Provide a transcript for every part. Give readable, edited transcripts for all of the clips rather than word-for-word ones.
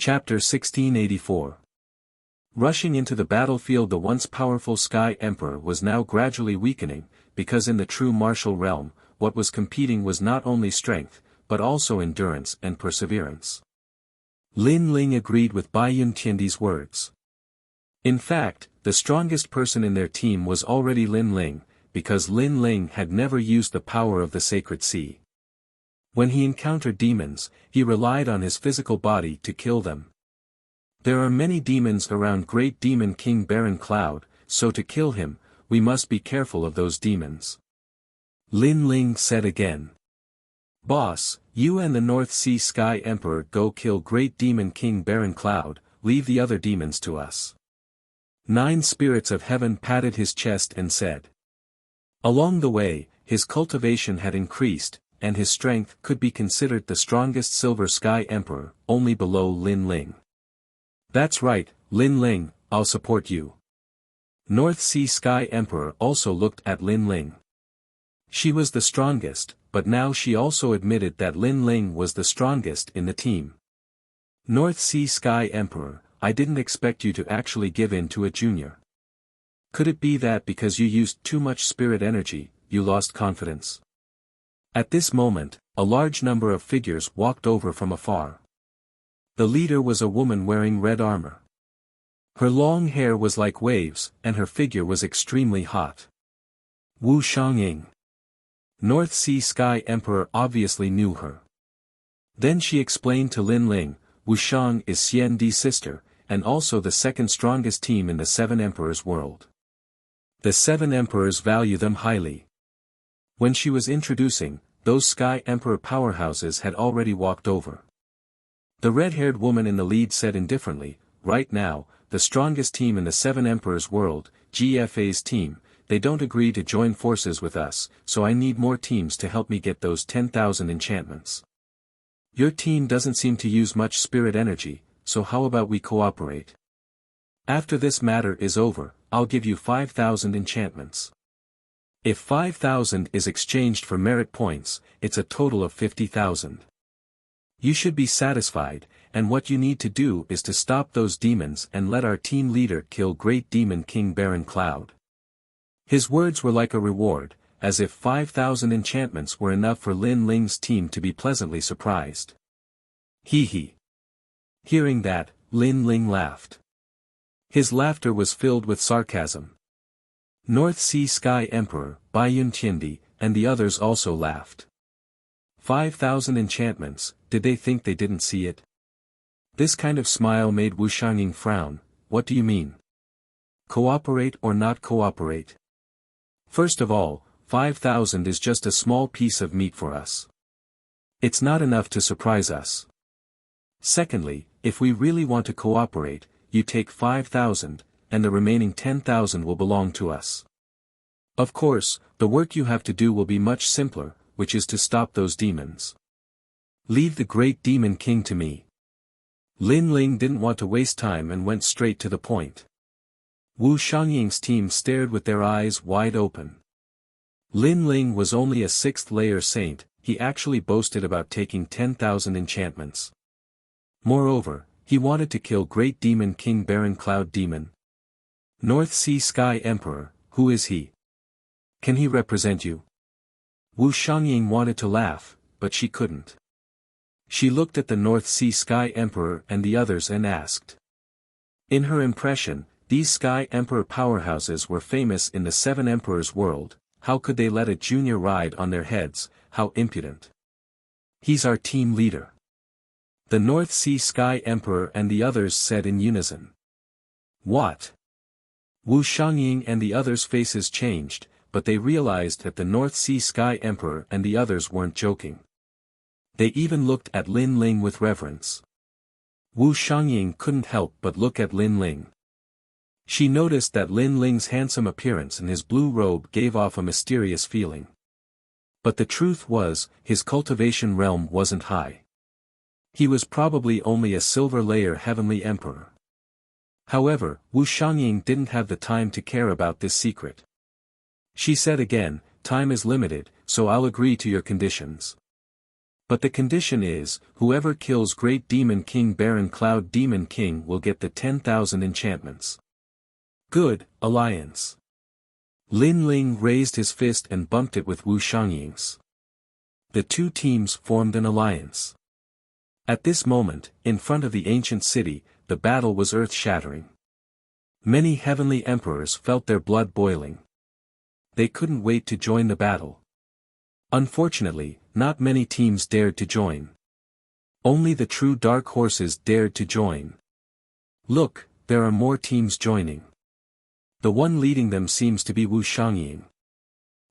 Chapter 1684. Rushing into the battlefield, the once powerful Sky Emperor was now gradually weakening, because in the true martial realm, what was competing was not only strength, but also endurance and perseverance. Lin Ling agreed with Bai Yuntiandi's words. In fact, the strongest person in their team was already Lin Ling, because Lin Ling had never used the power of the sacred sea. When he encountered demons, he relied on his physical body to kill them. There are many demons around Great Demon King Barren Cloud, so to kill him, we must be careful of those demons. Lin Ling said again. Boss, you and the North Sea Sky Emperor go kill Great Demon King Barren Cloud, leave the other demons to us. 9 spirits of heaven patted his chest and said. Along the way, his cultivation had increased, and his strength could be considered the strongest Silver Sky Emperor, only below Lin Ling. That's right, Lin Ling, I'll support you. North Sea Sky Emperor also looked at Lin Ling. She was the strongest, but now she also admitted that Lin Ling was the strongest in the team. North Sea Sky Emperor, I didn't expect you to actually give in to a junior. Could it be that because you used too much spirit energy, you lost confidence? At this moment, a large number of figures walked over from afar. The leader was a woman wearing red armor. Her long hair was like waves, and her figure was extremely hot. Wu Xiangying. North Sea Sky Emperor obviously knew her. Then she explained to Lin Ling, Wu Xiang is Xian Di's sister, and also the second strongest team in the 7 Emperors world. The 7 Emperors value them highly. When she was introducing, those Sky Emperor powerhouses had already walked over. The red-haired woman in the lead said indifferently, right now, the strongest team in the 7 Emperors world, GFA's team, they don't agree to join forces with us, so I need more teams to help me get those 10,000 enchantments. Your team doesn't seem to use much spirit energy, so how about we cooperate? After this matter is over, I'll give you 5,000 enchantments. If 5,000 is exchanged for merit points, it's a total of 50,000. You should be satisfied, and what you need to do is to stop those demons and let our team leader kill Great Demon King Barren Cloud. His words were like a reward, as if 5,000 enchantments were enough for Lin Ling's team to be pleasantly surprised. Hee hee. Hearing that, Lin Ling laughed. His laughter was filled with sarcasm. North Sea Sky Emperor, Bai Yuntiandi, and the others also laughed. 5,000 enchantments, did they think they didn't see it? This kind of smile made Wu Xiangying frown. What do you mean? Cooperate or not cooperate? First of all, 5,000 is just a small piece of meat for us. It's not enough to surprise us. Secondly, if we really want to cooperate, you take 5,000, and the remaining 10,000 will belong to us. Of course, the work you have to do will be much simpler, which is to stop those demons. Leave the Great Demon King to me. Lin Ling didn't want to waste time and went straight to the point. Wu Xiangying's team stared with their eyes wide open. Lin Ling was only a 6th layer saint, he actually boasted about taking 10,000 enchantments. Moreover, he wanted to kill Great Demon King Barren Cloud Demon. North Sea Sky Emperor, who is he? Can he represent you? Wu Xiangying wanted to laugh, but she couldn't. She looked at the North Sea Sky Emperor and the others and asked. In her impression, these Sky Emperor powerhouses were famous in the 7 Emperors world, how could they let a junior ride on their heads, how impudent. He's our team leader. The North Sea Sky Emperor and the others said in unison. What? Wu Xiangying and the others' faces changed, but they realized that the North Sea Sky Emperor and the others weren't joking. They even looked at Lin Ling with reverence. Wu Xiangying couldn't help but look at Lin Ling. She noticed that Lin Ling's handsome appearance and his blue robe gave off a mysterious feeling. But the truth was, his cultivation realm wasn't high. He was probably only a silver layer heavenly emperor. However, Wu Xiangying didn't have the time to care about this secret. She said again, time is limited, so I'll agree to your conditions. But the condition is, whoever kills Great Demon King Baron Cloud Demon King will get the 10,000 enchantments. Good, alliance. Lin Ling raised his fist and bumped it with Wu Xiangying's. The two teams formed an alliance. At this moment, in front of the ancient city, the battle was earth-shattering. Many heavenly emperors felt their blood boiling. They couldn't wait to join the battle. Unfortunately, not many teams dared to join. Only the true dark horses dared to join. Look, there are more teams joining. The one leading them seems to be Wu Xiangying.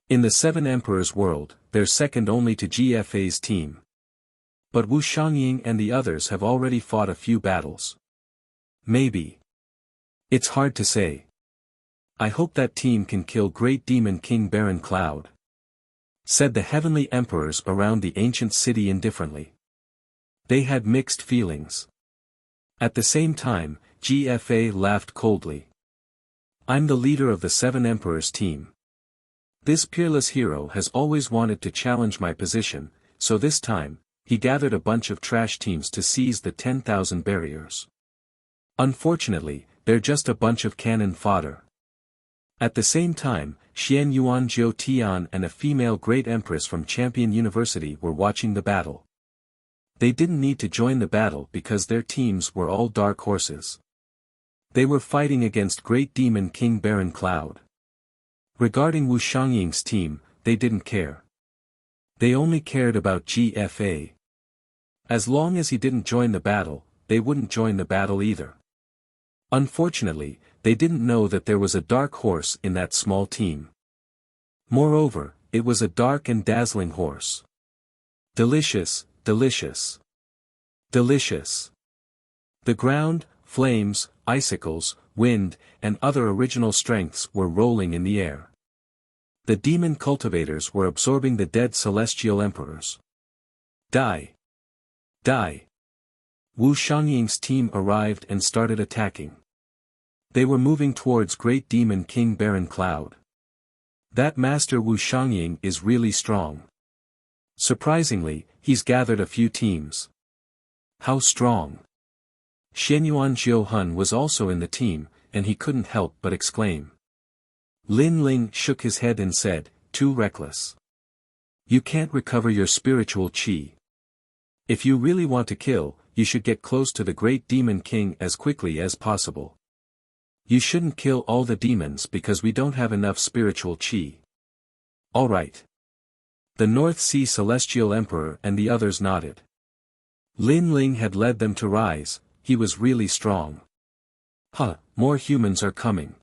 In the Seven Emperors world, they're second only to GFA's team. But Wu Xiangying and the others have already fought a few battles. Maybe. It's hard to say. I hope that team can kill Great Demon King Baron Cloud, said the heavenly emperors around the ancient city indifferently. They had mixed feelings. At the same time, GFA laughed coldly. I'm the leader of the Seven Emperors team. This peerless hero has always wanted to challenge my position, so this time, he gathered a bunch of trash teams to seize the 10,000 barriers. Unfortunately, they're just a bunch of cannon fodder. At the same time, Xian Yuan Jiu Tian and a female great empress from Champion University were watching the battle. They didn't need to join the battle because their teams were all dark horses. They were fighting against Great Demon King Baron Cloud. Regarding Wu Xiangying's team, they didn't care. They only cared about GFA. As long as he didn't join the battle, they wouldn't join the battle either. Unfortunately, they didn't know that there was a dark horse in that small team. Moreover, it was a dark and dazzling horse. Delicious, delicious. Delicious. The ground, flames, icicles, wind, and other original strengths were rolling in the air. The demon cultivators were absorbing the dead celestial emperors. Die. Die. Wu Xiangying's team arrived and started attacking. They were moving towards Great Demon King Baron Cloud. That Master Wu Xiangying is really strong. Surprisingly, he's gathered a few teams. How strong! Xianyuan Jiuhun was also in the team, and he couldn't help but exclaim. Lin Ling shook his head and said, too reckless. You can't recover your spiritual qi. If you really want to kill, you should get close to the Great Demon King as quickly as possible. You shouldn't kill all the demons because we don't have enough spiritual qi. Alright. The North Sea Celestial Emperor and the others nodded. Lin Ling had led them to rise, he was really strong. More humans are coming.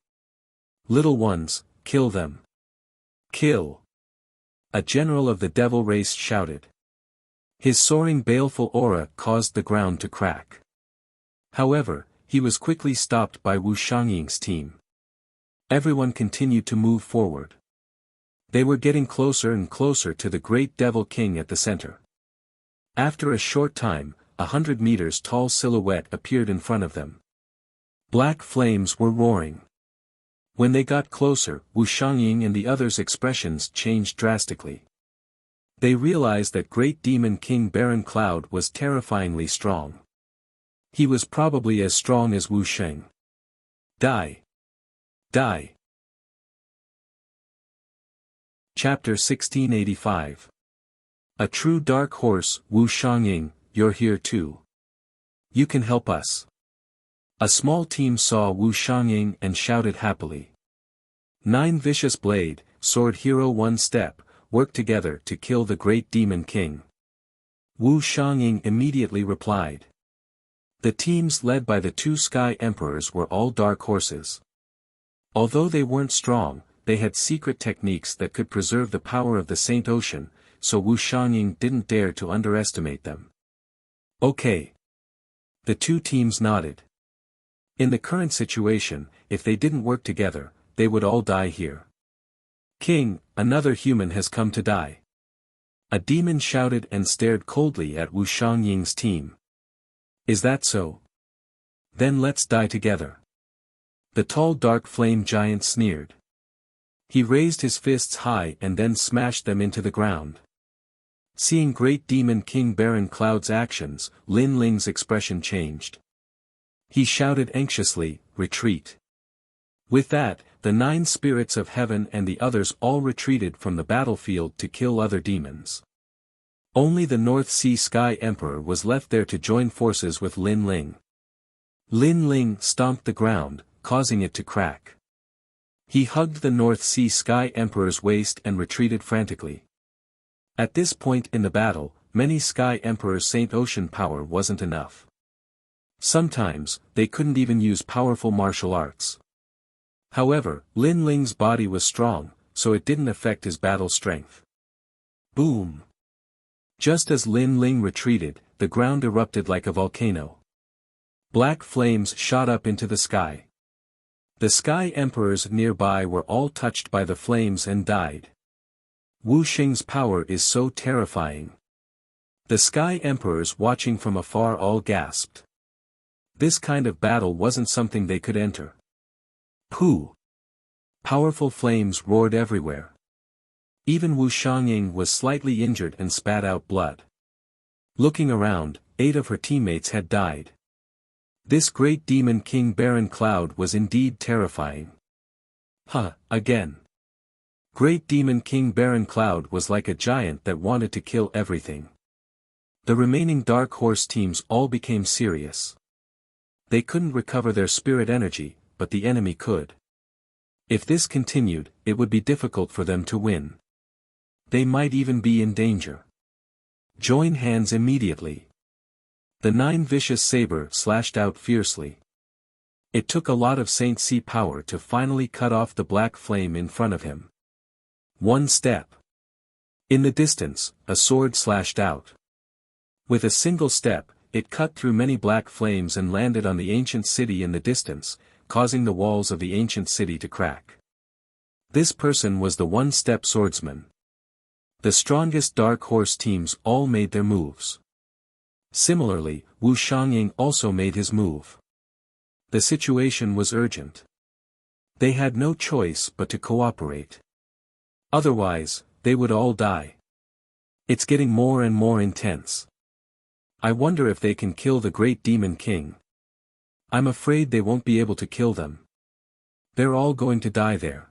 Little ones, kill them. Kill. A general of the devil race shouted. His soaring baleful aura caused the ground to crack. However, he was quickly stopped by Wu Xiangying's team. Everyone continued to move forward. They were getting closer and closer to the great devil king at the center. After a short time, 100 meters tall silhouette appeared in front of them. Black flames were roaring. When they got closer, Wu Xiangying and the others' expressions changed drastically. They realized that Great Demon King Baron Cloud was terrifyingly strong. He was probably as strong as Wu Sheng. Die. Die. Chapter 1685. A true dark horse, Wu Xiangying, you're here too. You can help us. A small team saw Wu Xiangying and shouted happily. 9 Vicious Blade, Sword Hero 1 Step, work together to kill the Great Demon King. Wu Xiangying immediately replied. The teams led by the 2 Sky Emperors were all dark horses. Although they weren't strong, they had secret techniques that could preserve the power of the Saint Ocean, so Wu Xiangying didn't dare to underestimate them. Okay. The 2 teams nodded. In the current situation, if they didn't work together, they would all die here. King, another human has come to die. A demon shouted and stared coldly at Wu Xiangying's team. Is that so? Then let's die together. The tall dark flame giant sneered. He raised his fists high and then smashed them into the ground. Seeing Great Demon King Baron Cloud's actions, Lin Ling's expression changed. He shouted anxiously, "Retreat!" With that, the 9 spirits of heaven and the others all retreated from the battlefield to kill other demons. Only the North Sea Sky Emperor was left there to join forces with Lin Ling. Lin Ling stomped the ground, causing it to crack. He hugged the North Sea Sky Emperor's waist and retreated frantically. At this point in the battle, many Sky Emperor's Saint Ocean power wasn't enough. Sometimes, they couldn't even use powerful martial arts. However, Lin Ling's body was strong, so it didn't affect his battle strength. Boom! Just as Lin Ling retreated, the ground erupted like a volcano. Black flames shot up into the sky. The Sky Emperors nearby were all touched by the flames and died. Wu Xing's power is so terrifying. The Sky Emperors watching from afar all gasped. This kind of battle wasn't something they could enter. Pooh! Powerful flames roared everywhere. Even Wu Xiangying was slightly injured and spat out blood. Looking around, 8 of her teammates had died. This Great Demon King Baron Cloud was indeed terrifying. Again. Great Demon King Baron Cloud was like a giant that wanted to kill everything. The remaining Dark Horse teams all became serious. They couldn't recover their spirit energy, but the enemy could. If this continued, it would be difficult for them to win. They might even be in danger. Join hands immediately. The 9 vicious saber slashed out fiercely. It took a lot of Saint Sea power to finally cut off the black flame in front of him. One step. In the distance, a sword slashed out. With a single step, it cut through many black flames and landed on the ancient city in the distance, causing the walls of the ancient city to crack. This person was the one-step swordsman. The strongest Dark Horse teams all made their moves. Similarly, Wu Xiangying also made his move. The situation was urgent. They had no choice but to cooperate. Otherwise, they would all die. It's getting more and more intense. I wonder if they can kill the Great Demon King. I'm afraid they won't be able to kill them. They're all going to die there.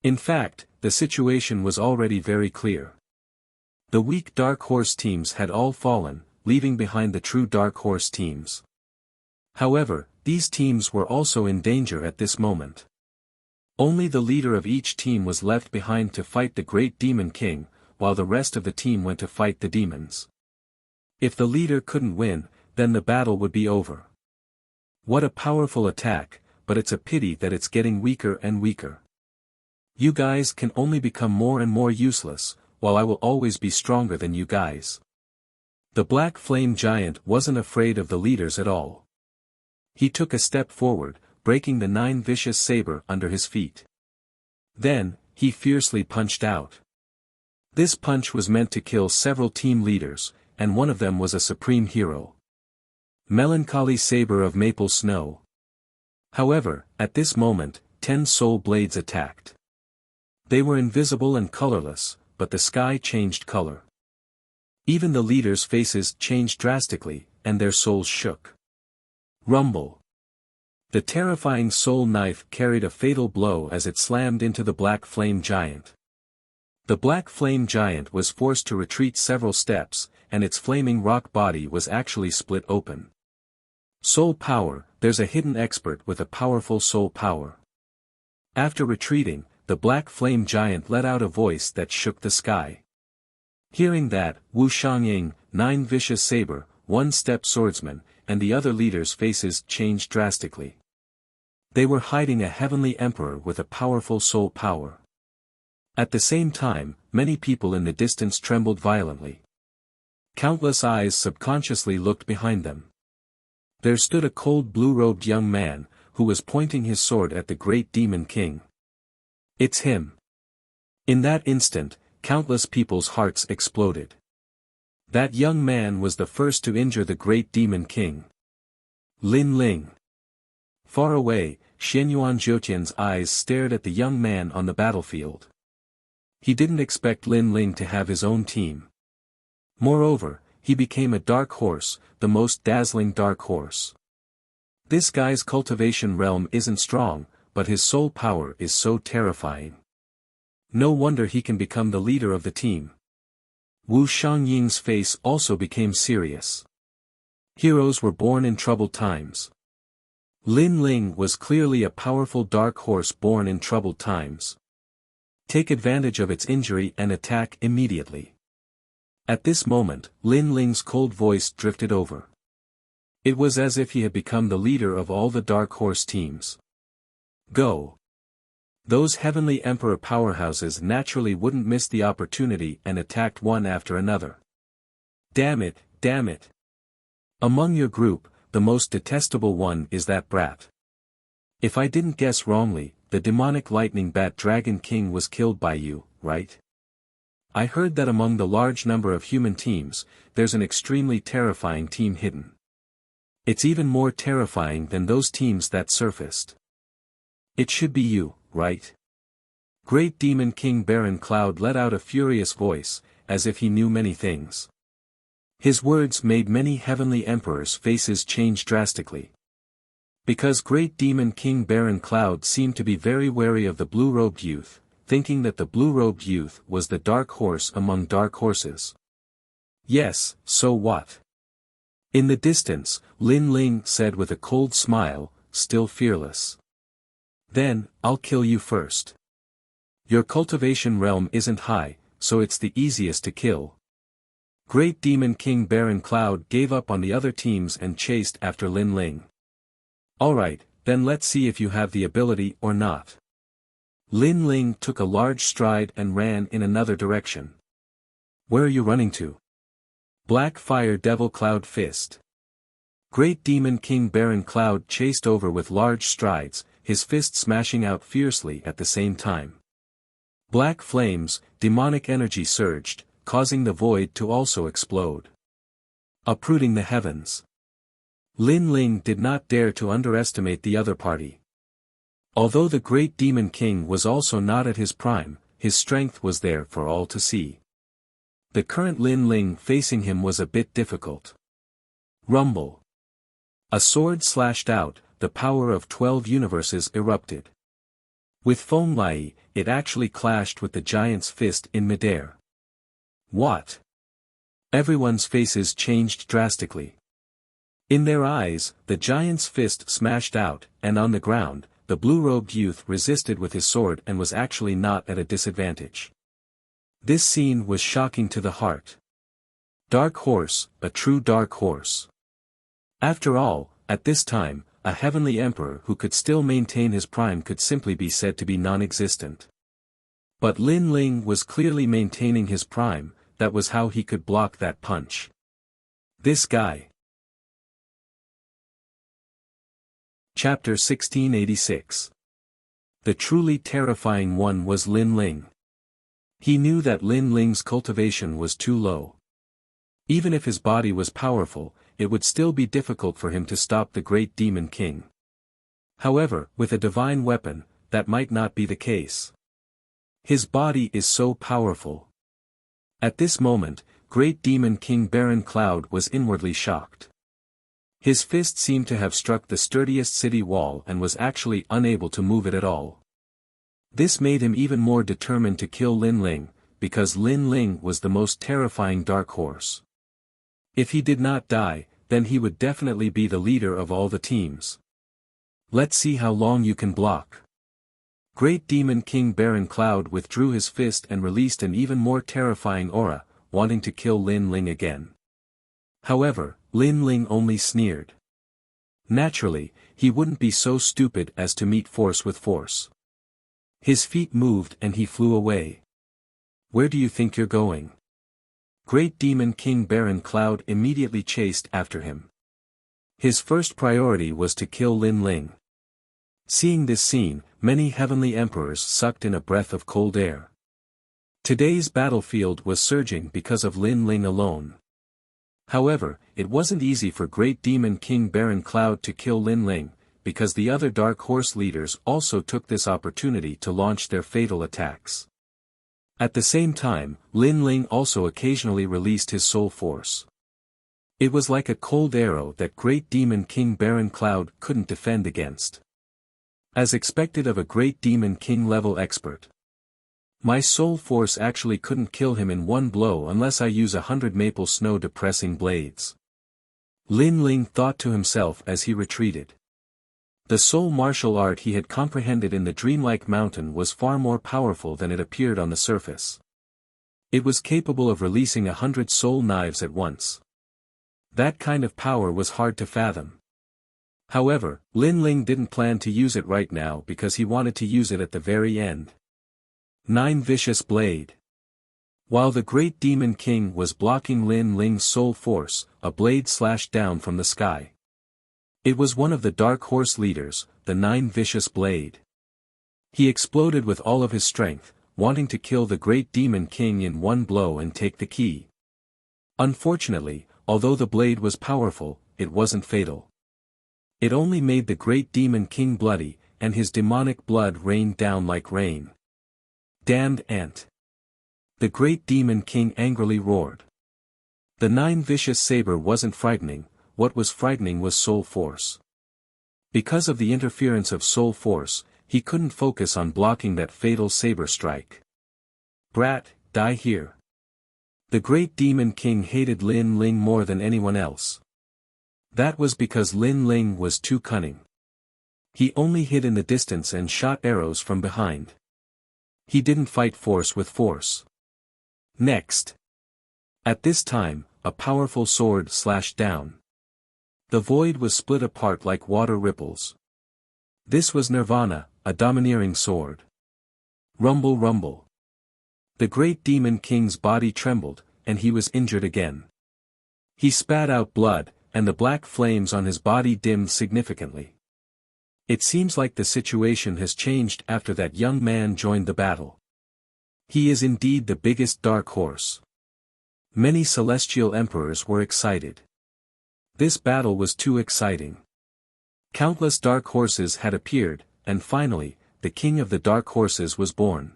In fact, the situation was already very clear. The weak Dark Horse teams had all fallen, leaving behind the true Dark Horse teams. However, these teams were also in danger at this moment. Only the leader of each team was left behind to fight the Great Demon King, while the rest of the team went to fight the demons. If the leader couldn't win, then the battle would be over. What a powerful attack, but it's a pity that it's getting weaker and weaker. You guys can only become more and more useless, while I will always be stronger than you guys. The Black Flame Giant wasn't afraid of the leaders at all. He took a step forward, breaking the 9 vicious saber under his feet. Then, he fiercely punched out. This punch was meant to kill several team leaders, and one of them was a supreme hero. Melancholy Saber of Maple Snow. However, at this moment, 10 soul blades attacked. They were invisible and colorless, but the sky changed color. Even the leaders' faces changed drastically, and their souls shook. Rumble. The terrifying soul knife carried a fatal blow as it slammed into the Black Flame Giant. The Black Flame Giant was forced to retreat several steps, and its flaming rock body was actually split open. Soul power, there's a hidden expert with a powerful soul power. After retreating, the Black Flame Giant let out a voice that shook the sky. Hearing that, Wu Xiangying, 9 vicious saber, 1-step swordsman, and the other leaders' faces changed drastically. They were hiding a heavenly emperor with a powerful soul power. At the same time, many people in the distance trembled violently. Countless eyes subconsciously looked behind them. There stood a cold blue-robed young man, who was pointing his sword at the Great Demon King. It's him. In that instant, countless people's hearts exploded. That young man was the first to injure the Great Demon King. Lin Ling. Far away, Xianyuan Zhoutian's eyes stared at the young man on the battlefield. He didn't expect Lin Ling to have his own team. Moreover, he became a dark horse, the most dazzling dark horse. This guy's cultivation realm isn't strong, but his soul power is so terrifying. No wonder he can become the leader of the team. Wu Xiangying's face also became serious. Heroes were born in troubled times. Lin Ling was clearly a powerful dark horse born in troubled times. Take advantage of its injury and attack immediately. At this moment, Lin Ling's cold voice drifted over. It was as if he had become the leader of all the dark horse teams. Go! Those heavenly emperor powerhouses naturally wouldn't miss the opportunity and attacked one after another. Damn it, damn it! Among your group, the most detestable one is that brat. If I didn't guess wrongly, the demonic lightning bat Dragon King was killed by you, right? I heard that among the large number of human teams, there's an extremely terrifying team hidden. It's even more terrifying than those teams that surfaced. It should be you, right? Great Demon King Baron Cloud let out a furious voice, as if he knew many things. His words made many heavenly emperors' faces change drastically. Because Great Demon King Baron Cloud seemed to be very wary of the blue-robed youth, thinking that the blue-robed youth was the dark horse among dark horses. Yes, so what? In the distance, Lin Ling said with a cold smile, still fearless. Then, I'll kill you first. Your cultivation realm isn't high, so it's the easiest to kill. Great Demon King Baron Cloud gave up on the other teams and chased after Lin Ling. Alright, then let's see if you have the ability or not. Lin Ling took a large stride and ran in another direction. Where are you running to? Black Fire Devil Cloud Fist. Great Demon King Baron Cloud chased over with large strides, his fist smashing out fiercely at the same time. Black flames, demonic energy surged, causing the void to also explode. Uprooting the heavens. Lin Ling did not dare to underestimate the other party. Although the Great Demon King was also not at his prime, his strength was there for all to see. The current Lin Ling facing him was a bit difficult. Rumble. A sword slashed out, the power of 12 universes erupted. With Feng Lai, it actually clashed with the giant's fist in midair. What? Everyone's faces changed drastically. In their eyes, the giant's fist smashed out, and on the ground, the blue-robed youth resisted with his sword and was actually not at a disadvantage. This scene was shocking to the heart. Dark horse, a true dark horse. After all, at this time, a heavenly emperor who could still maintain his prime could simply be said to be non-existent. But Lin Ling was clearly maintaining his prime, that was how he could block that punch. This guy. Chapter 1686. The truly terrifying one was Lin Ling. He knew that Lin Ling's cultivation was too low. Even if his body was powerful, it would still be difficult for him to stop the Great Demon King. However, with a divine weapon, that might not be the case. His body is so powerful. At this moment, Great Demon King Baron Cloud was inwardly shocked. His fist seemed to have struck the sturdiest city wall and was actually unable to move it at all. This made him even more determined to kill Lin Ling, because Lin Ling was the most terrifying dark horse. If he did not die, then he would definitely be the leader of all the teams. Let's see how long you can block. Great Demon King Baron Cloud withdrew his fist and released an even more terrifying aura, wanting to kill Lin Ling again. However, Lin Ling only sneered. Naturally, he wouldn't be so stupid as to meet force with force. His feet moved and he flew away. Where do you think you're going? Great Demon King Baron Cloud immediately chased after him. His first priority was to kill Lin Ling. Seeing this scene, many heavenly emperors sucked in a breath of cold air. Today's battlefield was surging because of Lin Ling alone. However, it wasn't easy for Great Demon King Baron Cloud to kill Lin Ling, because the other Dark Horse leaders also took this opportunity to launch their fatal attacks. At the same time, Lin Ling also occasionally released his soul force. It was like a cold arrow that great demon King Baron Cloud couldn't defend against. As expected of a great demon king level expert. My soul force actually couldn't kill him in one blow unless I use 100 maple snow depressing blades. Lin Ling thought to himself as he retreated. The soul martial art he had comprehended in the dreamlike mountain was far more powerful than it appeared on the surface. It was capable of releasing 100 soul knives at once. That kind of power was hard to fathom. However, Lin Ling didn't plan to use it right now because he wanted to use it at the very end. 9 Vicious Blade. While the great demon king was blocking Lin Ling's soul force, a blade slashed down from the sky. It was one of the Dark Horse leaders, the 9 Vicious Blade. He exploded with all of his strength, wanting to kill the great demon king in one blow and take the key. Unfortunately, although the blade was powerful, it wasn't fatal. It only made the great demon king bloody, and his demonic blood rained down like rain. Damned ant! The great demon king angrily roared. The 9 Vicious saber wasn't frightening, what was frightening was soul force. Because of the interference of soul force, he couldn't focus on blocking that fatal saber strike. Brat, die here. The great demon king hated Lin Ling more than anyone else. That was because Lin Ling was too cunning. He only hid in the distance and shot arrows from behind. He didn't fight force with force. Next. At this time, a powerful sword slashed down. The void was split apart like water ripples. This was Nirvana, a domineering sword. Rumble rumble. The great demon king's body trembled, and he was injured again. He spat out blood, and the black flames on his body dimmed significantly. It seems like the situation has changed after that young man joined the battle. He is indeed the biggest dark horse. Many celestial emperors were excited. This battle was too exciting. Countless dark horses had appeared, and finally, the king of the dark horses was born.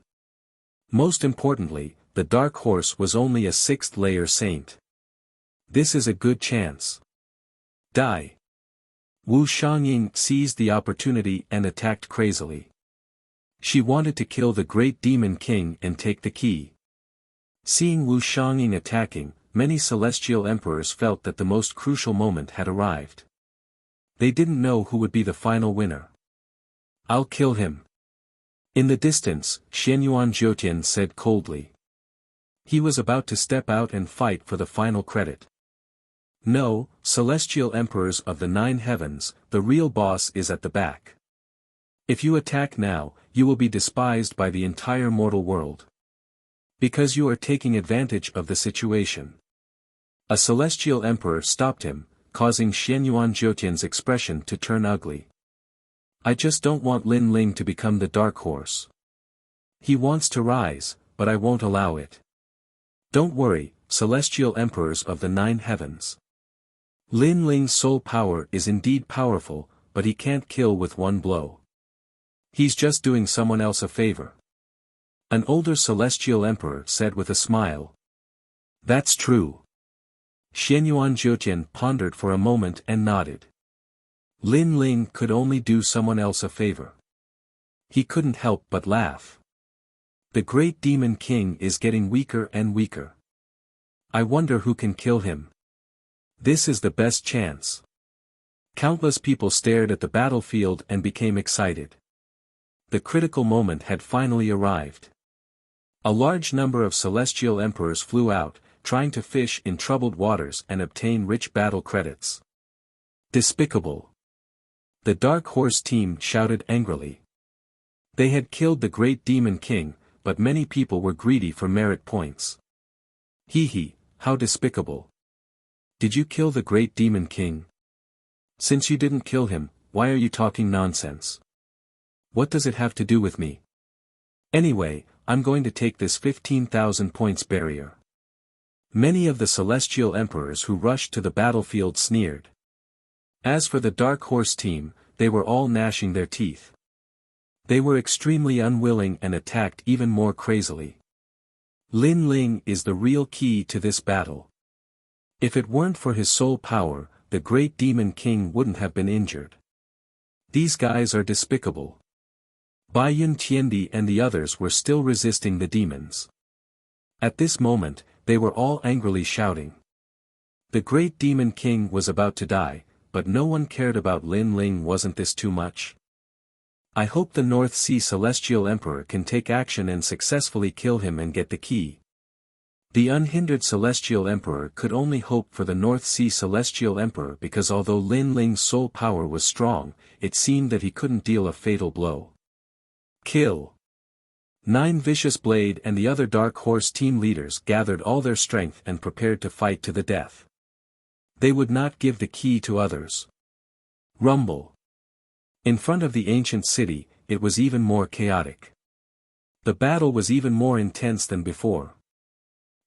Most importantly, the dark horse was only a 6th layer saint. This is a good chance. Die. Wu Xiangying seized the opportunity and attacked crazily. She wanted to kill the great demon king and take the key. Seeing Wu Xiangying attacking, many celestial emperors felt that the most crucial moment had arrived. They didn't know who would be the final winner. I'll kill him. In the distance, Xianyuan Jiutian said coldly. He was about to step out and fight for the final credit. No, celestial emperors of the 9 heavens, the real boss is at the back. If you attack now, you will be despised by the entire mortal world. Because you are taking advantage of the situation. A celestial emperor stopped him, causing Xianyuan Jiutian's expression to turn ugly. I just don't want Lin Ling to become the dark horse. He wants to rise, but I won't allow it. Don't worry, celestial emperors of the 9 heavens. Lin Ling's soul power is indeed powerful, but he can't kill with one blow. He's just doing someone else a favor. An older celestial emperor said with a smile. That's true. Xianyuan Jiutian pondered for a moment and nodded. Lin Ling could only do someone else a favor. He couldn't help but laugh. The great demon king is getting weaker and weaker. I wonder who can kill him. This is the best chance. Countless people stared at the battlefield and became excited. The critical moment had finally arrived. A large number of celestial emperors flew out, trying to fish in troubled waters and obtain rich battle credits. Despicable. The Dark Horse team shouted angrily. They had killed the great demon king, but many people were greedy for merit points. Hee hee, how despicable. Did you kill the great demon king? Since you didn't kill him, why are you talking nonsense? What does it have to do with me? Anyway, I'm going to take this 15,000 points barrier. Many of the celestial emperors who rushed to the battlefield sneered. As for the Dark Horse team, they were all gnashing their teeth. They were extremely unwilling and attacked even more crazily. Lin Ling is the real key to this battle. If it weren't for his soul power, the great demon king wouldn't have been injured. These guys are despicable. Bai Yun Tiandi and the others were still resisting the demons. At this moment, they were all angrily shouting. The great demon king was about to die, but no one cared about Lin Ling. Wasn't this too much? I hope the North Sea Celestial Emperor can take action and successfully kill him and get the key. The unhindered Celestial Emperor could only hope for the North Sea Celestial Emperor because although Lin Ling's soul power was strong, it seemed that he couldn't deal a fatal blow. Kill! 9 Vicious Blade and the other Dark Horse team leaders gathered all their strength and prepared to fight to the death. They would not give the key to others. Rumble! In front of the ancient city, it was even more chaotic. The battle was even more intense than before.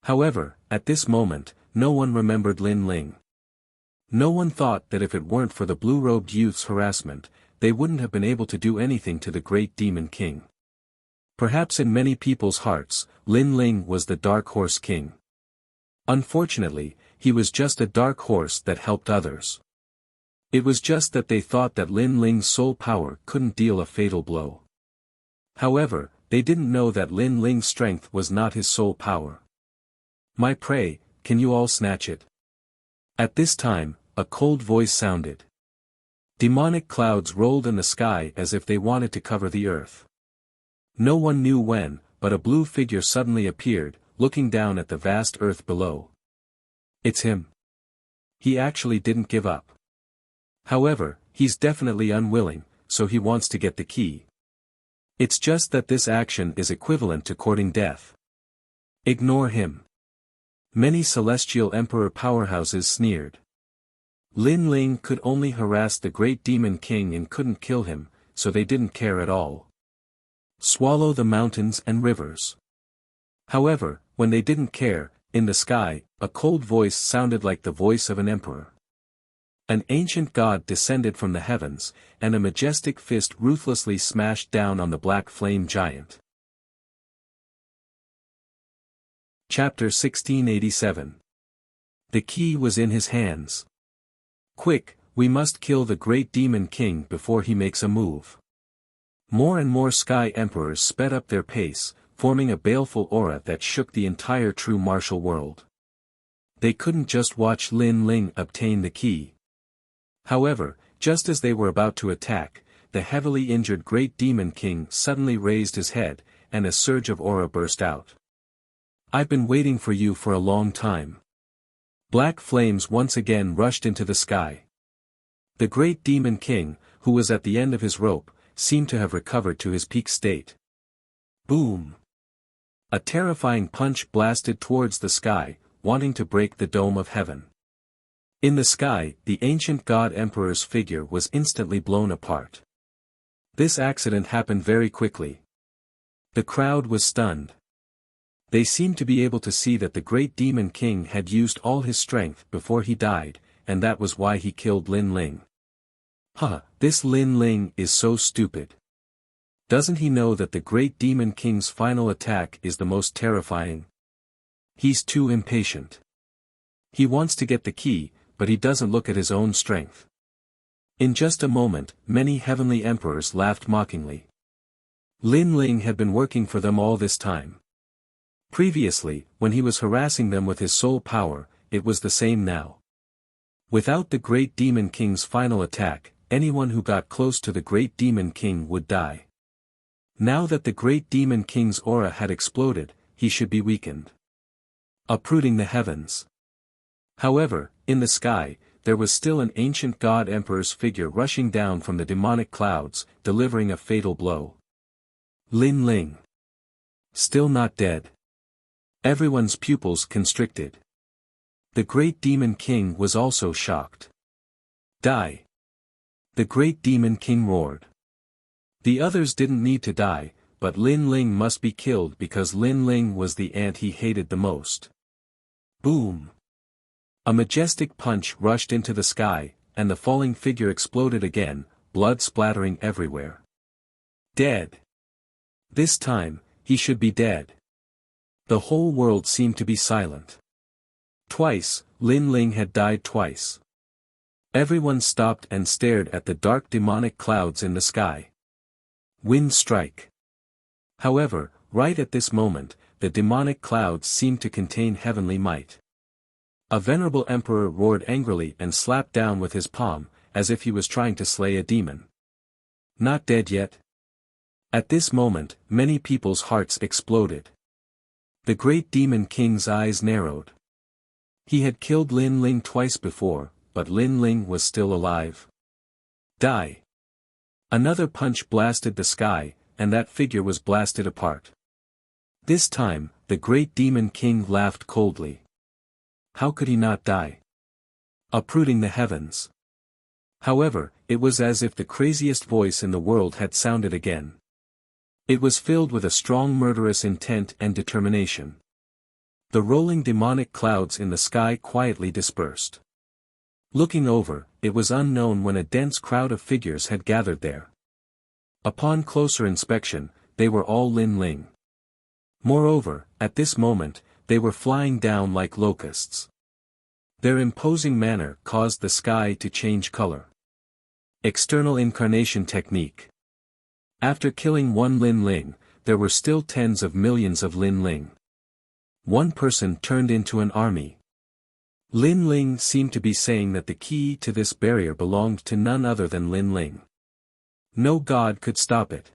However, at this moment, no one remembered Lin Ling. No one thought that if it weren't for the blue-robed youth's harassment, they wouldn't have been able to do anything to the great demon king. Perhaps in many people's hearts, Lin Ling was the Dark Horse King. Unfortunately, he was just a dark horse that helped others. It was just that they thought that Lin Ling's soul power couldn't deal a fatal blow. However, they didn't know that Lin Ling's strength was not his soul power. My prey, can you all snatch it? At this time, a cold voice sounded. Demonic clouds rolled in the sky as if they wanted to cover the earth. No one knew when, but a blue figure suddenly appeared, looking down at the vast earth below. It's him. He actually didn't give up. However, he's definitely unwilling, so he wants to get the key. It's just that this action is equivalent to courting death. Ignore him. Many Celestial Emperor powerhouses sneered. Lin Ling could only harass the great demon king and couldn't kill him, so they didn't care at all. Swallow the mountains and rivers. However, when they didn't care, in the sky, a cold voice sounded like the voice of an emperor. An ancient god descended from the heavens, and a majestic fist ruthlessly smashed down on the black flame giant. Chapter 1687. The key was in his hands. Quick, we must kill the great demon king before he makes a move. More and more sky emperors sped up their pace, forming a baleful aura that shook the entire true martial world. They couldn't just watch Lin Ling obtain the key. However, just as they were about to attack, the heavily injured great demon king suddenly raised his head, and a surge of aura burst out. I've been waiting for you for a long time. Black flames once again rushed into the sky. The great demon king, who was at the end of his rope, seemed to have recovered to his peak state. Boom! A terrifying punch blasted towards the sky, wanting to break the dome of heaven. In the sky, the ancient god emperor's figure was instantly blown apart. This accident happened very quickly. The crowd was stunned. They seemed to be able to see that the great demon king had used all his strength before he died, and that was why he killed Lin Ling. This Lin Ling is so stupid. Doesn't he know that the great demon king's final attack is the most terrifying? He's too impatient. He wants to get the key, but he doesn't look at his own strength. In just a moment, many heavenly emperors laughed mockingly. Lin Ling had been working for them all this time. Previously, when he was harassing them with his soul power, it was the same now. Without the great demon king's final attack, anyone who got close to the great demon king would die. Now that the great demon king's aura had exploded, he should be weakened. Uprooting the heavens. However, in the sky, there was still an ancient god emperor's figure rushing down from the demonic clouds, delivering a fatal blow. Lin Ling. Still not dead. Everyone's pupils constricted. The great demon king was also shocked. Die! The great demon king roared. The others didn't need to die, but Lin Ling must be killed because Lin Ling was the ant he hated the most. Boom! A majestic punch rushed into the sky, and the falling figure exploded again, blood splattering everywhere. Dead! This time, he should be dead. The whole world seemed to be silent. Twice, Lin Ling had died twice. Everyone stopped and stared at the dark demonic clouds in the sky. Wind strike. However, right at this moment, the demonic clouds seemed to contain heavenly might. A venerable emperor roared angrily and slapped down with his palm, as if he was trying to slay a demon. Not dead yet? At this moment, many people's hearts exploded. The great demon king's eyes narrowed. He had killed Lin Ling twice before, but Lin Ling was still alive. Die! Another punch blasted the sky, and that figure was blasted apart. This time, the great demon king laughed coldly. How could he not die? Uprooting the heavens. However, it was as if the craziest voice in the world had sounded again. It was filled with a strong murderous intent and determination. The rolling demonic clouds in the sky quietly dispersed. Looking over, it was unknown when a dense crowd of figures had gathered there. Upon closer inspection, they were all Lin Ling. Moreover, at this moment, they were flying down like locusts. Their imposing manner caused the sky to change color. External incarnation technique. After killing one Lin Ling, there were still tens of millions of Lin Ling. One person turned into an army. Lin Ling seemed to be saying that the key to this barrier belonged to none other than Lin Ling. No god could stop it.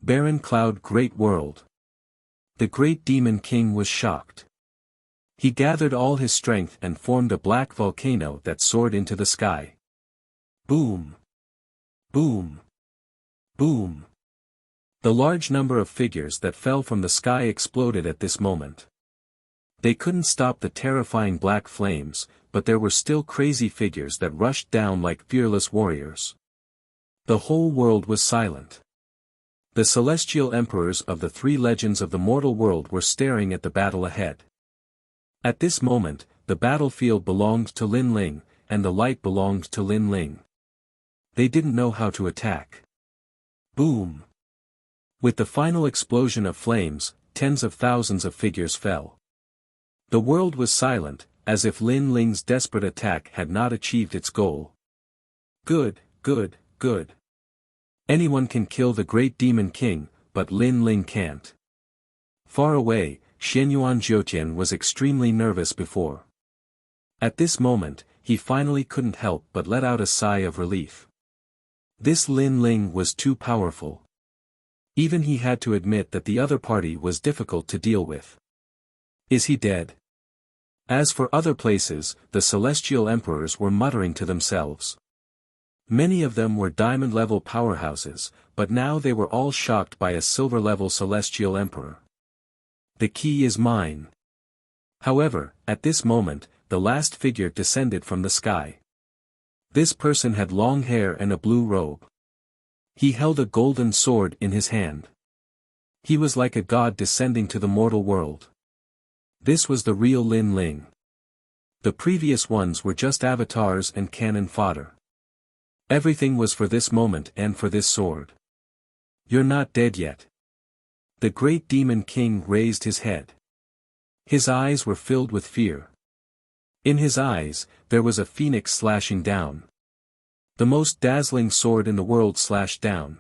Barren cloud great world. The great demon king was shocked. He gathered all his strength and formed a black volcano that soared into the sky. Boom! Boom! Boom! The large number of figures that fell from the sky exploded at this moment. They couldn't stop the terrifying black flames, but there were still crazy figures that rushed down like fearless warriors. The whole world was silent. The celestial emperors of the three legends of the mortal world were staring at the battle ahead. At this moment, the battlefield belonged to Lin Ling, and the light belonged to Lin Ling. They didn't know how to attack. Boom! With the final explosion of flames, tens of thousands of figures fell. The world was silent, as if Lin Ling's desperate attack had not achieved its goal. Good, good, good. Anyone can kill the great demon king, but Lin Ling can't. Far away, Xianyuan Jiutian was extremely nervous before. At this moment, he finally couldn't help but let out a sigh of relief. This Lin Ling was too powerful. Even he had to admit that the other party was difficult to deal with. Is he dead? As for other places, the celestial emperors were muttering to themselves. Many of them were diamond-level powerhouses, but now they were all shocked by a silver-level celestial emperor. The key is mine. However, at this moment, the last figure descended from the sky. This person had long hair and a blue robe. He held a golden sword in his hand. He was like a god descending to the mortal world. This was the real Lin Ling. The previous ones were just avatars and cannon fodder. Everything was for this moment and for this sword. You're not dead yet. The great demon king raised his head. His eyes were filled with fear. In his eyes, there was a phoenix slashing down. The most dazzling sword in the world slashed down.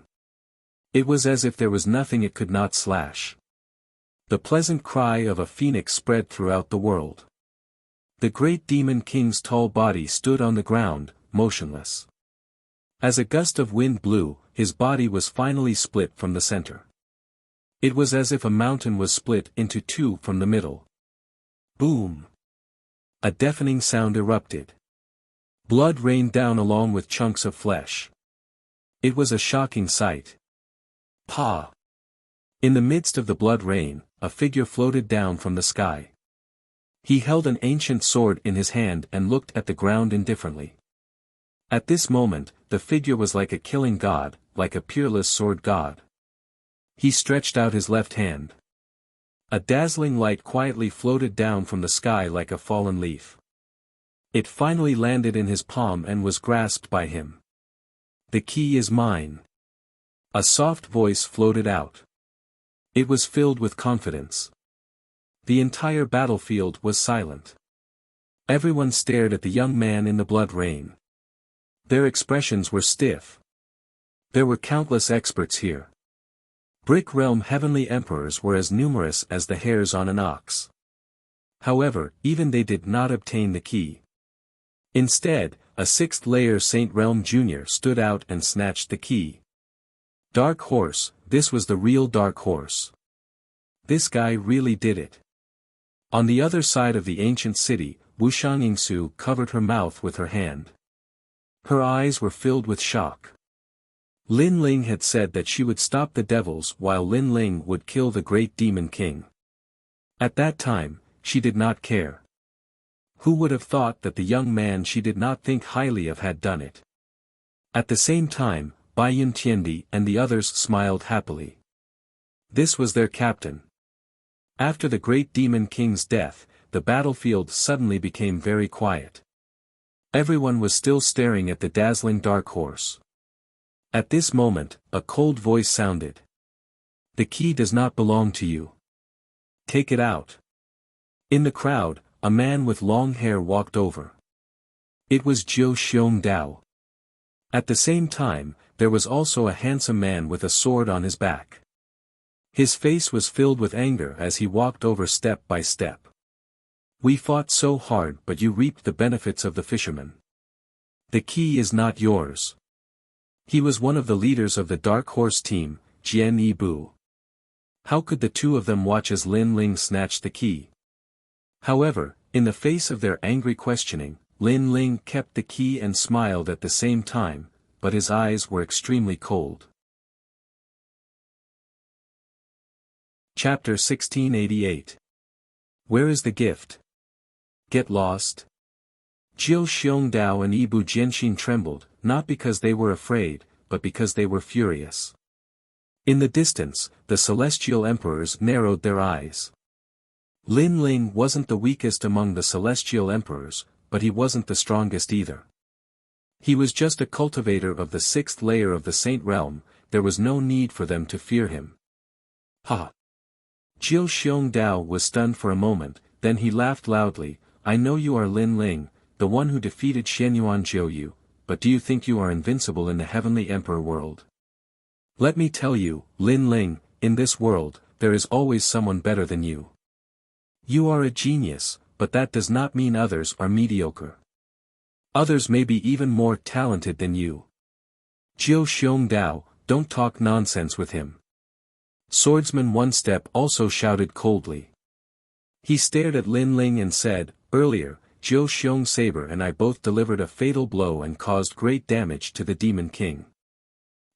It was as if there was nothing it could not slash. The pleasant cry of a phoenix spread throughout the world. The great demon king's tall body stood on the ground, motionless. As a gust of wind blew, his body was finally split from the center. It was as if a mountain was split into two from the middle. Boom! A deafening sound erupted. Blood rained down along with chunks of flesh. It was a shocking sight. Pa! In the midst of the blood rain, a figure floated down from the sky. He held an ancient sword in his hand and looked at the ground indifferently. At this moment, the figure was like a killing god, like a peerless sword god. He stretched out his left hand. A dazzling light quietly floated down from the sky like a fallen leaf. It finally landed in his palm and was grasped by him. The key is mine. A soft voice floated out. It was filled with confidence. The entire battlefield was silent. Everyone stared at the young man in the blood rain. Their expressions were stiff. There were countless experts here. Brick Realm heavenly emperors were as numerous as the hairs on an ox. However, even they did not obtain the key. Instead, a sixth-layer Saint Realm Jr. stood out and snatched the key. Dark Horse, this was the real Dark Horse. This guy really did it. On the other side of the ancient city, Wuxia Chronicles covered her mouth with her hand. Her eyes were filled with shock. Lin Ling had said that she would stop the devils while Lin Ling would kill the great demon king. At that time, she did not care. Who would have thought that the young man she did not think highly of had done it? At the same time, Bai Yuntiendi and the others smiled happily. This was their captain. After the great demon king's death, the battlefield suddenly became very quiet. Everyone was still staring at the dazzling dark horse. At this moment, a cold voice sounded. The key does not belong to you. Take it out. In the crowd, a man with long hair walked over. It was Zhou Xiongdao. At the same time, there was also a handsome man with a sword on his back. His face was filled with anger as he walked over step by step. We fought so hard, but you reaped the benefits of the fisherman. The key is not yours. He was one of the leaders of the Dark Horse team, Jian Yibu. How could the two of them watch as Lin Ling snatched the key? However, in the face of their angry questioning, Lin Ling kept the key and smiled at the same time, but his eyes were extremely cold. Chapter 1688. Where is the gift? Get lost? Zhou Xiongdao and Yibu Jianxin trembled, not because they were afraid, but because they were furious. In the distance, the celestial emperors narrowed their eyes. Lin Ling wasn't the weakest among the celestial emperors, but he wasn't the strongest either. He was just a cultivator of the sixth layer of the Saint Realm. There was no need for them to fear him. Ha! Zhou Xiongdao was stunned for a moment, then he laughed loudly. I know you are Lin Ling, the one who defeated Shenyuan Jiuyu, but do you think you are invincible in the heavenly emperor world? Let me tell you, Lin Ling, in this world, there is always someone better than you. You are a genius, but that does not mean others are mediocre. Others may be even more talented than you. Zhou Xiongdao, don't talk nonsense with him. Swordsman One Step also shouted coldly. He stared at Lin Ling and said, earlier, Zhou Xiong Saber and I both delivered a fatal blow and caused great damage to the Demon King.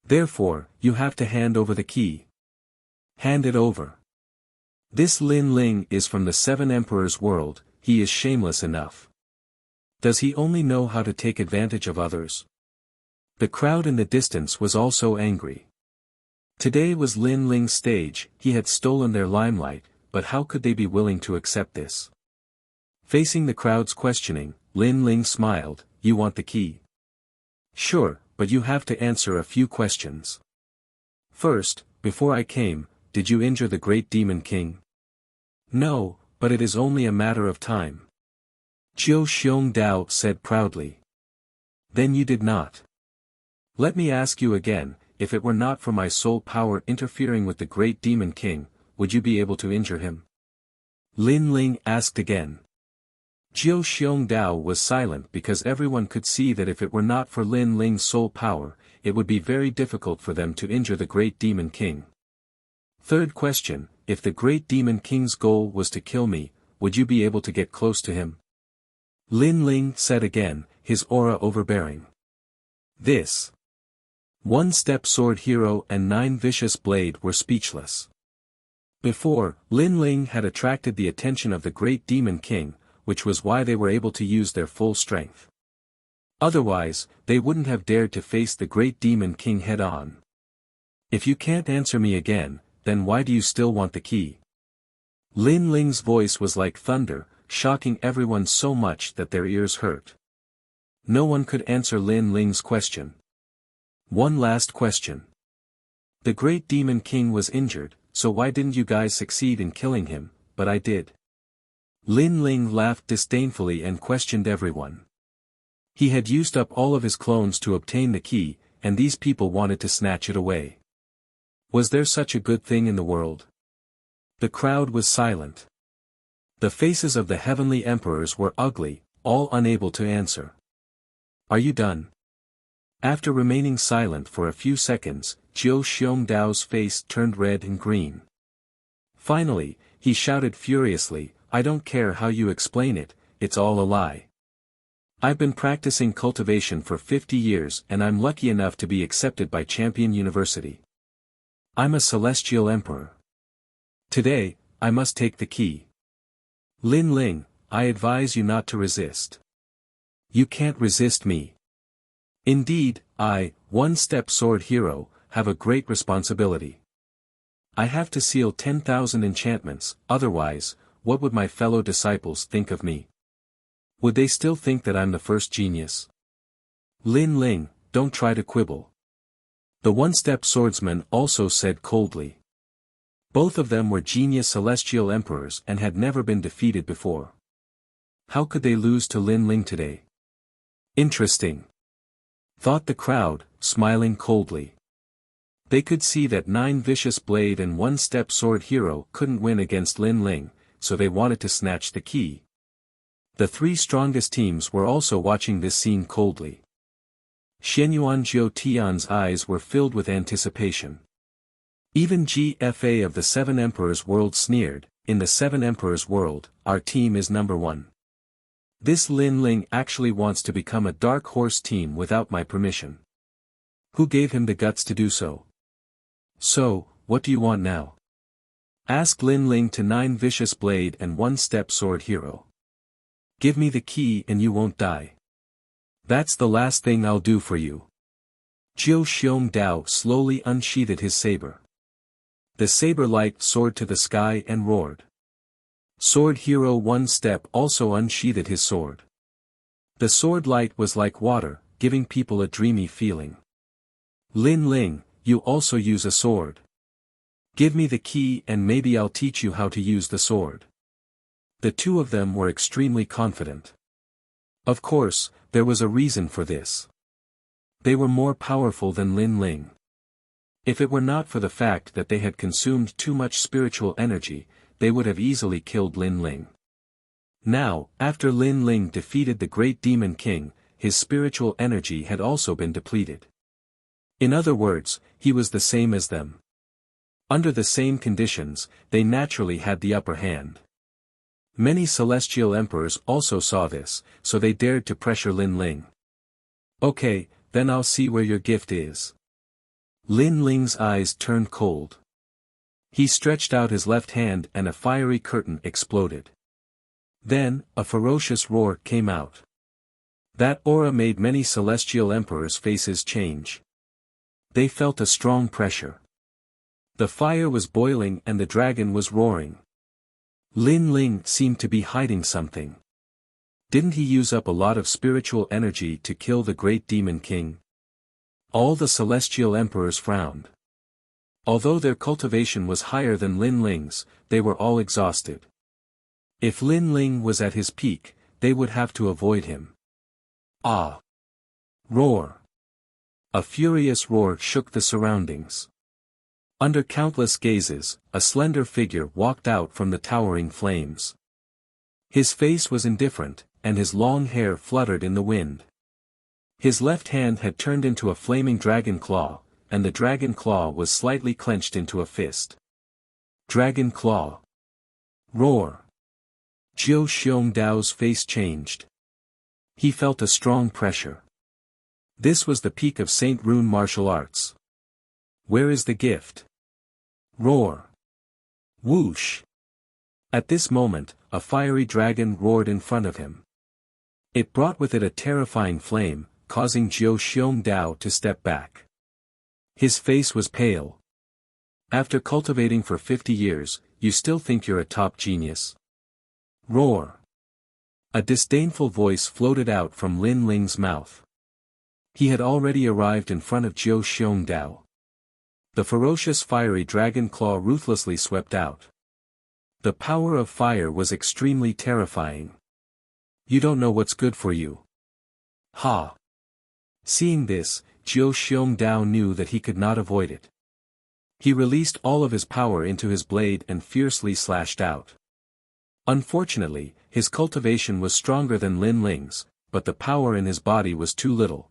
Therefore, you have to hand over the key. Hand it over. This Lin Ling is from the Seven Emperors world, he is shameless enough. Does he only know how to take advantage of others? The crowd in the distance was also angry. Today was Lin Ling's stage, he had stolen their limelight, but how could they be willing to accept this? Facing the crowd's questioning, Lin Ling smiled, you want the key? Sure, but you have to answer a few questions. First, before I came, did you injure the great demon king? No, but it is only a matter of time. Zhou Xiongdao said proudly. Then you did not. Let me ask you again, if it were not for my soul power interfering with the great demon king, would you be able to injure him? Lin Ling asked again. Zhou Xiongdao was silent because everyone could see that if it were not for Lin Ling's soul power, it would be very difficult for them to injure the great demon king. Third question, if the great demon king's goal was to kill me, would you be able to get close to him? Lin Ling said again, his aura overbearing. This one-step sword hero and 9 vicious blade were speechless. Before, Lin Ling had attracted the attention of the great demon king, which was why they were able to use their full strength. Otherwise, they wouldn't have dared to face the great demon king head-on. If you can't answer me again, then why do you still want the key? Lin Ling's voice was like thunder, shocking everyone so much that their ears hurt. No one could answer Lin Ling's question. One last question. The great demon king was injured, so why didn't you guys succeed in killing him, but I did. Lin Ling laughed disdainfully and questioned everyone. He had used up all of his clones to obtain the key, and these people wanted to snatch it away. Was there such a good thing in the world? The crowd was silent. The faces of the heavenly emperors were ugly, all unable to answer. Are you done? After remaining silent for a few seconds, Jiu Xiongdao's face turned red and green. Finally, he shouted furiously, I don't care how you explain it, it's all a lie. I've been practicing cultivation for 50 years and I'm lucky enough to be accepted by Champion University. I'm a celestial emperor. Today, I must take the key. Lin Ling, I advise you not to resist. You can't resist me. Indeed, I, one-step sword hero, have a great responsibility. I have to seal 10,000 enchantments, otherwise, what would my fellow disciples think of me? Would they still think that I'm the first genius? Lin Ling, don't try to quibble. The one-step swordsman also said coldly. Both of them were genius celestial emperors and had never been defeated before. How could they lose to Lin Ling today? Interesting, thought the crowd, smiling coldly. They could see that 9 vicious blade and one-step sword hero couldn't win against Lin Ling, so they wanted to snatch the key. The 3 strongest teams were also watching this scene coldly. Xianyuan Jiu Tian's eyes were filled with anticipation. Even GFA of the 7 Emperors world sneered, in the 7 Emperors world, our team is number 1. This Lin Ling actually wants to become a dark horse team without my permission. Who gave him the guts to do so? So, what do you want now? Asked Lin Ling to 9 vicious blade and one-step sword hero. Give me the key and you won't die. That's the last thing I'll do for you. Jiu Xiongdao slowly unsheathed his saber. The saber light soared to the sky and roared. Sword hero one-step also unsheathed his sword. The sword light was like water, giving people a dreamy feeling. Lin Ling, you also use a sword. Give me the key and maybe I'll teach you how to use the sword. The 2 of them were extremely confident. Of course, there was a reason for this. They were more powerful than Lin Ling. If it were not for the fact that they had consumed too much spiritual energy, they would have easily killed Lin Ling. Now, after Lin Ling defeated the great demon king, his spiritual energy had also been depleted. In other words, he was the same as them. Under the same conditions, they naturally had the upper hand. Many celestial emperors also saw this, so they dared to pressure Lin Ling. Okay, then I'll see where your gift is. Lin Ling's eyes turned cold. He stretched out his left hand and a fiery curtain exploded. Then, a ferocious roar came out. That aura made many celestial emperors' faces change. They felt a strong pressure. The fire was boiling and the dragon was roaring. Lin Ling seemed to be hiding something. Didn't he use up a lot of spiritual energy to kill the great demon king? All the celestial emperors frowned. Although their cultivation was higher than Lin Ling's, they were all exhausted. If Lin Ling was at his peak, they would have to avoid him. Ah! Roar! A furious roar shook the surroundings. Under countless gazes, a slender figure walked out from the towering flames. His face was indifferent, and his long hair fluttered in the wind. His left hand had turned into a flaming dragon claw, and the dragon claw was slightly clenched into a fist. Dragon claw. Roar. Jiu Xiongdao's face changed. He felt a strong pressure. This was the peak of Saint Rune martial arts. Where is the gift? Roar. Whoosh. At this moment, a fiery dragon roared in front of him. It brought with it a terrifying flame, causing Jiu Xiongdao to step back. His face was pale. After cultivating for 50 years, you still think you're a top genius? Roar. A disdainful voice floated out from Lin Ling's mouth. He had already arrived in front of Jiu Xiongdao. The ferocious fiery dragon claw ruthlessly swept out. The power of fire was extremely terrifying. You don't know what's good for you. Ha! Seeing this, Jiu Xiongdao knew that he could not avoid it. He released all of his power into his blade and fiercely slashed out. Unfortunately, his cultivation was stronger than Lin Ling's, but the power in his body was too little.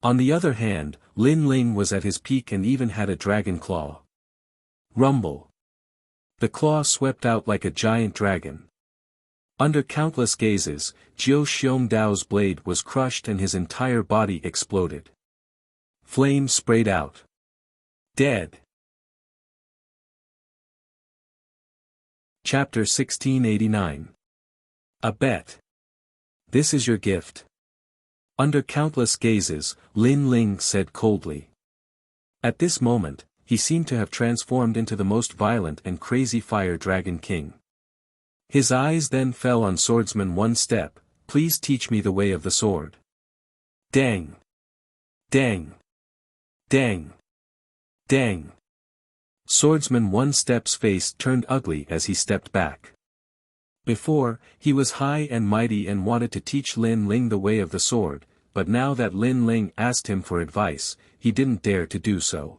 On the other hand, Lin Ling was at his peak and even had a dragon claw. Rumble. The claw swept out like a giant dragon. Under countless gazes, Jiu Xiongdao's blade was crushed and his entire body exploded. Flames sprayed out. Dead. Chapter 1689. A bet. This is your gift. Under countless gazes, Lin Ling said coldly. At this moment, he seemed to have transformed into the most violent and crazy fire dragon king. His eyes then fell on swordsman One Step. Please teach me the way of the sword. Dang! Dang! Dang! Dang! Swordsman One Step's face turned ugly as he stepped back. Before, he was high and mighty and wanted to teach Lin Ling the way of the sword, but now that Lin Ling asked him for advice, he didn't dare to do so.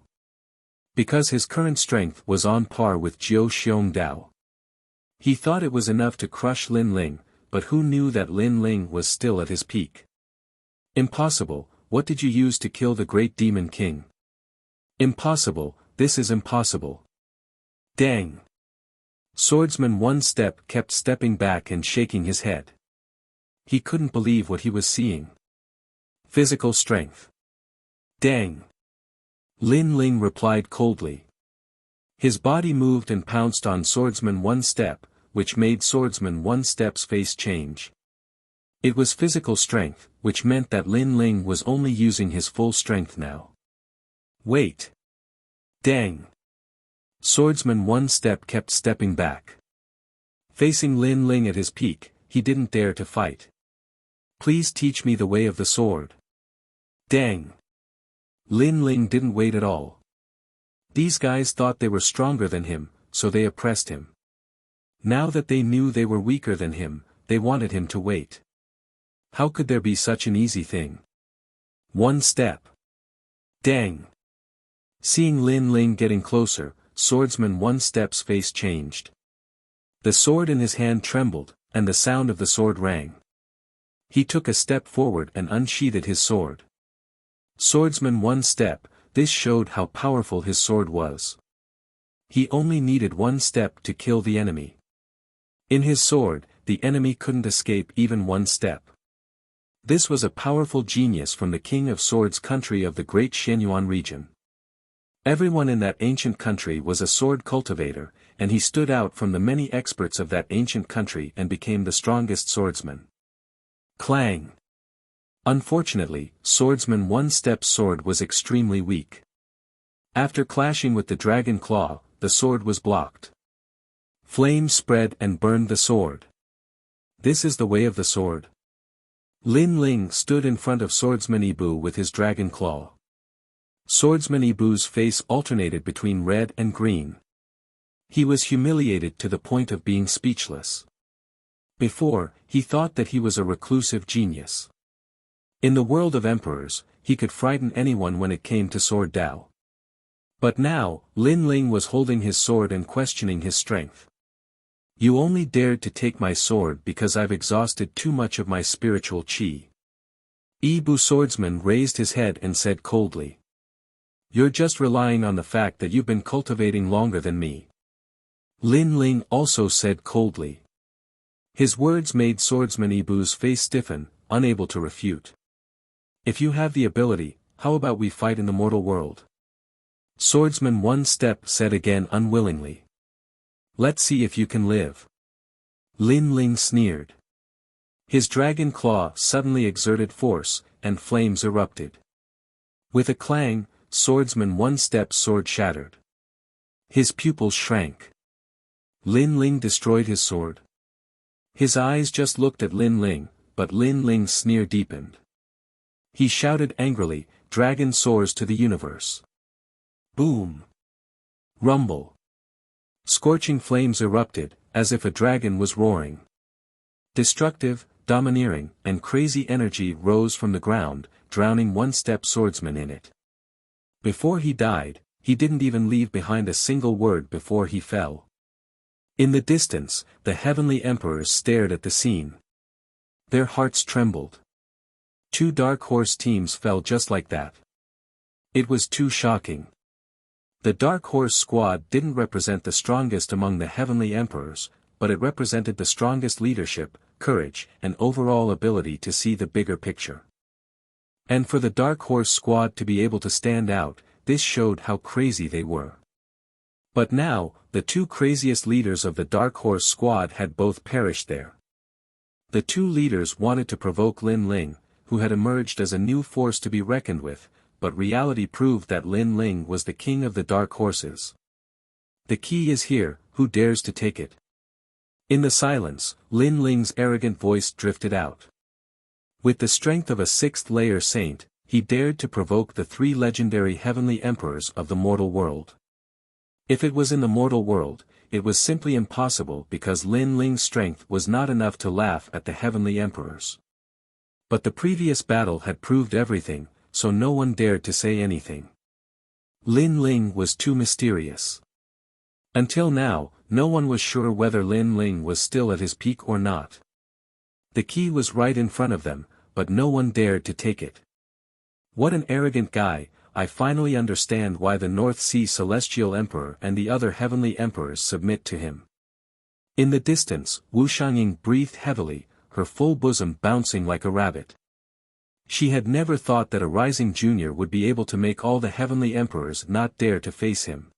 Because his current strength was on par with Jiu Xiongdao. He thought it was enough to crush Lin Ling, but who knew that Lin Ling was still at his peak? Impossible. What did you use to kill the great demon king? Impossible, this is impossible. Dang! Swordsman One Step kept stepping back and shaking his head. He couldn't believe what he was seeing. Physical strength. Dang! Lin Ling replied coldly. His body moved and pounced on Swordsman One Step, which made Swordsman One Step's face change. It was physical strength, which meant that Lin Ling was only using his full strength now. Wait! Dang! Swordsman One Step kept stepping back. Facing Lin Ling at his peak, he didn't dare to fight. Please teach me the way of the sword. Dang! Lin Ling didn't wait at all. These guys thought they were stronger than him, so they oppressed him. Now that they knew they were weaker than him, they wanted him to wait. How could there be such an easy thing? One step. Dang! Seeing Lin Ling getting closer, Swordsman One Step's face changed. The sword in his hand trembled, and the sound of the sword rang. He took a step forward and unsheathed his sword. Swordsman One Step, this showed how powerful his sword was. He only needed one step to kill the enemy. In his sword, the enemy couldn't escape even one step. This was a powerful genius from the King of Swords country of the Great Shenyuan region. Everyone in that ancient country was a sword cultivator, and he stood out from the many experts of that ancient country and became the strongest swordsman. Clang! Unfortunately, Swordsman One Step's sword was extremely weak. After clashing with the dragon claw, the sword was blocked. Flames spread and burned the sword. This is the way of the sword. Lin Ling stood in front of Swordsman Ibu with his dragon claw. Swordsman Ibu's face alternated between red and green. He was humiliated to the point of being speechless. Before, he thought that he was a reclusive genius. In the world of emperors, he could frighten anyone when it came to sword Dao. But now, Lin Ling was holding his sword and questioning his strength. You only dared to take my sword because I've exhausted too much of my spiritual qi. Ibu swordsman raised his head and said coldly. You're just relying on the fact that you've been cultivating longer than me. Lin Ling also said coldly. His words made Swordsman Ibu's face stiffen, unable to refute. If you have the ability, how about we fight in the mortal world? Swordsman One Step said again unwillingly. Let's see if you can live. Lin Ling sneered. His dragon claw suddenly exerted force, and flames erupted. With a clang, Swordsman One Step's sword shattered. His pupils shrank. Lin Ling destroyed his sword. His eyes just looked at Lin Ling, but Lin Ling's sneer deepened. He shouted angrily, Dragon soars to the universe. Boom! Rumble! Scorching flames erupted, as if a dragon was roaring. Destructive, domineering, and crazy energy rose from the ground, drowning one-step swordsman in it. Before he died, he didn't even leave behind a single word before he fell. In the distance, the heavenly emperors stared at the scene. Their hearts trembled. 2 Dark Horse teams fell just like that. It was too shocking. The Dark Horse squad didn't represent the strongest among the heavenly emperors, but it represented the strongest leadership, courage, and overall ability to see the bigger picture. And for the Dark Horse squad to be able to stand out, this showed how crazy they were. But now, the 2 craziest leaders of the Dark Horse squad had both perished there. The 2 leaders wanted to provoke Lin Ling, who had emerged as a new force to be reckoned with, but reality proved that Lin Ling was the king of the Dark Horses. The key is here, who dares to take it? In the silence, Lin Ling's arrogant voice drifted out. With the strength of a 6th-layer saint, he dared to provoke the 3 legendary heavenly emperors of the mortal world. If it was in the mortal world, it was simply impossible because Lin Ling's strength was not enough to laugh at the heavenly emperors. But the previous battle had proved everything, so no one dared to say anything. Lin Ling was too mysterious. Until now, no one was sure whether Lin Ling was still at his peak or not. The key was right in front of them, but no one dared to take it. What an arrogant guy! I finally understand why the North Sea Celestial Emperor and the other heavenly emperors submit to him. In the distance, Wu Xiangying breathed heavily, her full bosom bouncing like a rabbit. She had never thought that a rising junior would be able to make all the heavenly emperors not dare to face him.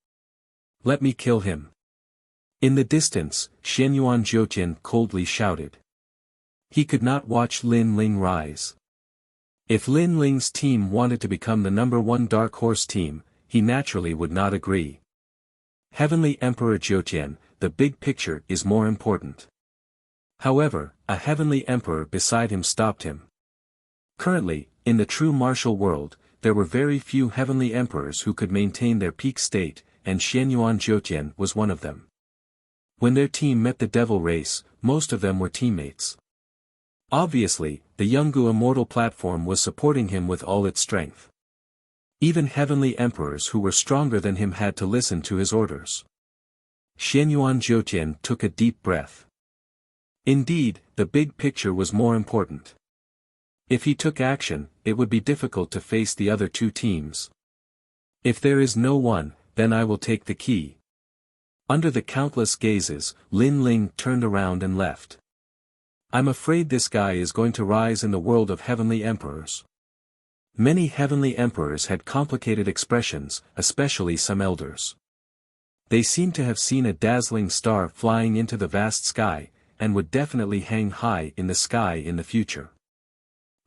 Let me kill him. In the distance, Xianyuan Jiutian coldly shouted. He could not watch Lin Ling rise. If Lin Ling's team wanted to become the number 1 Dark Horse team, he naturally would not agree. Heavenly Emperor Jiutian, the big picture is more important. However, a heavenly emperor beside him stopped him. Currently, in the true martial world, there were very few heavenly emperors who could maintain their peak state, and Xianyuan Jiutian was one of them. When their team met the devil race, most of them were teammates. Obviously, the Yungu Immortal platform was supporting him with all its strength. Even heavenly emperors who were stronger than him had to listen to his orders. Xianyuan Jiutian took a deep breath. Indeed, the big picture was more important. If he took action, it would be difficult to face the other 2 teams. If there is no one, then I will take the key. Under the countless gazes, Lin Ling turned around and left. I'm afraid this guy is going to rise in the world of heavenly emperors. Many heavenly emperors had complicated expressions, especially some elders. They seemed to have seen a dazzling star flying into the vast sky, and would definitely hang high in the sky in the future.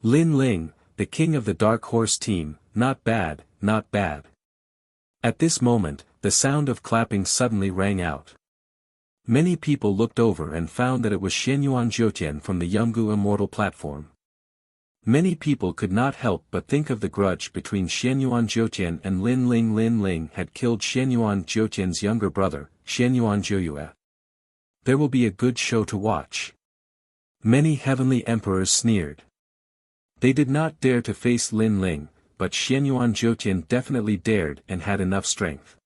Lin Ling, the king of the Dark Horse team, not bad, not bad. At this moment, the sound of clapping suddenly rang out. Many people looked over and found that it was Xianyuan Jiutian from the Yungu Immortal platform. Many people could not help but think of the grudge between Xianyuan Jiutian and Lin Ling. Lin Ling had killed Xianyuan Jiutian's younger brother, Xianyuan Jiuyue. There will be a good show to watch. Many heavenly emperors sneered. They did not dare to face Lin Ling, but Xianyuan Jiutian definitely dared and had enough strength.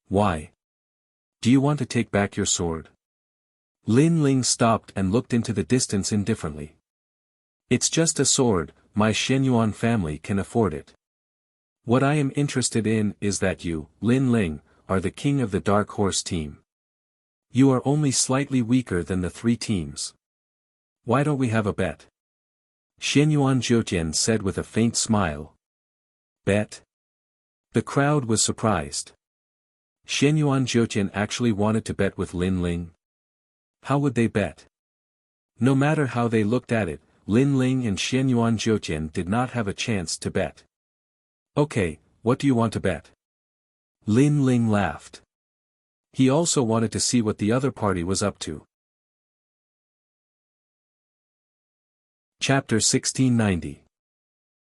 Why? Do you want to take back your sword? Lin Ling stopped and looked into the distance indifferently. It's just a sword, my Xianyuan family can afford it. What I am interested in is that you, Lin Ling, are the king of the Dark Horse team. You are only slightly weaker than the 3 teams. Why don't we have a bet? Xianyuan Jiutian said with a faint smile. Bet? The crowd was surprised. Xianyuan Jiutian actually wanted to bet with Lin Ling. How would they bet? No matter how they looked at it, Lin Ling and Xianyuan Jiutian did not have a chance to bet. Okay, what do you want to bet? Lin Ling laughed. He also wanted to see what the other party was up to. Chapter 1690.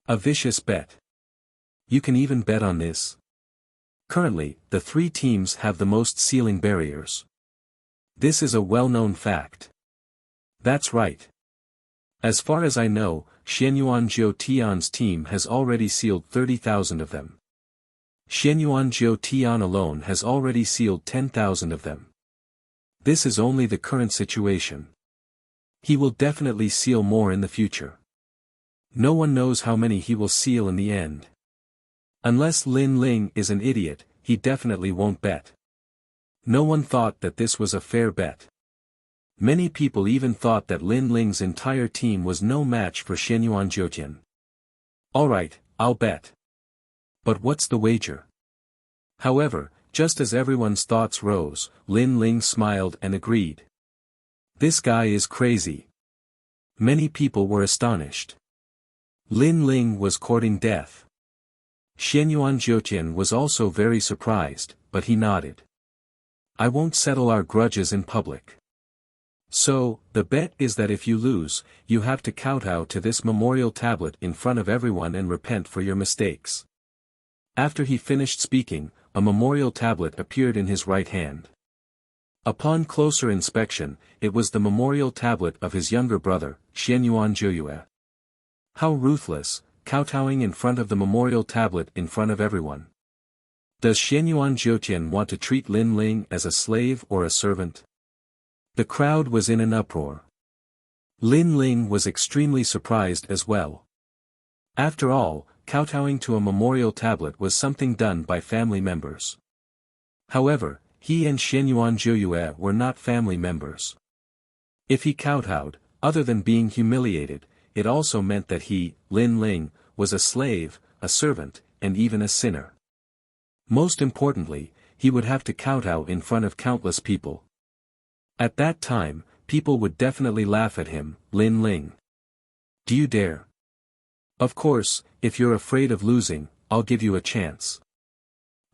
A vicious bet. You can even bet on this. Currently, the 3 teams have the most ceiling barriers. This is a well-known fact. That's right. As far as I know, Xianyuan Jiu Tian's team has already sealed 30,000 of them. Xianyuan Jiu Tian alone has already sealed 10,000 of them. This is only the current situation. He will definitely seal more in the future. No one knows how many he will seal in the end. Unless Lin Ling is an idiot, he definitely won't bet. No one thought that this was a fair bet. Many people even thought that Lin Ling's entire team was no match for Xianyuan Jiutian. Alright, I'll bet. But what's the wager? However, just as everyone's thoughts rose, Lin Ling smiled and agreed. This guy is crazy. Many people were astonished. Lin Ling was courting death. Xianyuan Jiutian was also very surprised, but he nodded. I won't settle our grudges in public. So, the bet is that if you lose, you have to kowtow to this memorial tablet in front of everyone and repent for your mistakes. After he finished speaking, a memorial tablet appeared in his right hand. Upon closer inspection, it was the memorial tablet of his younger brother, Xianyuan Jiuyue. How ruthless, kowtowing in front of the memorial tablet in front of everyone. Does Xianyuan Jiutian want to treat Lin Ling as a slave or a servant? The crowd was in an uproar. Lin Ling was extremely surprised as well. After all, kowtowing to a memorial tablet was something done by family members. However, he and Xianyuan Jiuyue were not family members. If he kowtowed, other than being humiliated, it also meant that he, Lin Ling, was a slave, a servant, and even a sinner. Most importantly, he would have to kowtow in front of countless people. At that time, people would definitely laugh at him, Lin Ling. Do you dare? Of course, if you're afraid of losing, I'll give you a chance.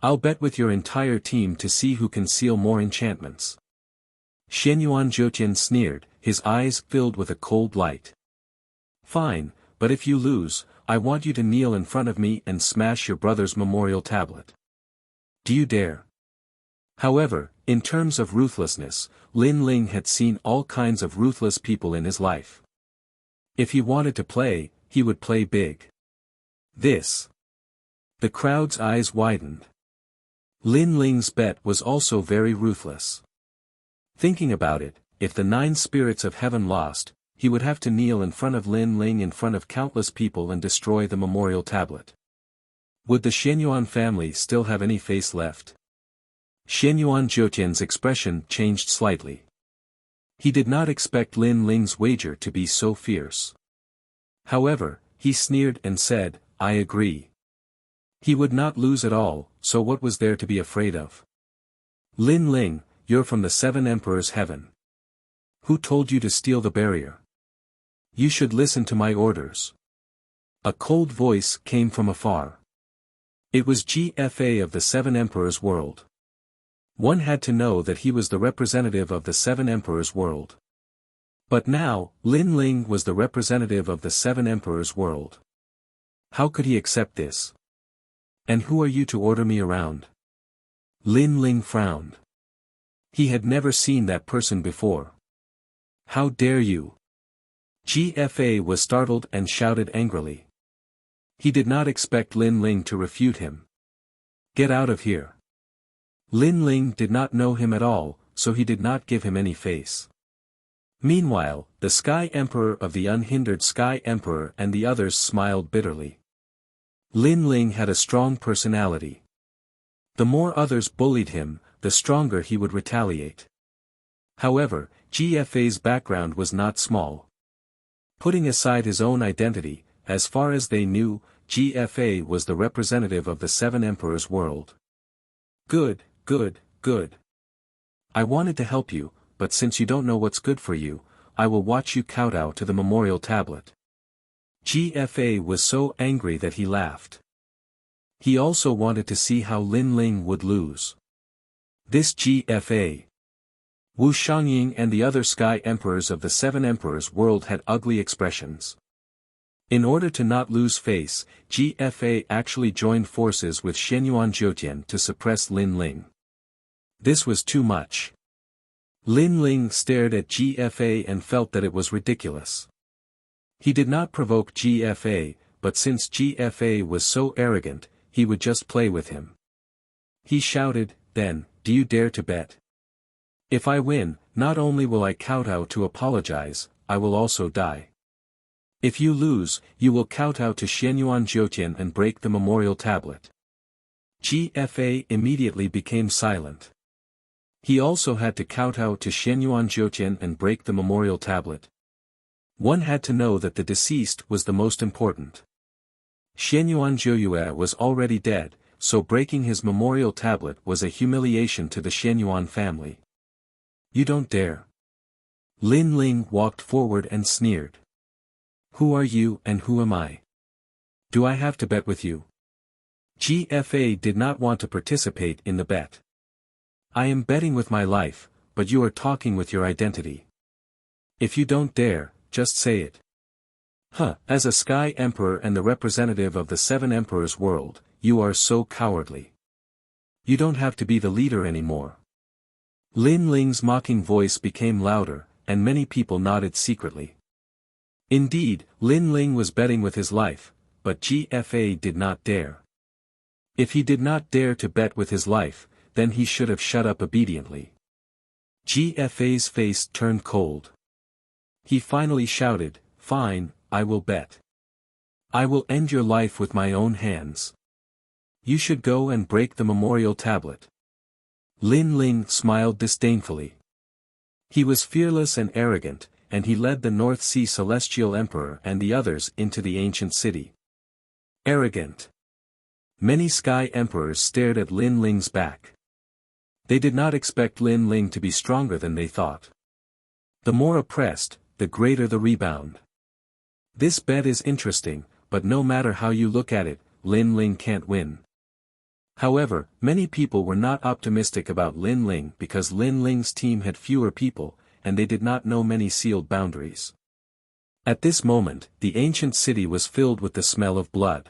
I'll bet with your entire team to see who can seal more enchantments. Xianyuan Jiutian sneered, his eyes filled with a cold light. Fine, but if you lose, I want you to kneel in front of me and smash your brother's memorial tablet. Do you dare? However, in terms of ruthlessness, Lin Ling had seen all kinds of ruthless people in his life. If he wanted to play, he would play big. This. The crowd's eyes widened. Lin Ling's bet was also very ruthless. Thinking about it, if the 9 spirits of heaven lost, he would have to kneel in front of Lin Ling in front of countless people and destroy the memorial tablet. Would the Xianyuan family still have any face left? Xianyuan Jiutian's expression changed slightly. He did not expect Lin Ling's wager to be so fierce. However, he sneered and said, I agree. He would not lose at all, so what was there to be afraid of? Lin Ling, you're from the 7 Emperors' heaven. Who told you to steal the barrier? You should listen to my orders. A cold voice came from afar. It was GFA of the 7 Emperors' world. One had to know that he was the representative of the 7 Emperors' world. But now, Lin Ling was the representative of the 7 Emperors' world. How could he accept this? And who are you to order me around? Lin Ling frowned. He had never seen that person before. How dare you? GFA was startled and shouted angrily. He did not expect Lin Ling to refute him. Get out of here. Lin Ling did not know him at all, so he did not give him any face. Meanwhile, the Sky Emperor of the Unhindered Sky Emperor and the others smiled bitterly. Lin Ling had a strong personality. The more others bullied him, the stronger he would retaliate. However, GFA's background was not small. Putting aside his own identity, as far as they knew, GFA was the representative of the 7 Emperors' world. Good, good, good. I wanted to help you, but since you don't know what's good for you, I will watch you kowtow to the memorial tablet. GFA was so angry that he laughed. He also wanted to see how Lin Ling would lose. This GFA. Wu Shangying and the other Sky Emperors of the 7 Emperors' world had ugly expressions. In order to not lose face, GFA actually joined forces with Xianyuan Jiutian to suppress Lin Ling. This was too much. Lin Ling stared at GFA and felt that it was ridiculous. He did not provoke GFA, but since GFA was so arrogant, he would just play with him. He shouted, "Then, do you dare to bet? If I win, not only will I kowtow to apologize, I will also die. If you lose, you will kowtow to Xianyuan Jiutian and break the memorial tablet." GFA immediately became silent. He also had to kowtow to Xianyuan Jiutian and break the memorial tablet. One had to know that the deceased was the most important. Xianyuan Jiuyue was already dead, so breaking his memorial tablet was a humiliation to the Xianyuan family. "You don't dare." Lin Ling walked forward and sneered. "Who are you and who am I? Do I have to bet with you?" GFA did not want to participate in the bet. "I am betting with my life, but you are talking with your identity. If you don't dare, just say it." As a Sky Emperor and the representative of the Seven Emperors world, you are so cowardly. You don't have to be the leader anymore. Lin Ling's mocking voice became louder, and many people nodded secretly. Indeed, Lin Ling was betting with his life, but GFA did not dare. If he did not dare to bet with his life, then he should have shut up obediently. GFA's face turned cold. He finally shouted, "Fine, I will bet. I will end your life with my own hands. You should go and break the memorial tablet." Lin Ling smiled disdainfully. He was fearless and arrogant, and he led the North Sea Celestial Emperor and the others into the ancient city. Arrogant. Many Sky Emperors stared at Lin Ling's back. They did not expect Lin Ling to be stronger than they thought. The more oppressed, the greater the rebound. This bet is interesting, but no matter how you look at it, Lin Ling can't win. However, many people were not optimistic about Lin Ling because Lin Ling's team had fewer people, and they did not know many sealed boundaries. At this moment, the ancient city was filled with the smell of blood.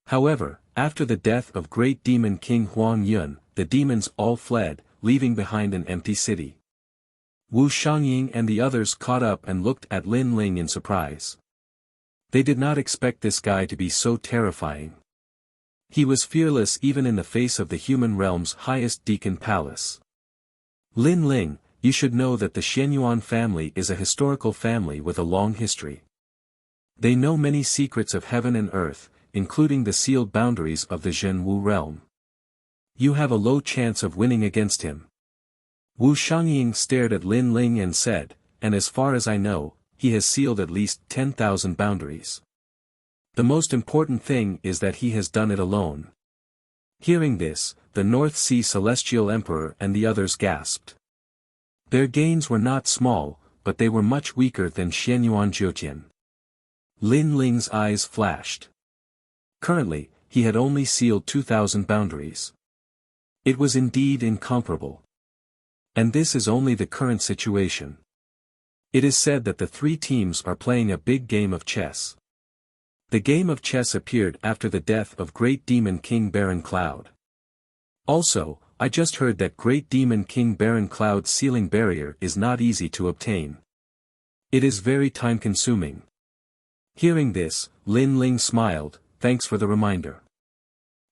However, after the death of great demon King Huang Yun, the demons all fled, leaving behind an empty city. Wu Xiangying and the others caught up and looked at Lin Ling in surprise. They did not expect this guy to be so terrifying. He was fearless even in the face of the human realm's highest deacon palace. "Lin Ling, you should know that the Xianyuan family is a historical family with a long history. They know many secrets of heaven and earth, including the sealed boundaries of the Zhenwu realm. You have a low chance of winning against him." Wu Xiangying stared at Lin Ling and said, "And as far as I know, he has sealed at least 10,000 boundaries. The most important thing is that he has done it alone." Hearing this, the North Sea Celestial Emperor and the others gasped. Their gains were not small, but they were much weaker than Xianyuan Jiutian. Lin Ling's eyes flashed. Currently, he had only sealed 2,000 boundaries. It was indeed incomparable. And this is only the current situation. It is said that the three teams are playing a big game of chess. The game of chess appeared after the death of Great Demon King Baron Cloud. Also, I just heard that Great Demon King Baron Cloud's sealing barrier is not easy to obtain. It is very time-consuming. Hearing this, Lin Ling smiled, "Thanks for the reminder.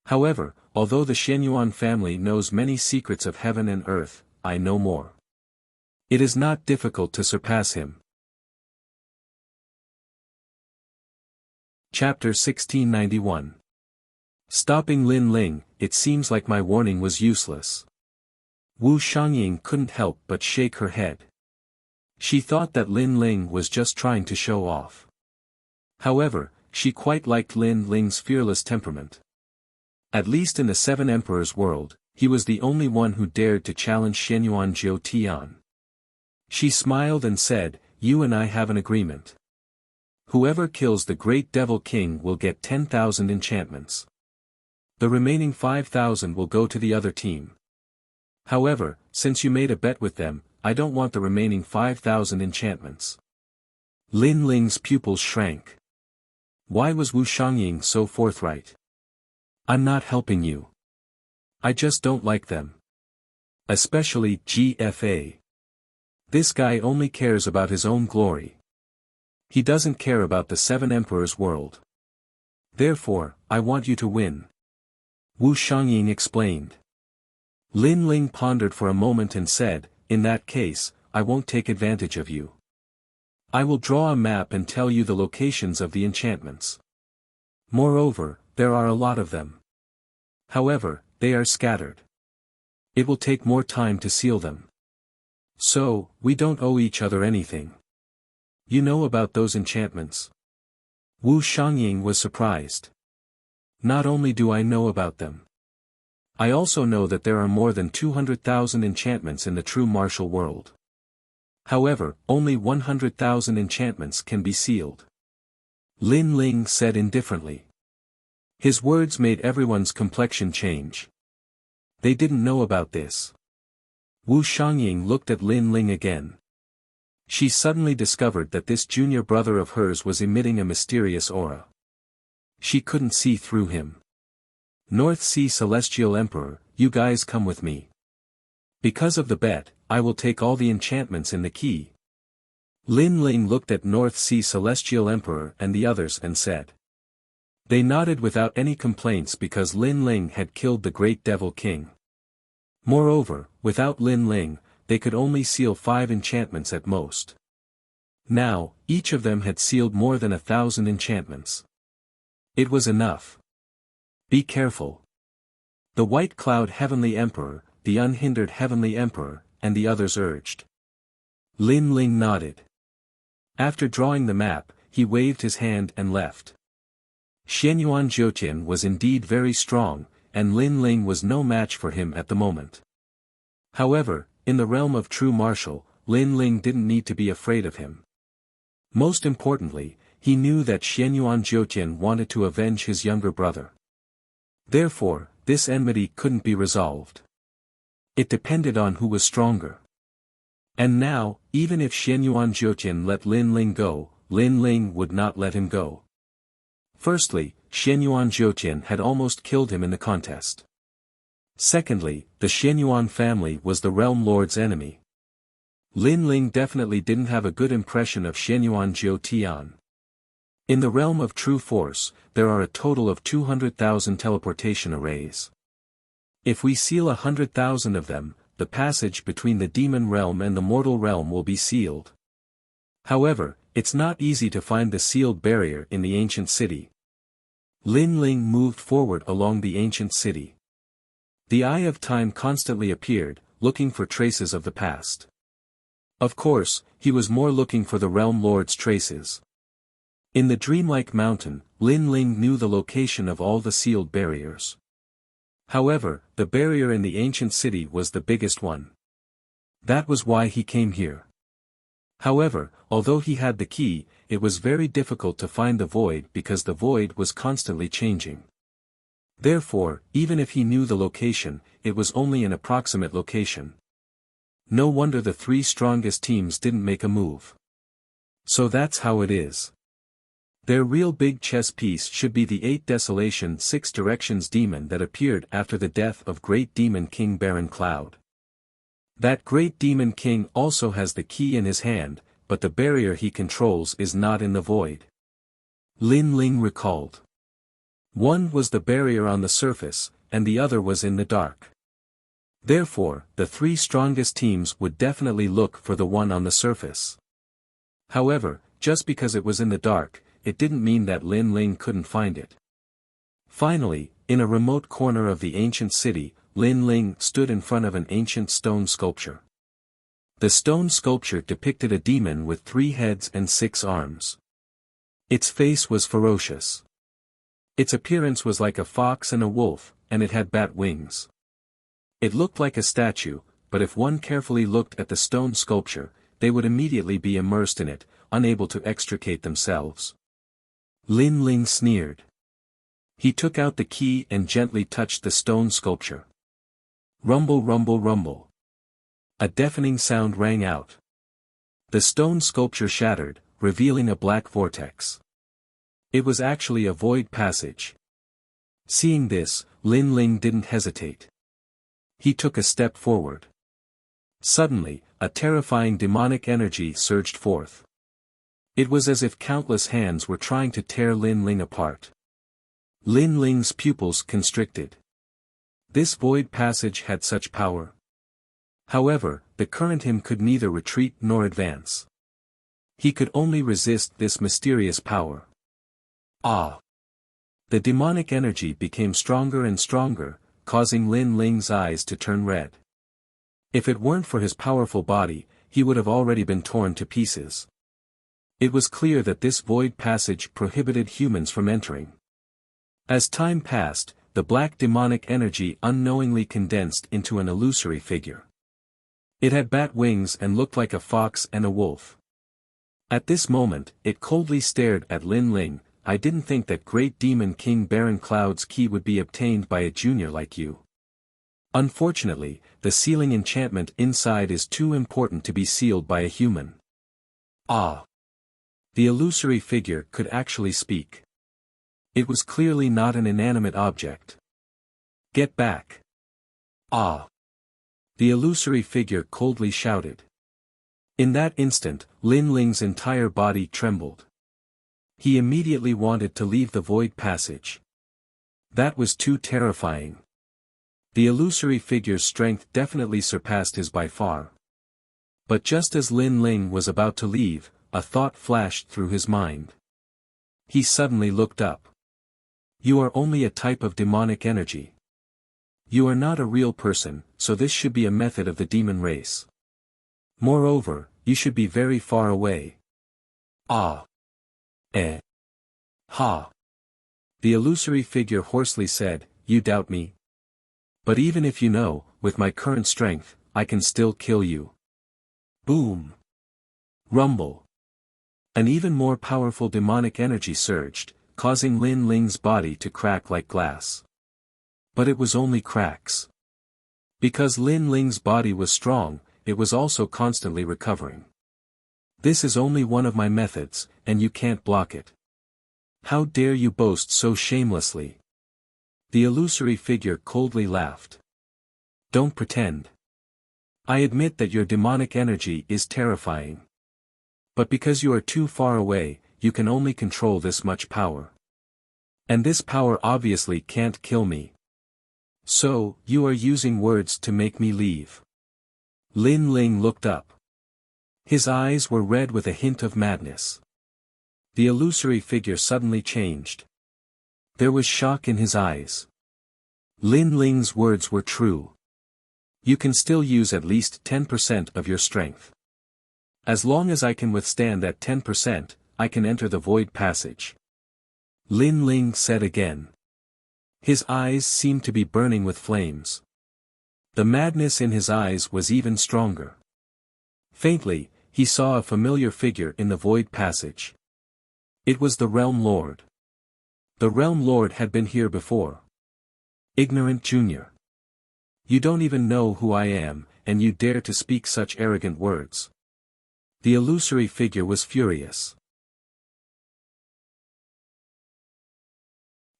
However, although the Xianyuan family knows many secrets of heaven and earth, I know more. It is not difficult to surpass him." Chapter 1691. Stopping Lin Ling, it seems like my warning was useless. Wu Xiangying couldn't help but shake her head. She thought that Lin Ling was just trying to show off. However, she quite liked Lin Ling's fearless temperament. At least in the Seven Emperors world, he was the only one who dared to challenge Xianyuan Jiutian. She smiled and said, "You and I have an agreement. Whoever kills the great devil king will get 10,000 enchantments. The remaining 5,000 will go to the other team. However, since you made a bet with them, I don't want the remaining 5,000 enchantments." Lin Ling's pupils shrank. Why was Wu Xiangying so forthright? "I'm not helping you. I just don't like them. Especially GFA. This guy only cares about his own glory. He doesn't care about the Seven Emperors' world. Therefore, I want you to win. Wu Xiangying explained. Lin Ling pondered for a moment and said, in that case, I won't take advantage of you. I will draw a map and tell you the locations of the enchantments. Moreover, there are a lot of them. However, they are scattered. It will take more time to seal them. So, we don't owe each other anything. You know about those enchantments? Wu Xiangying was surprised. Not only do I know about them. I also know that there are more than 200,000 enchantments in the true martial world. However, only 100,000 enchantments can be sealed. Lin Ling said indifferently. His words made everyone's complexion change. They didn't know about this. Wu Xiangying looked at Lin Ling again. She suddenly discovered that this junior brother of hers was emitting a mysterious aura. She couldn't see through him. North Sea Celestial Emperor, you guys come with me. Because of the bet, I will take all the enchantments in the key. Lin Ling looked at North Sea Celestial Emperor and the others and said. They nodded without any complaints because Lin Ling had killed the great Devil King. Moreover, without Lin Ling, they could only seal 5 enchantments at most. Now, each of them had sealed more than 1,000 enchantments. It was enough. Be careful. The White Cloud Heavenly Emperor, the Unhindered Heavenly Emperor, and the others urged. Lin Ling nodded. After drawing the map, he waved his hand and left. Xianyuan Jiutian was indeed very strong, and Lin Ling was no match for him at the moment. However, in the realm of true martial, Lin Ling didn't need to be afraid of him. Most importantly, he knew that Xianyuan Jiutian wanted to avenge his younger brother. Therefore, this enmity couldn't be resolved. It depended on who was stronger. And now, even if Xianyuan Jiutian let Lin Ling go, Lin Ling would not let him go. Firstly, Xianyuan Jiutian had almost killed him in the contest. Secondly, the Xianyuan family was the realm lord's enemy. Lin Ling definitely didn't have a good impression of Xianyuan Jiutian. In the realm of true force, there are a total of 200,000 teleportation arrays. If we seal 100,000 of them, the passage between the demon realm and the mortal realm will be sealed. However, it's not easy to find the sealed barrier in the ancient city. Lin Ling moved forward along the ancient city. The Eye of Time constantly appeared, looking for traces of the past. Of course, he was more looking for the realm lord's traces. In the dreamlike mountain, Lin Ling knew the location of all the sealed barriers. However, the barrier in the ancient city was the biggest one. That was why he came here. However, although he had the key, it was very difficult to find the void because the void was constantly changing. Therefore, even if he knew the location, it was only an approximate location. No wonder the 3 strongest teams didn't make a move. So that's how it is. Their real big chess piece should be the 8 Desolation 6 Directions demon that appeared after the death of Great Demon King Baron Cloud. That Great Demon King also has the key in his hand, but the barrier he controls is not in the void. Lin Ling recalled. One was the barrier on the surface, and the other was in the dark. Therefore, the 3 strongest teams would definitely look for the one on the surface. However, just because it was in the dark, it didn't mean that Lin Ling couldn't find it. Finally, in a remote corner of the ancient city, Lin Ling stood in front of an ancient stone sculpture. The stone sculpture depicted a demon with 3 heads and 6 arms. Its face was ferocious. Its appearance was like a fox and a wolf, and it had bat wings. It looked like a statue, but if one carefully looked at the stone sculpture, they would immediately be immersed in it, unable to extricate themselves. Lin Ling sneered. He took out the key and gently touched the stone sculpture. Rumble, rumble, rumble. A deafening sound rang out. The stone sculpture shattered, revealing a black vortex. It was actually a void passage. Seeing this, Lin Ling didn't hesitate. He took a step forward. Suddenly, a terrifying demonic energy surged forth. It was as if countless hands were trying to tear Lin Ling apart. Lin Ling's pupils constricted. This void passage had such power. However, the current him could neither retreat nor advance. He could only resist this mysterious power. Ah! The demonic energy became stronger and stronger, causing Lin Ling's eyes to turn red. If it weren't for his powerful body, he would have already been torn to pieces. It was clear that this void passage prohibited humans from entering. As time passed, the black demonic energy unknowingly condensed into an illusory figure. It had bat wings and looked like a fox and a wolf. At this moment, it coldly stared at Lin Ling. I didn't think that great demon King Baron Cloud's key would be obtained by a junior like you. Unfortunately, the sealing enchantment inside is too important to be sealed by a human. Ah! The illusory figure could actually speak. It was clearly not an inanimate object. Get back! Ah! The illusory figure coldly shouted. In that instant, Lin Ling's entire body trembled. He immediately wanted to leave the void passage. That was too terrifying. The illusory figure's strength definitely surpassed his by far. But just as Lin Ling was about to leave, a thought flashed through his mind. He suddenly looked up. You are only a type of demonic energy. You are not a real person, so this should be a method of the demon race. Moreover, you should be very far away. Ah! Ha! The illusory figure hoarsely said, You doubt me? But even if you know, with my current strength, I can still kill you. Boom! Rumble! An even more powerful demonic energy surged, causing Lin Ling's body to crack like glass. But it was only cracks. Because Lin Ling's body was strong, it was also constantly recovering. This is only one of my methods, and you can't block it. How dare you boast so shamelessly? The illusory figure coldly laughed. Don't pretend. I admit that your demonic energy is terrifying. But because you are too far away, you can only control this much power. And this power obviously can't kill me. So, you are using words to make me leave. Lin Ling looked up. His eyes were red with a hint of madness. The illusory figure suddenly changed. There was shock in his eyes. Lin Ling's words were true. You can still use at least 10% of your strength. As long as I can withstand that 10%, I can enter the void passage. Lin Ling said again. His eyes seemed to be burning with flames. The madness in his eyes was even stronger. Faintly, he saw a familiar figure in the void passage. It was the Realm Lord. The Realm Lord had been here before. Ignorant Junior. You don't even know who I am, and you dare to speak such arrogant words. The illusory figure was furious.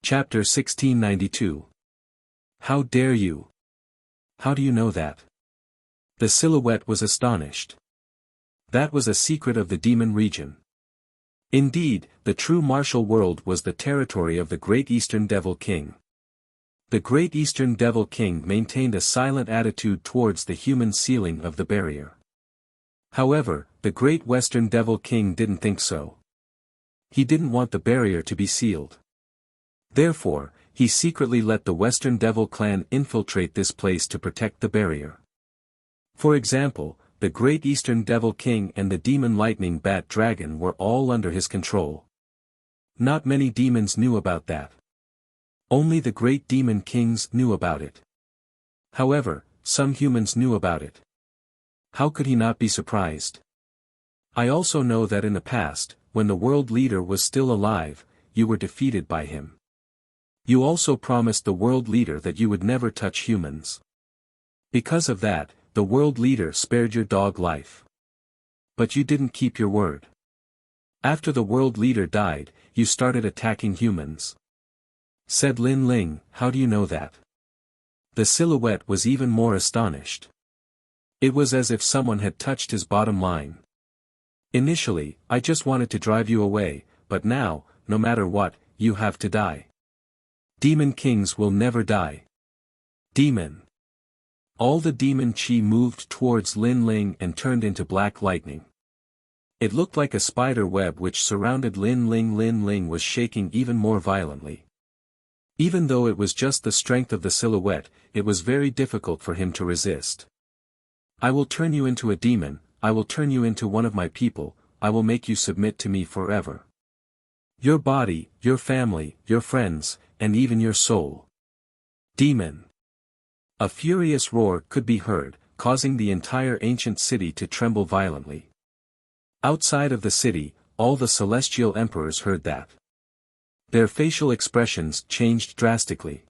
Chapter 1692. How dare you? How do you know that? The silhouette was astonished. That was a secret of the demon region. Indeed, the true martial world was the territory of the Great Eastern Devil King. The Great Eastern Devil King maintained a silent attitude towards the human sealing of the barrier. However, the Great Western Devil King didn't think so. He didn't want the barrier to be sealed. Therefore, he secretly let the Western Devil clan infiltrate this place to protect the barrier. For example, the Great Eastern Devil King and the Demon Lightning Bat Dragon were all under his control. Not many demons knew about that. Only the Great Demon Kings knew about it. However, some humans knew about it. How could he not be surprised? I also know that in the past, when the world leader was still alive, you were defeated by him. You also promised the world leader that you would never touch humans. Because of that, the world leader spared your dog life. But you didn't keep your word. After the world leader died, you started attacking humans. Said Lin Ling, how do you know that? The silhouette was even more astonished. It was as if someone had touched his bottom line. Initially, I just wanted to drive you away, but now, no matter what, you have to die. Demon kings will never die. Demon. All the demon chi moved towards Lin Ling and turned into black lightning. It looked like a spider web which surrounded Lin Ling. Lin Ling was shaking even more violently. Even though it was just the strength of the silhouette, it was very difficult for him to resist. I will turn you into a demon, I will turn you into one of my people, I will make you submit to me forever. Your body, your family, your friends, and even your soul. Demon. A furious roar could be heard, causing the entire ancient city to tremble violently. Outside of the city, all the celestial emperors heard that. Their facial expressions changed drastically.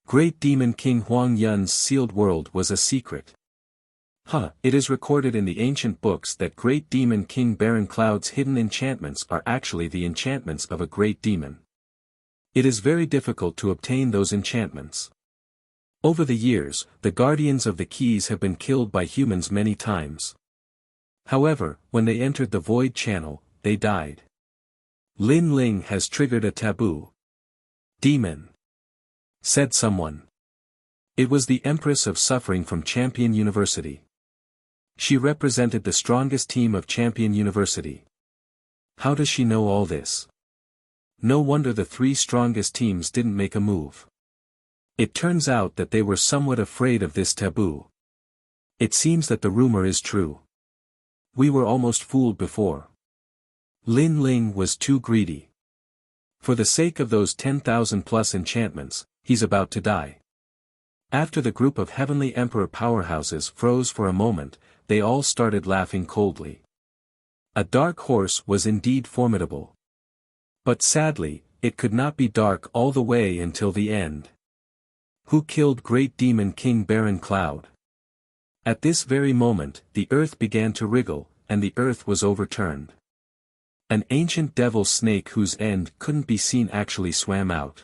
Great Demon King Huang Yun's sealed world was a secret. It is recorded in the ancient books that Great Demon King Baron Cloud's hidden enchantments are actually the enchantments of a great demon. It is very difficult to obtain those enchantments. Over the years, the guardians of the keys have been killed by humans many times. However, when they entered the void channel, they died. Lin Ling has triggered a taboo. Demon. Said someone. It was the Empress of Suffering from Champion University. She represented the strongest team of Champion University. How does she know all this? No wonder the three strongest teams didn't make a move. It turns out that they were somewhat afraid of this taboo. It seems that the rumor is true. We were almost fooled before. Lin Ling was too greedy. For the sake of those 10,000 plus enchantments, he's about to die. After the group of heavenly emperor powerhouses froze for a moment, they all started laughing coldly. A dark horse was indeed formidable. But sadly, it could not be dark all the way until the end. Who killed Great Demon King Baron Cloud? At this very moment, the earth began to wriggle, and the earth was overturned. An ancient devil snake whose end couldn't be seen actually swam out.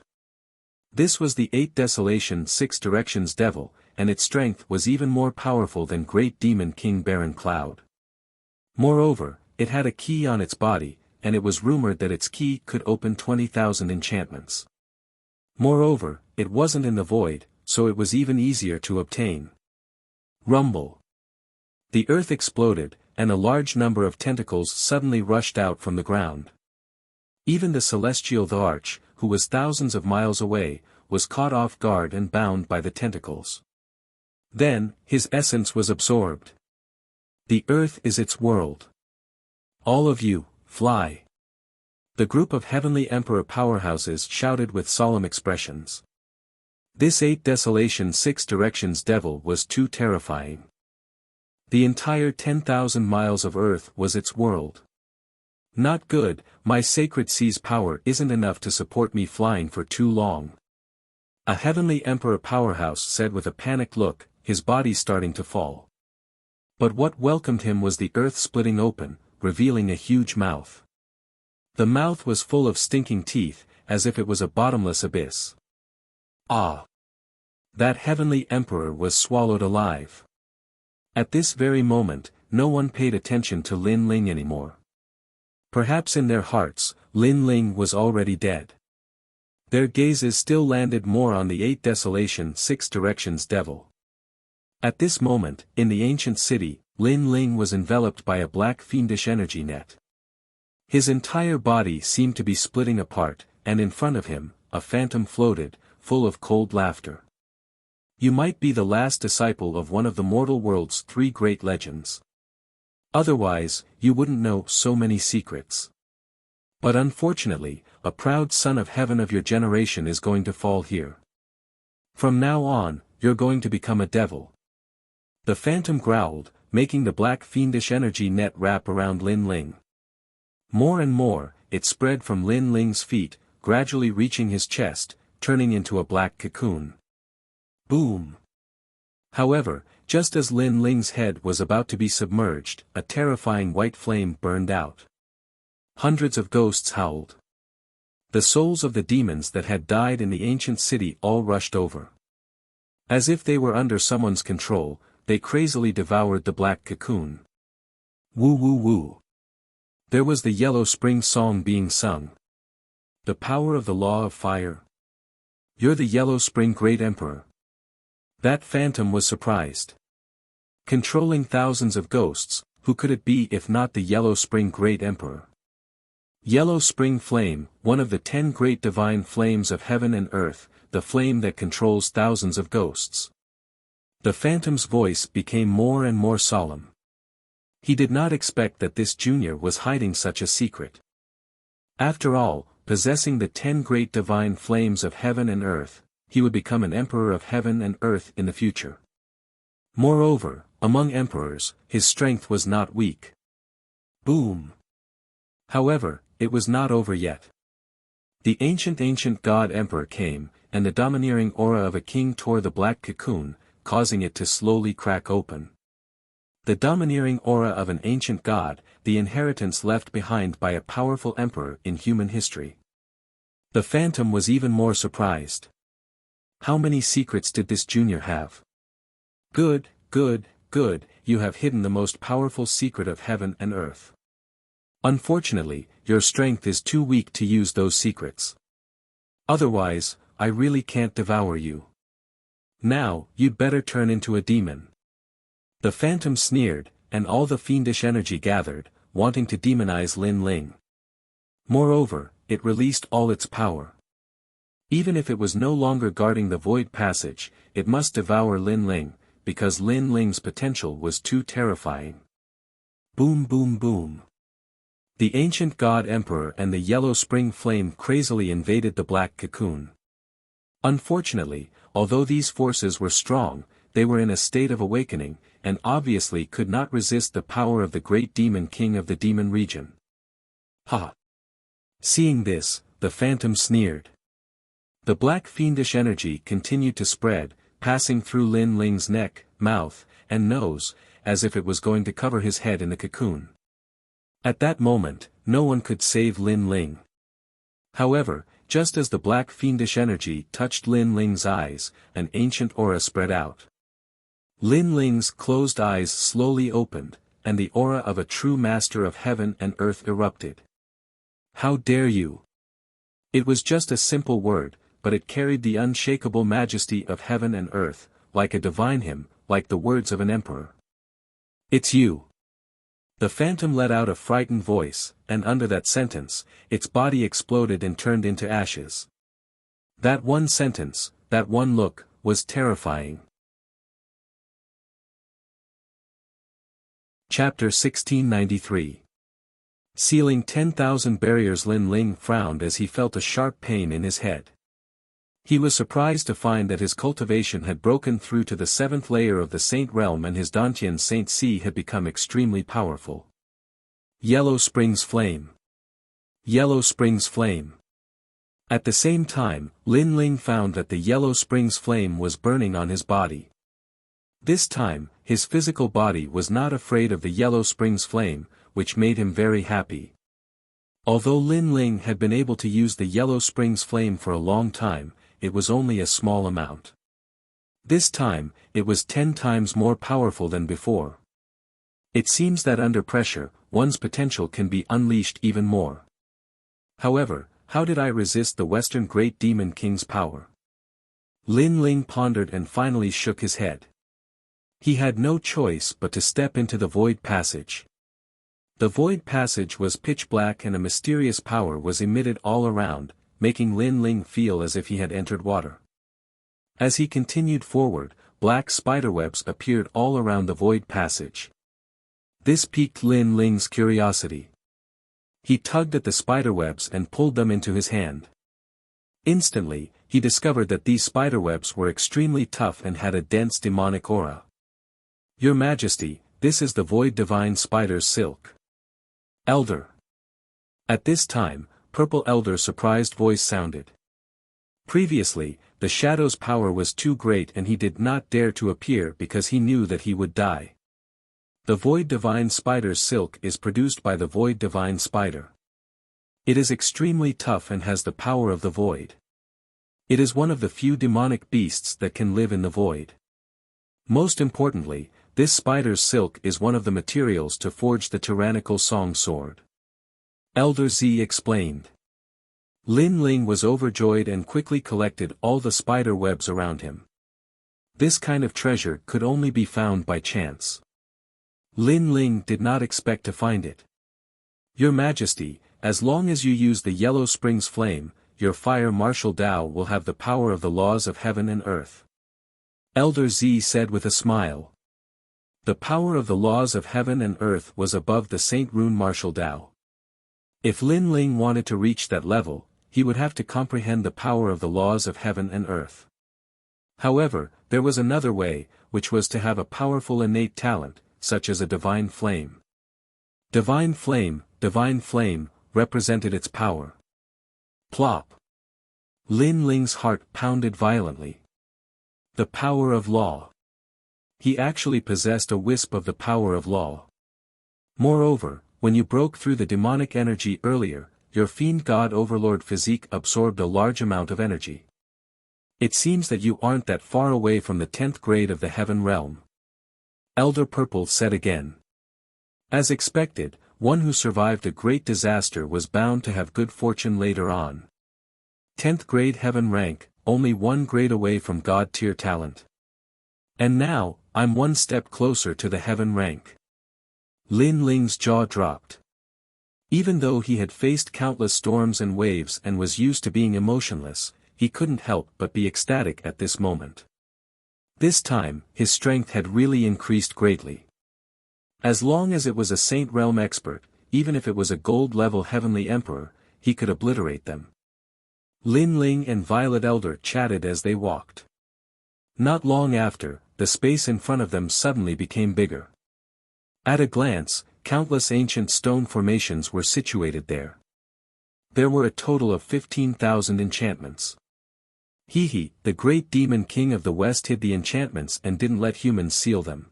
This was the 8 Desolation 6 Directions devil, and its strength was even more powerful than Great Demon King Baron Cloud. Moreover, it had a key on its body, and it was rumored that its key could open 20,000 enchantments. Moreover, it wasn't in the void, so it was even easier to obtain. Rumble. The earth exploded, and a large number of tentacles suddenly rushed out from the ground. Even the celestial the Arch, who was thousands of miles away, was caught off guard and bound by the tentacles. Then, his essence was absorbed. The earth is its world. All of you, fly. The group of heavenly emperor powerhouses shouted with solemn expressions. This 8 Desolation 6 Directions devil was too terrifying. The entire 10,000 miles of earth was its world. Not good, my sacred sea's power isn't enough to support me flying for too long. A heavenly emperor powerhouse said with a panicked look, his body starting to fall. But what welcomed him was the earth splitting open, revealing a huge mouth. The mouth was full of stinking teeth, as if it was a bottomless abyss. Ah! That heavenly emperor was swallowed alive. At this very moment, no one paid attention to Lin Ling anymore. Perhaps in their hearts, Lin Ling was already dead. Their gazes still landed more on the 8 Desolation 6 Directions devil. At this moment, in the ancient city, Lin Ling was enveloped by a black fiendish energy net. His entire body seemed to be splitting apart, and in front of him, a phantom floated, full of cold laughter. You might be the last disciple of one of the mortal world's 3 great legends. Otherwise, you wouldn't know so many secrets. But unfortunately, a proud son of heaven of your generation is going to fall here. From now on, you're going to become a devil. The phantom growled, making the black fiendish energy net wrap around Lin Ling. More and more, it spread from Lin Ling's feet, gradually reaching his chest, turning into a black cocoon. Boom! However, just as Lin Ling's head was about to be submerged, a terrifying white flame burned out. Hundreds of ghosts howled. The souls of the demons that had died in the ancient city all rushed over. As if they were under someone's control, they crazily devoured the black cocoon. Woo woo woo. There was the yellow spring song being sung. The power of the law of fire. You're the yellow spring great emperor. That phantom was surprised. Controlling thousands of ghosts, who could it be if not the yellow spring great emperor? Yellow spring flame, one of the 10 great divine flames of heaven and earth, the flame that controls thousands of ghosts. The phantom's voice became more and more solemn. He did not expect that this junior was hiding such a secret. After all, possessing the 10 great divine flames of heaven and earth, he would become an emperor of heaven and earth in the future. Moreover, among emperors, his strength was not weak. Boom! However, it was not over yet. The ancient god emperor came, and the domineering aura of a king tore the black cocoon, causing it to slowly crack open. The domineering aura of an ancient god, the inheritance left behind by a powerful emperor in human history. The phantom was even more surprised. How many secrets did this junior have? Good, good, good, you have hidden the most powerful secret of heaven and earth. Unfortunately, your strength is too weak to use those secrets. Otherwise, I really can't devour you. Now, you'd better turn into a demon. The phantom sneered, and all the fiendish energy gathered, wanting to demonize Lin Ling. Moreover, it released all its power. Even if it was no longer guarding the void passage, it must devour Lin Ling, because Lin Ling's potential was too terrifying. Boom boom boom. The ancient god emperor and the yellow spring flame crazily invaded the black cocoon. Unfortunately, although these forces were strong, they were in a state of awakening, and obviously could not resist the power of the great demon king of the demon region. Ha! Seeing this, the phantom sneered. The black fiendish energy continued to spread, passing through Lin Ling's neck, mouth, and nose, as if it was going to cover his head in the cocoon. At that moment, no one could save Lin Ling. However, just as the black fiendish energy touched Lin Ling's eyes, an ancient aura spread out. Lin Ling's closed eyes slowly opened, and the aura of a true master of heaven and earth erupted. How dare you! It was just a simple word, but it carried the unshakable majesty of heaven and earth, like a divine hymn, like the words of an emperor. It's you! The phantom let out a frightened voice, and under that sentence, its body exploded and turned into ashes. That one sentence, that one look, was terrifying. Chapter 1693. Sealing 10,000 barriers. Lin Ling frowned as he felt a sharp pain in his head. He was surprised to find that his cultivation had broken through to the 7th layer of the Saint Realm and his Dantian Saint C had become extremely powerful. Yellow Springs Flame. Yellow Springs Flame. At the same time, Lin Ling found that the Yellow Springs Flame was burning on his body. This time, his physical body was not afraid of the Yellow Springs Flame, which made him very happy. Although Lin Ling had been able to use the Yellow Springs Flame for a long time, it was only a small amount. This time, it was 10 times more powerful than before. It seems that under pressure, one's potential can be unleashed even more. However, how did I resist the Western Great Demon King's power? Lin Ling pondered and finally shook his head. He had no choice but to step into the void passage. The void passage was pitch black and a mysterious power was emitted all around, making Lin Ling feel as if he had entered water. As he continued forward, black spiderwebs appeared all around the void passage. This piqued Lin Ling's curiosity. He tugged at the spiderwebs and pulled them into his hand. Instantly, he discovered that these spiderwebs were extremely tough and had a dense demonic aura. Your Majesty, this is the void divine spider's silk. Elder. At this time, Purple Elder's surprised voice sounded. Previously, the shadow's power was too great and he did not dare to appear because he knew that he would die. The Void Divine Spider's silk is produced by the Void Divine Spider. It is extremely tough and has the power of the void. It is one of the few demonic beasts that can live in the void. Most importantly, this spider's silk is one of the materials to forge the tyrannical song sword. Elder Z explained. Lin Ling was overjoyed and quickly collected all the spider webs around him. This kind of treasure could only be found by chance. Lin Ling did not expect to find it. Your Majesty, as long as you use the Yellow Springs flame, your fire martial Tao will have the power of the laws of heaven and earth. Elder Z said with a smile. The power of the laws of heaven and earth was above the Saint Rune martial Tao. If Lin Ling wanted to reach that level, he would have to comprehend the power of the laws of heaven and earth. However, there was another way, which was to have a powerful innate talent, such as a divine flame. Divine flame, represented its power. Plop. Lin Ling's heart pounded violently. The power of law. He actually possessed a wisp of the power of law. Moreover, when you broke through the demonic energy earlier, your fiend god overlord physique absorbed a large amount of energy. It seems that you aren't that far away from the 10th grade of the heaven realm. Elder Purple said again. As expected, one who survived a great disaster was bound to have good fortune later on. 10th grade heaven rank, only one grade away from god tier talent. And now, I'm one step closer to the heaven rank. Lin Ling's jaw dropped. Even though he had faced countless storms and waves and was used to being emotionless, he couldn't help but be ecstatic at this moment. This time, his strength had really increased greatly. As long as it was a Saint Realm expert, even if it was a gold-level Heavenly Emperor, he could obliterate them. Lin Ling and Violet Elder chatted as they walked. Not long after, the space in front of them suddenly became bigger. At a glance, countless ancient stone formations were situated there. There were a total of 15,000 enchantments. Hehe, the great demon king of the West hid the enchantments and didn't let humans seal them.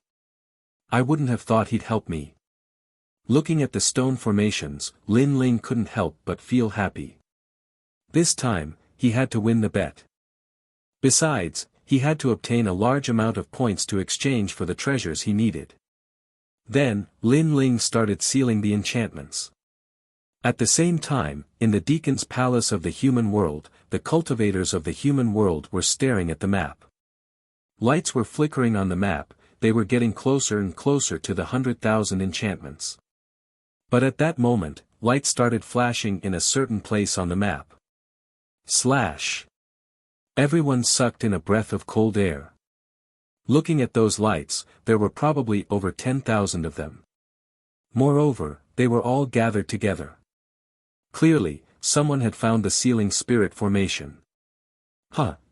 I wouldn't have thought he'd help me. Looking at the stone formations, Lin Ling couldn't help but feel happy. This time, he had to win the bet. Besides, he had to obtain a large amount of points to exchange for the treasures he needed. Then, Lin Ling started sealing the enchantments. At the same time, in the Deacon's Palace of the Human World, the cultivators of the human world were staring at the map. Lights were flickering on the map, they were getting closer and closer to the 100,000 enchantments. But at that moment, lights started flashing in a certain place on the map. Slash. Everyone sucked in a breath of cold air. Looking at those lights, there were probably over 10,000 of them. Moreover, they were all gathered together. Clearly, someone had found the sealing spirit formation.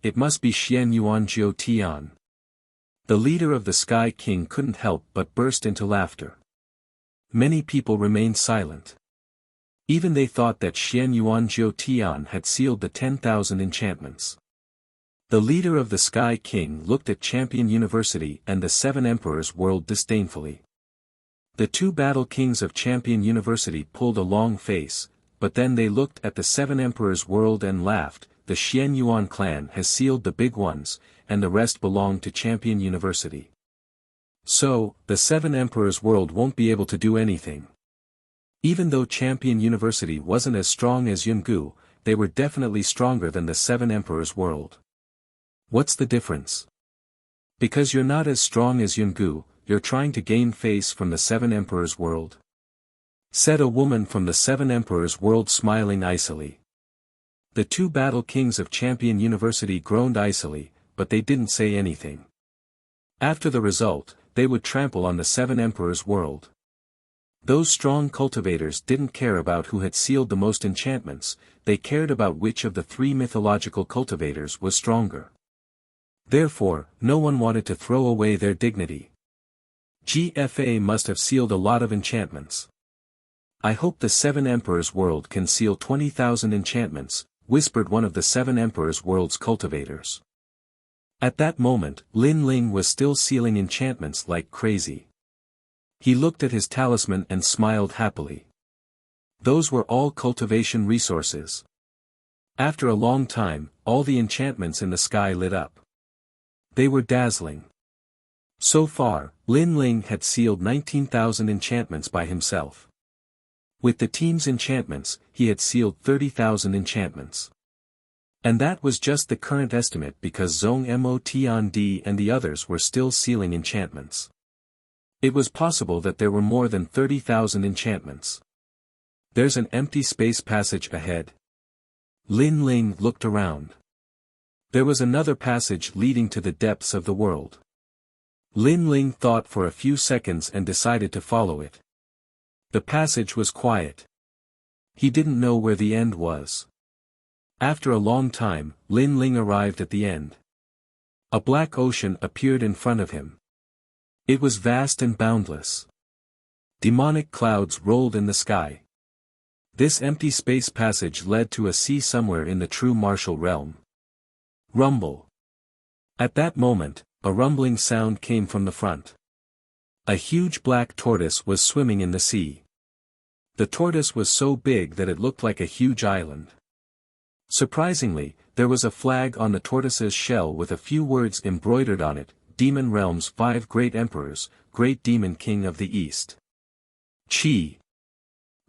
It must be Xian Yuan Jiu Tian. The leader of the Sky King couldn't help but burst into laughter. Many people remained silent. Even they thought that Xian Yuan Jiu Tian had sealed the 10,000 enchantments. The leader of the Sky King looked at Champion University and the Seven Emperors World disdainfully. The two battle kings of Champion University pulled a long face, but then they looked at the Seven Emperors World and laughed. The Xian Yuan clan has sealed the big ones, and the rest belong to Champion University. So, the Seven Emperors World won't be able to do anything. Even though Champion University wasn't as strong as Yungu, they were definitely stronger than the Seven Emperors World. What's the difference? Because you're not as strong as Yungu, you're trying to gain face from the Seven Emperors World? Said a woman from the Seven Emperors World smiling icily. The two battle kings of Champion University groaned icily, but they didn't say anything. After the result, they would trample on the Seven Emperors World. Those strong cultivators didn't care about who had sealed the most enchantments, they cared about which of the three mythological cultivators was stronger. Therefore, no one wanted to throw away their dignity. GFA must have sealed a lot of enchantments. I hope the Seven Emperors World can seal 20,000 enchantments, whispered one of the Seven Emperors World's cultivators. At that moment, Lin Ling was still sealing enchantments like crazy. He looked at his talisman and smiled happily. Those were all cultivation resources. After a long time, all the enchantments in the sky lit up. They were dazzling. So far, Lin Ling had sealed 19,000 enchantments by himself. With the team's enchantments, he had sealed 30,000 enchantments. And that was just the current estimate because Zhong Motnd and the others were still sealing enchantments. It was possible that there were more than 30,000 enchantments. There's an empty space passage ahead. Lin Ling looked around. There was another passage leading to the depths of the world. Lin Ling thought for a few seconds and decided to follow it. The passage was quiet. He didn't know where the end was. After a long time, Lin Ling arrived at the end. A black ocean appeared in front of him. It was vast and boundless. Demonic clouds rolled in the sky. This empty space passage led to a sea somewhere in the true martial realm. Rumble. At that moment, a rumbling sound came from the front. A huge black tortoise was swimming in the sea. The tortoise was so big that it looked like a huge island. Surprisingly, there was a flag on the tortoise's shell with a few words embroidered on it: Demon Realm's 5 Great Emperors, Great Demon King of the East. Chi.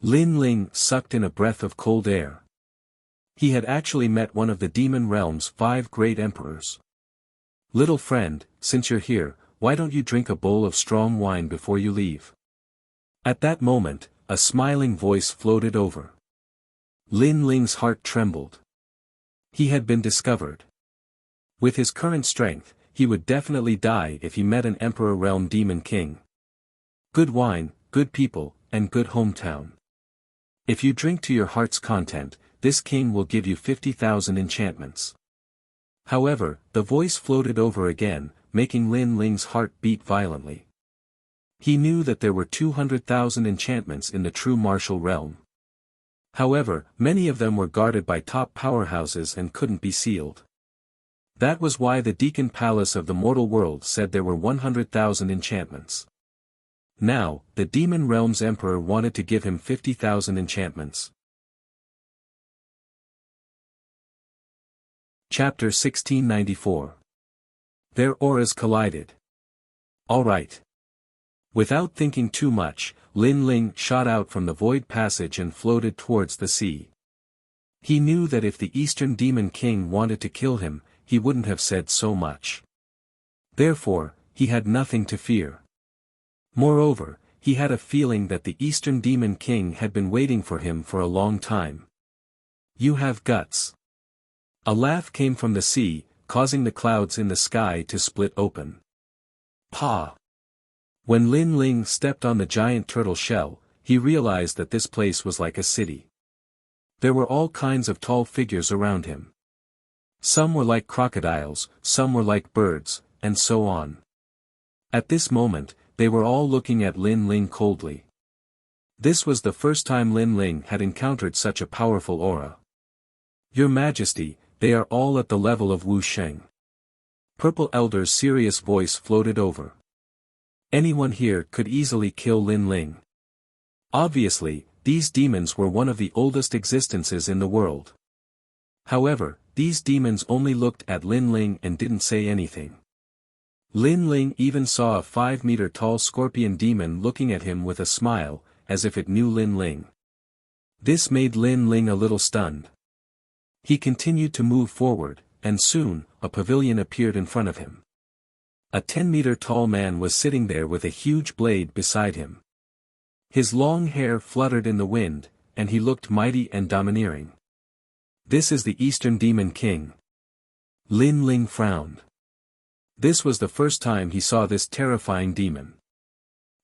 Lin Ling sucked in a breath of cold air. He had actually met one of the Demon Realm's 5 Great Emperors. Little friend, since you're here, why don't you drink a bowl of strong wine before you leave? At that moment, a smiling voice floated over. Lin Ling's heart trembled. He had been discovered. With his current strength, he would definitely die if he met an Emperor Realm Demon King. Good wine, good people, and good hometown. If you drink to your heart's content, this king will give you 50,000 enchantments. However, the voice floated over again, making Lin Ling's heart beat violently. He knew that there were 200,000 enchantments in the true martial realm. However, many of them were guarded by top powerhouses and couldn't be sealed. That was why the Deacon Palace of the mortal world said there were 100,000 enchantments. Now, the Demon Realm's Emperor wanted to give him 50,000 enchantments. Chapter 1694. Their auras collided. All right. Without thinking too much, Lin Ling shot out from the void passage and floated towards the sea. He knew that if the Eastern Demon King wanted to kill him, he wouldn't have said so much. Therefore, he had nothing to fear. Moreover, he had a feeling that the Eastern Demon King had been waiting for him for a long time. You have guts. A laugh came from the sea, causing the clouds in the sky to split open. Pa! When Lin Ling stepped on the giant turtle shell, he realized that this place was like a city. There were all kinds of tall figures around him. Some were like crocodiles, some were like birds, and so on. At this moment, they were all looking at Lin Ling coldly. This was the first time Lin Ling had encountered such a powerful aura. Your Majesty, they are all at the level of Wu Sheng. Purple Elder's serious voice floated over. Anyone here could easily kill Lin Ling. Obviously, these demons were one of the oldest existences in the world. However, these demons only looked at Lin Ling and didn't say anything. Lin Ling even saw a 5-meter-tall scorpion demon looking at him with a smile, as if it knew Lin Ling. This made Lin Ling a little stunned. He continued to move forward, and soon, a pavilion appeared in front of him. A 10-meter-tall man was sitting there with a huge blade beside him. His long hair fluttered in the wind, and he looked mighty and domineering. This is the Eastern Demon King. Lin Ling frowned. This was the first time he saw this terrifying demon.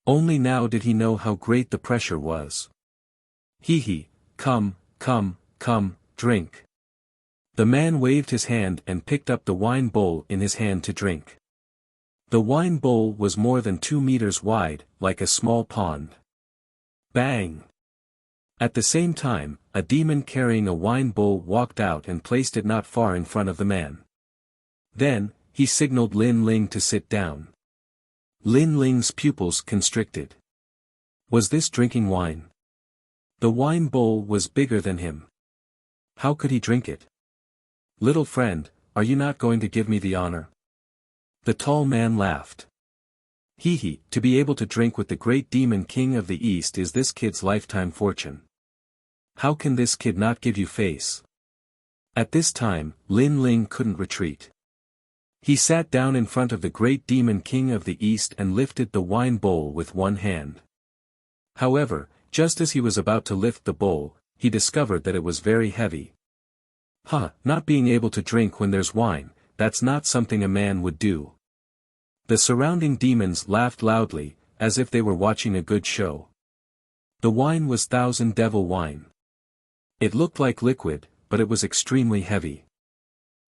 Only now did he know how great the pressure was. Hee, come, drink. The man waved his hand and picked up the wine bowl in his hand to drink. The wine bowl was more than 2 meters wide, like a small pond. Bang! At the same time, a demon carrying a wine bowl walked out and placed it not far in front of the man. Then, he signaled Lin Ling to sit down. Lin Ling's pupils constricted. Was this drinking wine? The wine bowl was bigger than him. How could he drink it? Little friend, are you not going to give me the honor? The tall man laughed. Hee hee, to be able to drink with the great demon king of the East is this kid's lifetime fortune. How can this kid not give you face? At this time, Lin Ling couldn't retreat. He sat down in front of the great demon king of the East and lifted the wine bowl with one hand. However, just as he was about to lift the bowl, he discovered that it was very heavy. Not being able to drink when there's wine, that's not something a man would do. The surrounding demons laughed loudly, as if they were watching a good show. The wine was Thousand Devil wine. It looked like liquid, but it was extremely heavy.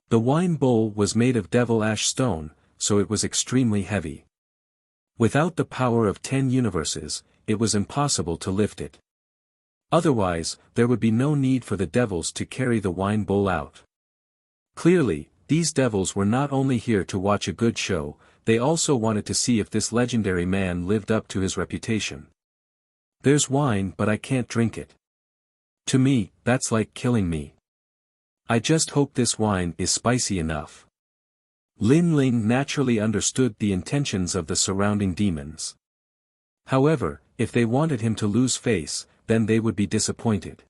The wine bowl was made of devil ash stone, so it was extremely heavy. Without the power of 10 universes, it was impossible to lift it. Otherwise, there would be no need for the devils to carry the wine bowl out. Clearly, these devils were not only here to watch a good show, they also wanted to see if this legendary man lived up to his reputation. There's wine but I can't drink it. To me, that's like killing me. I just hope this wine is spicy enough. Lin Ling naturally understood the intentions of the surrounding demons. However, if they wanted him to lose face, then they would be disappointed.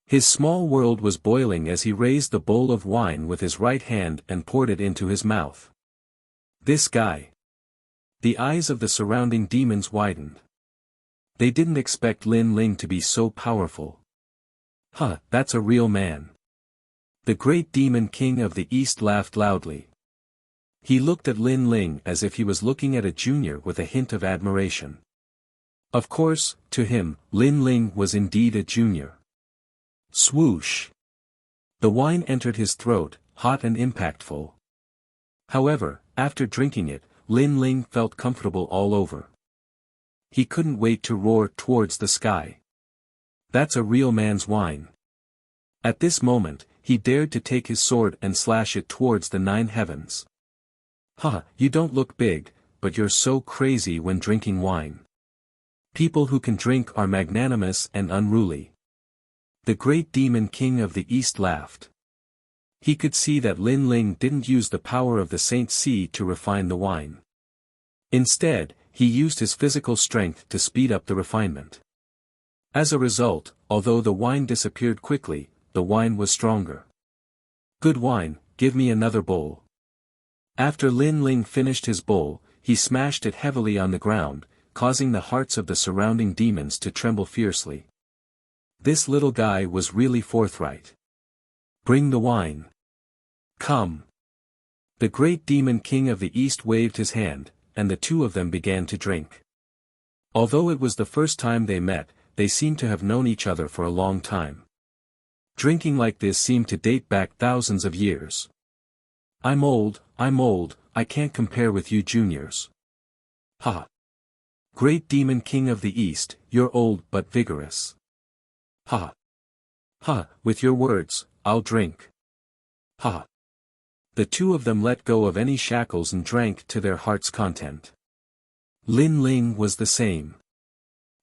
His small world was boiling as he raised the bowl of wine with his right hand and poured it into his mouth. This guy. The eyes of the surrounding demons widened. They didn't expect Lin Ling to be so powerful. That's a real man. The great demon king of the East laughed loudly. He looked at Lin Ling as if he was looking at a junior with a hint of admiration. Of course, to him, Lin Ling was indeed a junior. Swoosh! The wine entered his throat, hot and impactful. However, after drinking it, Lin Ling felt comfortable all over. He couldn't wait to roar towards the sky. That's a real man's wine. At this moment, he dared to take his sword and slash it towards the 9 heavens. You don't look big, but you're so crazy when drinking wine. People who can drink are magnanimous and unruly. The great demon king of the East laughed. He could see that Lin Ling didn't use the power of the Saint Sea to refine the wine. Instead, he used his physical strength to speed up the refinement. As a result, although the wine disappeared quickly, the wine was stronger. Good wine, give me another bowl. After Lin Ling finished his bowl, he smashed it heavily on the ground, causing the hearts of the surrounding demons to tremble fiercely. This little guy was really forthright. Bring the wine. Come. The great demon king of the East waved his hand, and the two of them began to drink. Although it was the first time they met, they seemed to have known each other for a long time. Drinking like this seemed to date back thousands of years. I'm old, I can't compare with you juniors. Great demon king of the East, you're old but vigorous. With your words, I'll drink. The two of them let go of any shackles and drank to their heart's content. Lin Ling was the same.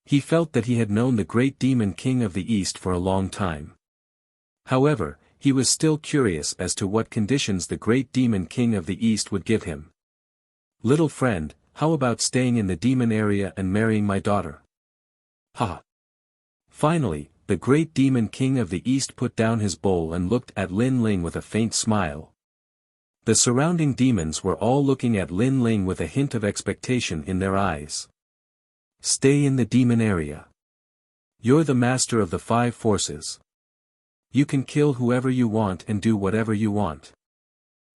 He felt that he had known the great demon king of the East for a long time. However, he was still curious as to what conditions the great demon king of the East would give him. Little friend, how about staying in the demon area and marrying my daughter? Finally, the great demon king of the East put down his bowl and looked at Lin Ling with a faint smile. The surrounding demons were all looking at Lin Ling with a hint of expectation in their eyes. Stay in the demon area. You're the master of the 5 forces. You can kill whoever you want and do whatever you want.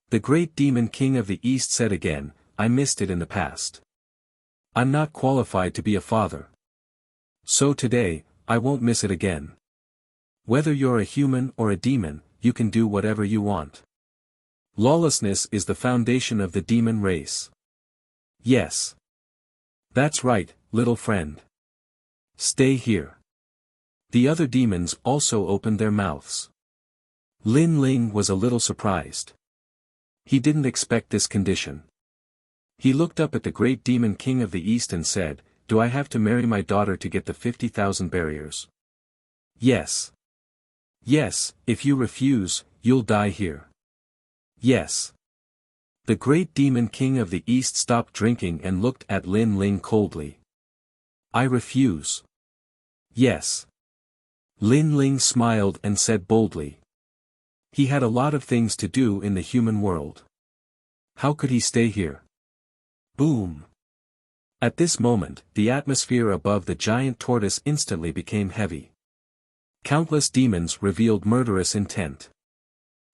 The great demon king of the East said again, I missed it in the past. I'm not qualified to be a father. So today, I won't miss it again. Whether you're a human or a demon, you can do whatever you want. Lawlessness is the foundation of the demon race. Yes. That's right, little friend. Stay here. The other demons also opened their mouths. Lin Ling was a little surprised. He didn't expect this condition. He looked up at the great demon king of the East and said, Do I have to marry my daughter to get the 50,000 barriers? Yes. Yes, if you refuse, you'll die here. Yes. The great demon king of the east stopped drinking and looked at Lin Ling coldly. I refuse. Yes. Lin Ling smiled and said boldly. He had a lot of things to do in the human world. How could he stay here? Boom. At this moment, the atmosphere above the giant tortoise instantly became heavy. Countless demons revealed murderous intent.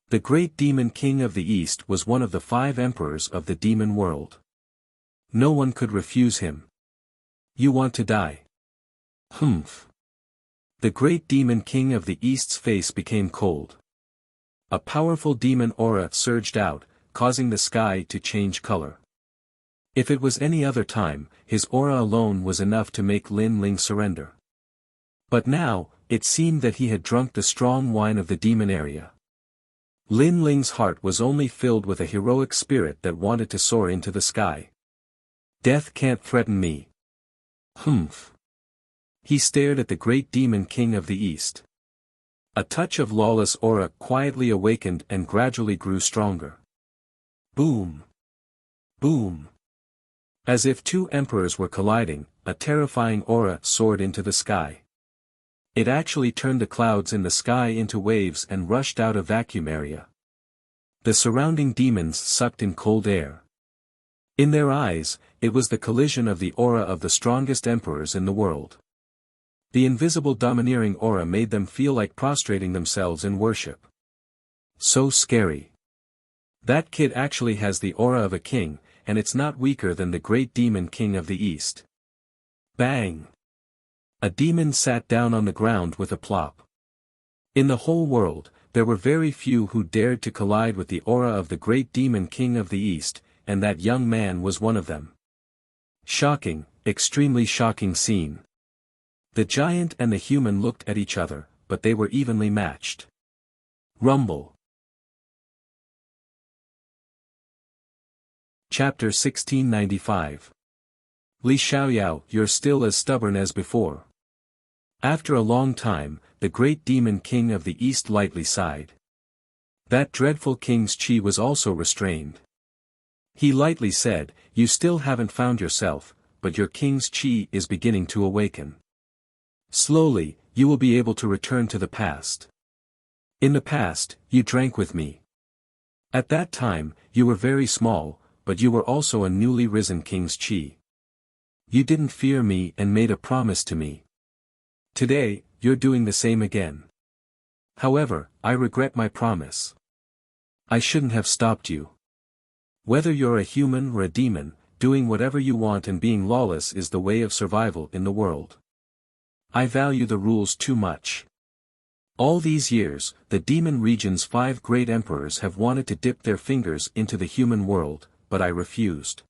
The great demon king of the east was one of the 5 emperors of the demon world. No one could refuse him. You want to die? Humph. The great demon king of the east's face became cold. A powerful demon aura surged out, causing the sky to change color. If it was any other time, his aura alone was enough to make Lin Ling surrender. But now, it seemed that he had drunk the strong wine of the demon area. Lin Ling's heart was only filled with a heroic spirit that wanted to soar into the sky. Death can't threaten me. Humph. He stared at the great demon king of the east. A touch of lawless aura quietly awakened and gradually grew stronger. Boom. Boom. As if 2 emperors were colliding, a terrifying aura soared into the sky. It actually turned the clouds in the sky into waves and rushed out a vacuum area. The surrounding demons sucked in cold air. In their eyes, it was the collision of the aura of the strongest emperors in the world. The invisible domineering aura made them feel like prostrating themselves in worship. So scary. That kid actually has the aura of a king, and it's not weaker than the great demon king of the east. Bang! A demon sat down on the ground with a plop. In the whole world, there were very few who dared to collide with the aura of the great demon king of the east, and that young man was one of them. Shocking, extremely shocking scene. The giant and the human looked at each other, but they were evenly matched. Rumble. Chapter 1695. Li Xiaoyao, you're still as stubborn as before. After a long time, the great demon king of the east lightly sighed. That dreadful king's chi was also restrained. He lightly said, you still haven't found yourself, but your king's chi is beginning to awaken. Slowly, you will be able to return to the past. In the past, you drank with me. At that time, you were very small, but you were also a newly risen king's chi. You didn't fear me and made a promise to me. Today, you're doing the same again. However, I regret my promise. I shouldn't have stopped you. Whether you're a human or a demon, doing whatever you want and being lawless is the way of survival in the world. I value the rules too much. All these years, the demon region's 5 great emperors have wanted to dip their fingers into the human world, but I refused.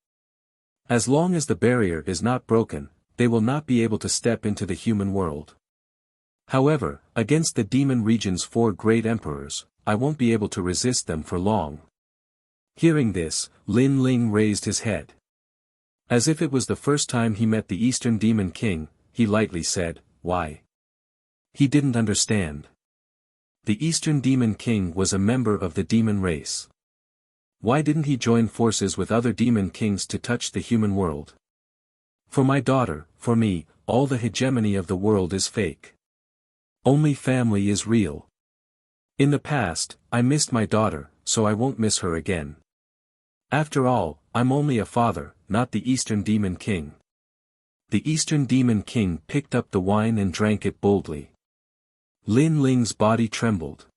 As long as the barrier is not broken, they will not be able to step into the human world. However, against the demon region's 4 great emperors, I won't be able to resist them for long. Hearing this, Lin Ling raised his head. As if it was the first time he met the Eastern Demon King, he lightly said, why? He didn't understand. The Eastern Demon King was a member of the demon race. Why didn't he join forces with other demon kings to touch the human world? For my daughter, for me, all the hegemony of the world is fake. Only family is real. In the past, I missed my daughter, so I won't miss her again. After all, I'm only a father, not the Eastern Demon King. The Eastern Demon King picked up the wine and drank it boldly. Lin Ling's body trembled.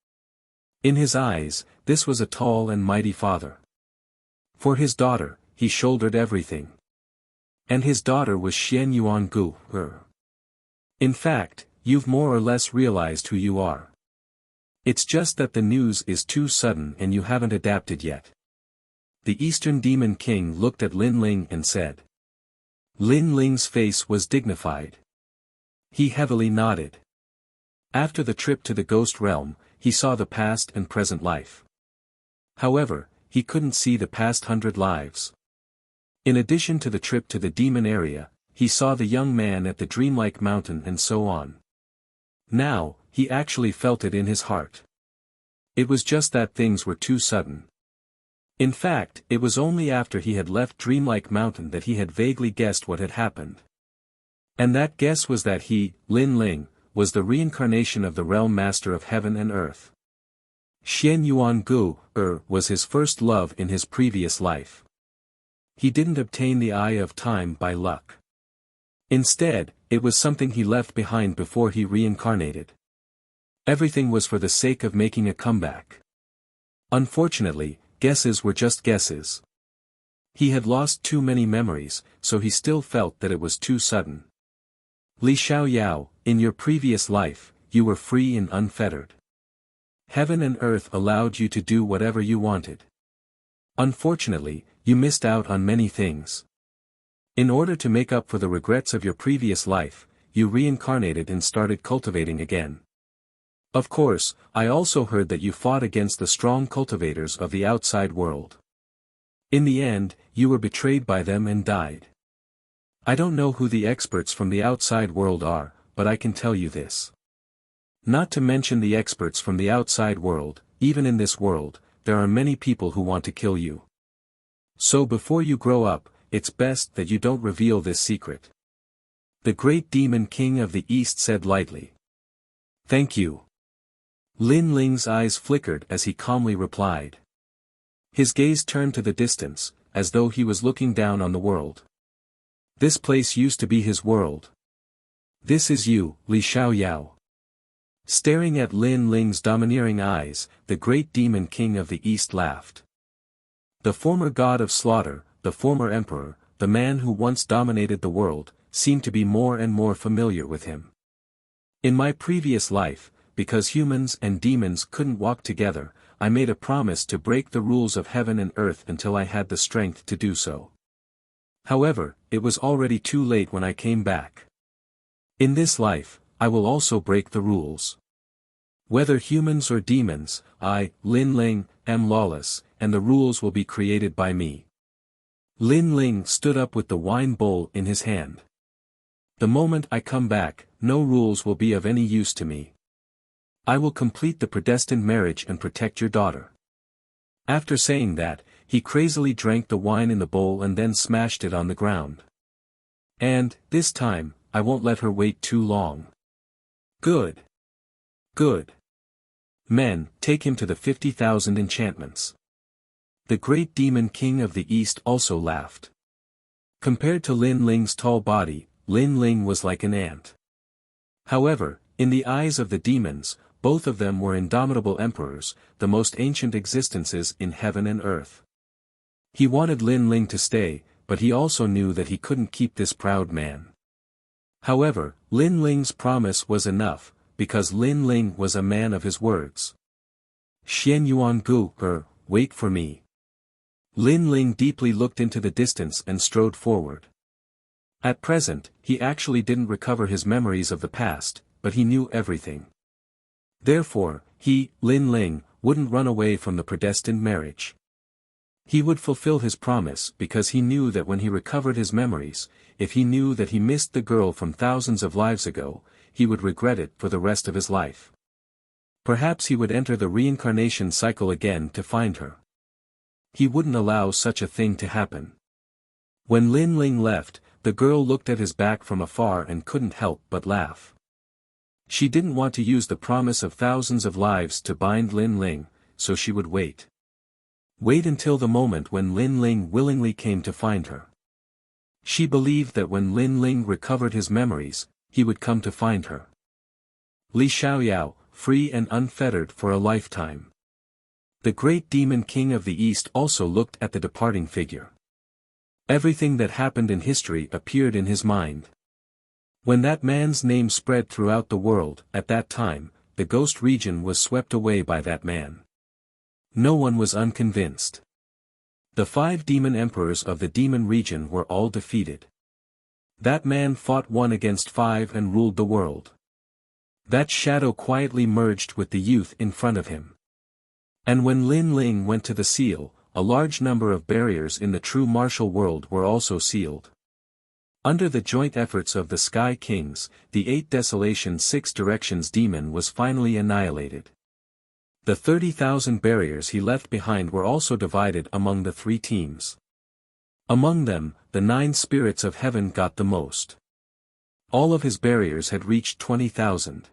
In his eyes, this was a tall and mighty father. For his daughter, he shouldered everything. And his daughter was Xian Yuan Gu. In fact, you've more or less realized who you are. It's just that the news is too sudden and you haven't adapted yet. The Eastern Demon King looked at Lin Ling and said. Lin Ling's face was dignified. He heavily nodded. After the trip to the ghost realm, he saw the past and present life. However, he couldn't see the past 100 lives. In addition to the trip to the demon area, he saw the young man at the dreamlike mountain and so on. Now, he actually felt it in his heart. It was just that things were too sudden. In fact, it was only after he had left Dreamlike Mountain that he had vaguely guessed what had happened. And that guess was that he, Lin Ling, was the reincarnation of the Realm Master of Heaven and Earth. Xian Yuan Gu, was his first love in his previous life. He didn't obtain the Eye of Time by luck. Instead, it was something he left behind before he reincarnated. Everything was for the sake of making a comeback. Unfortunately, guesses were just guesses. He had lost too many memories, so he still felt that it was too sudden. Li Xiaoyao, in your previous life, you were free and unfettered. Heaven and earth allowed you to do whatever you wanted. Unfortunately, you missed out on many things. In order to make up for the regrets of your previous life, you reincarnated and started cultivating again. Of course, I also heard that you fought against the strong cultivators of the outside world. In the end, you were betrayed by them and died. I don't know who the experts from the outside world are, but I can tell you this. Not to mention the experts from the outside world, even in this world, there are many people who want to kill you. So before you grow up, it's best that you don't reveal this secret. The great demon king of the east said lightly. Thank you. Lin Ling's eyes flickered as he calmly replied. His gaze turned to the distance, as though he was looking down on the world. This place used to be his world. This is you, Li Xiaoyao. Staring at Lin Ling's domineering eyes, the great demon king of the east laughed. The former god of slaughter, the former emperor, the man who once dominated the world, seemed to be more and more familiar with him. In my previous life, because humans and demons couldn't walk together, I made a promise to break the rules of heaven and earth until I had the strength to do so. However, it was already too late when I came back. In this life, I will also break the rules. Whether humans or demons, I, Lin Ling, am lawless, and the rules will be created by me. Lin Ling stood up with the wine bowl in his hand. The moment I come back, no rules will be of any use to me. I will complete the predestined marriage and protect your daughter. After saying that, he crazily drank the wine in the bowl and then smashed it on the ground. And, this time, I won't let her wait too long. Good. Good. Men, take him to the 50,000 enchantments. The great demon king of the east also laughed. Compared to Lin Ling's tall body, Lin Ling was like an ant. However, in the eyes of the demons, both of them were indomitable emperors, the most ancient existences in heaven and earth. He wanted Lin Ling to stay, but he also knew that he couldn't keep this proud man. However, Lin Ling's promise was enough, because Lin Ling was a man of his words. Xian Yuan Gu, wait for me. Lin Ling deeply looked into the distance and strode forward. At present, he actually didn't recover his memories of the past, but he knew everything. Therefore, he, Lin Ling, wouldn't run away from the predestined marriage. He would fulfill his promise because he knew that when he recovered his memories, if he knew that he missed the girl from thousands of lives ago, he would regret it for the rest of his life. Perhaps he would enter the reincarnation cycle again to find her. He wouldn't allow such a thing to happen. When Lin Ling left, the girl looked at his back from afar and couldn't help but laugh. She didn't want to use the promise of thousands of lives to bind Lin Ling, so she would wait. Wait until the moment when Lin Ling willingly came to find her. She believed that when Lin Ling recovered his memories, he would come to find her. Li Xiaoyao, free and unfettered for a lifetime. The great demon king of the east also looked at the departing figure. Everything that happened in history appeared in his mind. When that man's name spread throughout the world, at that time, the ghost region was swept away by that man. No one was unconvinced. The 5 demon emperors of the demon region were all defeated. That man fought 1 against 5 and ruled the world. That shadow quietly merged with the youth in front of him. And when Lin Ling went to the seal, a large number of barriers in the true martial world were also sealed. Under the joint efforts of the Sky Kings, the 8 Desolation 6 Directions demon was finally annihilated. The 30,000 barriers he left behind were also divided among the 3 teams. Among them, the 9 spirits of heaven got the most. All of his barriers had reached 20,000.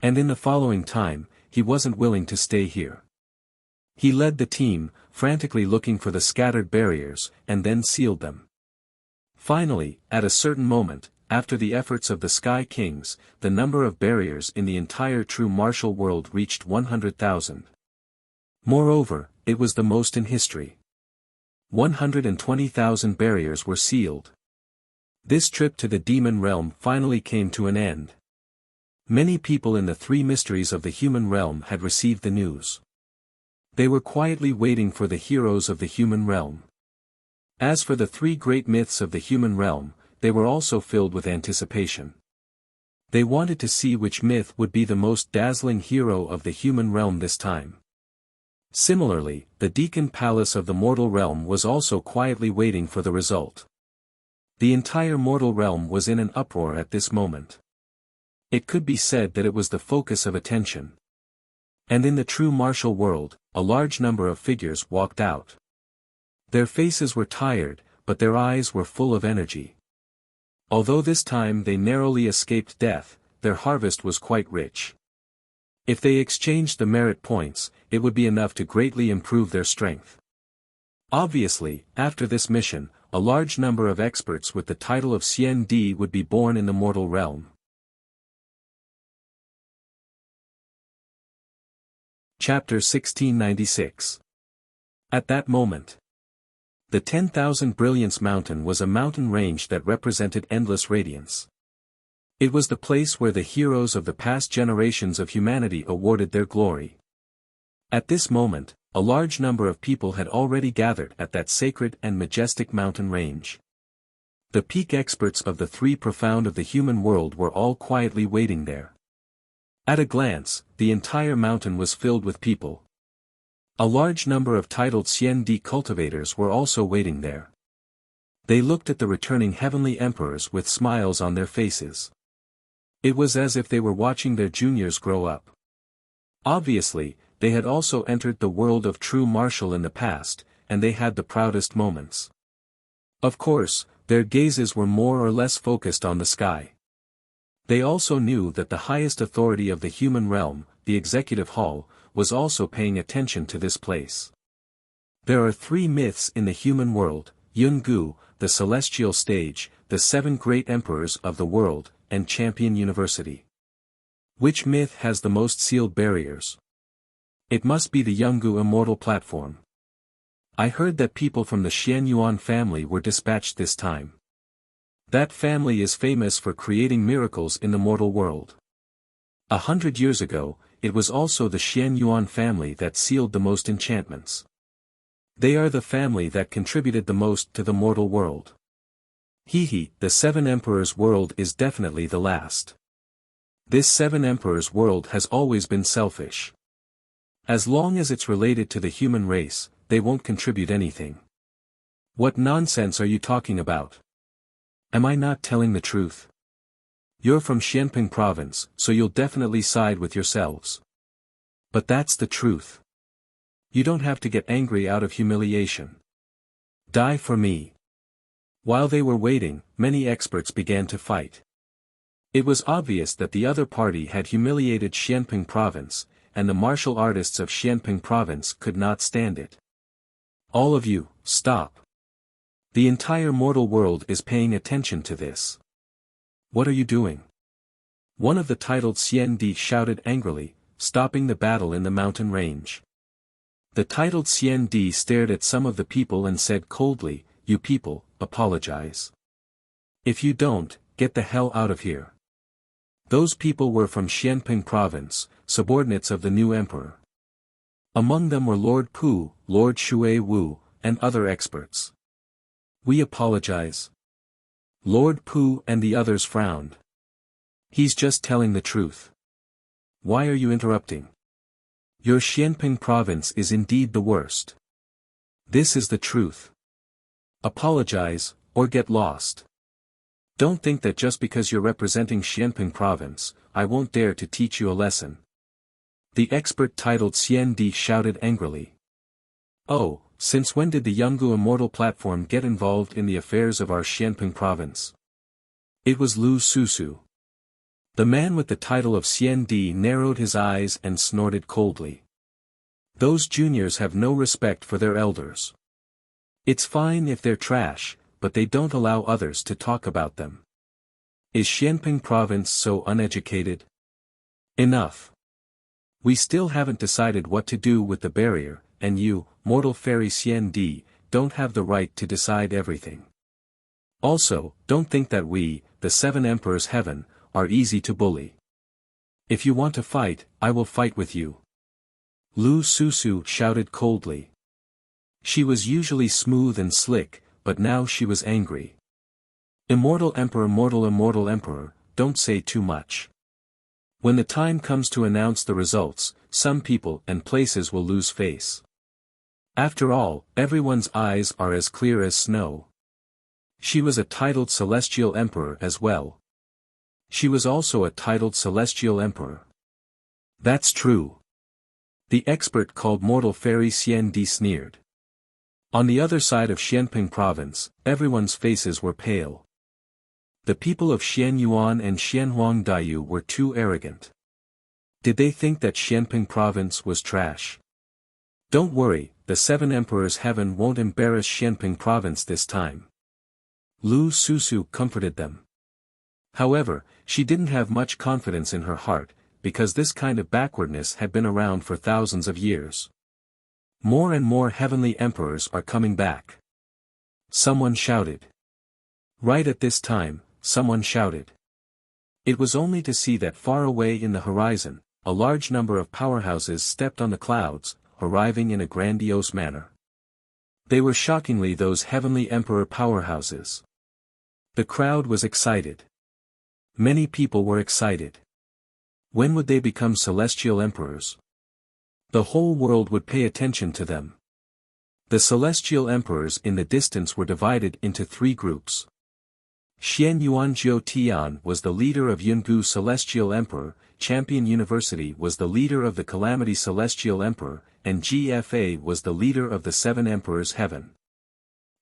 And in the following time, he wasn't willing to stay here. He led the team, frantically looking for the scattered barriers, and then sealed them. Finally, at a certain moment, after the efforts of the Sky Kings, the number of barriers in the entire true martial world reached 100,000. Moreover, it was the most in history. 120,000 barriers were sealed. This trip to the demon realm finally came to an end. Many people in the 3 mysteries of the human realm had received the news. They were quietly waiting for the heroes of the human realm. As for the 3 great myths of the human realm, they were also filled with anticipation. They wanted to see which myth would be the most dazzling hero of the human realm this time. Similarly, the Deacon Palace of the mortal realm was also quietly waiting for the result. The entire mortal realm was in an uproar at this moment. It could be said that it was the focus of attention. And in the true martial world, a large number of figures walked out. Their faces were tired, but their eyes were full of energy. Although this time they narrowly escaped death, their harvest was quite rich. If they exchanged the merit points, it would be enough to greatly improve their strength. Obviously, after this mission, a large number of experts with the title of Xian Di would be born in the mortal realm. Chapter 1696. At that moment, the 10,000 Brilliance Mountain was a mountain range that represented endless radiance. It was the place where the heroes of the past generations of humanity awarded their glory. At this moment, a large number of people had already gathered at that sacred and majestic mountain range. The peak experts of the 3 profound of the human world were all quietly waiting there. At a glance, the entire mountain was filled with people. A large number of titled Xian Di cultivators were also waiting there. They looked at the returning heavenly emperors with smiles on their faces. It was as if they were watching their juniors grow up. Obviously, they had also entered the world of true martial in the past, and they had the proudest moments. Of course, their gazes were more or less focused on the sky. They also knew that the highest authority of the human realm, the Executive Hall, was also paying attention to this place. There are 3 myths in the human world: Yun Gu, the celestial stage, the 7 great emperors of the world, and Champion University. Which myth has the most sealed barriers? It must be the Yungu immortal platform. I heard that people from the Xian Yuan family were dispatched this time. That family is famous for creating miracles in the mortal world. 100 years ago, it was also the Xian Yuan family that sealed the most enchantments. They are the family that contributed the most to the mortal world. The 7 emperors world is definitely the last. This 7 emperors world has always been selfish. As long as it's related to the human race, they won't contribute anything. What nonsense are you talking about? Am I not telling the truth? You're from Xianping province, so you'll definitely side with yourselves. But that's the truth. You don't have to get angry out of humiliation. Die for me. While they were waiting, many experts began to fight. It was obvious that the other party had humiliated Xianping province, and the martial artists of Xianping province could not stand it. All of you, stop. The entire mortal world is paying attention to this. What are you doing? One of the titled Xian Di shouted angrily, stopping the battle in the mountain range. The titled Xian Di stared at some of the people and said coldly, "You people, apologize. If you don't, get the hell out of here." Those people were from Xianping province, subordinates of the new emperor. Among them were Lord Pu, Lord Shui Wu, and other experts. "We apologize." Lord Pu and the others frowned. "He's just telling the truth. Why are you interrupting? Your Xianping province is indeed the worst. This is the truth. Apologize, or get lost. Don't think that just because you're representing Xianping province, I won't dare to teach you a lesson." The expert titled Xian Di shouted angrily. Oh, since when did the Yungu Immortal Platform get involved in the affairs of our Xianping province? It was Lu Susu. The man with the title of Xian Di narrowed his eyes and snorted coldly. Those juniors have no respect for their elders. It's fine if they're trash, but they don't allow others to talk about them. Is Xianping province so uneducated? Enough. We still haven't decided what to do with the barrier, and you, mortal fairy Xian Di, don't have the right to decide everything. Also, don't think that we, the Seven Emperors Heaven, are easy to bully. If you want to fight, I will fight with you. Lu Susu shouted coldly. She was usually smooth and slick, but now she was angry. Immortal Immortal Emperor, don't say too much. When the time comes to announce the results, some people and places will lose face. After all, everyone's eyes are as clear as snow. She was a titled Celestial Emperor as well. She was also a titled Celestial Emperor. That's true. The expert called Mortal Fairy Xian Di sneered. On the other side of Xianping province, everyone's faces were pale. The people of Xianyuan and Xianhuangdaiyu were too arrogant. Did they think that Xianping province was trash? Don't worry, the Seven Emperors Heaven won't embarrass Xianping province this time. Lu Susu comforted them. However, she didn't have much confidence in her heart, because this kind of backwardness had been around for thousands of years. More and more heavenly emperors are coming back. Someone shouted. Right at this time, someone shouted. It was only to see that far away in the horizon, a large number of powerhouses stepped on the clouds, arriving in a grandiose manner. They were shockingly those heavenly emperor powerhouses. The crowd was excited. Many people were excited. When would they become celestial emperors? The whole world would pay attention to them. The celestial emperors in the distance were divided into three groups. Xian Yuanjiu Tian was the leader of Yungu Celestial Emperor, Champion University was the leader of the Calamity Celestial Emperor, and GFA was the leader of the Seven Emperors Heaven.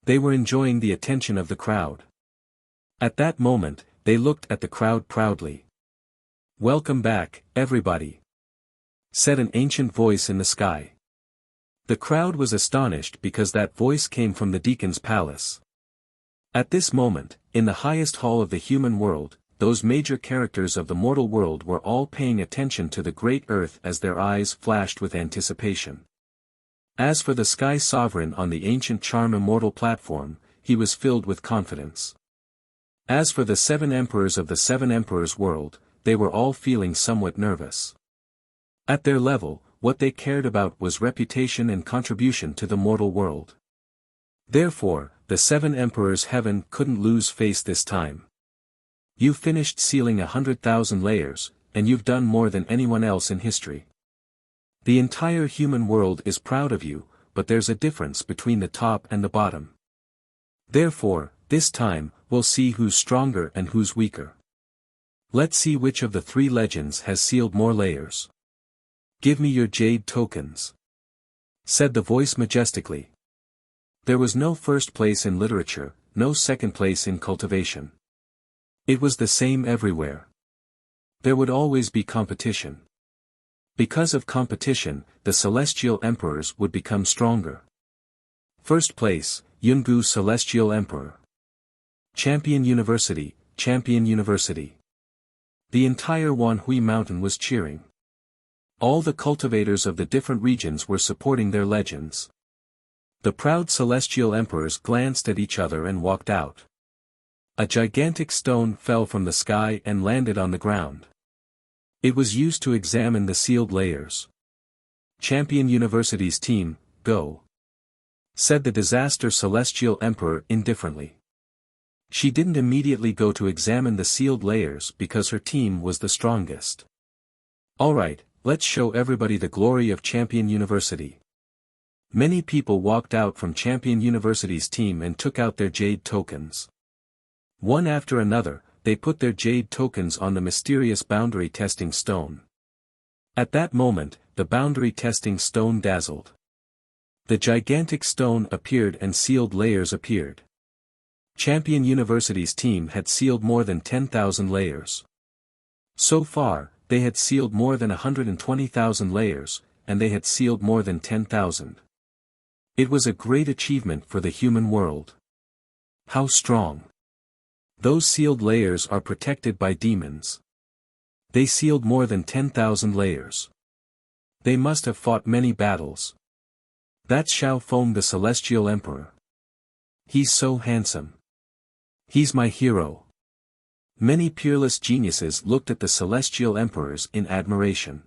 They were enjoying the attention of the crowd. At that moment, they looked at the crowd proudly. Welcome back, everybody, said an ancient voice in the sky. The crowd was astonished because that voice came from the deacon's palace. At this moment, in the highest hall of the human world, those major characters of the mortal world were all paying attention to the great earth as their eyes flashed with anticipation. As for the sky sovereign on the ancient charm immortal platform, he was filled with confidence. As for the seven emperors of the seven emperors world, they were all feeling somewhat nervous. At their level, what they cared about was reputation and contribution to the mortal world. Therefore, the seven emperors heaven couldn't lose face this time. You finished sealing 100,000 layers, and you've done more than anyone else in history. The entire human world is proud of you, but there's a difference between the top and the bottom. Therefore, this time, we'll see who's stronger and who's weaker. Let's see which of the three legends has sealed more layers. Give me your jade tokens, said the voice majestically. There was no first place in literature, no second place in cultivation. It was the same everywhere. There would always be competition. Because of competition, the celestial emperors would become stronger. First place, Yungu Celestial Emperor. Champion University, Champion University. The entire Wanhui Mountain was cheering. All the cultivators of the different regions were supporting their legends. The proud celestial emperors glanced at each other and walked out. A gigantic stone fell from the sky and landed on the ground. It was used to examine the sealed layers. Champion University's team, go, said the disaster celestial emperor indifferently. She didn't immediately go to examine the sealed layers because her team was the strongest. Alright, let's show everybody the glory of Champion University. Many people walked out from Champion University's team and took out their jade tokens. One after another, they put their jade tokens on the mysterious boundary testing stone. At that moment, the boundary-testing stone dazzled. The gigantic stone appeared and sealed layers appeared. Champion University's team had sealed more than 10,000 layers. So far, they had sealed more than 120,000 layers, and they had sealed more than 10,000. It was a great achievement for the human world. How strong! Those sealed layers are protected by demons. They sealed more than 10,000 layers. They must have fought many battles. That's Xiao Feng, the Celestial Emperor. He's so handsome. He's my hero. Many peerless geniuses looked at the Celestial Emperors in admiration.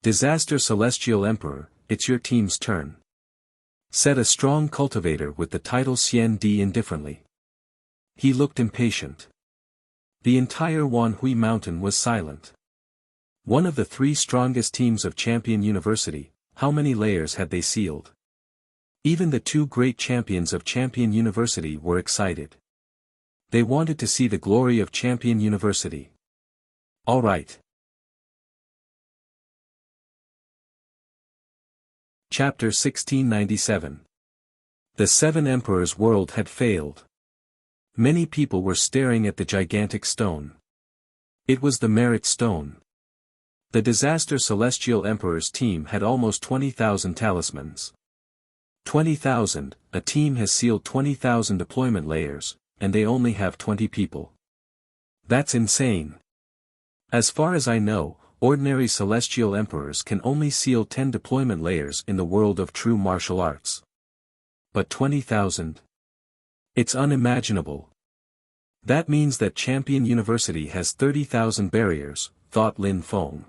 Disaster Celestial Emperor, it's your team's turn, said a strong cultivator with the title Xian Di indifferently. He looked impatient. The entire Wanhui Mountain was silent. One of the three strongest teams of Champion University, how many layers had they sealed? Even the two great champions of Champion University were excited. They wanted to see the glory of Champion University. All right. Chapter 1697. The Seven Emperors' world had failed. Many people were staring at the gigantic stone. It was the Merit Stone. The Disaster Celestial Emperor's team had almost 20,000 talismans. 20,000, a team has sealed 20,000 deployment layers, and they only have 20 people. That's insane. As far as I know, ordinary Celestial Emperors can only seal 10 deployment layers in the world of true martial arts. But 20,000? It's unimaginable. That means that Champion University has 30,000 barriers, thought Lin Feng.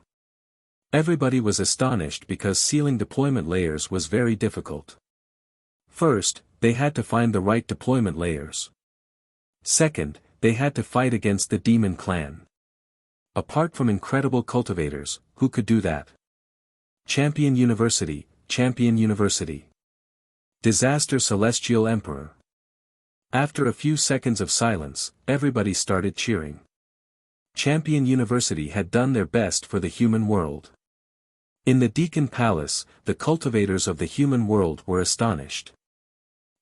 Everybody was astonished because sealing deployment layers was very difficult. First, they had to find the right deployment layers. Second, they had to fight against the Demon Clan. Apart from incredible cultivators, who could do that? Champion University, Champion University. Disaster Celestial Emperor. After a few seconds of silence, everybody started cheering. Champion University had done their best for the human world. In the Deacon Palace, the cultivators of the human world were astonished.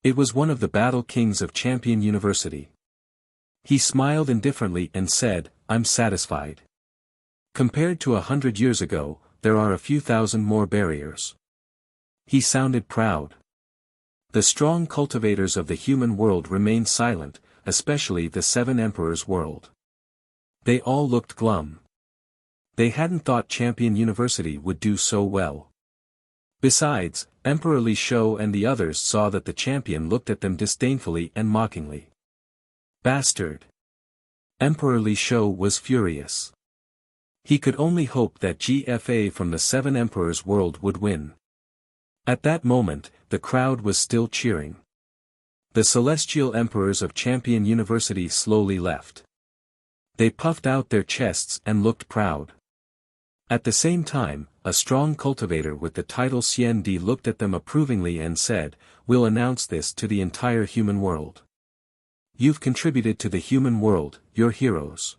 It was one of the battle kings of Champion University. He smiled indifferently and said, I'm satisfied. Compared to 100 years ago, there are a few thousand more barriers. He sounded proud. The strong cultivators of the human world remained silent, especially the Seven Emperors' world. They all looked glum. They hadn't thought Champion University would do so well. Besides, Emperor Li Shou and the others saw that the champion looked at them disdainfully and mockingly. Bastard! Emperor Li Shou was furious. He could only hope that GFA from the Seven Emperors' world would win. At that moment, the crowd was still cheering. The Celestial Emperors of Champion University slowly left. They puffed out their chests and looked proud. At the same time, a strong cultivator with the title Xian Di looked at them approvingly and said, We'll announce this to the entire human world. You've contributed to the human world, you're heroes.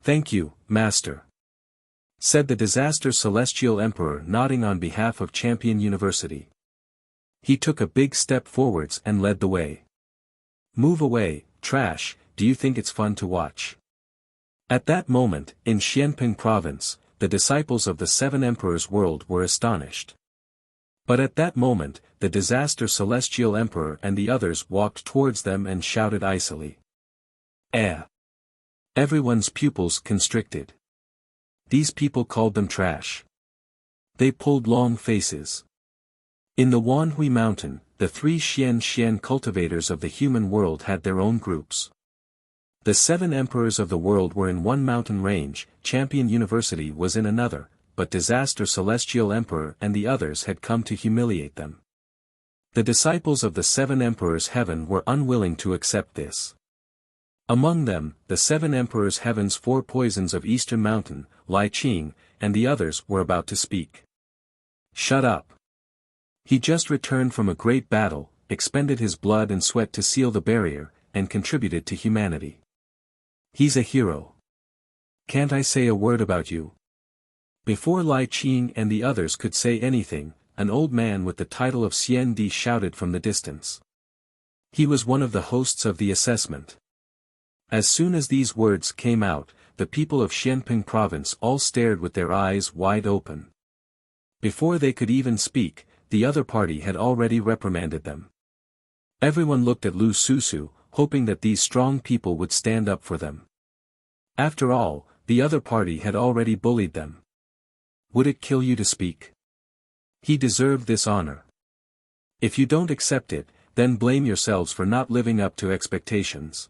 Thank you, Master, said the Disaster Celestial Emperor nodding on behalf of Champion University. He took a big step forwards and led the way. Move away, trash, do you think it's fun to watch? At that moment, in Xianping Province, the disciples of the Seven Emperors' world were astonished. But at that moment, the Disaster Celestial Emperor and the others walked towards them and shouted icily. Everyone's pupils constricted. These people called them trash. They pulled long faces. In the Wanhui Mountain, the three Xian cultivators of the human world had their own groups. The Seven Emperors of the world were in one mountain range, Champion University was in another, but Disaster Celestial Emperor and the others had come to humiliate them. The disciples of the Seven Emperors' heaven were unwilling to accept this. Among them, the Seven Emperors' heaven's four poisons of Eastern Mountain, Lai Qing, and the others were about to speak. Shut up. He just returned from a great battle, expended his blood and sweat to seal the barrier, and contributed to humanity. He's a hero. Can't I say a word about you? Before Lai Qing and the others could say anything, an old man with the title of Xian Di shouted from the distance. He was one of the hosts of the assessment. As soon as these words came out, the people of Xianping province all stared with their eyes wide open. Before they could even speak, the other party had already reprimanded them. Everyone looked at Lu Susu, hoping that these strong people would stand up for them. After all, the other party had already bullied them. Would it kill you to speak? He deserved this honor. If you don't accept it, then blame yourselves for not living up to expectations.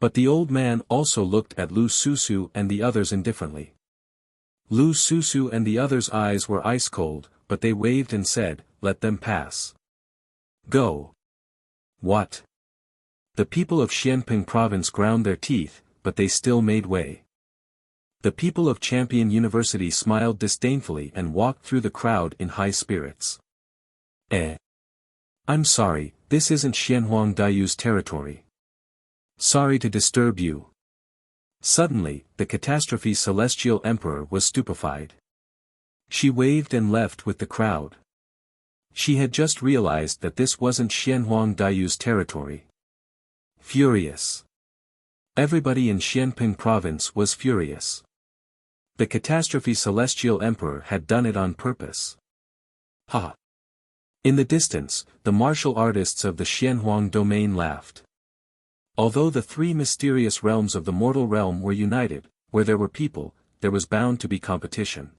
But the old man also looked at Lu Susu and the others indifferently. Lu Susu and the others' eyes were ice cold, but they waved and said, "Let them pass. Go." What? The people of Xianping province ground their teeth, but they still made way. The people of Champion University smiled disdainfully and walked through the crowd in high spirits. I'm sorry, this isn't Xianhuang Daiyu's territory. Sorry to disturb you. Suddenly, the catastrophe Celestial Emperor was stupefied. She waved and left with the crowd. She had just realized that this wasn't Xianhuang Daiyu's territory. Furious. Everybody in Xianping province was furious. The catastrophe Celestial Emperor had done it on purpose. Ha! In the distance, the martial artists of the Xianhuang domain laughed. Although the three mysterious realms of the mortal realm were united, where there were people, there was bound to be competition.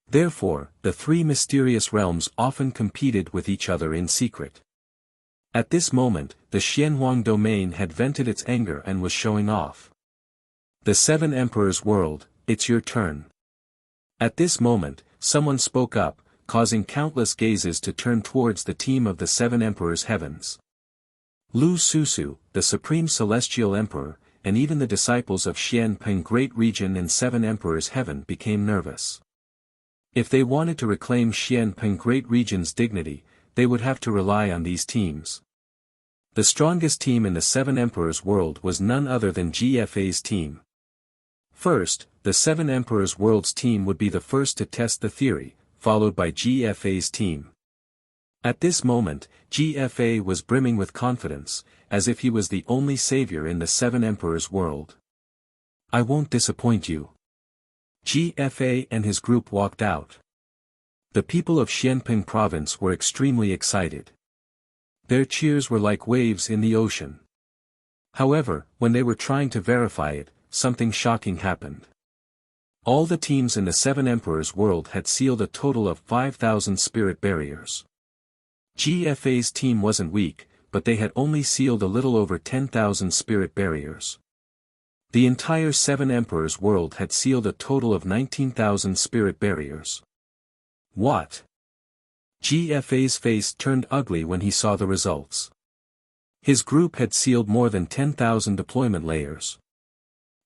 Therefore, the three mysterious realms often competed with each other in secret. At this moment, the Xianhuang domain had vented its anger and was showing off. The Seven Emperors' world, it's your turn. At this moment, someone spoke up, causing countless gazes to turn towards the team of the Seven Emperors' heavens. Lu Susu, the Supreme Celestial Emperor, and even the disciples of Xianping Great Region and Seven Emperors' Heaven became nervous. If they wanted to reclaim Xianping Great Region's dignity, they would have to rely on these teams. The strongest team in the Seven Emperors' world was none other than GFA's team. First, the Seven Emperors' world's team would be the first to test the theory, followed by GFA's team. At this moment, GFA was brimming with confidence, as if he was the only savior in the Seven Emperors' world. I won't disappoint you. GFA and his group walked out. The people of Xianping province were extremely excited. Their cheers were like waves in the ocean. However, when they were trying to verify it, something shocking happened. All the teams in the Seven Emperors' world had sealed a total of 5,000 spirit barriers. GFA's team wasn't weak, but they had only sealed a little over 10,000 spirit barriers. The entire Seven Emperors' world had sealed a total of 19,000 spirit barriers. What? GFA's face turned ugly when he saw the results. His group had sealed more than 10,000 deployment layers.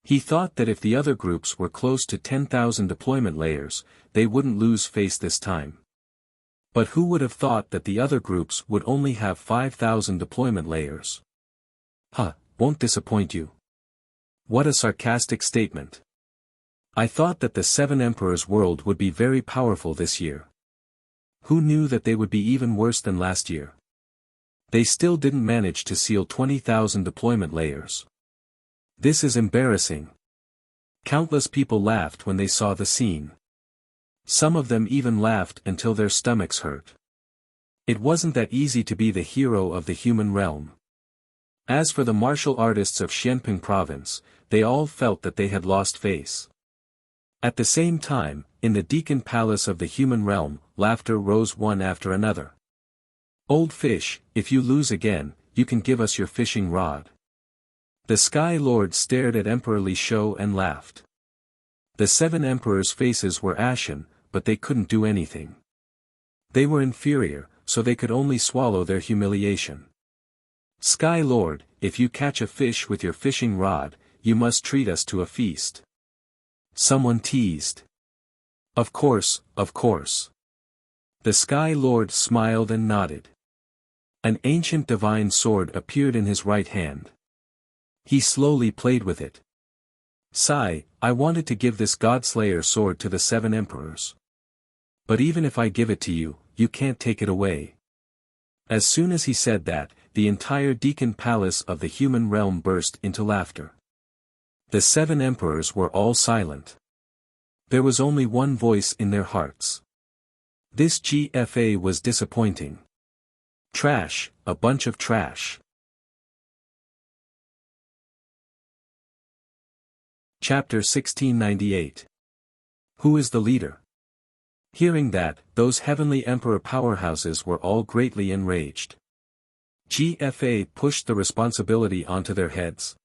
He thought that if the other groups were close to 10,000 deployment layers, they wouldn't lose face this time. But who would have thought that the other groups would only have 5,000 deployment layers? Won't disappoint you. What a sarcastic statement. I thought that the Seven Emperors' world would be very powerful this year. Who knew that they would be even worse than last year? They still didn't manage to seal 20,000 deployment layers. This is embarrassing. Countless people laughed when they saw the scene. Some of them even laughed until their stomachs hurt. It wasn't that easy to be the hero of the human realm. As for the martial artists of Xianping province, they all felt that they had lost face. At the same time, in the Deacon Palace of the human realm, laughter rose one after another. Old fish, if you lose again, you can give us your fishing rod. The Sky Lord stared at Emperor Li Shou and laughed. The Seven Emperors' faces were ashen, but they couldn't do anything. They were inferior, so they could only swallow their humiliation. Sky Lord, if you catch a fish with your fishing rod, you must treat us to a feast. Someone teased. Of course, of course. The Sky Lord smiled and nodded. An ancient divine sword appeared in his right hand. He slowly played with it. Sigh, I wanted to give this Godslayer sword to the 7 emperors. But even if I give it to you, you can't take it away. As soon as he said that, the entire Deacon Palace of the human realm burst into laughter. The 7 emperors were all silent. There was only one voice in their hearts. This GFA was disappointing. Trash, a bunch of trash. Chapter 1698. Who is the leader? Hearing that, those heavenly emperor powerhouses were all greatly enraged. GFA pushed the responsibility onto their heads.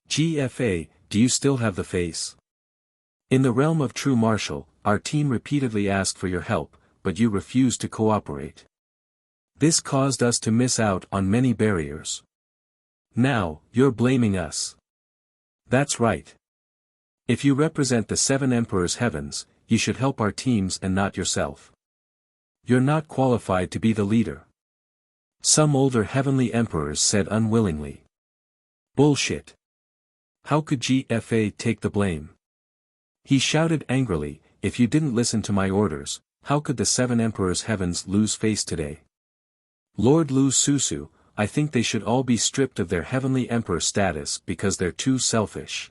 GFA, do you still have the face? In the realm of true martial, our team repeatedly asked for your help, but you refused to cooperate. This caused us to miss out on many barriers. Now, you're blaming us. That's right. If you represent the 7 emperors' heavens, you should help our teams and not yourself. You're not qualified to be the leader. Some older heavenly emperors said unwillingly. Bullshit. How could GFA take the blame? He shouted angrily, if you didn't listen to my orders, how could the 7 emperors' heavens lose face today? Lord Lu Susu, I think they should all be stripped of their heavenly emperor status because they're too selfish.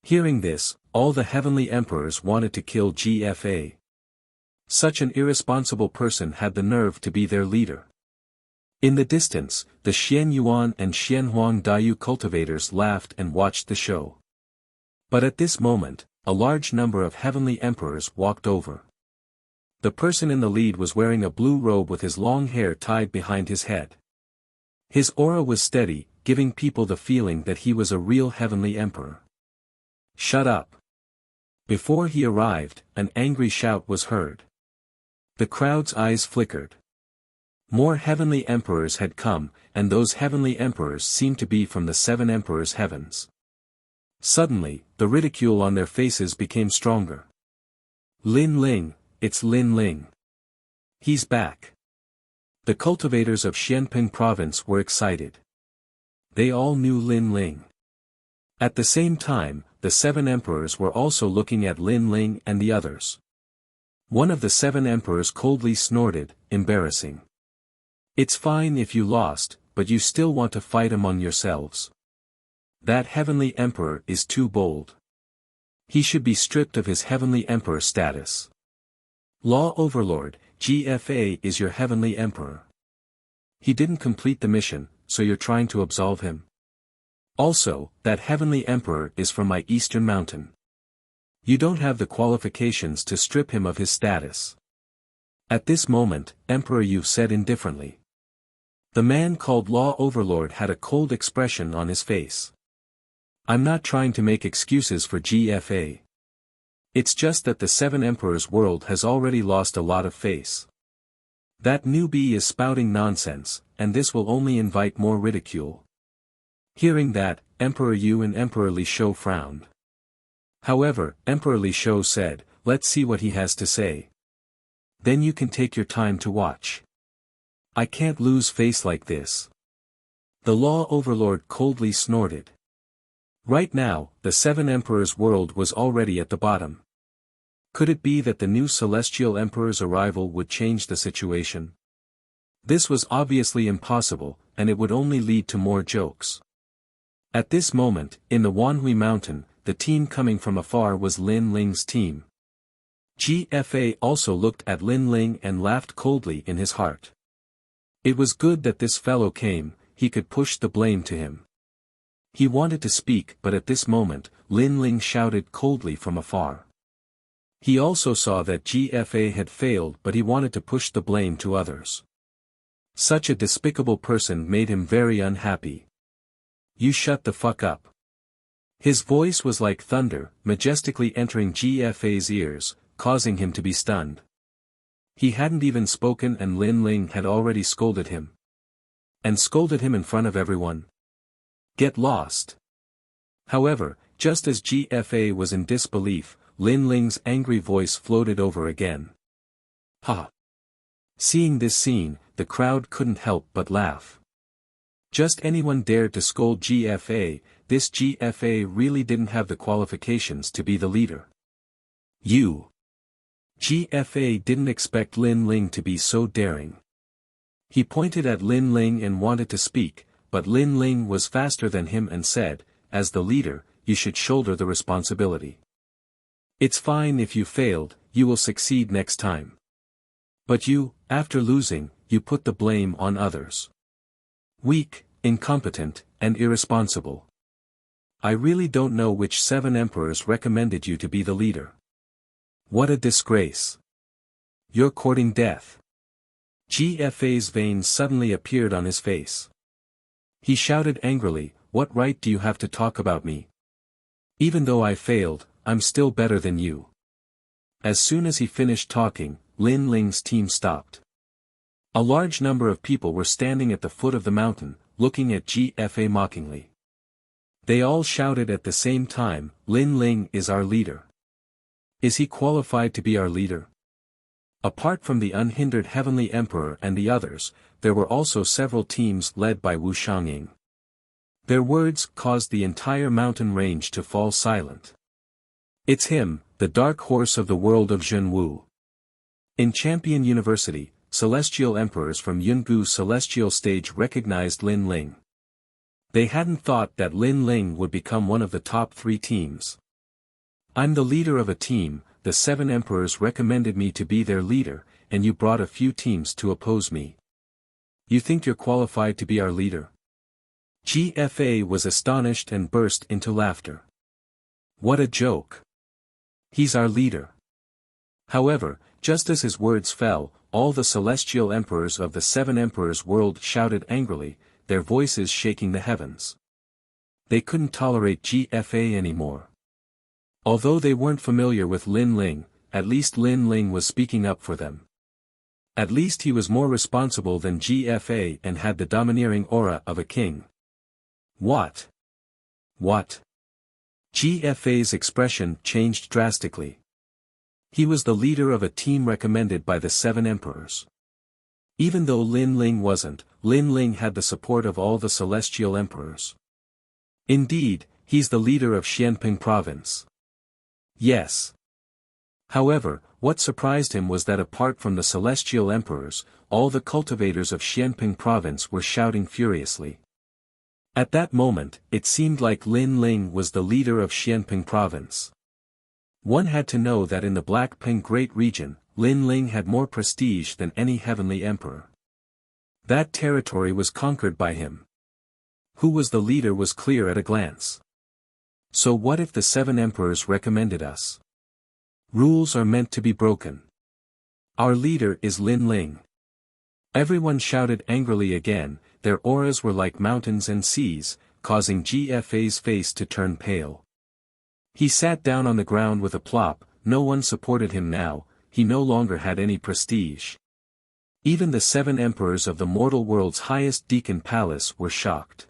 Hearing this, all the heavenly emperors wanted to kill GFA. Such an irresponsible person had the nerve to be their leader. In the distance, the Xian Yuan and Xian Huang Daiyu cultivators laughed and watched the show. But at this moment, a large number of heavenly emperors walked over. The person in the lead was wearing a blue robe with his long hair tied behind his head. His aura was steady, giving people the feeling that he was a real heavenly emperor. Shut up. Before he arrived, an angry shout was heard. The crowd's eyes flickered. More heavenly emperors had come, and those heavenly emperors seemed to be from the 7 emperors' heavens. Suddenly, the ridicule on their faces became stronger. Lin Ling, it's Lin Ling. He's back. The cultivators of Xianping province were excited. They all knew Lin Ling. At the same time, the 7 emperors were also looking at Lin Ling and the others. One of the 7 emperors coldly snorted, embarrassing. It's fine if you lost, but you still want to fight among yourselves. That heavenly emperor is too bold. He should be stripped of his heavenly emperor status. Law Overlord, GFA is your heavenly emperor. He didn't complete the mission, so you're trying to absolve him. Also, that heavenly emperor is from my eastern mountain. You don't have the qualifications to strip him of his status. At this moment, Emperor Yu said indifferently. The man called Law Overlord had a cold expression on his face. I'm not trying to make excuses for GFA. It's just that the 7 emperors' world has already lost a lot of face. That newbie is spouting nonsense, and this will only invite more ridicule. Hearing that, Emperor Yu and Emperor Li Shou frowned. However, Emperor Li Shou said, let's see what he has to say. Then you can take your time to watch. I can't lose face like this. The Law Overlord coldly snorted. Right now, the 7 emperors' world was already at the bottom. Could it be that the new celestial emperor's arrival would change the situation? This was obviously impossible, and it would only lead to more jokes. At this moment, in the Wanhui Mountain, the team coming from afar was Lin Ling's team. GFA also looked at Lin Ling and laughed coldly in his heart. It was good that this fellow came, he could push the blame to him. He wanted to speak, but at this moment, Lin Ling shouted coldly from afar. He also saw that GFA had failed, but he wanted to push the blame to others. Such a despicable person made him very unhappy. You shut the fuck up. His voice was like thunder, majestically entering GFA's ears, causing him to be stunned. He hadn't even spoken and Lin Ling had already scolded him. And scolded him in front of everyone. Get lost. However, just as GFA was in disbelief, Lin Ling's angry voice floated over again. Ha! Seeing this scene, the crowd couldn't help but laugh. Just anyone dared to scold GFA, this GFA really didn't have the qualifications to be the leader. GFA didn't expect Lin Ling to be so daring. He pointed at Lin Ling and wanted to speak, but Lin Ling was faster than him and said, "As the leader, you should shoulder the responsibility. It's fine if you failed, you will succeed next time. But you, after losing, you put the blame on others. Weak, incompetent, and irresponsible. I really don't know which 7 emperors recommended you to be the leader. What a disgrace. You're courting death." GFA's veins suddenly appeared on his face. He shouted angrily, "What right do you have to talk about me? Even though I failed, I'm still better than you." As soon as he finished talking, Lin Ling's team stopped. A large number of people were standing at the foot of the mountain, looking at GFA mockingly. They all shouted at the same time, "Lin Ling is our leader. Is he qualified to be our leader?" Apart from the unhindered Heavenly Emperor and the others, there were also several teams led by Wu Xiangying. Their words caused the entire mountain range to fall silent. "It's him, the dark horse of the world of Zhenwu." In Champion University, celestial emperors from Yungu's celestial stage recognized Lin Ling. They hadn't thought that Lin Ling would become one of the top 3 teams. "I'm the leader of a team, the 7 emperors recommended me to be their leader, and you brought a few teams to oppose me. You think you're qualified to be our leader?" GFA was astonished and burst into laughter. "What a joke. He's our leader." However, just as his words fell, all the celestial emperors of the 7 emperors' world shouted angrily, their voices shaking the heavens. They couldn't tolerate GFA anymore. Although they weren't familiar with Lin Ling, at least Lin Ling was speaking up for them. At least he was more responsible than GFA and had the domineering aura of a king. What? GFA's expression changed drastically. He was the leader of a team recommended by the 7 emperors. Even though Lin Ling wasn't, Lin Ling had the support of all the celestial emperors. Indeed, he's the leader of Xianping province. Yes. However, what surprised him was that apart from the celestial emperors, all the cultivators of Xianping province were shouting furiously. At that moment, it seemed like Lin Ling was the leader of Xianping province. One had to know that in the Blackping Great Region, Lin Ling had more prestige than any heavenly emperor. That territory was conquered by him. Who was the leader was clear at a glance. So what if the 7 emperors recommended us? Rules are meant to be broken. Our leader is Lin Ling. Everyone shouted angrily again, their auras were like mountains and seas, causing GFA's face to turn pale. He sat down on the ground with a plop, no one supported him now, he no longer had any prestige. Even the 7 emperors of the mortal world's highest Deacon Palace were shocked.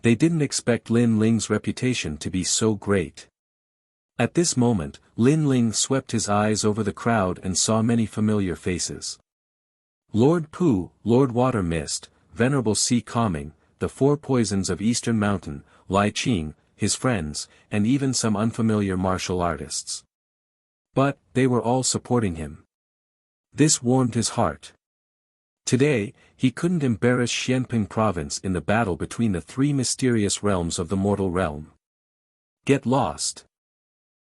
They didn't expect Lin Ling's reputation to be so great. At this moment, Lin Ling swept his eyes over the crowd and saw many familiar faces. Lord Pu, Lord Water Mist, Venerable Sea Calming, the 4 poisons of Eastern Mountain, Lai Qing, his friends, and even some unfamiliar martial artists. But, they were all supporting him. This warmed his heart. Today, he couldn't embarrass Xianping province in the battle between the 3 mysterious realms of the mortal realm. Get lost.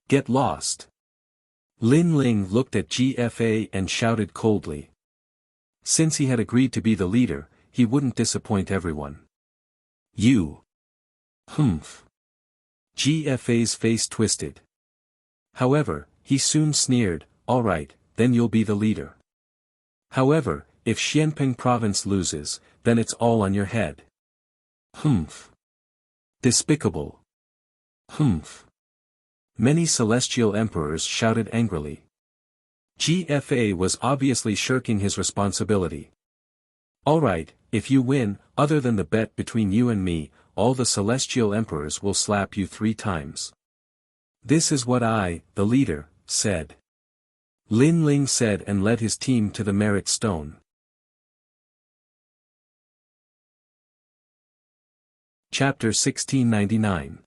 Get lost. Lin Ling looked at GFA and shouted coldly. Since he had agreed to be the leader, he wouldn't disappoint everyone. You. Humph. GFA's face twisted. However, he soon sneered, all right, then you'll be the leader. However, if Xianping province loses, then it's all on your head. Humph. Despicable. Humph. Many celestial emperors shouted angrily. GFA was obviously shirking his responsibility. All right, if you win, other than the bet between you and me, all the celestial emperors will slap you 3 times. This is what I, the leader, said. Lin Ling said and led his team to the merit stone. Chapter 1699.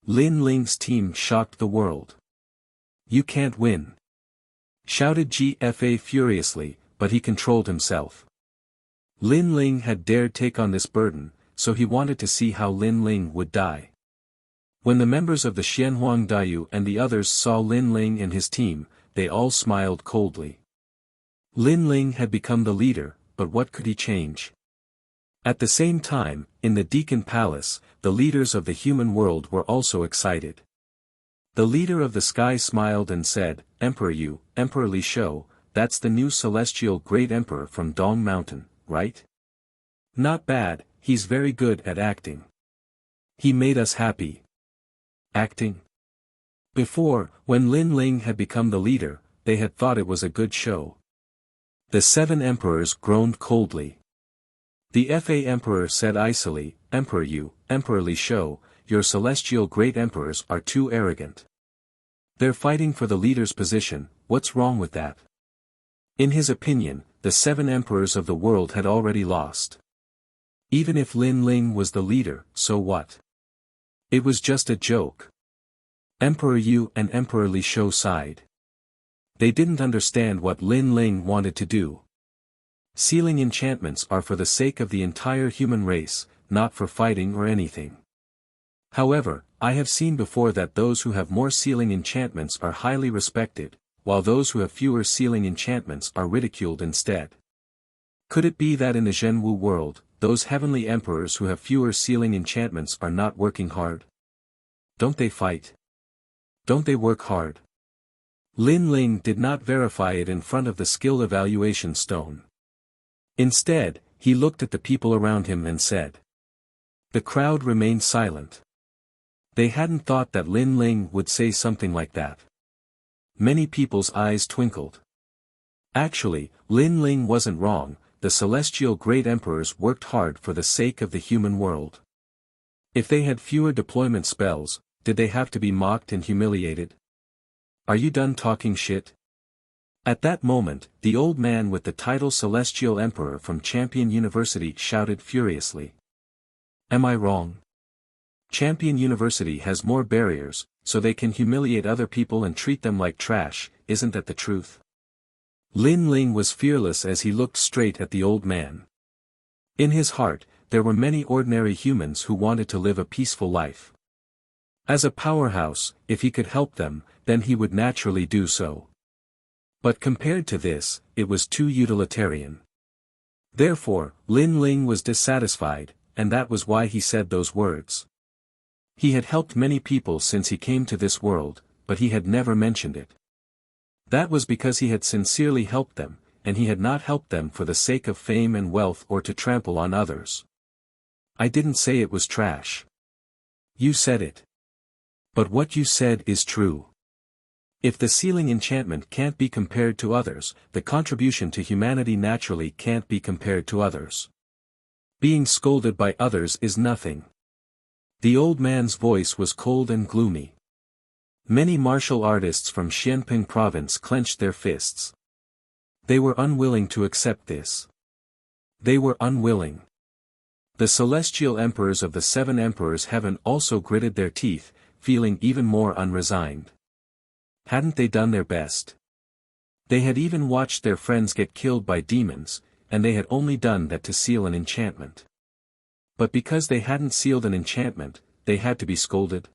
Lin Ling's team shocked the world. "You can't win!" shouted GFA furiously, but he controlled himself. Lin Ling had dared take on this burden, so he wanted to see how Lin Ling would die. When the members of the Xianhuang Daiyu and the others saw Lin Ling and his team, they all smiled coldly. Lin Ling had become the leader, but what could he change? At the same time, in the Deacon Palace, the leaders of the human world were also excited. The leader of the sky smiled and said, "Emperor Yu, Emperor Li Shou, that's the new celestial great emperor from Dong Mountain, right? Not bad, he's very good at acting. He made us happy." Acting? Before, when Lin Ling had become the leader, they had thought it was a good show. The 7 emperors groaned coldly. The FA Emperor said icily, "Emperor Yu, Emperor Li Shou, your celestial great emperors are too arrogant. They're fighting for the leader's position, what's wrong with that?" In his opinion, the 7 emperors of the world had already lost. Even if Lin Ling was the leader, so what? It was just a joke. Emperor Yu and Emperor Li Shou sighed. They didn't understand what Lin Ling wanted to do. Sealing enchantments are for the sake of the entire human race, not for fighting or anything. However, I have seen before that those who have more sealing enchantments are highly respected, while those who have fewer sealing enchantments are ridiculed instead. Could it be that in the Zhenwu world, those heavenly emperors who have fewer sealing enchantments are not working hard? Don't they fight? Don't they work hard? Lin Ling did not verify it in front of the skill evaluation stone. Instead, he looked at the people around him and said. The crowd remained silent. They hadn't thought that Lin Ling would say something like that. Many people's eyes twinkled. Actually, Lin Ling wasn't wrong, the celestial great emperors worked hard for the sake of the human world. If they had fewer deployment spells, did they have to be mocked and humiliated? Are you done talking shit? At that moment, the old man with the title Celestial Emperor from Champion University shouted furiously. Am I wrong? Champion University has more barriers, so they can humiliate other people and treat them like trash, isn't that the truth? Lin Ling was fearless as he looked straight at the old man. In his heart, there were many ordinary humans who wanted to live a peaceful life. As a powerhouse, if he could help them, then he would naturally do so. But compared to this, it was too utilitarian. Therefore, Lin Ling was dissatisfied, and that was why he said those words. He had helped many people since he came to this world, but he had never mentioned it. That was because he had sincerely helped them, and he had not helped them for the sake of fame and wealth or to trample on others. I didn't say it was trash. You said it. But what you said is true. If the sealing enchantment can't be compared to others, the contribution to humanity naturally can't be compared to others. Being scolded by others is nothing. The old man's voice was cold and gloomy. Many martial artists from Xianping province clenched their fists. They were unwilling to accept this. They were unwilling. The celestial emperors of the 7 emperors' heaven also gritted their teeth, feeling even more unresigned. Hadn't they done their best? They had even watched their friends get killed by demons, and they had only done that to seal an enchantment. But because they hadn't sealed an enchantment, they had to be scolded.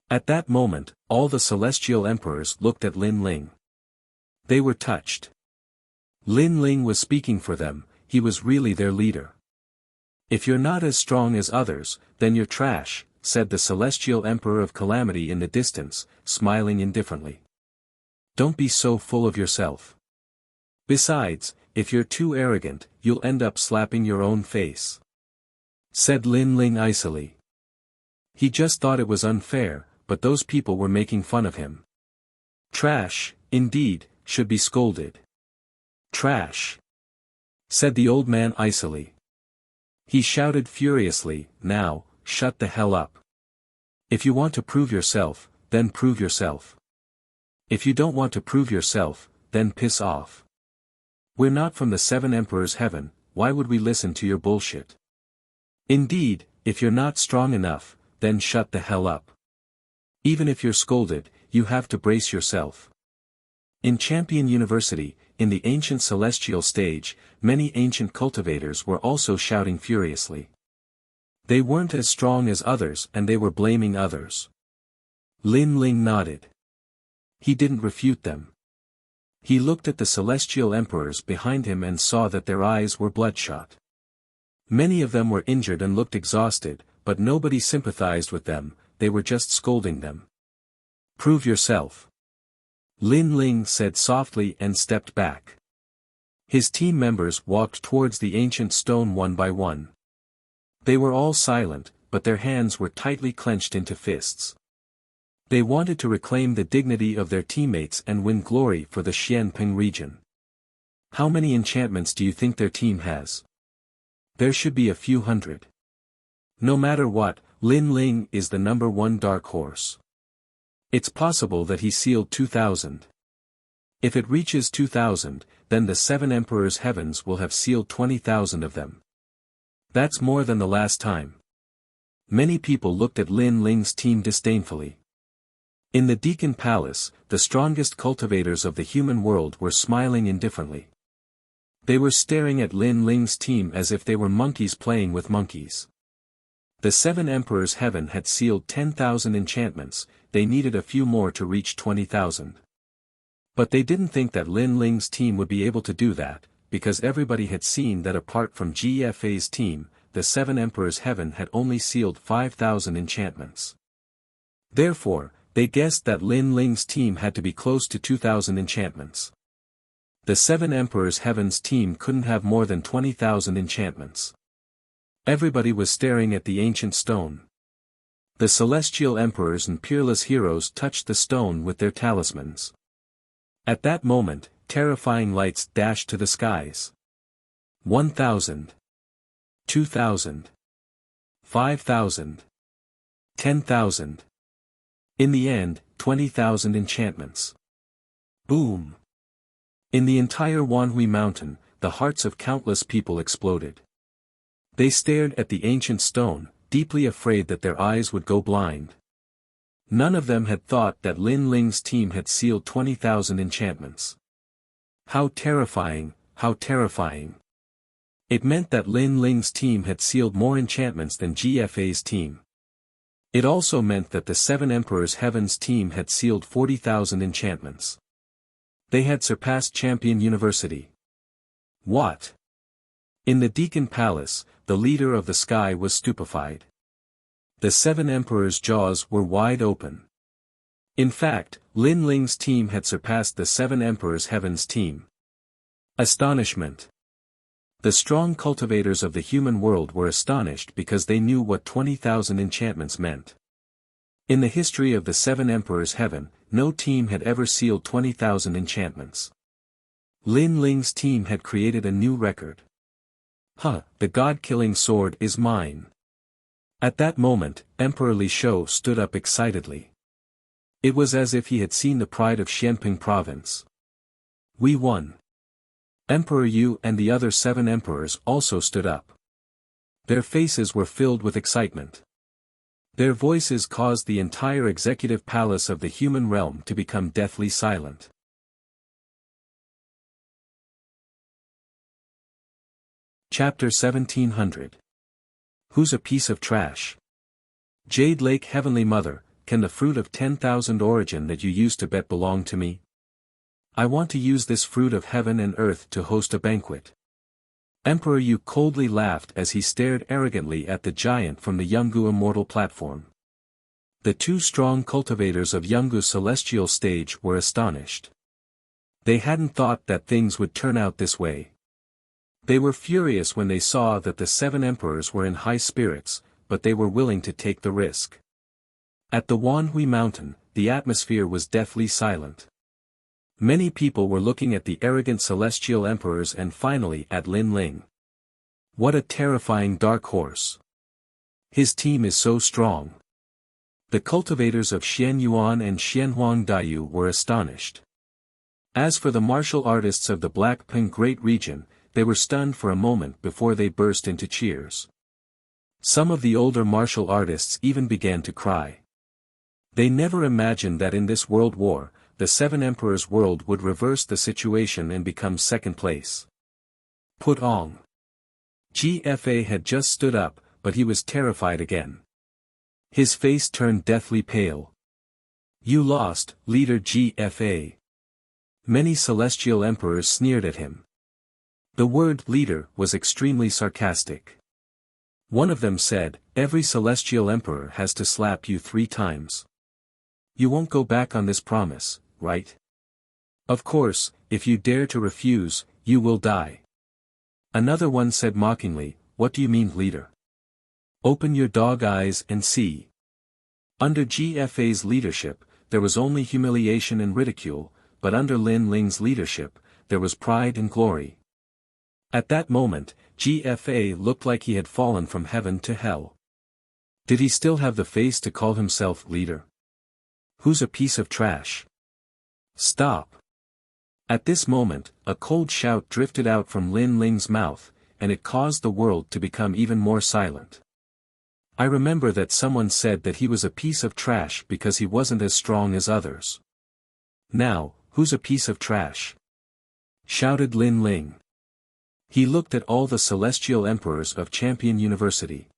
At that moment, all the celestial emperors looked at Lin Ling. They were touched. Lin Ling was speaking for them, he was really their leader. If you're not as strong as others, then you're trash, said the celestial emperor of calamity in the distance, smiling indifferently. Don't be so full of yourself. Besides, if you're too arrogant, you'll end up slapping your own face. Said Lin Ling icily. He just thought it was unfair, but those people were making fun of him. Trash, indeed, should be scolded. Trash. Said the old man icily. He shouted furiously, now, shut the hell up. If you want to prove yourself, then prove yourself. If you don't want to prove yourself, then piss off. We're not from the 7 emperors' heaven, why would we listen to your bullshit? Indeed, If you're not strong enough, then shut the hell up. Even if you're scolded, you have to brace yourself. In Champion University, in the ancient celestial stage, many ancient cultivators were also shouting furiously. They weren't as strong as others and they were blaming others. Lin Ling nodded. He didn't refute them. He looked at the celestial emperors behind him and saw that their eyes were bloodshot. Many of them were injured and looked exhausted, but nobody sympathized with them, they were just scolding them. Prove yourself. Lin Ling said softly and stepped back. His team members walked towards the ancient stone one by one. They were all silent, but their hands were tightly clenched into fists. They wanted to reclaim the dignity of their teammates and win glory for the Xianping region. How many enchantments do you think their team has? There should be a few hundred. No matter what, Lin Ling is the #1 dark horse. It's possible that he sealed 2,000. If it reaches 2,000, then the 7 Emperors' heavens will have sealed 20,000 of them. That's more than the last time. Many people looked at Lin Ling's team disdainfully. In the Deacon Palace, the strongest cultivators of the human world were smiling indifferently. They were staring at Lin Ling's team as if they were monkeys playing with monkeys. The 7 Emperors' heaven had sealed 10,000 enchantments, they needed a few more to reach 20,000. But they didn't think that Lin Ling's team would be able to do that, because everybody had seen that apart from GFA's team, the 7 Emperors' heaven had only sealed 5,000 enchantments. Therefore, they guessed that Lin Ling's team had to be close to 2,000 enchantments. The 7 Emperors' heavens team couldn't have more than 20,000 enchantments. Everybody was staring at the ancient stone. The celestial emperors and peerless heroes touched the stone with their talismans. At that moment, terrifying lights dashed to the skies. 1,000. 2,000. 5,000. 10,000. In the end, 20,000 enchantments. Boom! In the entire Wanhui Mountain, the hearts of countless people exploded. They stared at the ancient stone, deeply afraid that their eyes would go blind. None of them had thought that Lin Ling's team had sealed 20,000 enchantments. How terrifying, how terrifying. It meant that Lin Ling's team had sealed more enchantments than GFA's team. It also meant that the 7 Emperors' heavens team had sealed 40,000 enchantments. They had surpassed Champion University. What? In the Deacon Palace, the leader of the sky was stupefied. The 7 Emperors' jaws were wide open. In fact, Lin Ling's team had surpassed the 7 Emperors' heavens team. Astonishment. The strong cultivators of the human world were astonished because they knew what 20,000 enchantments meant. In the history of the 7 Emperors' heaven, no team had ever sealed 20,000 enchantments. Lin Ling's team had created a new record. The god-killing sword is mine. At that moment, Emperor Li Shou stood up excitedly. It was as if he had seen the pride of Xianping province. We won. Emperor Yu and the other 7 emperors also stood up. Their faces were filled with excitement. Their voices caused the entire executive palace of the human realm to become deathly silent. Chapter 1700. Who's a piece of trash? Jade Lake Heavenly Mother, can the fruit of 10,000 origin that you used to bet belong to me? I want to use this fruit of heaven and earth to host a banquet. Emperor Yu coldly laughed as he stared arrogantly at the giant from the Yungu immortal platform. The 2 strong cultivators of Yungu's celestial stage were astonished. They hadn't thought that things would turn out this way. They were furious when they saw that the 7 emperors were in high spirits, but they were willing to take the risk. At the Wanhui Mountain, the atmosphere was deathly silent. Many people were looking at the arrogant celestial emperors and finally at Lin Ling. What a terrifying dark horse. His team is so strong. The cultivators of Xianyuan and Xianhuang Daiyu were astonished. As for the martial artists of the Blackping Great Region, they were stunned for a moment before they burst into cheers. Some of the older martial artists even began to cry. They never imagined that in this world war, the Seven Emperors world would reverse the situation and become second place. Put on. GFA had just stood up, but he was terrified again. His face turned deathly pale. You lost, leader GFA. Many celestial emperors sneered at him. The word leader was extremely sarcastic. One of them said, every celestial emperor has to slap you 3 times. You won't go back on this promise, right? Of course, if you dare to refuse, you will die. Another one said mockingly, what do you mean leader? Open your dog eyes and see. Under GFA's leadership, there was only humiliation and ridicule, but under Lin Ling's leadership, there was pride and glory. At that moment, GFA looked like he had fallen from heaven to hell. Did he still have the face to call himself leader? Who's a piece of trash? Stop. At this moment, a cold shout drifted out from Lin Ling's mouth, and it caused the world to become even more silent. I remember that someone said that he was a piece of trash because he wasn't as strong as others. Now, who's a piece of trash? Shouted Lin Ling. He looked at all the celestial emperors of Champion University.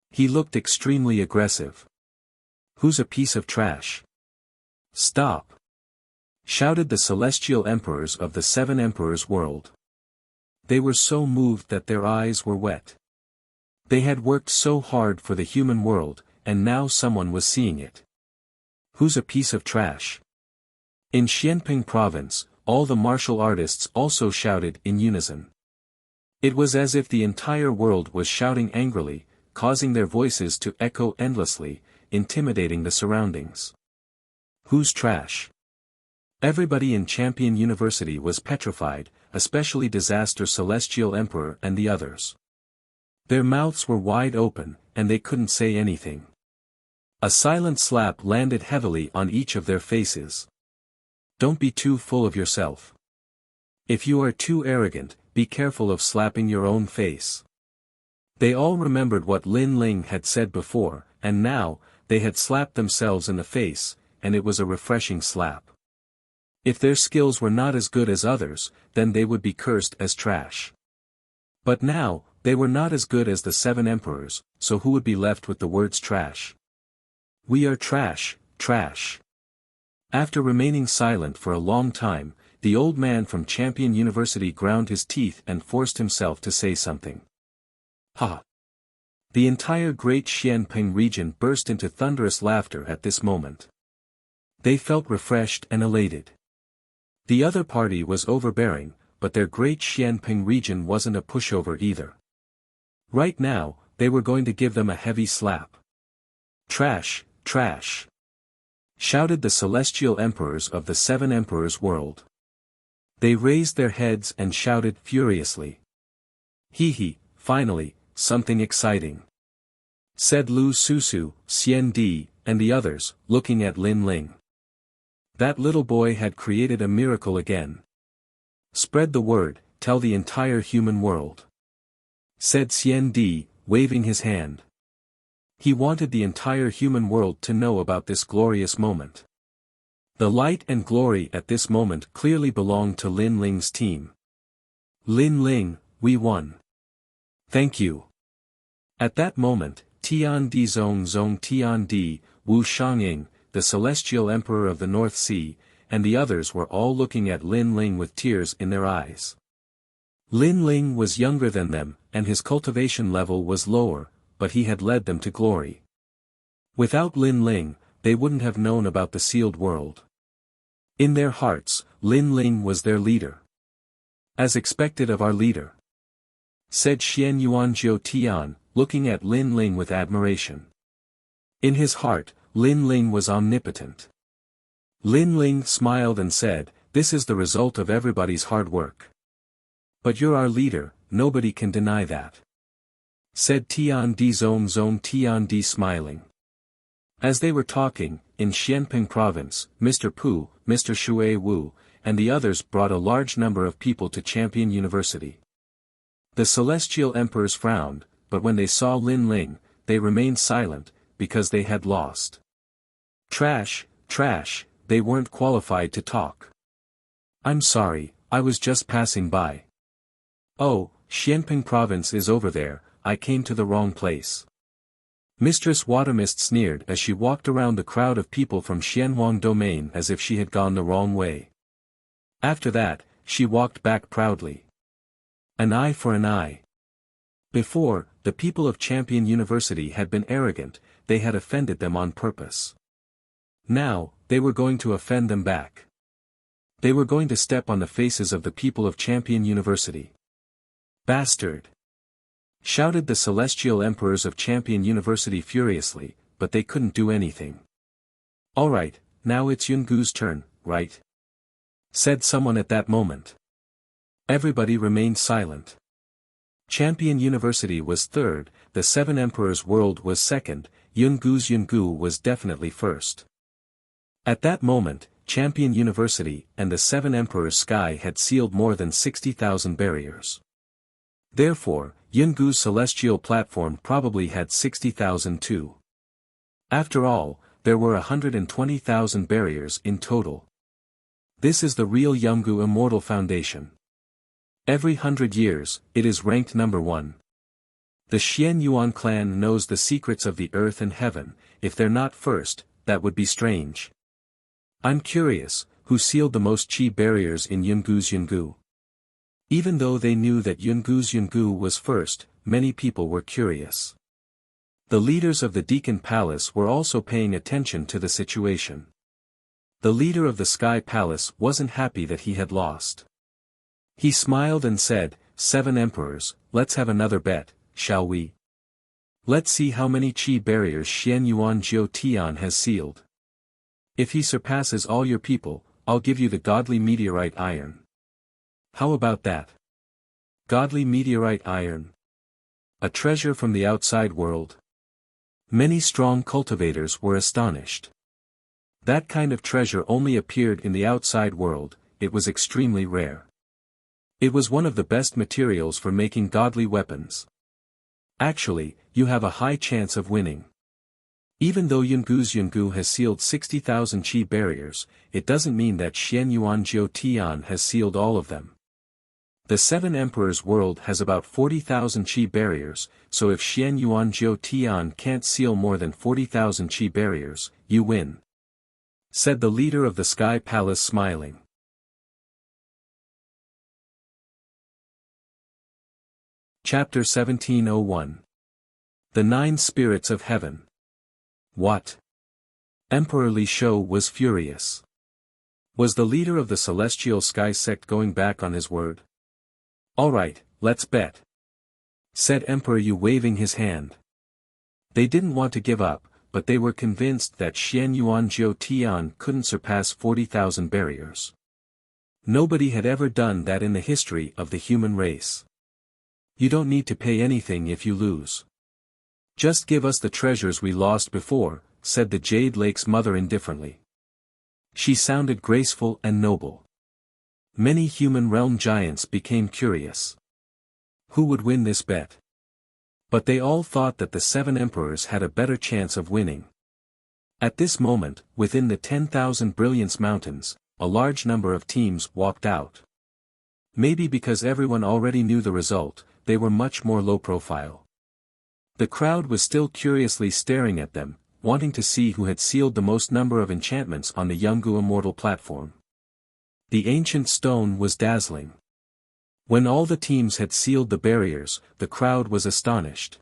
He looked extremely aggressive. Who's a piece of trash? Stop. Shouted the celestial emperors of the Seven Emperors world. They were so moved that their eyes were wet. They had worked so hard for the human world, and now someone was seeing it. Who's a piece of trash? In Xianping province, all the martial artists also shouted in unison. It was as if the entire world was shouting angrily, causing their voices to echo endlessly, intimidating the surroundings. Who's trash? Everybody in Champion University was petrified, especially Disaster Celestial Emperor and the others. Their mouths were wide open, and they couldn't say anything. A silent slap landed heavily on each of their faces. Don't be too full of yourself. If you are too arrogant, be careful of slapping your own face. They all remembered what Lin Ling had said before, and now, they had slapped themselves in the face, and it was a refreshing slap. If their skills were not as good as others, then they would be cursed as trash. But now, they were not as good as the Seven Emperors, so who would be left with the words trash? We are trash, trash. After remaining silent for a long time, the old man from Champion University ground his teeth and forced himself to say something. Ha! The entire Great Xianping region burst into thunderous laughter at this moment. They felt refreshed and elated. The other party was overbearing, but their Great Xianping region wasn't a pushover either. Right now, they were going to give them a heavy slap. Trash, trash! Shouted the celestial emperors of the Seven Emperors world. They raised their heads and shouted furiously. Hee, finally, something exciting. Said Lu Susu, Xian Di, and the others, looking at Lin Ling. That little boy had created a miracle again. Spread the word, tell the entire human world. Said Xian Di, waving his hand. He wanted the entire human world to know about this glorious moment. The light and glory at this moment clearly belonged to Lin Ling's team. Lin Ling, we won. Thank you. At that moment, Tian Di Zong Tian Di, Wu Shangying, the celestial emperor of the North Sea, and the others were all looking at Lin Ling with tears in their eyes. Lin Ling was younger than them, and his cultivation level was lower, but he had led them to glory. Without Lin Ling, they wouldn't have known about the sealed world. In their hearts, Lin Ling was their leader. As expected of our leader. Said Xian Yuanjiu Tian, looking at Lin Ling with admiration. In his heart, Lin Ling was omnipotent. Lin Ling smiled and said, this is the result of everybody's hard work. But you're our leader, nobody can deny that. Said Tian Di Zong Tian Di smiling. As they were talking, in Xianping province, Mr. Pu, Mr. Shui Wu, and the others brought a large number of people to Champion University. The celestial emperors frowned, but when they saw Lin Ling, they remained silent, because they had lost. Trash, trash, they weren't qualified to talk. I'm sorry, I was just passing by. Oh, Xianping province is over there, I came to the wrong place. Mistress Watermist sneered as she walked around the crowd of people from Xianhuang domain as if she had gone the wrong way. After that, she walked back proudly. An eye for an eye. Before, the people of Champion University had been arrogant, they had offended them on purpose. Now, they were going to offend them back. They were going to step on the faces of the people of Champion University. Bastard! Shouted the celestial emperors of Champion University furiously, but they couldn't do anything. Alright, now it's Yungu's turn, right? Said someone at that moment. Everybody remained silent. Champion University was third, the Seven Emperors World was second, Yungu was definitely first. At that moment, Champion University and the Seven Emperors Sky had sealed more than 60,000 barriers. Therefore, Yungu's celestial platform probably had 60,000 too. After all, there were 120,000 barriers in total. This is the real Yungu Immortal Foundation. Every 100 years, it is ranked number 1. The Xian Yuan clan knows the secrets of the earth and heaven, if they're not first, that would be strange. I'm curious, who sealed the most chi barriers in Yungu's Yungu? Even though they knew that Yungu's Yungu was first, many people were curious. The leaders of the Deacon Palace were also paying attention to the situation. The leader of the Sky Palace wasn't happy that he had lost. He smiled and said, 7 emperors, let's have another bet, shall we? Let's see how many chi barriers Xian Yuan Jiu Tian has sealed. If he surpasses all your people, I'll give you the godly meteorite iron. How about that? Godly meteorite iron. A treasure from the outside world. Many strong cultivators were astonished. That kind of treasure only appeared in the outside world, it was extremely rare. It was one of the best materials for making godly weapons. Actually, you have a high chance of winning. Even though Yungu's Yungu has sealed 60,000 chi barriers, it doesn't mean that Xian Yuan Jiu Tian has sealed all of them. The Seven Emperors World has about 40,000 chi barriers, so if Xian Yuan Jiu Tian can't seal more than 40,000 chi barriers, you win. Said the leader of the Sky Palace smiling. Chapter 1701. The 9 Spirits of Heaven. What? Emperor Li Shou was furious. Was the leader of the Celestial Sky sect going back on his word? Alright, let's bet. Said Emperor Yu waving his hand. They didn't want to give up, but they were convinced that Xian Yuan Jiu Tian couldn't surpass 40,000 barriers. Nobody had ever done that in the history of the human race. You don't need to pay anything if you lose. Just give us the treasures we lost before, said the Jade Lake's mother indifferently. She sounded graceful and noble. Many human realm giants became curious. Who would win this bet? But they all thought that the 7 emperors had a better chance of winning. At this moment, within the 10,000 Brilliance Mountains, a large number of teams walked out. Maybe because everyone already knew the result, they were much more low profile. The crowd was still curiously staring at them, wanting to see who had sealed the most number of enchantments on the Yungu Immortal platform. The ancient stone was dazzling. When all the teams had sealed the barriers, the crowd was astonished.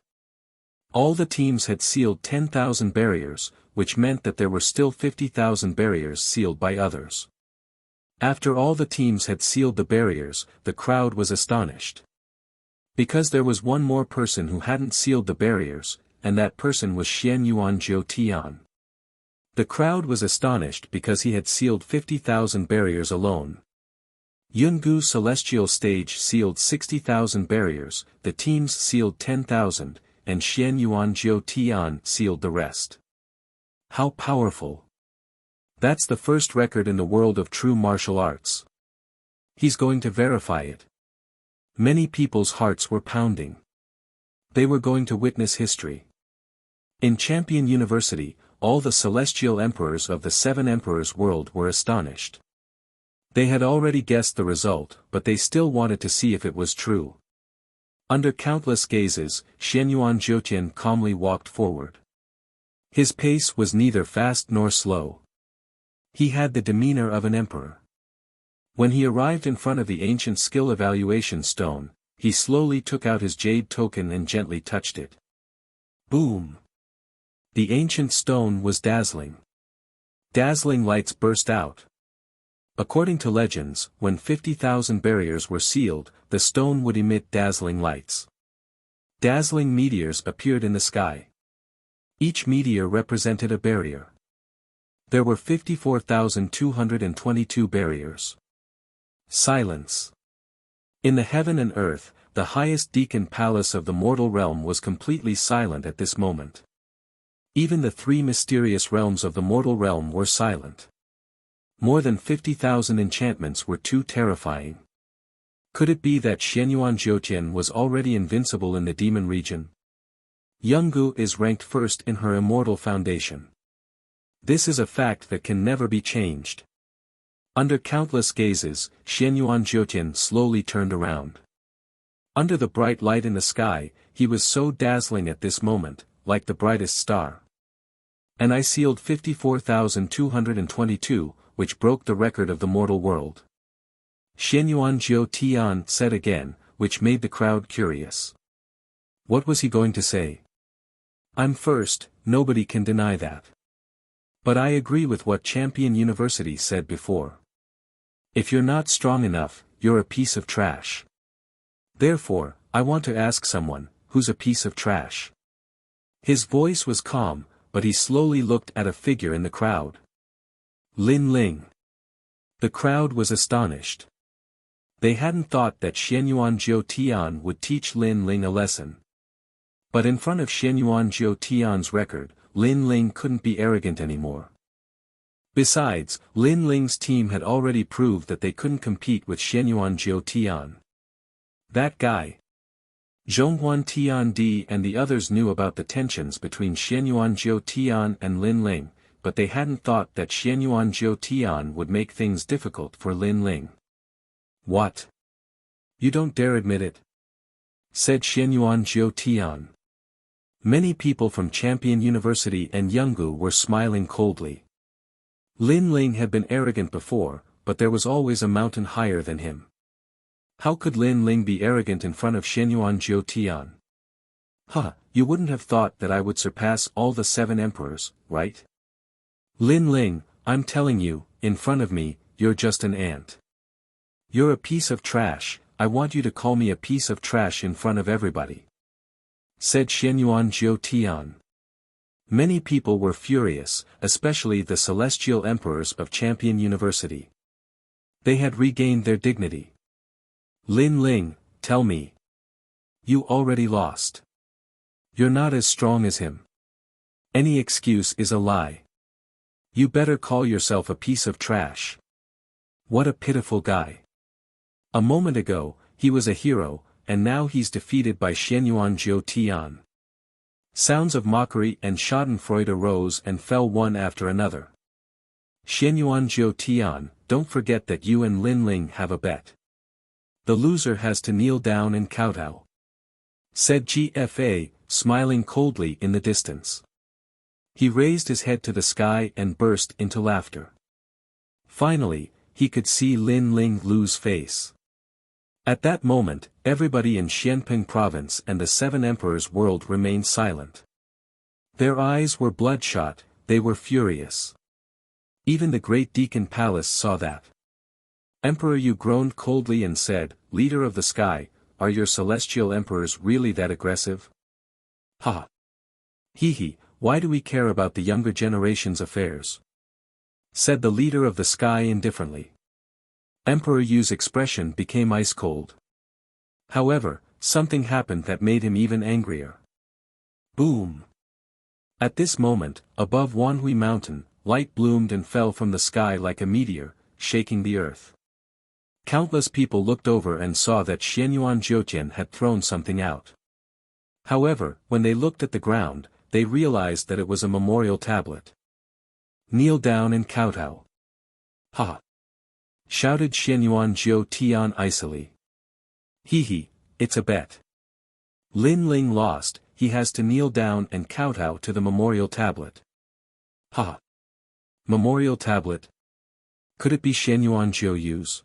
All the teams had sealed 10,000 barriers, which meant that there were still 50,000 barriers sealed by others. After all the teams had sealed the barriers, the crowd was astonished. Because there was one more person who hadn't sealed the barriers, and that person was Xian Yuan Jiu Tian. The crowd was astonished because he had sealed 50,000 barriers alone. Yungu's celestial stage sealed 60,000 barriers, the teams sealed 10,000, and Xian Yuan Jiu Tian sealed the rest. How powerful! That's the first record in the world of true martial arts. He's going to verify it. Many people's hearts were pounding. They were going to witness history. In Champion University, all the celestial emperors of the 7 emperors world were astonished. They had already guessed the result, but they still wanted to see if it was true. Under countless gazes, Xianyuan Jiutian calmly walked forward. His pace was neither fast nor slow. He had the demeanor of an emperor. When he arrived in front of the ancient skill evaluation stone, he slowly took out his jade token and gently touched it. Boom! The ancient stone was dazzling. Dazzling lights burst out. According to legends, when 50,000 barriers were sealed, the stone would emit dazzling lights. Dazzling meteors appeared in the sky. Each meteor represented a barrier. There were 54,222 barriers. Silence. In the heaven and earth, the highest deacon palace of the mortal realm was completely silent at this moment. Even the 3 mysterious realms of the mortal realm were silent. More than 50,000 enchantments were too terrifying. Could it be that Xianyuan Jiutian was already invincible in the demon region? Yungu is ranked first in her immortal foundation. This is a fact that can never be changed. Under countless gazes, Xianyuan Jiutian slowly turned around. Under the bright light in the sky, he was so dazzling at this moment, like the brightest star. And I sealed 54,222, which broke the record of the mortal world. Xianyuan Jiutian said again, which made the crowd curious. What was he going to say? I'm first, nobody can deny that. But I agree with what Champion University said before. If you're not strong enough, you're a piece of trash. Therefore, I want to ask someone, who's a piece of trash? His voice was calm, but he slowly looked at a figure in the crowd. Lin Ling. The crowd was astonished. They hadn't thought that Xianyuan Jiutian would teach Lin Ling a lesson. But in front of Xianyuan Jiutian's record, Lin Ling couldn't be arrogant anymore. Besides, Lin Ling's team had already proved that they couldn't compete with Xianyuan Jiutian. That guy. Zhonghuan Tiandi and the others knew about the tensions between Xianyuan Jiutian and Lin Ling, but they hadn't thought that Xianyuan Jiutian would make things difficult for Lin Ling. What? You don't dare admit it? Said Xianyuan Jiutian. Many people from Champion University and Yungu were smiling coldly. Lin Ling had been arrogant before, but there was always a mountain higher than him. How could Lin Ling be arrogant in front of Xianyuan Jiutian? You wouldn't have thought that I would surpass all the 7 emperors, right? Lin Ling, I'm telling you, in front of me, you're just an ant. You're a piece of trash, I want you to call me a piece of trash in front of everybody. Said Xianyuan Jiutian. Many people were furious, especially the celestial emperors of Champion University. They had regained their dignity. Lin Ling, tell me. You already lost. You're not as strong as him. Any excuse is a lie. You better call yourself a piece of trash. What a pitiful guy. A moment ago, he was a hero, and now he's defeated by Xianyuan Jiutian. Sounds of mockery and schadenfreude arose and fell one after another. Xianyuan Jiutian, don't forget that you and Lin Ling have a bet. The loser has to kneel down and kowtow. Said GFA, smiling coldly in the distance. He raised his head to the sky and burst into laughter. Finally, he could see Lin Ling lose face. At that moment, everybody in Xianping province and the 7 emperors world remained silent. Their eyes were bloodshot, they were furious. Even the great deacon palace saw that. Emperor Yu groaned coldly and said, Leader of the sky, are your celestial emperors really that aggressive? Ha! Hee, why do we care about the younger generation's affairs? Said the leader of the sky indifferently. Emperor Yu's expression became ice cold. However, something happened that made him even angrier. Boom! At this moment, above Wanhui Mountain, light bloomed and fell from the sky like a meteor, shaking the earth. Countless people looked over and saw that Xianyuan Jiutian had thrown something out. However, when they looked at the ground, they realized that it was a memorial tablet. Kneel down and kowtow. Ha! Shouted Xianyuan Jiu Tian icily. Hee, it's a bet. Lin Ling lost, he has to kneel down and kowtow to the memorial tablet. Ha! Memorial tablet? Could it be Xianyuan Jiu Yu's?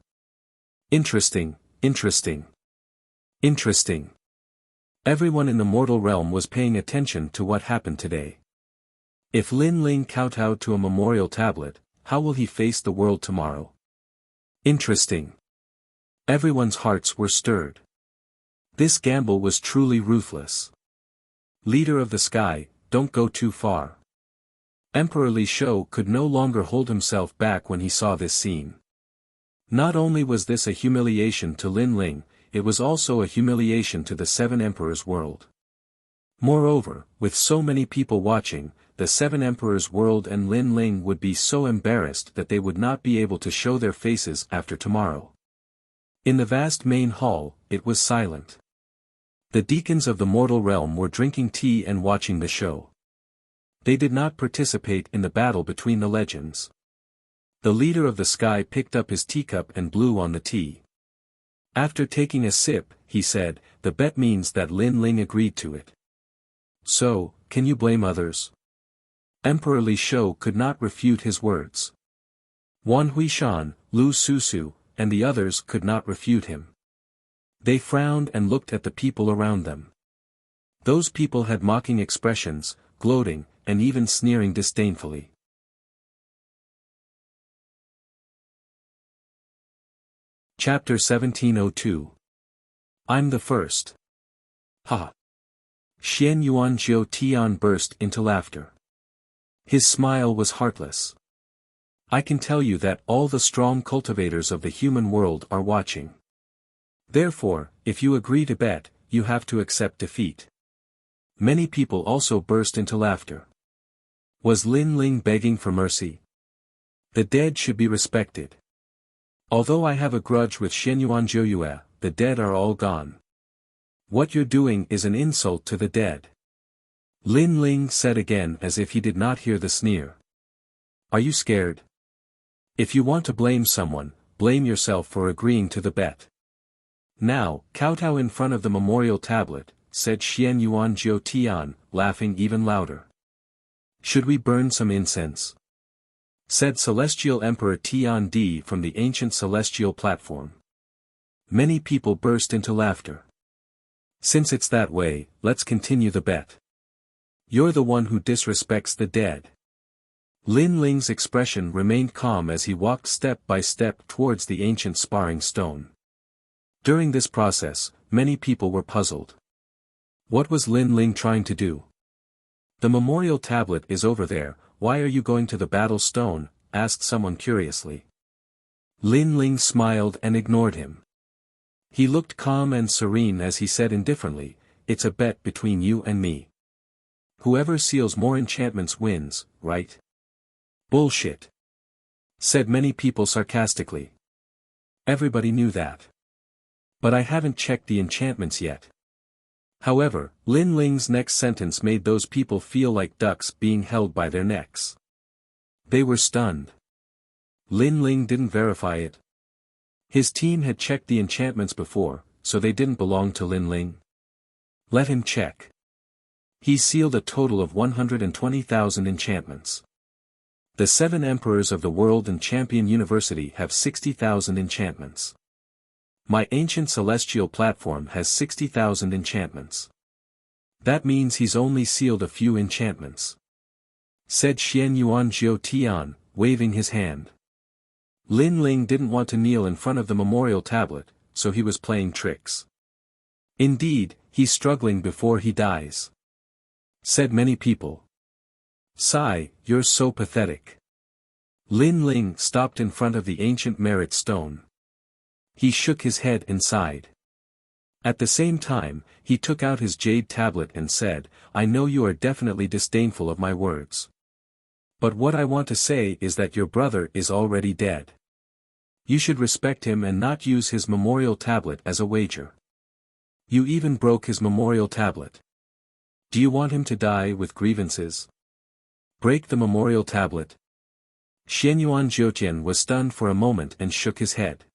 Interesting, interesting. Interesting. Everyone in the mortal realm was paying attention to what happened today. If Lin Ling kowtowed to a memorial tablet, how will he face the world tomorrow? Interesting. Everyone's hearts were stirred. This gamble was truly ruthless. Leader of the sky, don't go too far. Emperor Li Shou could no longer hold himself back when he saw this scene. Not only was this a humiliation to Lin Ling, it was also a humiliation to the Seven Emperors' world. Moreover, with so many people watching, the Seven Emperors' world and Lin Ling would be so embarrassed that they would not be able to show their faces after tomorrow. In the vast main hall, it was silent. The deacons of the mortal realm were drinking tea and watching the show. They did not participate in the battle between the legends. The leader of the sky picked up his teacup and blew on the tea. After taking a sip, he said, "The bet means that Lin Ling agreed to it. So, can you blame others?" Emperor Li Shou could not refute his words. Wan Huishan, Lu Susu, and the others could not refute him. They frowned and looked at the people around them. Those people had mocking expressions, gloating, and even sneering disdainfully. Chapter 1702. I'm the first. Ha! Xianyuan Jiu Tian burst into laughter. His smile was heartless. I can tell you that all the strong cultivators of the human world are watching. Therefore, if you agree to bet, you have to accept defeat. Many people also burst into laughter. Was Lin Ling begging for mercy? The dead should be respected. Although I have a grudge with Xianyuan Jiuyue, the dead are all gone. What you're doing is an insult to the dead. Lin Ling said again as if he did not hear the sneer. Are you scared? If you want to blame someone, blame yourself for agreeing to the bet. Now, kowtow in front of the memorial tablet, said Xianyuan Jiu Tian, laughing even louder. Should we burn some incense? Said Celestial Emperor Tian Di from the ancient celestial platform. Many people burst into laughter. Since it's that way, let's continue the bet. You're the one who disrespects the dead. Lin Ling's expression remained calm as he walked step by step towards the ancient sparring stone. During this process, many people were puzzled. What was Lin Ling trying to do? The memorial tablet is over there, why are you going to the battle stone? Asked someone curiously. Lin Ling smiled and ignored him. He looked calm and serene as he said indifferently, it's a bet between you and me. Whoever seals more enchantments wins, right? Bullshit. Said many people sarcastically. Everybody knew that. But I haven't checked the enchantments yet. However, Lin Ling's next sentence made those people feel like ducks being held by their necks. They were stunned. Lin Ling didn't verify it. His team had checked the enchantments before, so they didn't belong to Lin Ling. Let him check. He sealed a total of 120,000 enchantments. The 7 emperors of the world and Champion University have 60,000 enchantments. My ancient celestial platform has 60,000 enchantments. That means he's only sealed a few enchantments. Said Xianyuan Jiu Tian, waving his hand. Lin Ling didn't want to kneel in front of the memorial tablet, so he was playing tricks. Indeed, he's struggling before he dies. Said many people. Sigh, you're so pathetic. Lin Ling stopped in front of the ancient merit stone. He shook his head and sighed. At the same time, he took out his jade tablet and said, I know you are definitely disdainful of my words. But what I want to say is that your brother is already dead. You should respect him and not use his memorial tablet as a wager. You even broke his memorial tablet. Do you want him to die with grievances? Break the memorial tablet. Xianyuan Jiutian was stunned for a moment and shook his head.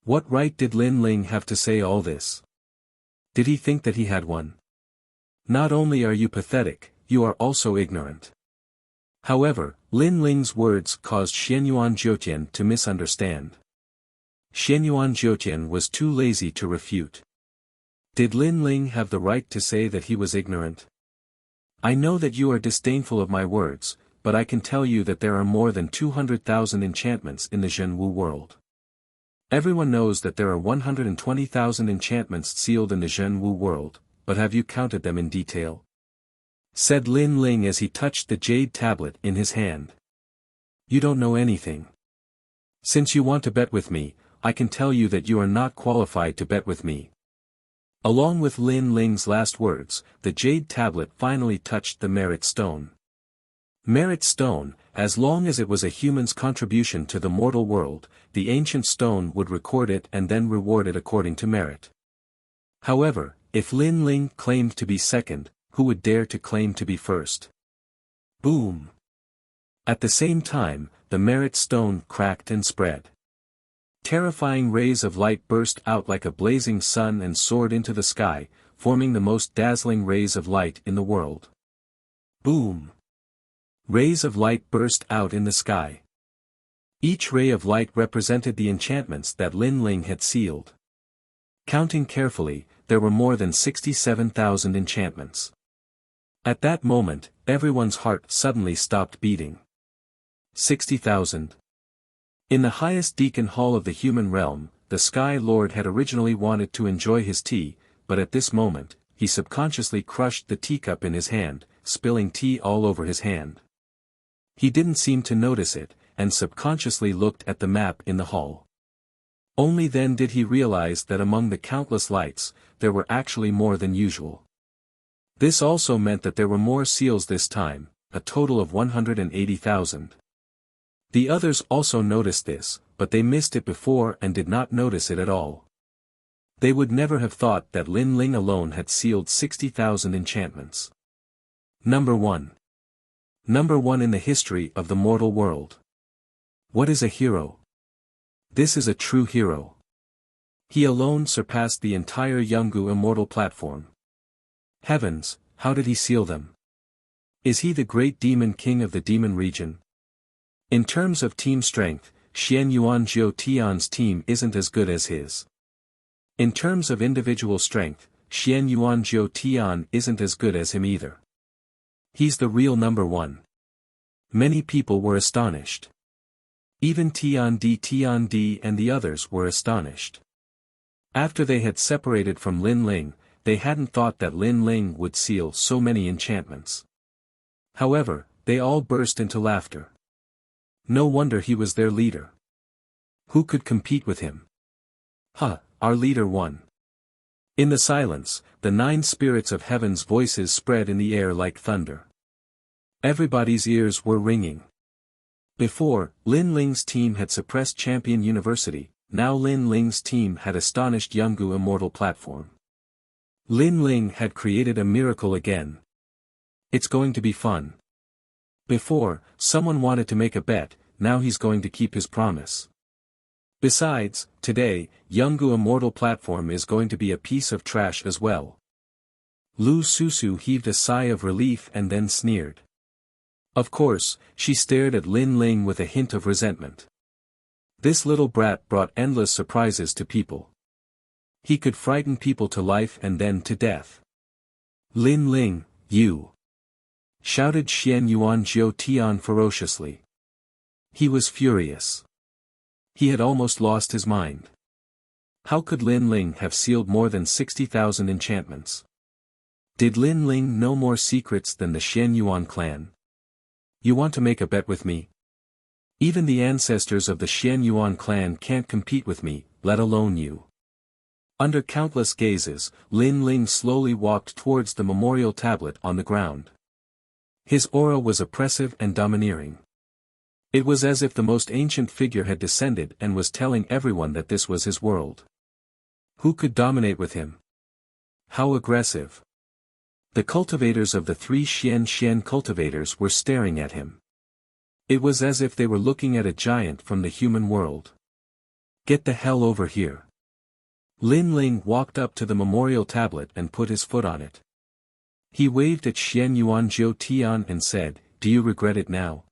What right did Lin Ling have to say all this? Did he think that he had one? Not only are you pathetic, you are also ignorant. However, Lin Ling's words caused Xianyuan Jiutian to misunderstand. Xianyuan Jiutian was too lazy to refute. Did Lin Ling have the right to say that he was ignorant? I know that you are disdainful of my words, but I can tell you that there are more than 200,000 enchantments in the Zhenwu world. Everyone knows that there are 120,000 enchantments sealed in the Zhenwu world, but have you counted them in detail? Said Lin Ling as he touched the jade tablet in his hand. You don't know anything. Since you want to bet with me, I can tell you that you are not qualified to bet with me. Along with Lin Ling's last words, the jade tablet finally touched the merit stone. Merit stone, as long as it was a human's contribution to the mortal world, the ancient stone would record it and then reward it according to merit. However, if Lin Ling claimed to be second, who would dare to claim to be first? Boom! At the same time, the merit stone cracked and spread. Terrifying rays of light burst out like a blazing sun and soared into the sky, forming the most dazzling rays of light in the world. Boom! Rays of light burst out in the sky. Each ray of light represented the enchantments that Lin Ling had sealed. Counting carefully, there were more than 67,000 enchantments. At that moment, everyone's heart suddenly stopped beating. 60,000. In the highest deacon hall of the human realm, the Sky Lord had originally wanted to enjoy his tea, but at this moment, he subconsciously crushed the teacup in his hand, spilling tea all over his hand. He didn't seem to notice it, and subconsciously looked at the map in the hall. Only then did he realize that among the countless lights, there were actually more than usual. This also meant that there were more seals this time, a total of 180,000. The others also noticed this, but they missed it before and did not notice it at all. They would never have thought that Lin Ling alone had sealed 60,000 enchantments. Number 1. Number 1 in the history of the mortal world. What is a hero? This is a true hero. He alone surpassed the entire Yungu immortal platform. Heavens, how did he seal them? Is he the great demon king of the demon region? In terms of team strength, Xianyuan Jiutian's team isn't as good as his. In terms of individual strength, Xianyuan Jiutian isn't as good as him either. He's the real number 1. Many people were astonished. Even Tiandi and the others were astonished. After they had separated from Lin Ling, they hadn't thought that Lin Ling would seal so many enchantments. However, they all burst into laughter. No wonder he was their leader. Who could compete with him? Our leader won. In the silence, the 9 spirits of heaven's voices spread in the air like thunder. Everybody's ears were ringing. Before, Lin Ling's team had suppressed Champion University, now Lin Ling's team had astonished Yungu Immortal Platform. Lin Ling had created a miracle again. It's going to be fun. Before, someone wanted to make a bet, now he's going to keep his promise. Besides, today, Yungu Immortal Platform is going to be a piece of trash as well. Lu Susu heaved a sigh of relief and then sneered. Of course, she stared at Lin Ling with a hint of resentment. This little brat brought endless surprises to people. He could frighten people to life and then to death. Lin Ling, you! Shouted Xianyuan Jiutian ferociously. He was furious. He had almost lost his mind. How could Lin Ling have sealed more than 60,000 enchantments? Did Lin Ling know more secrets than the Xianyuan clan? You want to make a bet with me? Even the ancestors of the Xianyuan clan can't compete with me, let alone you. Under countless gazes, Lin Ling slowly walked towards the memorial tablet on the ground. His aura was oppressive and domineering. It was as if the most ancient figure had descended and was telling everyone that this was his world. Who could dominate with him? How aggressive! The cultivators of the 3 Xian cultivators were staring at him. It was as if they were looking at a giant from the human world. Get the hell over here. Lin Ling walked up to the memorial tablet and put his foot on it. He waved at Xian Yuan Jiu Tian and said, "Do you regret it now?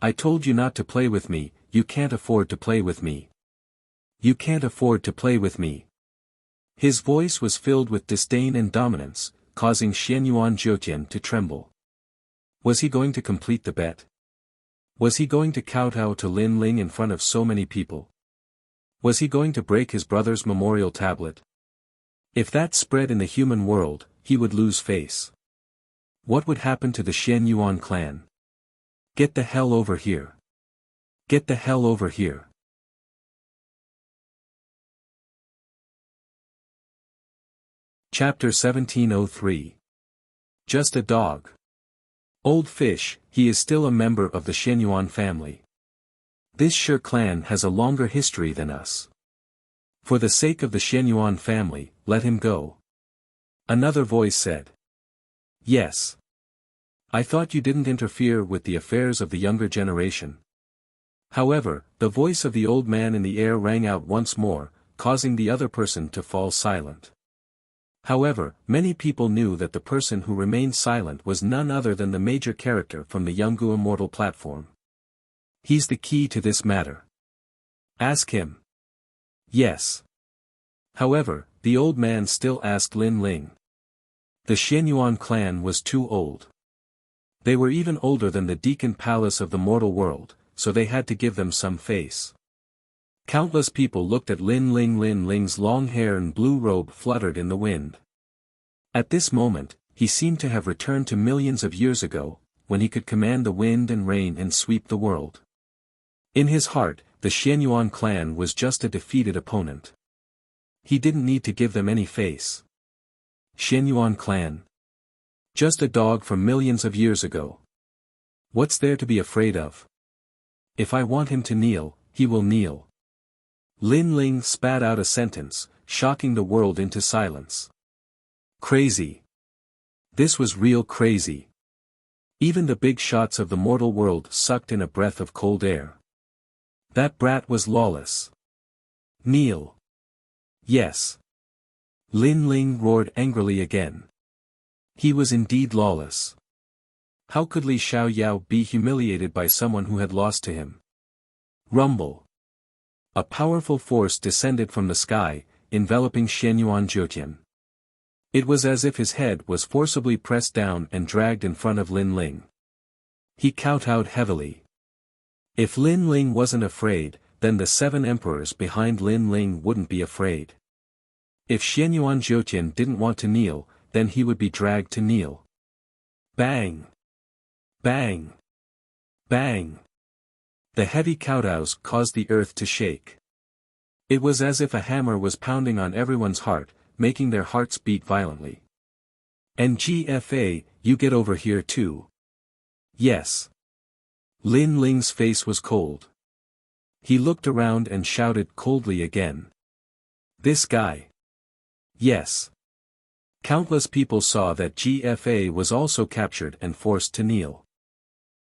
I told you not to play with me, you can't afford to play with me. You can't afford to play with me." His voice was filled with disdain and dominance, causing Xian Yuan Jiutian to tremble. Was he going to complete the bet? Was he going to kowtow to Lin Ling in front of so many people? Was he going to break his brother's memorial tablet? If that spread in the human world, he would lose face. What would happen to the Xian Yuan clan? Get the hell over here. Get the hell over here. Chapter 1703. Just a dog. Old fish, he is still a member of the Xian Yuan family. This Shi clan has a longer history than us. For the sake of the Xian Yuan family, let him go. Another voice said. Yes. I thought you didn't interfere with the affairs of the younger generation. However, the voice of the old man in the air rang out once more, causing the other person to fall silent. However, many people knew that the person who remained silent was none other than the major character from the Yungu Immortal platform. He's the key to this matter. Ask him. Yes. However, the old man still asked Lin Ling. The Xian Yuan clan was too old. They were even older than the Deacon Palace of the mortal world, so they had to give them some face. Countless people looked at Lin Ling. Lin Ling's long hair and blue robe fluttered in the wind. At this moment, he seemed to have returned to millions of years ago, when he could command the wind and rain and sweep the world. In his heart, the Xian Yuan clan was just a defeated opponent. He didn't need to give them any face. Xian Yuan clan. Just a dog from millions of years ago. What's there to be afraid of? If I want him to kneel, he will kneel. Lin Ling spat out a sentence, shocking the world into silence. Crazy. This was real crazy. Even the big shots of the mortal world sucked in a breath of cold air. That brat was lawless. Kneel. Yes. Lin Ling roared angrily again. He was indeed lawless. How could Li Xiaoyao be humiliated by someone who had lost to him? Rumble. A powerful force descended from the sky, enveloping Xian Yuan Jiutian. It was as if his head was forcibly pressed down and dragged in front of Lin Ling. He kowtowed heavily. If Lin Ling wasn't afraid, then the 7 emperors behind Lin Ling wouldn't be afraid. If Xian Yuan Jiutian didn't want to kneel, then he would be dragged to kneel. Bang! Bang! Bang! The heavy kowtows caused the earth to shake. It was as if a hammer was pounding on everyone's heart, making their hearts beat violently. NGFA, you get over here too. Yes. Lin Ling's face was cold. He looked around and shouted coldly again. This guy. Yes. Countless people saw that GFA was also captured and forced to kneel.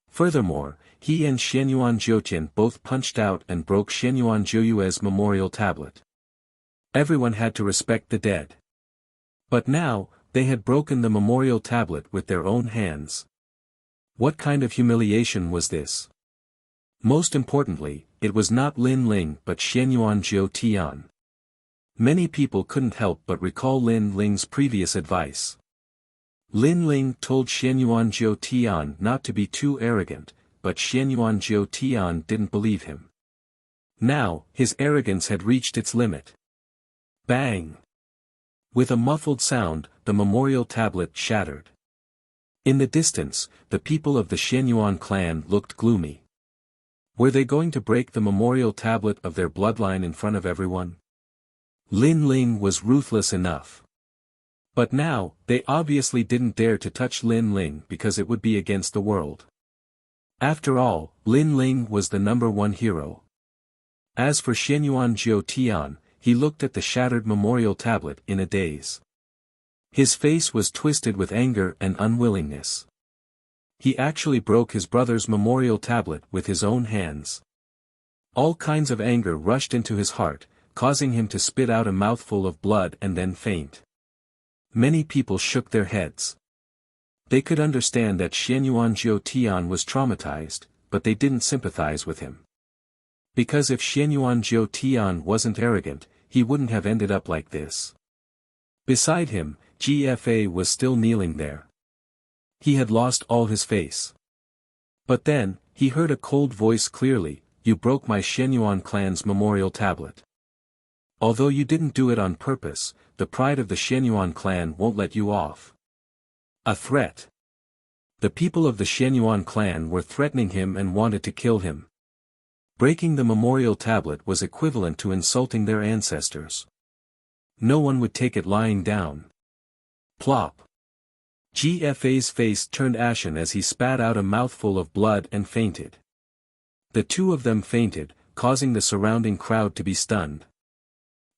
Furthermore, he and Xian Yuan Jiutian both punched out and broke Xian Yuan Jiuyue's memorial tablet. Everyone had to respect the dead. But now, they had broken the memorial tablet with their own hands. What kind of humiliation was this? Most importantly, it was not Lin Ling but Xian Yuan Jiutian. Many people couldn't help but recall Lin Ling's previous advice. Lin Ling told Xian Yuan Jiutian not to be too arrogant, but Xian Yuan Jiutian didn't believe him. Now, his arrogance had reached its limit. Bang! With a muffled sound, the memorial tablet shattered. In the distance, the people of the Xian Yuan clan looked gloomy. Were they going to break the memorial tablet of their bloodline in front of everyone? Lin Ling was ruthless enough. But now, they obviously didn't dare to touch Lin Ling because it would be against the world. After all, Lin Ling was the #1 hero. As for Xian Yuan Jiutian, he looked at the shattered memorial tablet in a daze. His face was twisted with anger and unwillingness. He actually broke his brother's memorial tablet with his own hands. All kinds of anger rushed into his heart, causing him to spit out a mouthful of blood and then faint. Many people shook their heads. They could understand that Xianyuan Jiutian was traumatized, but they didn't sympathize with him. Because if Xianyuan Jiutian wasn't arrogant, he wouldn't have ended up like this. Beside him, GFA was still kneeling there. He had lost all his face. But then, he heard a cold voice clearly, "You broke my Xianyuan clan's memorial tablet. Although you didn't do it on purpose, the pride of the Xianyuan clan won't let you off." A threat. The people of the Xianyuan clan were threatening him and wanted to kill him. Breaking the memorial tablet was equivalent to insulting their ancestors. No one would take it lying down. Plop. GFA's face turned ashen as he spat out a mouthful of blood and fainted. The two of them fainted, causing the surrounding crowd to be stunned.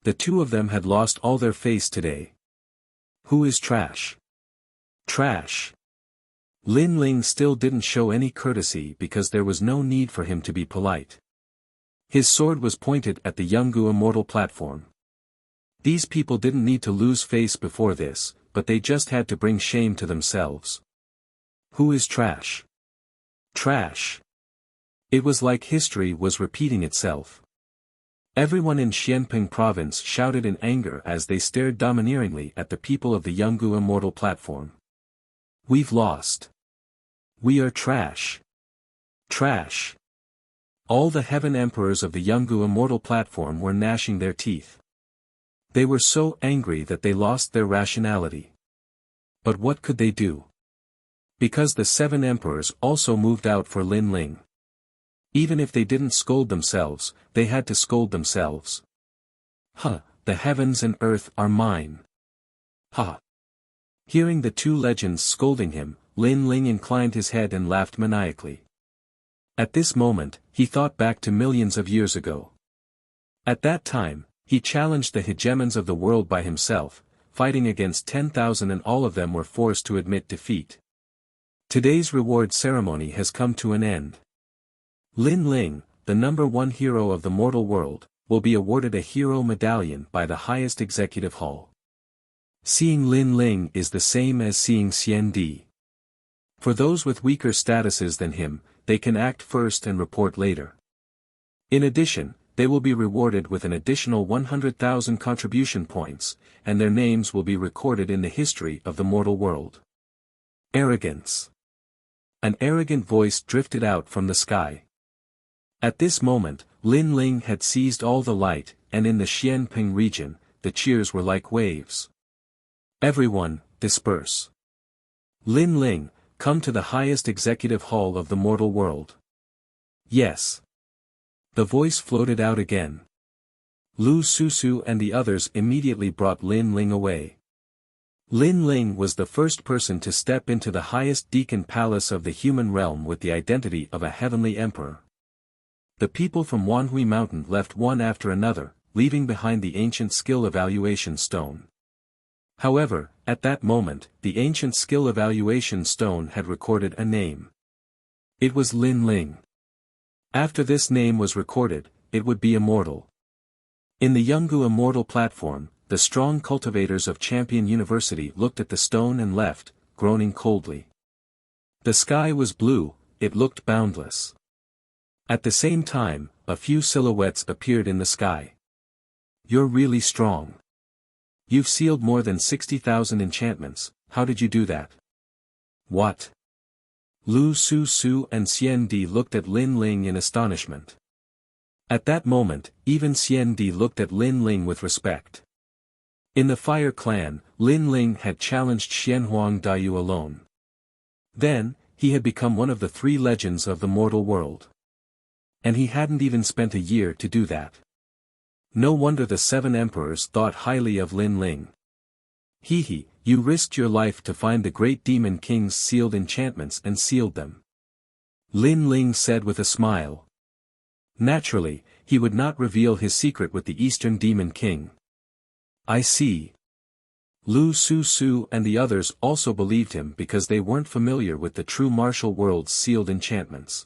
The two of them had lost all their face today. Who is trash? Trash. Lin Ling still didn't show any courtesy because there was no need for him to be polite. His sword was pointed at the Yungu Immortal platform. These people didn't need to lose face before this, but they just had to bring shame to themselves. Who is trash? Trash. It was like history was repeating itself. Everyone in Xianping province shouted in anger as they stared domineeringly at the people of the Yungu Immortal platform. We've lost. We are trash. Trash. All the heaven emperors of the Yungu Immortal platform were gnashing their teeth. They were so angry that they lost their rationality. But what could they do? Because the seven emperors also moved out for Lin Ling. Even if they didn't scold themselves, they had to scold themselves. Huh, the heavens and earth are mine. Ha. Hearing the two legends scolding him, Lin Ling inclined his head and laughed maniacally. At this moment, he thought back to millions of years ago. At that time, he challenged the hegemons of the world by himself, fighting against 10,000 and all of them were forced to admit defeat. Today's reward ceremony has come to an end. Lin Ling, the #1 hero of the mortal world, will be awarded a hero medallion by the highest executive hall. Seeing Lin Ling is the same as seeing Xian Di. For those with weaker statuses than him, they can act first and report later. In addition, they will be rewarded with an additional 100,000 contribution points, and their names will be recorded in the history of the mortal world. Arrogance. An arrogant voice drifted out from the sky. At this moment, Lin Ling had seized all the light, and in the Xianping region, the cheers were like waves. Everyone, disperse. Lin Ling, come to the highest executive hall of the mortal world. Yes. The voice floated out again. Lu Susu and the others immediately brought Lin Ling away. Lin Ling was the first person to step into the highest deacon palace of the human realm with the identity of a heavenly emperor. The people from Wanhui Mountain left one after another, leaving behind the ancient skill evaluation stone. However, at that moment, the ancient skill evaluation stone had recorded a name. It was Lin Ling. After this name was recorded, it would be immortal. In the Yungu Immortal platform, the strong cultivators of Champion University looked at the stone and left, groaning coldly. The sky was blue, it looked boundless. At the same time, a few silhouettes appeared in the sky. You're really strong. You've sealed more than 60,000 enchantments, how did you do that? What? Lu Su and Xian Di looked at Lin Ling in astonishment. At that moment, even Xian Di looked at Lin Ling with respect. In the Fire Clan, Lin Ling had challenged Xianhuang Dayu alone. Then, he had become one of the 3 legends of the mortal world. And he hadn't even spent a year to do that. No wonder the 7 emperors thought highly of Lin Ling. Hee, you risked your life to find the great demon king's sealed enchantments and sealed them. Lin Ling said with a smile. Naturally, he would not reveal his secret with the Eastern Demon King. I see. Lu Su and the others also believed him because they weren't familiar with the true martial world's sealed enchantments.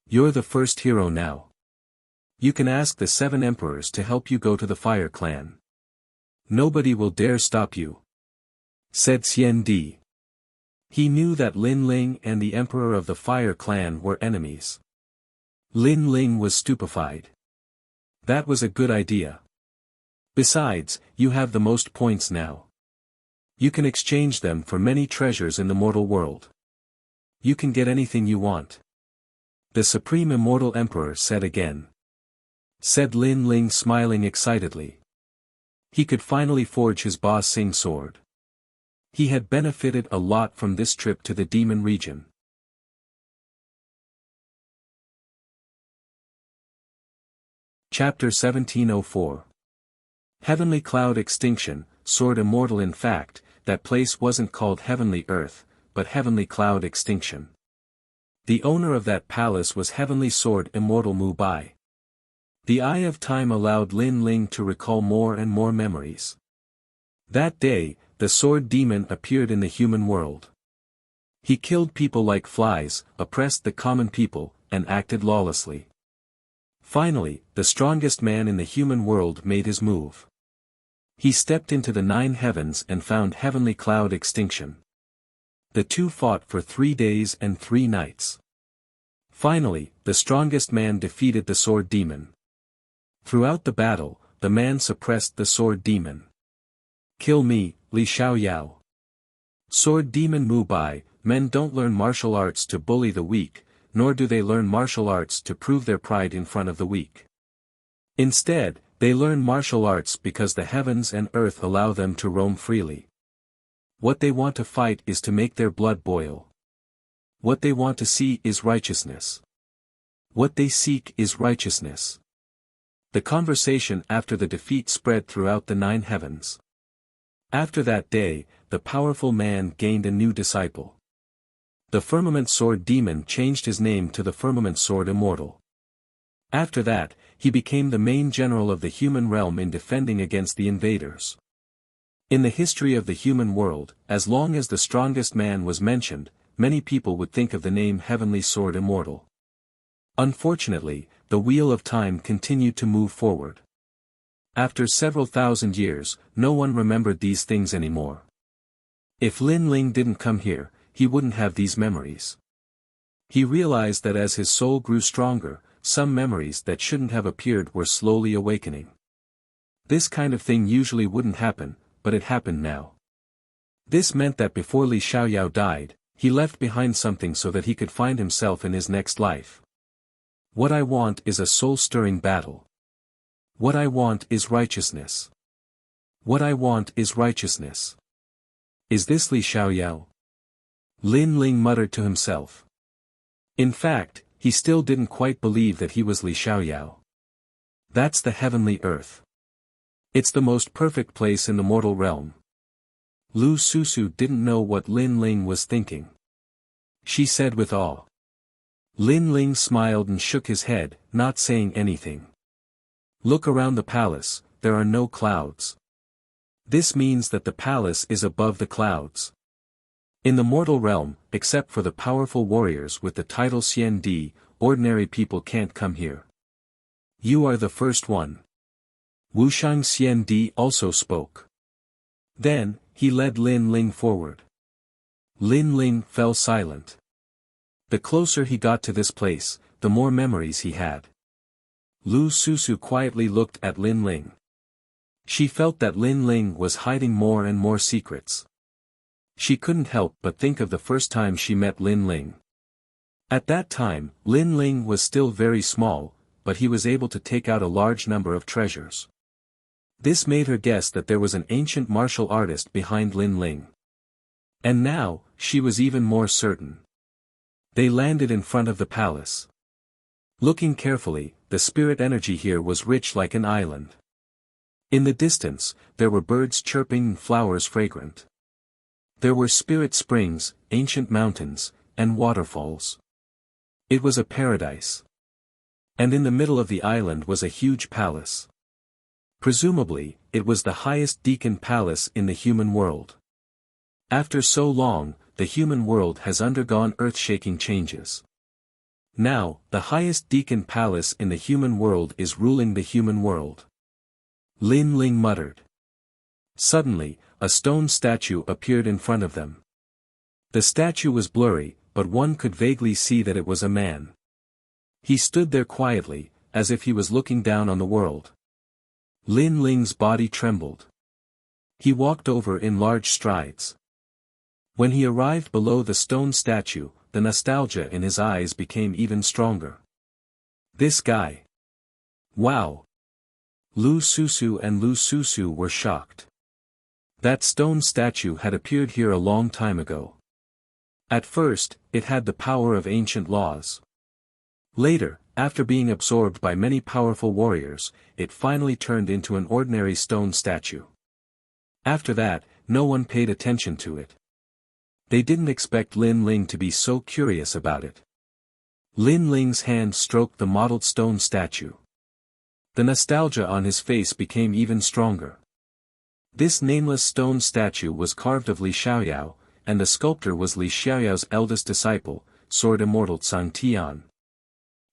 You're the first hero now. You can ask the 7 emperors to help you go to the Fire Clan. Nobody will dare stop you," said Xian Di. He knew that Lin Ling and the emperor of the Fire Clan were enemies. Lin Ling was stupefied. That was a good idea. Besides, you have the most points now. You can exchange them for many treasures in the mortal world. You can get anything you want. The Supreme Immortal Emperor said again. Said Lin Ling, smiling excitedly. He could finally forge his Ba Sing sword. He had benefited a lot from this trip to the demon region. Chapter 1704. Heavenly Cloud Extinction, Sword Immortal. In fact, that place wasn't called Heavenly Earth, but Heavenly Cloud Extinction. The owner of that palace was Heavenly Sword Immortal Mu Bai. The Eye of Time allowed Lin Ling to recall more and more memories. That day, the sword demon appeared in the human world. He killed people like flies, oppressed the common people, and acted lawlessly. Finally, the strongest man in the human world made his move. He stepped into the 9 heavens and found Heavenly Cloud Extinction. The two fought for 3 days and 3 nights. Finally, the strongest man defeated the sword demon. Throughout the battle, the man suppressed the sword demon. "Kill me, Li Xiaoyao." Sword demon Mu Bai, men don't learn martial arts to bully the weak, nor do they learn martial arts to prove their pride in front of the weak. Instead, they learn martial arts because the heavens and earth allow them to roam freely. What they want to fight is to make their blood boil. What they want to see is righteousness. What they seek is righteousness. The conversation after the defeat spread throughout the 9 heavens. After that day, the powerful man gained a new disciple. The Firmament Sword Demon changed his name to the Firmament Sword Immortal. After that, he became the main general of the human realm in defending against the invaders. In the history of the human world, as long as the strongest man was mentioned, many people would think of the name Heavenly Sword Immortal. Unfortunately, the wheel of time continued to move forward. After several thousand years, no one remembered these things anymore. If Lin Ling didn't come here, he wouldn't have these memories. He realized that as his soul grew stronger, some memories that shouldn't have appeared were slowly awakening. This kind of thing usually wouldn't happen, but it happened now. This meant that before Li Xiaoyao died, he left behind something so that he could find himself in his next life. What I want is a soul-stirring battle. What I want is righteousness. What I want is righteousness. Is this Li Xiaoyao? Lin Ling muttered to himself. In fact, he still didn't quite believe that he was Li Xiaoyao. That's the heavenly earth. It's the most perfect place in the mortal realm. Lu Su didn't know what Lin Ling was thinking. She said with awe. Lin Ling smiled and shook his head, not saying anything. Look around the palace, there are no clouds. This means that the palace is above the clouds. In the mortal realm, except for the powerful warriors with the title Xian Di, ordinary people can't come here. You are the first one. Wuxia Xian Di also spoke. Then, he led Lin Ling forward. Lin Ling fell silent. The closer he got to this place, the more memories he had. Lu Su quietly looked at Lin Ling. She felt that Lin Ling was hiding more and more secrets. She couldn't help but think of the first time she met Lin Ling. At that time, Lin Ling was still very small, but he was able to take out a large number of treasures. This made her guess that there was an ancient martial artist behind Lin Ling. And now, she was even more certain. They landed in front of the palace. Looking carefully, the spirit energy here was rich like an island. In the distance, there were birds chirping and flowers fragrant. There were spirit springs, ancient mountains, and waterfalls. It was a paradise. And in the middle of the island was a huge palace. Presumably, it was the highest deacon palace in the human world. After so long, the human world has undergone earth-shaking changes. Now, the highest deacon palace in the human world is ruling the human world. Lin Ling muttered. Suddenly, a stone statue appeared in front of them. The statue was blurry, but one could vaguely see that it was a man. He stood there quietly, as if he was looking down on the world. Lin Ling's body trembled. He walked over in large strides. When he arrived below the stone statue, the nostalgia in his eyes became even stronger. This guy. Wow! Lu Susu and Lu Susu were shocked. That stone statue had appeared here a long time ago. At first, it had the power of ancient laws. Later, after being absorbed by many powerful warriors, it finally turned into an ordinary stone statue. After that, no one paid attention to it. They didn't expect Lin Ling to be so curious about it. Lin Ling's hand stroked the mottled stone statue. The nostalgia on his face became even stronger. This nameless stone statue was carved of Li Xiaoyao, and the sculptor was Li Xiaoyao's eldest disciple, Sword Immortal Tsang Tian.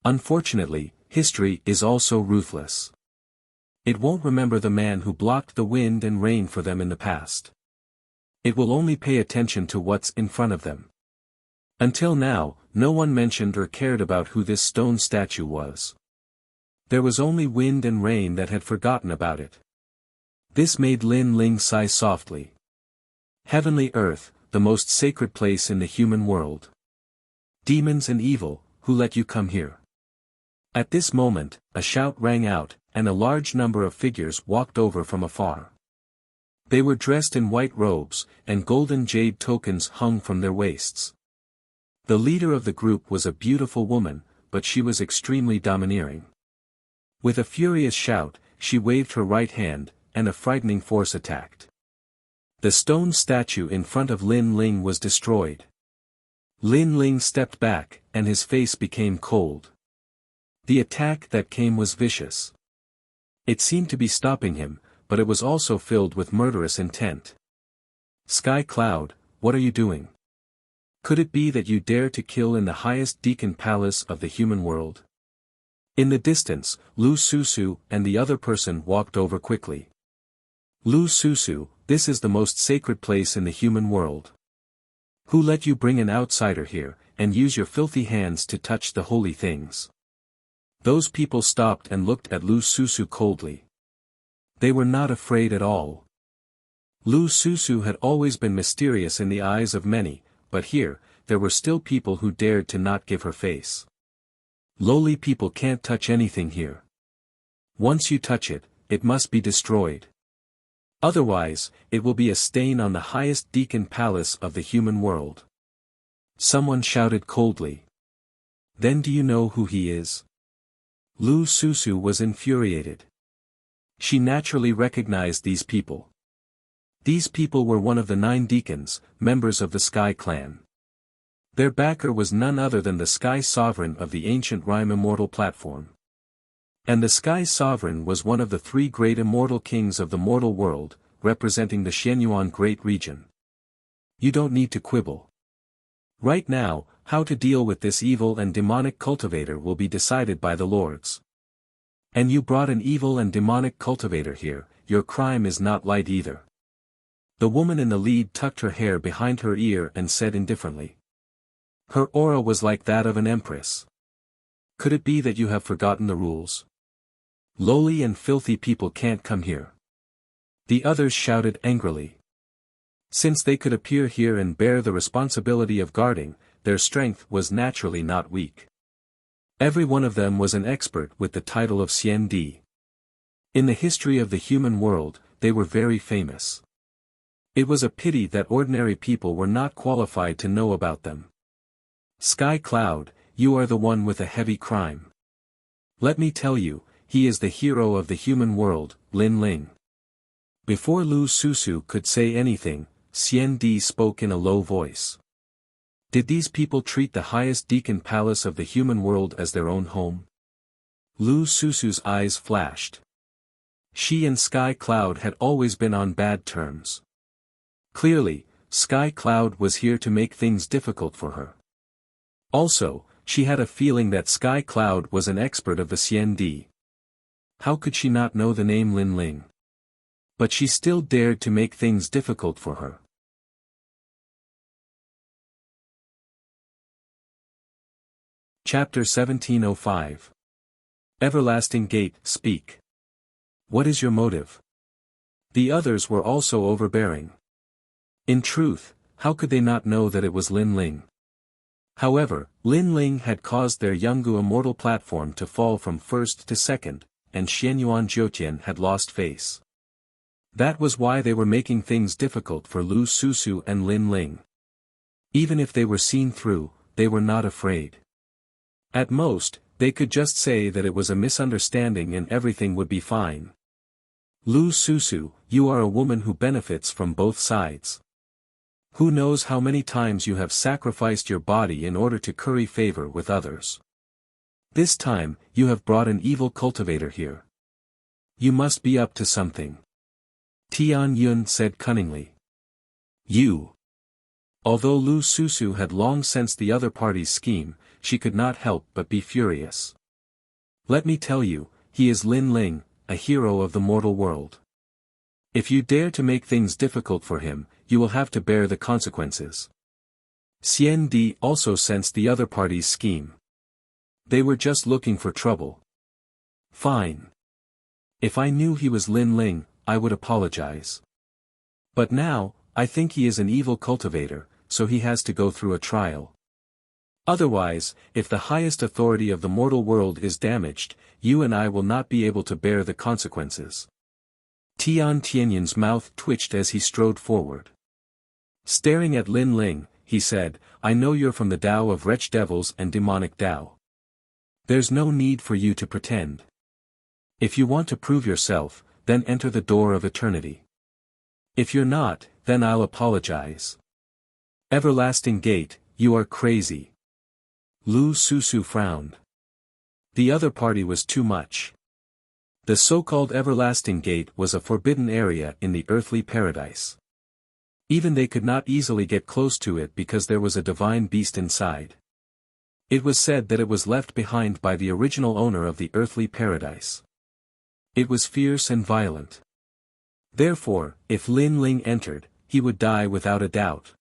Unfortunately, history is also ruthless. It won't remember the man who blocked the wind and rain for them in the past. It will only pay attention to what's in front of them. Until now, no one mentioned or cared about who this stone statue was. There was only wind and rain that had forgotten about it. This made Lin Ling sigh softly. Heavenly earth, the most sacred place in the human world. Demons and evil, who let you come here? At this moment, a shout rang out, and a large number of figures walked over from afar. They were dressed in white robes, and golden jade tokens hung from their waists. The leader of the group was a beautiful woman, but she was extremely domineering. With a furious shout, she waved her right hand, and a frightening force attacked. The stone statue in front of Lin Ling was destroyed. Lin Ling stepped back, and his face became cold. The attack that came was vicious. It seemed to be stopping him, but it was also filled with murderous intent. Sky Cloud, what are you doing? Could it be that you dare to kill in the highest deacon palace of the human world? In the distance, Lu Susu and the other person walked over quickly. Lu Susu, this is the most sacred place in the human world. Who let you bring an outsider here, and use your filthy hands to touch the holy things? Those people stopped and looked at Lu Susu coldly. They were not afraid at all. Lu Susu had always been mysterious in the eyes of many, but here, there were still people who dared to not give her face. Lowly people can't touch anything here. Once you touch it, it must be destroyed. Otherwise, it will be a stain on the highest deacon palace of the human world. Someone shouted coldly. Then do you know who he is? Lu Susu was infuriated. She naturally recognized these people. These people were one of the 9 deacons, members of the Sky Clan. Their backer was none other than the Sky Sovereign of the ancient Rime Immortal platform. And the Sky Sovereign was one of the 3 great immortal kings of the mortal world, representing the Xianyuan Great Region. You don't need to quibble. Right now, how to deal with this evil and demonic cultivator will be decided by the lords. And you brought an evil and demonic cultivator here, your crime is not light either. The woman in the lead tucked her hair behind her ear and said indifferently. Her aura was like that of an empress. Could it be that you have forgotten the rules? Lowly and filthy people can't come here. The others shouted angrily. Since they could appear here and bear the responsibility of guarding, their strength was naturally not weak. Every one of them was an expert with the title of Xian Di. In the history of the human world, they were very famous. It was a pity that ordinary people were not qualified to know about them. Sky Cloud, you are the one with a heavy crime. Let me tell you, he is the hero of the human world, Lin Ling. Before Lu Susu could say anything, Xian Di spoke in a low voice. Did these people treat the highest deacon palace of the human world as their own home? Lu Susu's eyes flashed. She and Sky Cloud had always been on bad terms. Clearly, Sky Cloud was here to make things difficult for her. Also, she had a feeling that Sky Cloud was an expert of the Xian. How could she not know the name Lin Ling? But she still dared to make things difficult for her. Chapter 1705. Everlasting Gate, speak. What is your motive? The others were also overbearing. In truth, how could they not know that it was Lin Ling? However, Lin Ling had caused their Yungu immortal platform to fall from first to second, and Xianyuan Jiutian had lost face. That was why they were making things difficult for Lu Susu and Lin Ling. Even if they were seen through, they were not afraid. At most, they could just say that it was a misunderstanding and everything would be fine. Lu Susu, you are a woman who benefits from both sides. Who knows how many times you have sacrificed your body in order to curry favor with others. This time, you have brought an evil cultivator here. You must be up to something. Tian Yun said cunningly. You. Although Lu Susu had long sensed the other party's scheme, she could not help but be furious. Let me tell you, he is Lin Ling, a hero of the mortal world. If you dare to make things difficult for him, you will have to bear the consequences. Xian Di also sensed the other party's scheme. They were just looking for trouble. Fine. If I knew he was Lin Ling, I would apologize. But now, I think he is an evil cultivator, so he has to go through a trial. Otherwise, if the highest authority of the mortal world is damaged, you and I will not be able to bear the consequences. Tian Tianyun's mouth twitched as he strode forward. Staring at Lin Ling, he said, I know you're from the Tao of wretch devils and demonic Tao. There's no need for you to pretend. If you want to prove yourself, then enter the door of eternity. If you're not, then I'll apologize. Everlasting Gate, you are crazy. Lu Susu frowned. The other party was too much. The so-called Everlasting Gate was a forbidden area in the earthly paradise. Even they could not easily get close to it because there was a divine beast inside. It was said that it was left behind by the original owner of the earthly paradise. It was fierce and violent. Therefore, if Lin Ling entered, he would die without a doubt.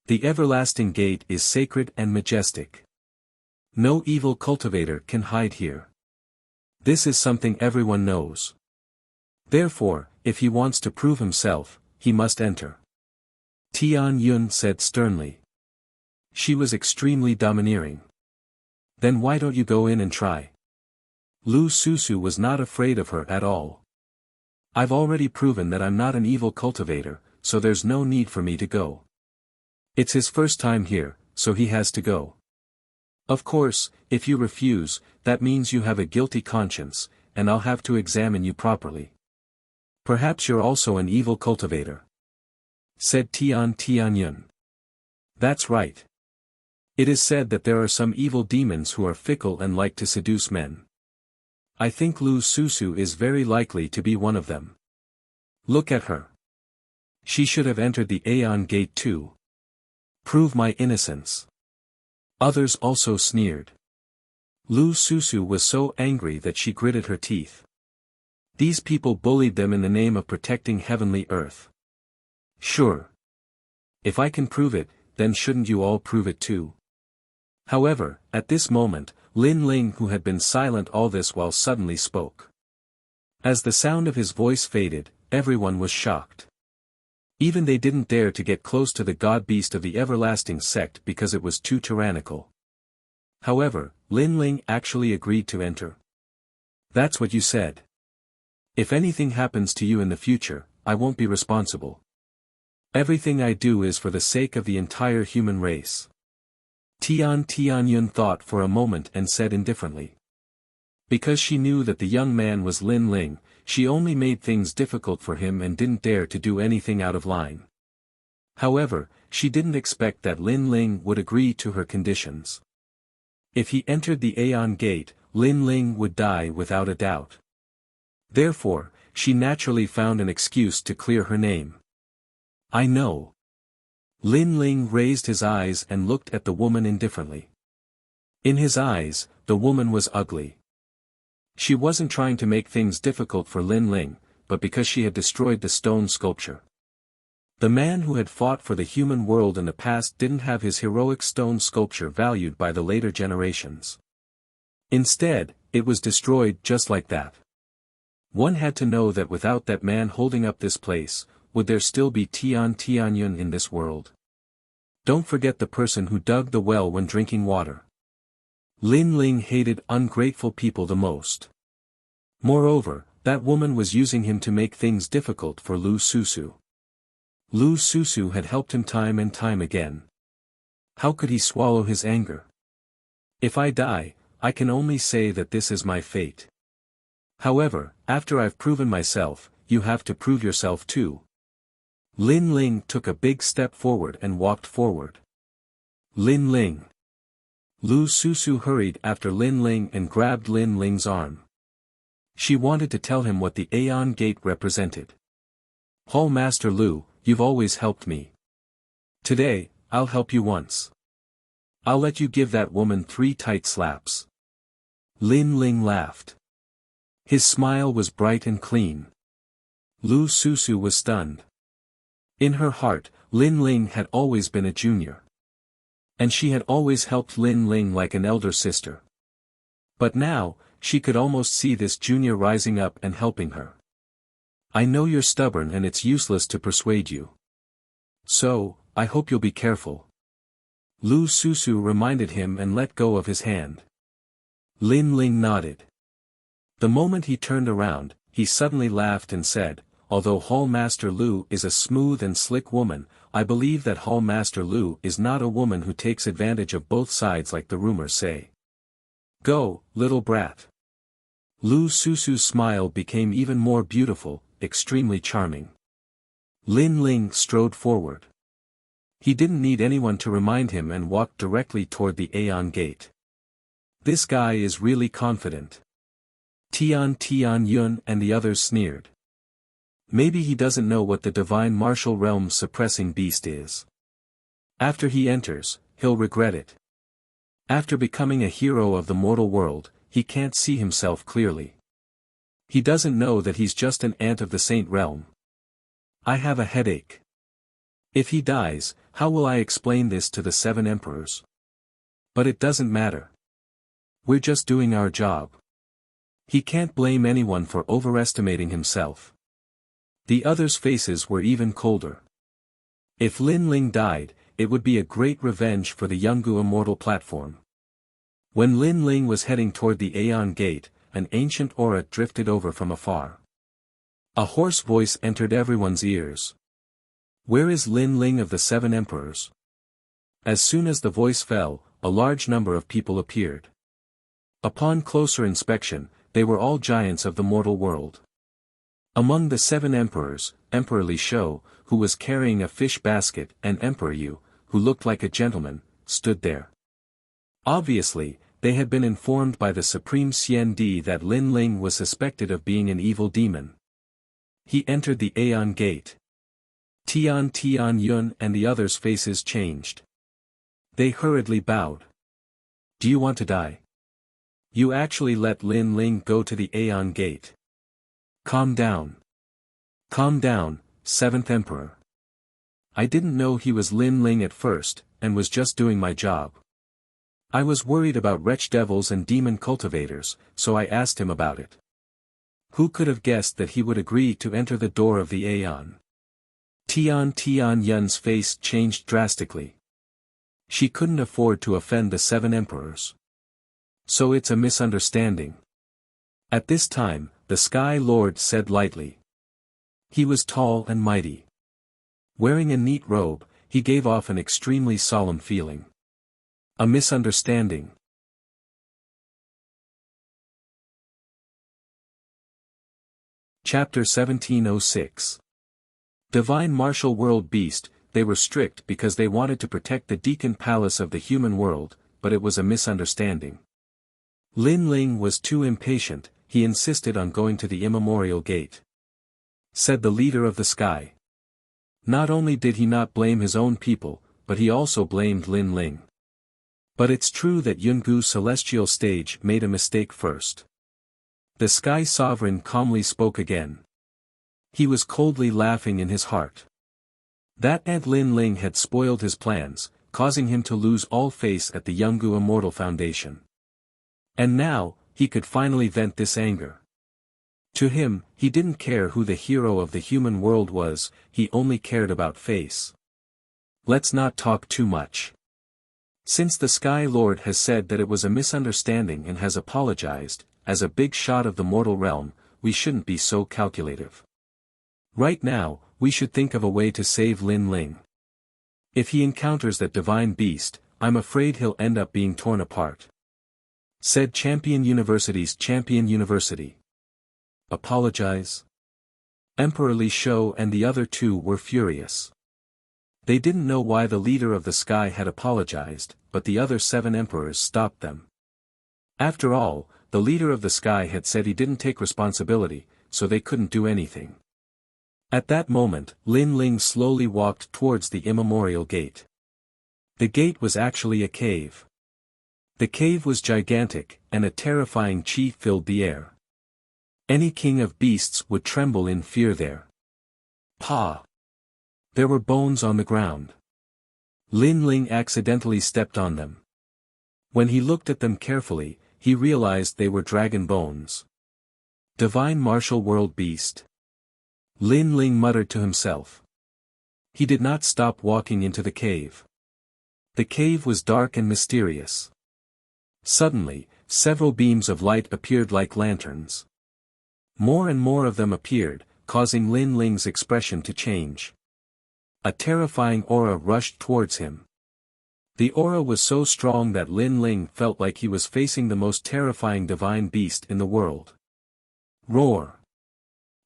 The Everlasting Gate is sacred and majestic. No evil cultivator can hide here. This is something everyone knows. Therefore, if he wants to prove himself, he must enter. Tian Yun said sternly. She was extremely domineering. Then why don't you go in and try? Lu Susu was not afraid of her at all. I've already proven that I'm not an evil cultivator, so there's no need for me to go. It's his first time here, so he has to go. Of course, if you refuse, that means you have a guilty conscience, and I'll have to examine you properly. Perhaps you're also an evil cultivator. Said Tian Tianyun. That's right. It is said that there are some evil demons who are fickle and like to seduce men. I think Lu Susu is very likely to be one of them. Look at her. She should have entered the Aeon Gate too. Prove my innocence. Others also sneered. Lu Susu was so angry that she gritted her teeth. These people bullied them in the name of protecting heavenly earth. Sure. If I can prove it, then shouldn't you all prove it too? However, at this moment, Lin Ling, who had been silent all this while, suddenly spoke. As the sound of his voice faded, everyone was shocked. Even they didn't dare to get close to the god-beast of the everlasting sect because it was too tyrannical. However, Lin Ling actually agreed to enter. That's what you said. If anything happens to you in the future, I won't be responsible. Everything I do is for the sake of the entire human race. Tian Tianyun thought for a moment and said indifferently. Because she knew that the young man was Lin Ling, she only made things difficult for him and didn't dare to do anything out of line. However, she didn't expect that Lin Ling would agree to her conditions. If he entered the Aeon Gate, Lin Ling would die without a doubt. Therefore, she naturally found an excuse to clear her name. I know. Lin Ling raised his eyes and looked at the woman indifferently. In his eyes, the woman was ugly. She wasn't trying to make things difficult for Lin Ling, but because she had destroyed the stone sculpture. The man who had fought for the human world in the past didn't have his heroic stone sculpture valued by the later generations. Instead, it was destroyed just like that. One had to know that without that man holding up this place, would there still be Tianyun in this world? Don't forget the person who dug the well when drinking water. Lin Ling hated ungrateful people the most. Moreover, that woman was using him to make things difficult for Lu Susu. Lu Susu had helped him time and time again. How could he swallow his anger? If I die, I can only say that this is my fate. However, after I've proven myself, you have to prove yourself too. Lin Ling took a big step forward and walked forward. Lin Ling. Lu Susu hurried after Lin Ling and grabbed Lin Ling's arm. She wanted to tell him what the Aeon Gate represented. Hall Master Lu, you've always helped me. Today, I'll help you once. I'll let you give that woman 3 tight slaps. Lin Ling laughed. His smile was bright and clean. Lu Susu was stunned. In her heart, Lin Ling had always been a junior. And she had always helped Lin Ling like an elder sister. But now, she could almost see this junior rising up and helping her. I know you're stubborn and it's useless to persuade you. So, I hope you'll be careful. Lu Susu reminded him and let go of his hand. Lin Ling nodded. The moment he turned around, he suddenly laughed and said, although Hall Master Lu is a smooth and slick woman, I believe that Hall Master Lu is not a woman who takes advantage of both sides like the rumors say. Go, little brat. Lu Susu's smile became even more beautiful, extremely charming. Lin Ling strode forward. He didn't need anyone to remind him and walked directly toward the Aeon Gate. This guy is really confident. Tianyun and the others sneered. Maybe he doesn't know what the divine martial realm's suppressing beast is. After he enters, he'll regret it. After becoming a hero of the mortal world, he can't see himself clearly. He doesn't know that he's just an ant of the saint realm. I have a headache. If he dies, how will I explain this to the 7 emperors? But it doesn't matter. We're just doing our job. He can't blame anyone for overestimating himself. The others' faces were even colder. If Lin Ling died, it would be a great revenge for the Yungu Immortal platform. When Lin Ling was heading toward the Aeon Gate, an ancient aura drifted over from afar. A hoarse voice entered everyone's ears. Where is Lin Ling of the 7 emperors? As soon as the voice fell, a large number of people appeared. Upon closer inspection, they were all giants of the mortal world. Among the 7 emperors, Emperor Li Shou, who was carrying a fish basket, and Emperor Yu, who looked like a gentleman, stood there. Obviously, they had been informed by the Supreme Xian Di that Lin Ling was suspected of being an evil demon. He entered the Aeon Gate. Tianyun and the others' faces changed. They hurriedly bowed. Do you want to die? You actually let Lin Ling go to the Aeon Gate. Calm down. Calm down, 7th Emperor. I didn't know he was Lin Ling at first, and was just doing my job. I was worried about wretch devils and demon cultivators, so I asked him about it. Who could have guessed that he would agree to enter the door of the Aeon? Tianyun's face changed drastically. She couldn't afford to offend the 7 emperors. So it's a misunderstanding. At this time, the Sky Lord said lightly. He was tall and mighty. Wearing a neat robe, he gave off an extremely solemn feeling. A misunderstanding. Chapter 1706. Divine Martial World Beast. They were strict because they wanted to protect the Deacon Palace of the human world, but it was a misunderstanding. Lin Ling was too impatient, he insisted on going to the Immemorial Gate. said the leader of the sky. Not only did he not blame his own people, but he also blamed Lin Ling. But it's true that Yungu's celestial stage made a mistake first. The Sky Sovereign calmly spoke again. He was coldly laughing in his heart. That Ant Lin Ling had spoiled his plans, causing him to lose all faith at the Yungu Immortal Foundation. And now, he could finally vent this anger. To him, he didn't care who the hero of the human world was, he only cared about face. Let's not talk too much. Since the Sky Lord has said that it was a misunderstanding and has apologized, as a big shot of the mortal realm, we shouldn't be so calculative. Right now, we should think of a way to save Lin Ling. If he encounters that divine beast, I'm afraid he'll end up being torn apart. Said Champion University's Champion University. Apologize? Emperor Li Shou and the other two were furious. They didn't know why the leader of the sky had apologized, but the other 7 emperors stopped them. After all, the leader of the sky had said he didn't take responsibility, so they couldn't do anything. At that moment, Lin Ling slowly walked towards the immemorial gate. The gate was actually a cave. The cave was gigantic, and a terrifying chi filled the air. Any king of beasts would tremble in fear there. Pa! There were bones on the ground. Lin Ling accidentally stepped on them. When he looked at them carefully, he realized they were dragon bones. Divine martial world beast. Lin Ling muttered to himself. He did not stop walking into the cave. The cave was dark and mysterious. Suddenly, several beams of light appeared like lanterns. More and more of them appeared, causing Lin Ling's expression to change. A terrifying aura rushed towards him. The aura was so strong that Lin Ling felt like he was facing the most terrifying divine beast in the world. Roar!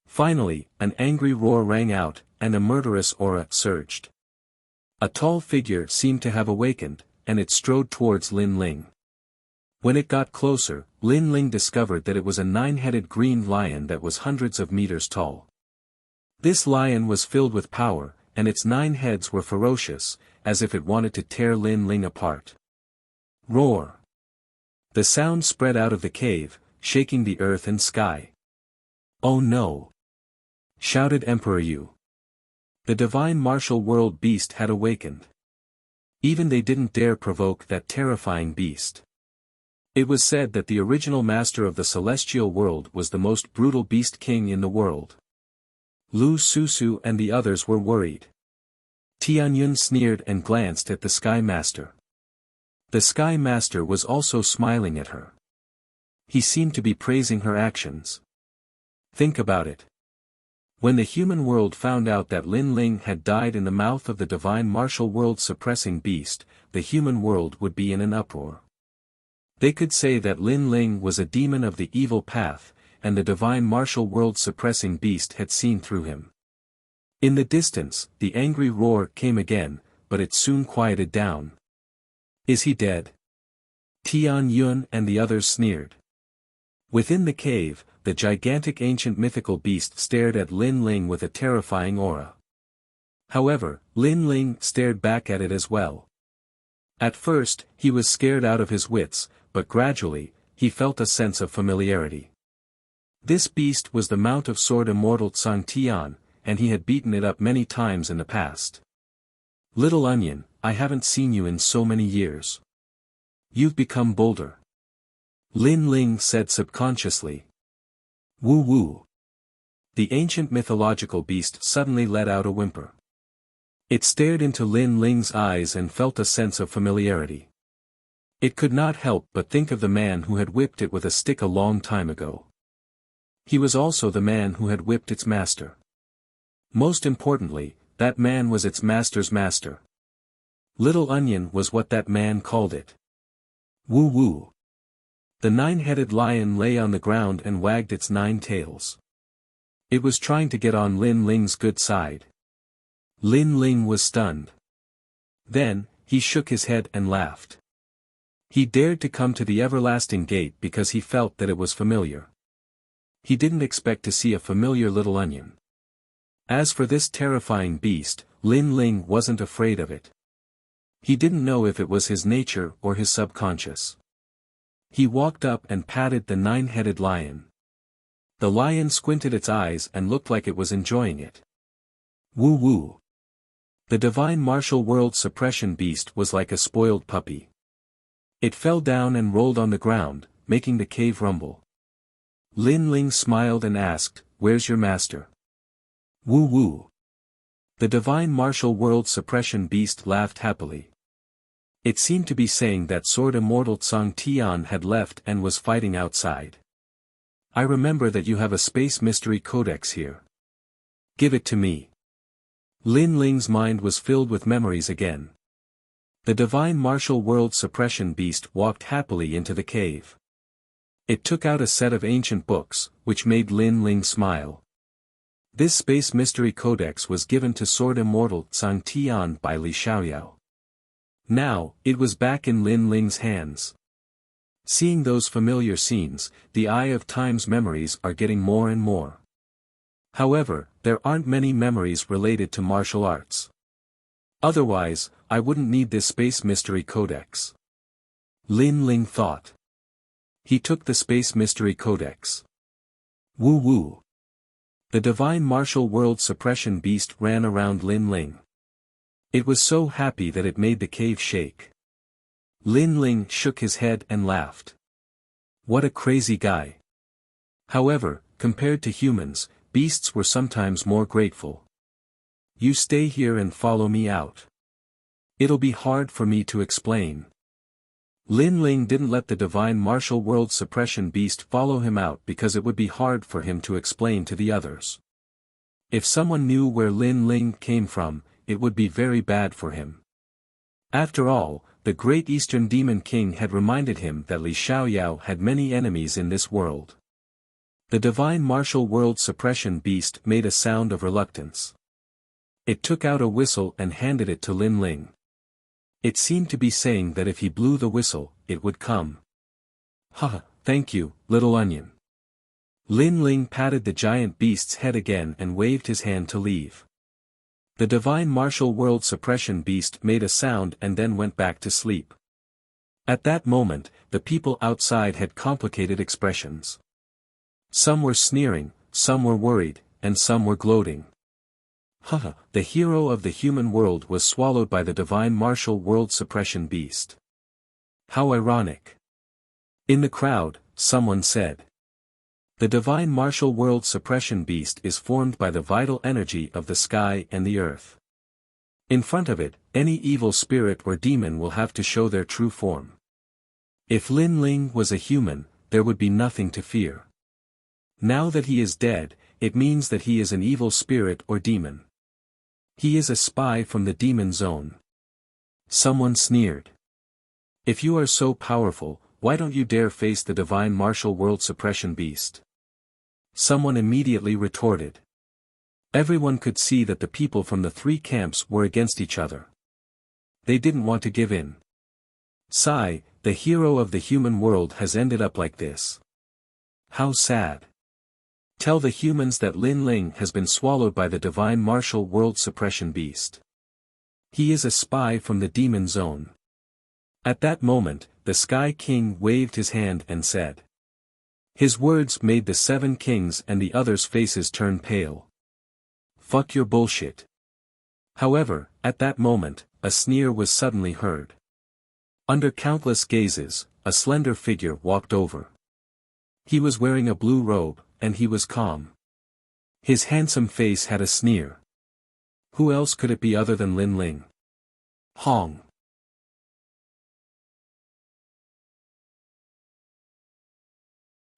Finally, an angry roar rang out, and a murderous aura surged. A tall figure seemed to have awakened, and it strode towards Lin Ling. When it got closer, Lin Ling discovered that it was a 9-headed green lion that was hundreds of meters tall. This lion was filled with power, and its 9 heads were ferocious, as if it wanted to tear Lin Ling apart. Roar! The sound spread out of the cave, shaking the earth and sky. Oh no! Shouted Emperor Yu. The divine martial world beast had awakened. Even they didn't dare provoke that terrifying beast. It was said that the original master of the celestial world was the most brutal beast king in the world. Lu Susu and the others were worried. Tianyun sneered and glanced at the Sky Master. The Sky Master was also smiling at her. He seemed to be praising her actions. Think about it. When the human world found out that Lin Ling had died in the mouth of the divine martial world suppressing beast, the human world would be in an uproar. They could say that Lin Ling was a demon of the evil path, and the divine martial world suppressing beast had seen through him. In the distance, the angry roar came again, but it soon quieted down. Is he dead? Tian Yun and the others sneered. Within the cave, the gigantic ancient mythical beast stared at Lin Ling with a terrifying aura. However, Lin Ling stared back at it as well. At first, he was scared out of his wits, but gradually, he felt a sense of familiarity. This beast was the Mount of Sword Immortal Tsang Tian, and he had beaten it up many times in the past. Little Onion, I haven't seen you in so many years. You've become bolder. Lin Ling said subconsciously. Woo woo. The ancient mythological beast suddenly let out a whimper. It stared into Lin Ling's eyes and felt a sense of familiarity. It could not help but think of the man who had whipped it with a stick a long time ago. He was also the man who had whipped its master. Most importantly, that man was its master's master. Little Onion was what that man called it. Woo woo. The 9-headed lion lay on the ground and wagged its 9 tails. It was trying to get on Lin Ling's good side. Lin Ling was stunned. Then, he shook his head and laughed. He dared to come to the everlasting gate because he felt that it was familiar. He didn't expect to see a familiar Little Onion. As for this terrifying beast, Lin Ling wasn't afraid of it. He didn't know if it was his nature or his subconscious. He walked up and patted the nine-headed lion. The lion squinted its eyes and looked like it was enjoying it. Woo woo. The divine martial world suppression beast was like a spoiled puppy. It fell down and rolled on the ground, making the cave rumble. Lin Ling smiled and asked, "Where's your master?" Woo woo. The divine martial world suppression beast laughed happily. It seemed to be saying that Sword Immortal Tsang Tian had left and was fighting outside. I remember that you have a space mystery codex here. Give it to me. Lin Ling's mind was filled with memories again. The divine martial world suppression beast walked happily into the cave. It took out a set of ancient books, which made Lin Ling smile. This space mystery codex was given to Sword Immortal Tsang Tian by Li Xiaoyao. Now, it was back in Lin Ling's hands. Seeing those familiar scenes, the Eye of Time's memories are getting more and more. However, there aren't many memories related to martial arts. Otherwise, I wouldn't need this space mystery codex. Lin Ling thought. He took the space mystery codex. Woo woo. The divine martial world suppression beast ran around Lin Ling. It was so happy that it made the cave shake. Lin Ling shook his head and laughed. What a crazy guy. However, compared to humans, beasts were sometimes more grateful. You stay here and follow me out. It'll be hard for me to explain. Lin Ling didn't let the divine martial world suppression beast follow him out because it would be hard for him to explain to the others. If someone knew where Lin Ling came from, it would be very bad for him. After all, the great Eastern Demon King had reminded him that Li Xiaoyao had many enemies in this world. The divine martial world suppression beast made a sound of reluctance. It took out a whistle and handed it to Lin Ling. It seemed to be saying that if he blew the whistle, it would come. Haha, thank you, little onion. Lin Ling patted the giant beast's head again and waved his hand to leave. The divine martial world suppression beast made a sound and then went back to sleep. At that moment, the people outside had complicated expressions. Some were sneering, some were worried, and some were gloating. Haha, the hero of the human world was swallowed by the divine martial world suppression beast. How ironic. In the crowd, someone said. The divine martial world suppression beast is formed by the vital energy of the sky and the earth. In front of it, any evil spirit or demon will have to show their true form. If Lin Ling was a human, there would be nothing to fear. Now that he is dead, it means that he is an evil spirit or demon. He is a spy from the demon zone. Someone sneered. If you are so powerful, why don't you dare face the divine martial world suppression beast? Someone immediately retorted. Everyone could see that the people from the three camps were against each other. They didn't want to give in. Sigh, the hero of the human world has ended up like this. How sad. Tell the humans that Lin Ling has been swallowed by the divine martial world suppression beast. He is a spy from the demon zone. At that moment, the Sky King waved his hand and said. His words made the seven kings and the others' faces turn pale. Fuck your bullshit. However, at that moment, a sneer was suddenly heard. Under countless gazes, a slender figure walked over. He was wearing a blue robe, and he was calm. His handsome face had a sneer. Who else could it be other than Lin Ling? Hong.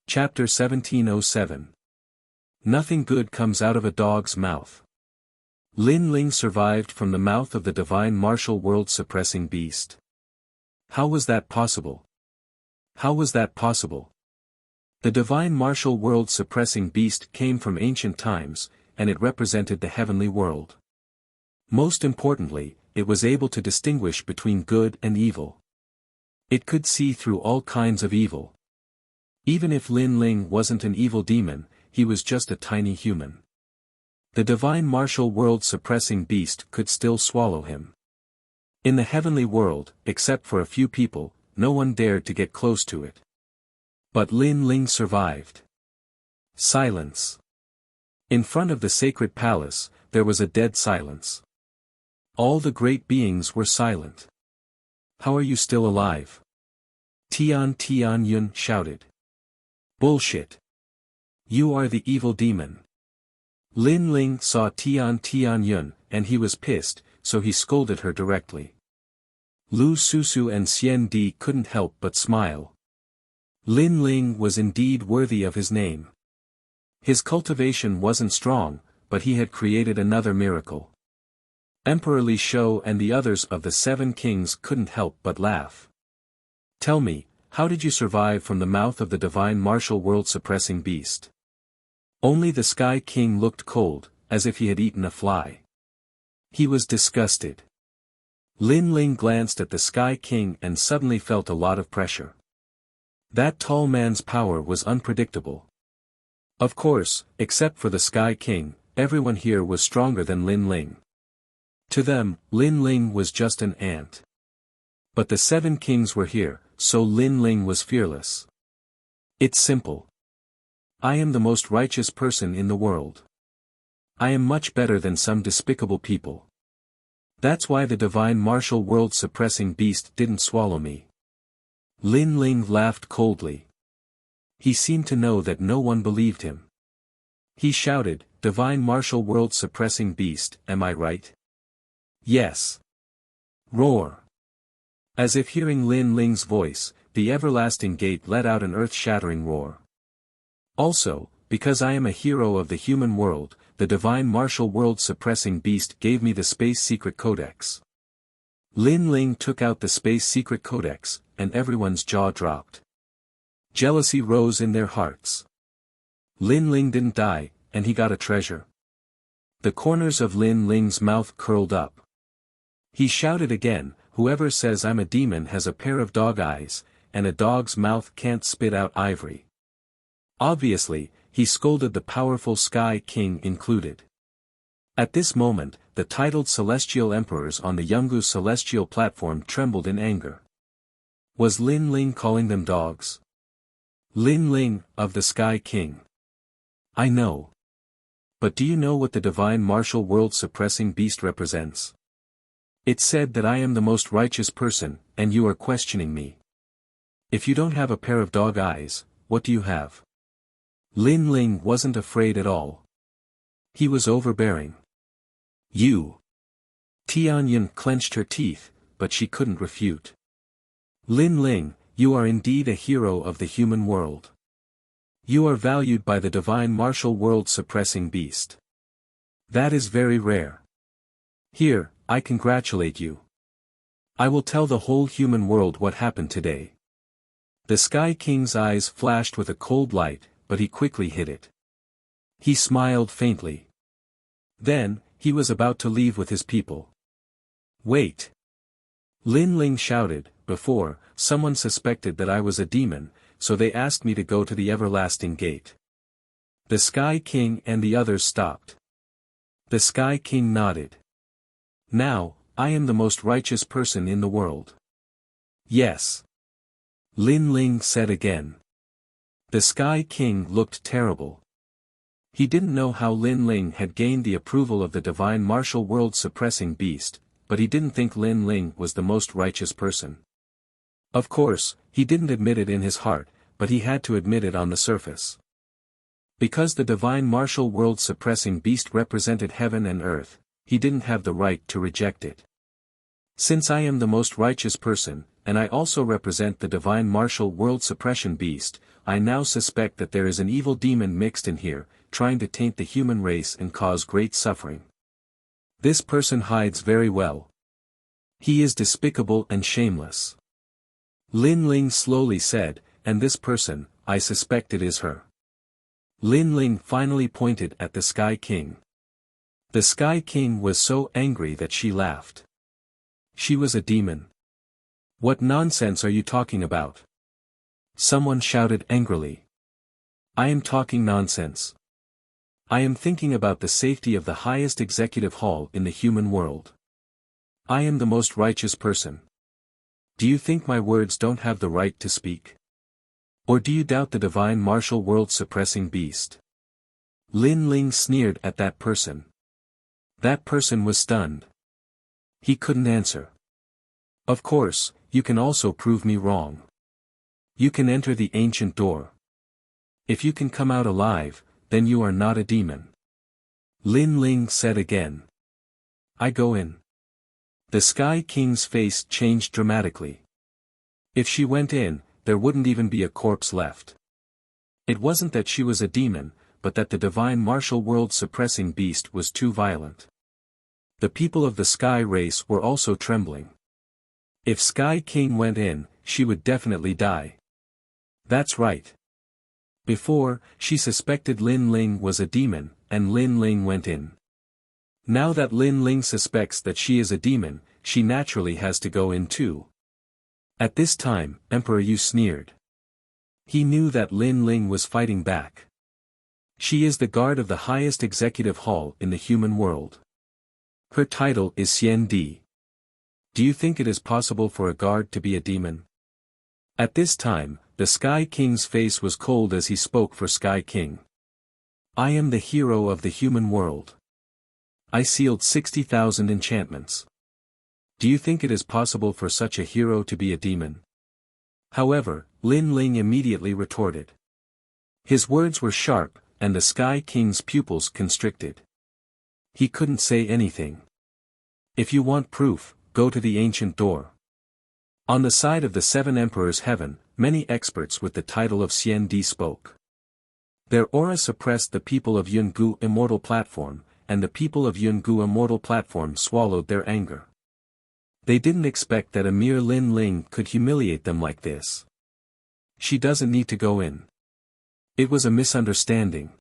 Chapter 1707. Nothing good comes out of a dog's mouth. Lin Ling survived from the mouth of the divine martial world suppressing beast. How was that possible? How was that possible? The divine martial world suppressing beast came from ancient times, and it represented the heavenly world. Most importantly, it was able to distinguish between good and evil. It could see through all kinds of evil. Even if Lin Ling wasn't an evil demon, he was just a tiny human. The divine martial world-suppressing beast could still swallow him. In the heavenly world, except for a few people, no one dared to get close to it. But Lin Ling survived. Silence. In front of the sacred palace, there was a dead silence. All the great beings were silent. How are you still alive? Tian Yun shouted. Bullshit. You are the evil demon. Lin Ling saw Tian Yun, and he was pissed, so he scolded her directly. Lu Susu and Xian Di couldn't help but smile. Lin Ling was indeed worthy of his name. His cultivation wasn't strong, but he had created another miracle. Emperor Li Shou and the others of the 7 kings couldn't help but laugh. Tell me, how did you survive from the mouth of the divine martial world-suppressing beast? Only the Sky King looked cold, as if he had eaten a fly. He was disgusted. Lin Ling glanced at the Sky King and suddenly felt a lot of pressure. That tall man's power was unpredictable. Of course, except for the Sky King, everyone here was stronger than Lin Ling. To them, Lin Ling was just an ant. But the 7 kings were here, so Lin Ling was fearless. It's simple. I am the most righteous person in the world. I am much better than some despicable people. That's why the divine martial world-suppressing beast didn't swallow me. Lin Ling laughed coldly. He seemed to know that no one believed him. He shouted, Divine martial world-suppressing beast, am I right? Yes. Roar. As if hearing Lin Ling's voice, the everlasting gate let out an earth-shattering roar. Also, because I am a hero of the human world, the divine martial world-suppressing beast gave me the Space Secret Codex. Lin Ling took out the Space Secret Codex, and everyone's jaw dropped. Jealousy rose in their hearts. Lin Ling didn't die, and he got a treasure. The corners of Lin Ling's mouth curled up. He shouted again, whoever says I'm a demon has a pair of dog eyes, and a dog's mouth can't spit out ivory. Obviously, he scolded the powerful Sky King included. At this moment, the titled celestial emperors on the Yungu celestial platform trembled in anger. Was Lin Ling calling them dogs? Lin Ling, of the Sky King. I know. But do you know what the divine martial world-suppressing beast represents? It said that I am the most righteous person, and you are questioning me. If you don't have a pair of dog eyes, what do you have? Lin Ling wasn't afraid at all. He was overbearing. You. Tianyun clenched her teeth, but she couldn't refute. Lin Ling, you are indeed a hero of the human world. You are valued by the divine martial world-suppressing beast. That is very rare. Here, I congratulate you. I will tell the whole human world what happened today. The Sky King's eyes flashed with a cold light, but he quickly hid it. He smiled faintly. Then, he was about to leave with his people. Wait. Lin Ling shouted, before, someone suspected that I was a demon, so they asked me to go to the everlasting gate. The Sky King and the others stopped. The Sky King nodded. Now, I am the most righteous person in the world. Yes. Lin Ling said again. The Sky King looked terrible. He didn't know how Lin Ling had gained the approval of the divine martial world-suppressing beast, but he didn't think Lin Ling was the most righteous person. Of course, he didn't admit it in his heart, but he had to admit it on the surface. Because the divine martial world-suppressing beast represented heaven and earth, he didn't have the right to reject it. Since I am the most righteous person, and I also represent the divine martial world-suppression beast, I now suspect that there is an evil demon mixed in here, trying to taint the human race and cause great suffering. This person hides very well. He is despicable and shameless. Lin Ling slowly said, and this person, I suspect it is her. Lin Ling finally pointed at the Sky King. The Sky King was so angry that she laughed. She was a demon. What nonsense are you talking about? Someone shouted angrily. I am talking nonsense. I am thinking about the safety of the highest executive hall in the human world. I am the most righteous person. Do you think my words don't have the right to speak? Or do you doubt the divine martial world-suppressing beast? Lin Ling sneered at that person. That person was stunned. He couldn't answer. Of course, you can also prove me wrong. You can enter the ancient door. If you can come out alive, then you are not a demon. Lin Ling said again. I go in. The Sky King's face changed dramatically. If she went in, there wouldn't even be a corpse left. It wasn't that she was a demon, but that the divine martial world-suppressing beast was too violent. The people of the Sky race were also trembling. If Sky King went in, she would definitely die. That's right. Before, she suspected Lin Ling was a demon, and Lin Ling went in. Now that Lin Ling suspects that she is a demon, she naturally has to go in too. At this time, Emperor Yu sneered. He knew that Lin Ling was fighting back. She is the guard of the highest executive hall in the human world. Her title is Xian Di. Do you think it is possible for a guard to be a demon? At this time, the Sky King's face was cold as he spoke for Sky King. I am the hero of the human world. I sealed 60,000 enchantments. Do you think it is possible for such a hero to be a demon? However, Lin Ling immediately retorted. His words were sharp, and the Sky King's pupils constricted. He couldn't say anything. If you want proof, go to the ancient door. On the side of the seven emperors' heaven, many experts with the title of Xian Di spoke. Their aura suppressed the people of Yungu Immortal Platform, and the people of Yungu Immortal Platform swallowed their anger. They didn't expect that a mere Lin Ling could humiliate them like this. She doesn't need to go in. It was a misunderstanding.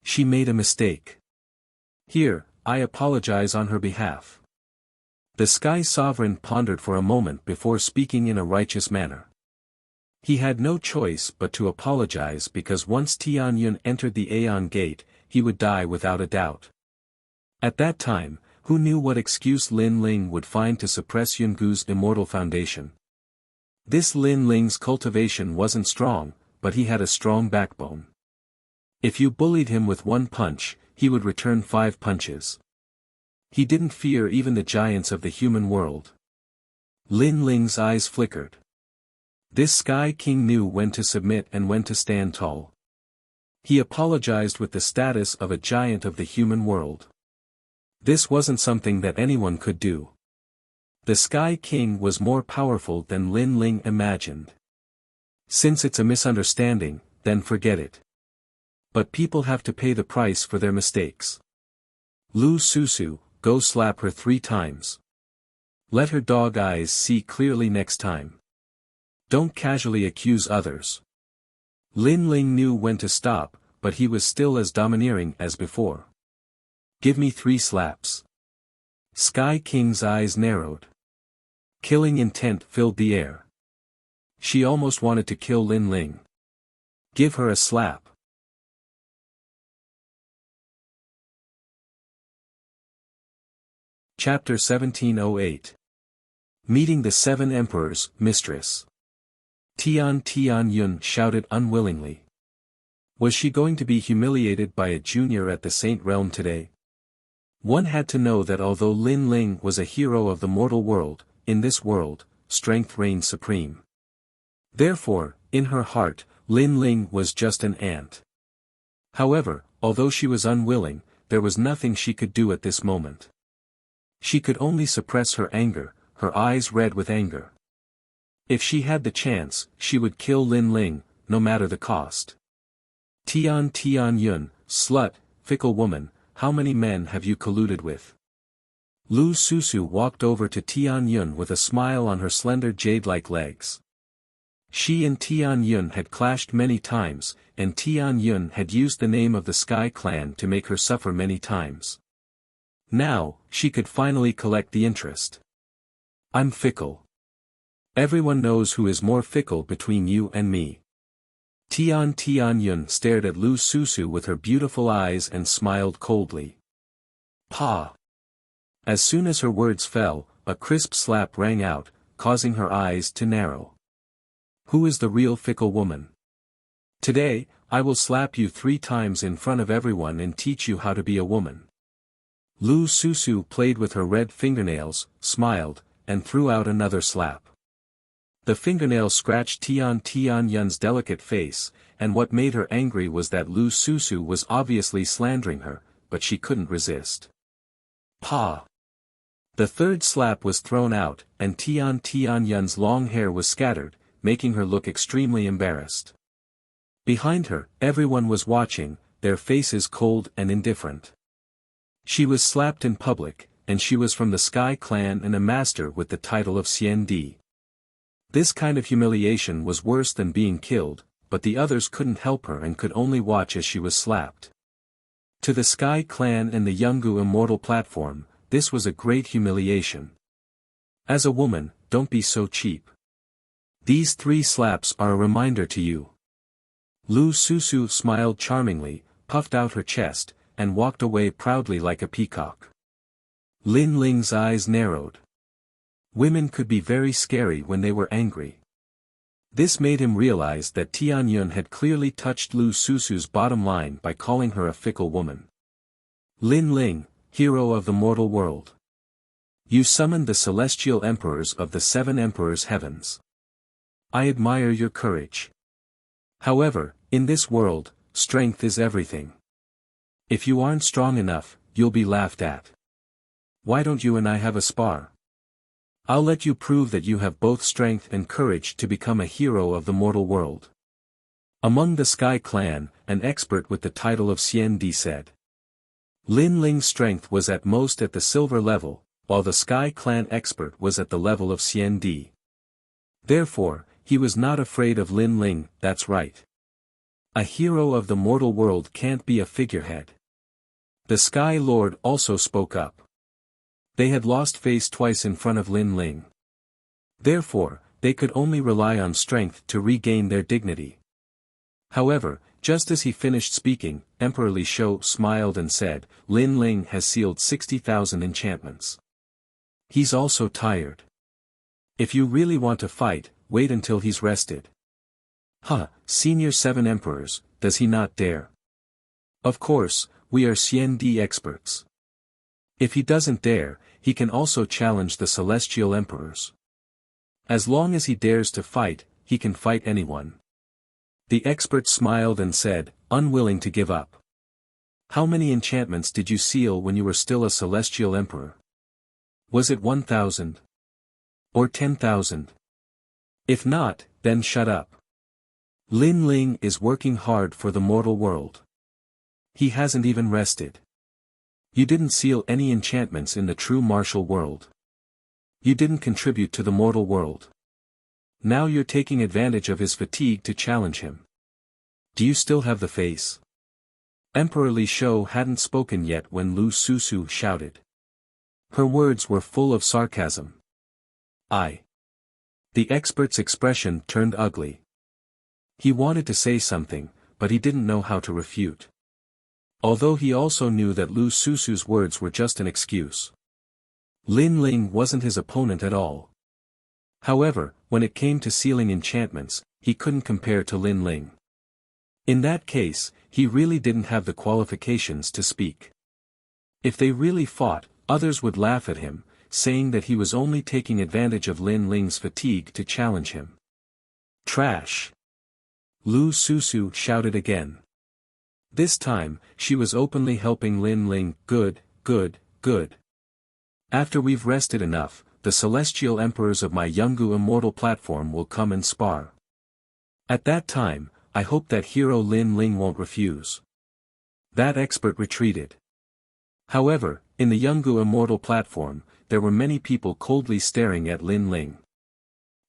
She made a mistake. Here, I apologize on her behalf. The Sky Sovereign pondered for a moment before speaking in a righteous manner. He had no choice but to apologize because once Tianyun entered the Aeon Gate, he would die without a doubt. At that time, who knew what excuse Lin Ling would find to suppress Yungu's immortal foundation? This Lin Ling's cultivation wasn't strong, but he had a strong backbone. If you bullied him with one punch, he would return 5 punches. He didn't fear even the giants of the human world. Lin Ling's eyes flickered. This Sky King knew when to submit and when to stand tall. He apologized with the status of a giant of the human world. This wasn't something that anyone could do. The Sky King was more powerful than Lin Ling imagined. Since it's a misunderstanding, then forget it. But people have to pay the price for their mistakes. Lu Susu, go slap her 3 times. Let her dog eyes see clearly next time. Don't casually accuse others. Lin Ling knew when to stop, but he was still as domineering as before. Give me 3 slaps. Sky King's eyes narrowed. Killing intent filled the air. She almost wanted to kill Lin Ling. Give her a slap. Chapter 1708. Meeting the 7 Emperors, Mistress. Tianyun shouted unwillingly. Was she going to be humiliated by a junior at the Saint Realm today? One had to know that although Lin Ling was a hero of the mortal world, in this world, strength reigned supreme. Therefore, in her heart, Lin Ling was just an ant. However, although she was unwilling, there was nothing she could do at this moment. She could only suppress her anger, her eyes red with anger. If she had the chance, she would kill Lin Ling, no matter the cost. Tianyun, slut, fickle woman, how many men have you colluded with? Lu Susu walked over to Tianyun with a smile on her slender jade-like legs. She and Tianyun had clashed many times, and Tianyun had used the name of the Sky Clan to make her suffer many times. Now, she could finally collect the interest. I'm fickle. Everyone knows who is more fickle between you and me. Tian Yun stared at Lu Susu with her beautiful eyes and smiled coldly. Pa! As soon as her words fell, a crisp slap rang out, causing her eyes to narrow. Who is the real fickle woman? Today, I will slap you 3 times in front of everyone and teach you how to be a woman. Lu Susu played with her red fingernails, smiled, and threw out another slap. The fingernail scratched Tian Yun's delicate face, and what made her angry was that Lu Susu was obviously slandering her, but she couldn't resist. Pa! The third slap was thrown out, and Tian Yun's long hair was scattered, making her look extremely embarrassed. Behind her, everyone was watching, their faces cold and indifferent. She was slapped in public, and she was from the Sky Clan and a master with the title of Xian Di. This kind of humiliation was worse than being killed, but the others couldn't help her and could only watch as she was slapped. To the Sky Clan and the Yungu Immortal Platform, this was a great humiliation. As a woman, don't be so cheap. These 3 slaps are a reminder to you. Lu Susu smiled charmingly, puffed out her chest, and walked away proudly like a peacock. Lin Ling's eyes narrowed. Women could be very scary when they were angry. This made him realize that Tian Yun had clearly touched Lu Susu's bottom line by calling her a fickle woman. Lin Ling, hero of the mortal world. You summoned the celestial emperors of the 7 emperors' heavens. I admire your courage. However, in this world, strength is everything. If you aren't strong enough, you'll be laughed at. Why don't you and I have a spar? I'll let you prove that you have both strength and courage to become a hero of the mortal world. Among the Sky Clan, an expert with the title of Xian Di said. Lin Ling's strength was at most at the silver level, while the Sky Clan expert was at the level of Xian Di. Therefore, he was not afraid of Lin Ling, that's right. A hero of the mortal world can't be a figurehead. The Sky Lord also spoke up. They had lost face twice in front of Lin Ling. Therefore, they could only rely on strength to regain their dignity. However, just as he finished speaking, Emperor Li Shou smiled and said, Lin Ling has sealed 60,000 enchantments. He's also tired. If you really want to fight, wait until he's rested. Senior 7 emperors, does he not dare? Of course, we are Xian Di experts. If he doesn't dare, he can also challenge the celestial emperors. As long as he dares to fight, he can fight anyone. The expert smiled and said, unwilling to give up. How many enchantments did you seal when you were still a celestial emperor? Was it 1,000? Or 10,000? If not, then shut up. Lin Ling is working hard for the mortal world. He hasn't even rested. You didn't seal any enchantments in the true martial world. You didn't contribute to the mortal world. Now you're taking advantage of his fatigue to challenge him. Do you still have the face? Emperor Li Shou hadn't spoken yet when Lu Susu shouted. Her words were full of sarcasm. The expert's expression turned ugly. He wanted to say something, but he didn't know how to refute. Although he also knew that Lu Susu's words were just an excuse. Lin Ling wasn't his opponent at all. However, when it came to sealing enchantments, he couldn't compare to Lin Ling. In that case, he really didn't have the qualifications to speak. If they really fought, others would laugh at him, saying that he was only taking advantage of Lin Ling's fatigue to challenge him. Trash! Lu Susu shouted again. This time, she was openly helping Lin Ling. Good. After we've rested enough, the celestial emperors of my Yungu Immortal Platform will come and spar. At that time, I hope that hero Lin Ling won't refuse. That expert retreated. However, in the Yungu Immortal Platform, there were many people coldly staring at Lin Ling.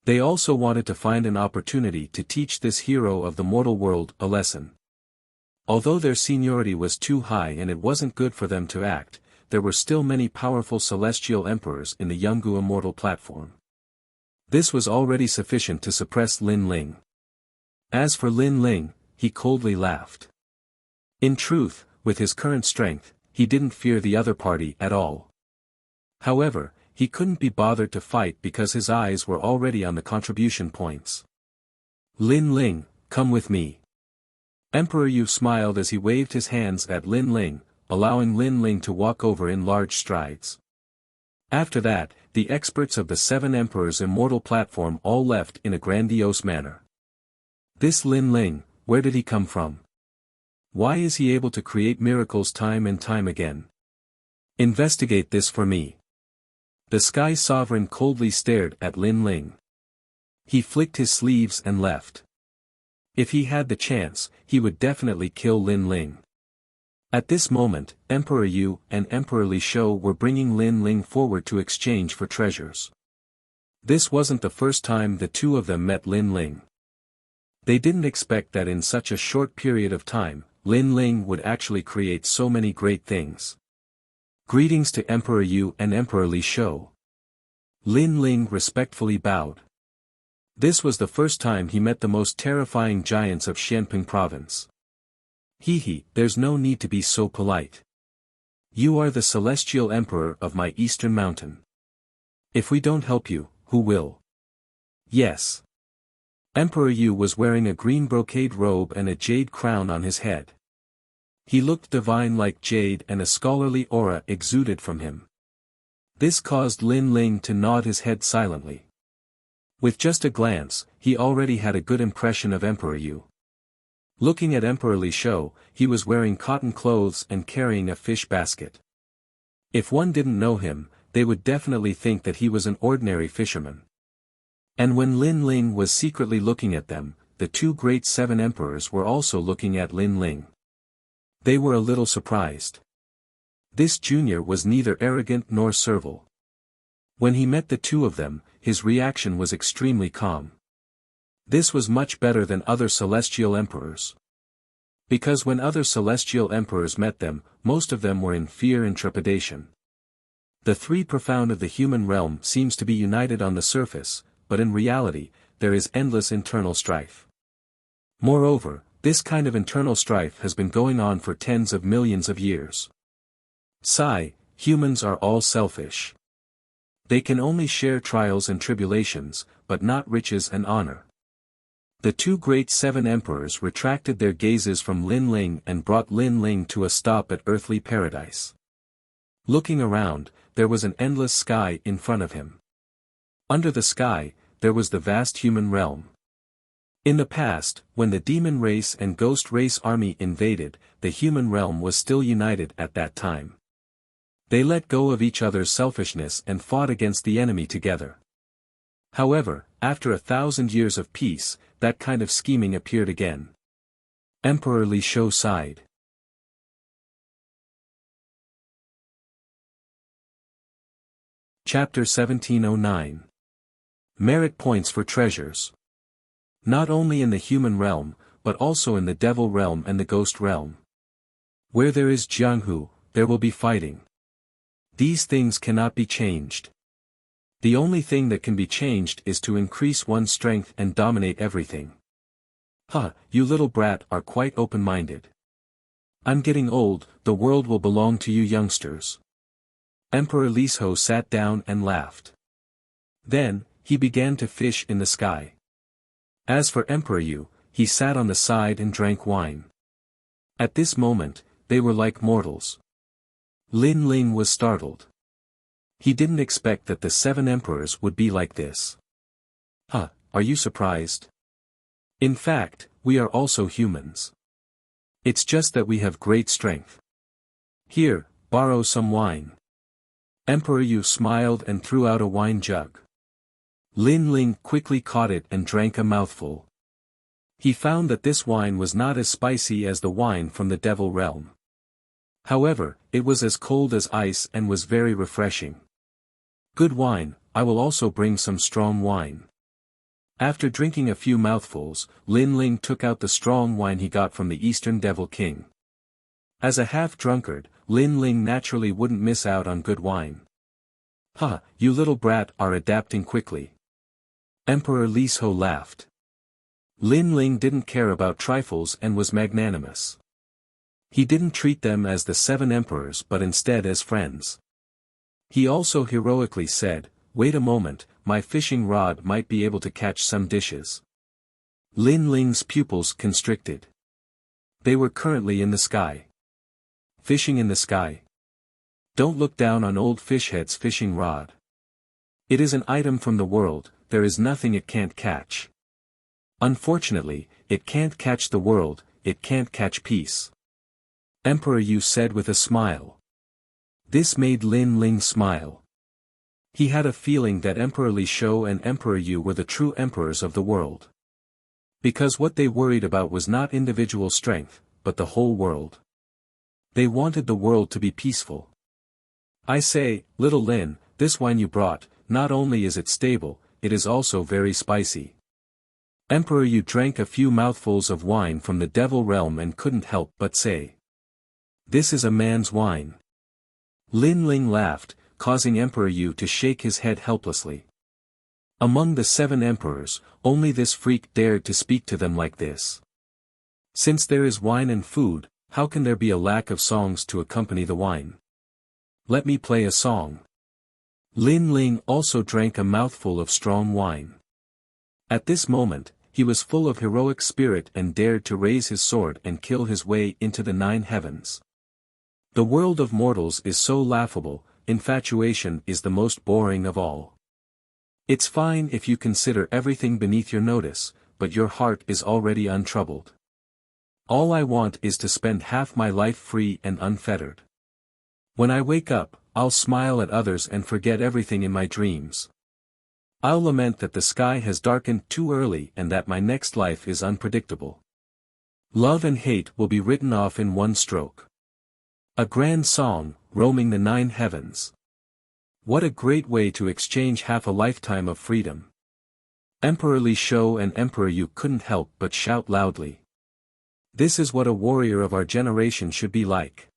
They also wanted to find an opportunity to teach this hero of the mortal world a lesson. Although their seniority was too high and it wasn't good for them to act, there were still many powerful celestial emperors in the Yungu Immortal Platform. This was already sufficient to suppress Lin Ling. As for Lin Ling, he coldly laughed. In truth, with his current strength, he didn't fear the other party at all. However, he couldn't be bothered to fight because his eyes were already on the contribution points. Lin Ling, come with me. Emperor Yu smiled as he waved his hands at Lin Ling, allowing Lin Ling to walk over in large strides. After that, the experts of the Seven Emperors Immortal platform all left in a grandiose manner. This Lin Ling, where did he come from? Why is he able to create miracles time and time again? Investigate this for me. The Sky Sovereign coldly stared at Lin Ling. He flicked his sleeves and left. If he had the chance, he would definitely kill Lin Ling. At this moment, Emperor Yu and Emperor Li Shou were bringing Lin Ling forward to exchange for treasures. This wasn't the first time the two of them met Lin Ling. They didn't expect that in such a short period of time, Lin Ling would actually create so many great things. Greetings to Emperor Yu and Emperor Li Shou. Lin Ling respectfully bowed. This was the first time he met the most terrifying giants of Xianping province. There's no need to be so polite. You are the celestial emperor of my eastern mountain. If we don't help you, who will? Yes. Emperor Yu was wearing a green brocade robe and a jade crown on his head. He looked divine like jade and a scholarly aura exuded from him. This caused Lin Ling to nod his head silently. With just a glance, he already had a good impression of Emperor Yu. Looking at Emperor Li Shou, he was wearing cotton clothes and carrying a fish basket. If one didn't know him, they would definitely think that he was an ordinary fisherman. And when Lin Ling was secretly looking at them, the two great seven emperors were also looking at Lin Ling. They were a little surprised. This junior was neither arrogant nor servile. When he met the two of them, his reaction was extremely calm. This was much better than other celestial emperors. Because when other celestial emperors met them, most of them were in fear and trepidation. The three profound of the human realm seems to be united on the surface, but in reality, there is endless internal strife. Moreover, this kind of internal strife has been going on for tens of millions of years. Humans are all selfish. They can only share trials and tribulations, but not riches and honor. The two great seven emperors retracted their gazes from Lin Ling and brought Lin Ling to a stop at earthly paradise. Looking around, there was an endless sky in front of him. Under the sky, there was the vast human realm. In the past, when the demon race and ghost race army invaded, the human realm was still united at that time. They let go of each other's selfishness and fought against the enemy together. However, after 1,000 years of peace, that kind of scheming appeared again. Emperor Li Shou sighed. Chapter 1709. Merit points for treasures. Not only in the human realm, but also in the devil realm and the ghost realm. Where there is Jianghu, there will be fighting. These things cannot be changed. The only thing that can be changed is to increase one's strength and dominate everything. You little brat are quite open-minded. I'm getting old, the world will belong to you youngsters. Emperor Li Shou sat down and laughed. Then, he began to fish in the sky. As for Emperor Yu, he sat on the side and drank wine. At this moment, they were like mortals. Lin Ling was startled. He didn't expect that the seven emperors would be like this. Are you surprised? In fact, we are also humans. It's just that we have great strength. Here, borrow some wine. Emperor Yu smiled and threw out a wine jug. Lin Ling quickly caught it and drank a mouthful. He found that this wine was not as spicy as the wine from the devil realm. However, it was as cold as ice and was very refreshing. Good wine, I will also bring some strong wine. After drinking a few mouthfuls, Lin Ling took out the strong wine he got from the Eastern Devil King. As a half-drunkard, Lin Ling naturally wouldn't miss out on good wine. You little brat are adapting quickly. Emperor Li Shou laughed. Lin Ling didn't care about trifles and was magnanimous. He didn't treat them as the 7 emperors but instead as friends. He also heroically said, "Wait a moment, my fishing rod might be able to catch some dishes." Lin Ling's pupils constricted. They were currently in the sky. Fishing in the sky. Don't look down on old fishhead's fishing rod. It is an item from the world, there is nothing it can't catch. Unfortunately, it can't catch the world, it can't catch peace. Emperor Yu said with a smile. This made Lin Ling smile. He had a feeling that Emperor Li Shou and Emperor Yu were the true emperors of the world. Because what they worried about was not individual strength, but the whole world. They wanted the world to be peaceful. I say, little Lin, this wine you brought, not only is it stable, it is also very spicy. Emperor Yu drank a few mouthfuls of wine from the devil realm and couldn't help but say. This is a man's wine. Lin Ling laughed, causing Emperor Yu to shake his head helplessly. Among the 7 emperors, only this freak dared to speak to them like this. Since there is wine and food, how can there be a lack of songs to accompany the wine? Let me play a song. Lin Ling also drank a mouthful of strong wine. At this moment, he was full of heroic spirit and dared to raise his sword and kill his way into the 9 heavens. The world of mortals is so laughable, infatuation is the most boring of all. It's fine if you consider everything beneath your notice, but your heart is already untroubled. All I want is to spend half my life free and unfettered. When I wake up, I'll smile at others and forget everything in my dreams. I'll lament that the sky has darkened too early and that my next life is unpredictable. Love and hate will be written off in one stroke. A grand song, roaming the 9 heavens. What a great way to exchange half a lifetime of freedom. Emperor Li Shou and Emperor Yu couldn't help but shout loudly. This is what a warrior of our generation should be like.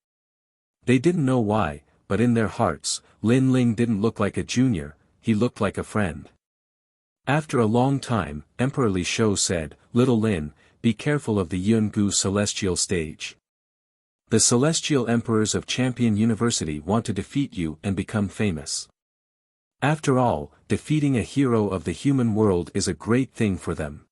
They didn't know why, but in their hearts, Lin Ling didn't look like a junior, he looked like a friend. After a long time, Emperor Li Shou said, Little Lin, be careful of the Yungu celestial stage. The celestial emperors of Champion University want to defeat you and become famous. After all, defeating a hero of the human world is a great thing for them.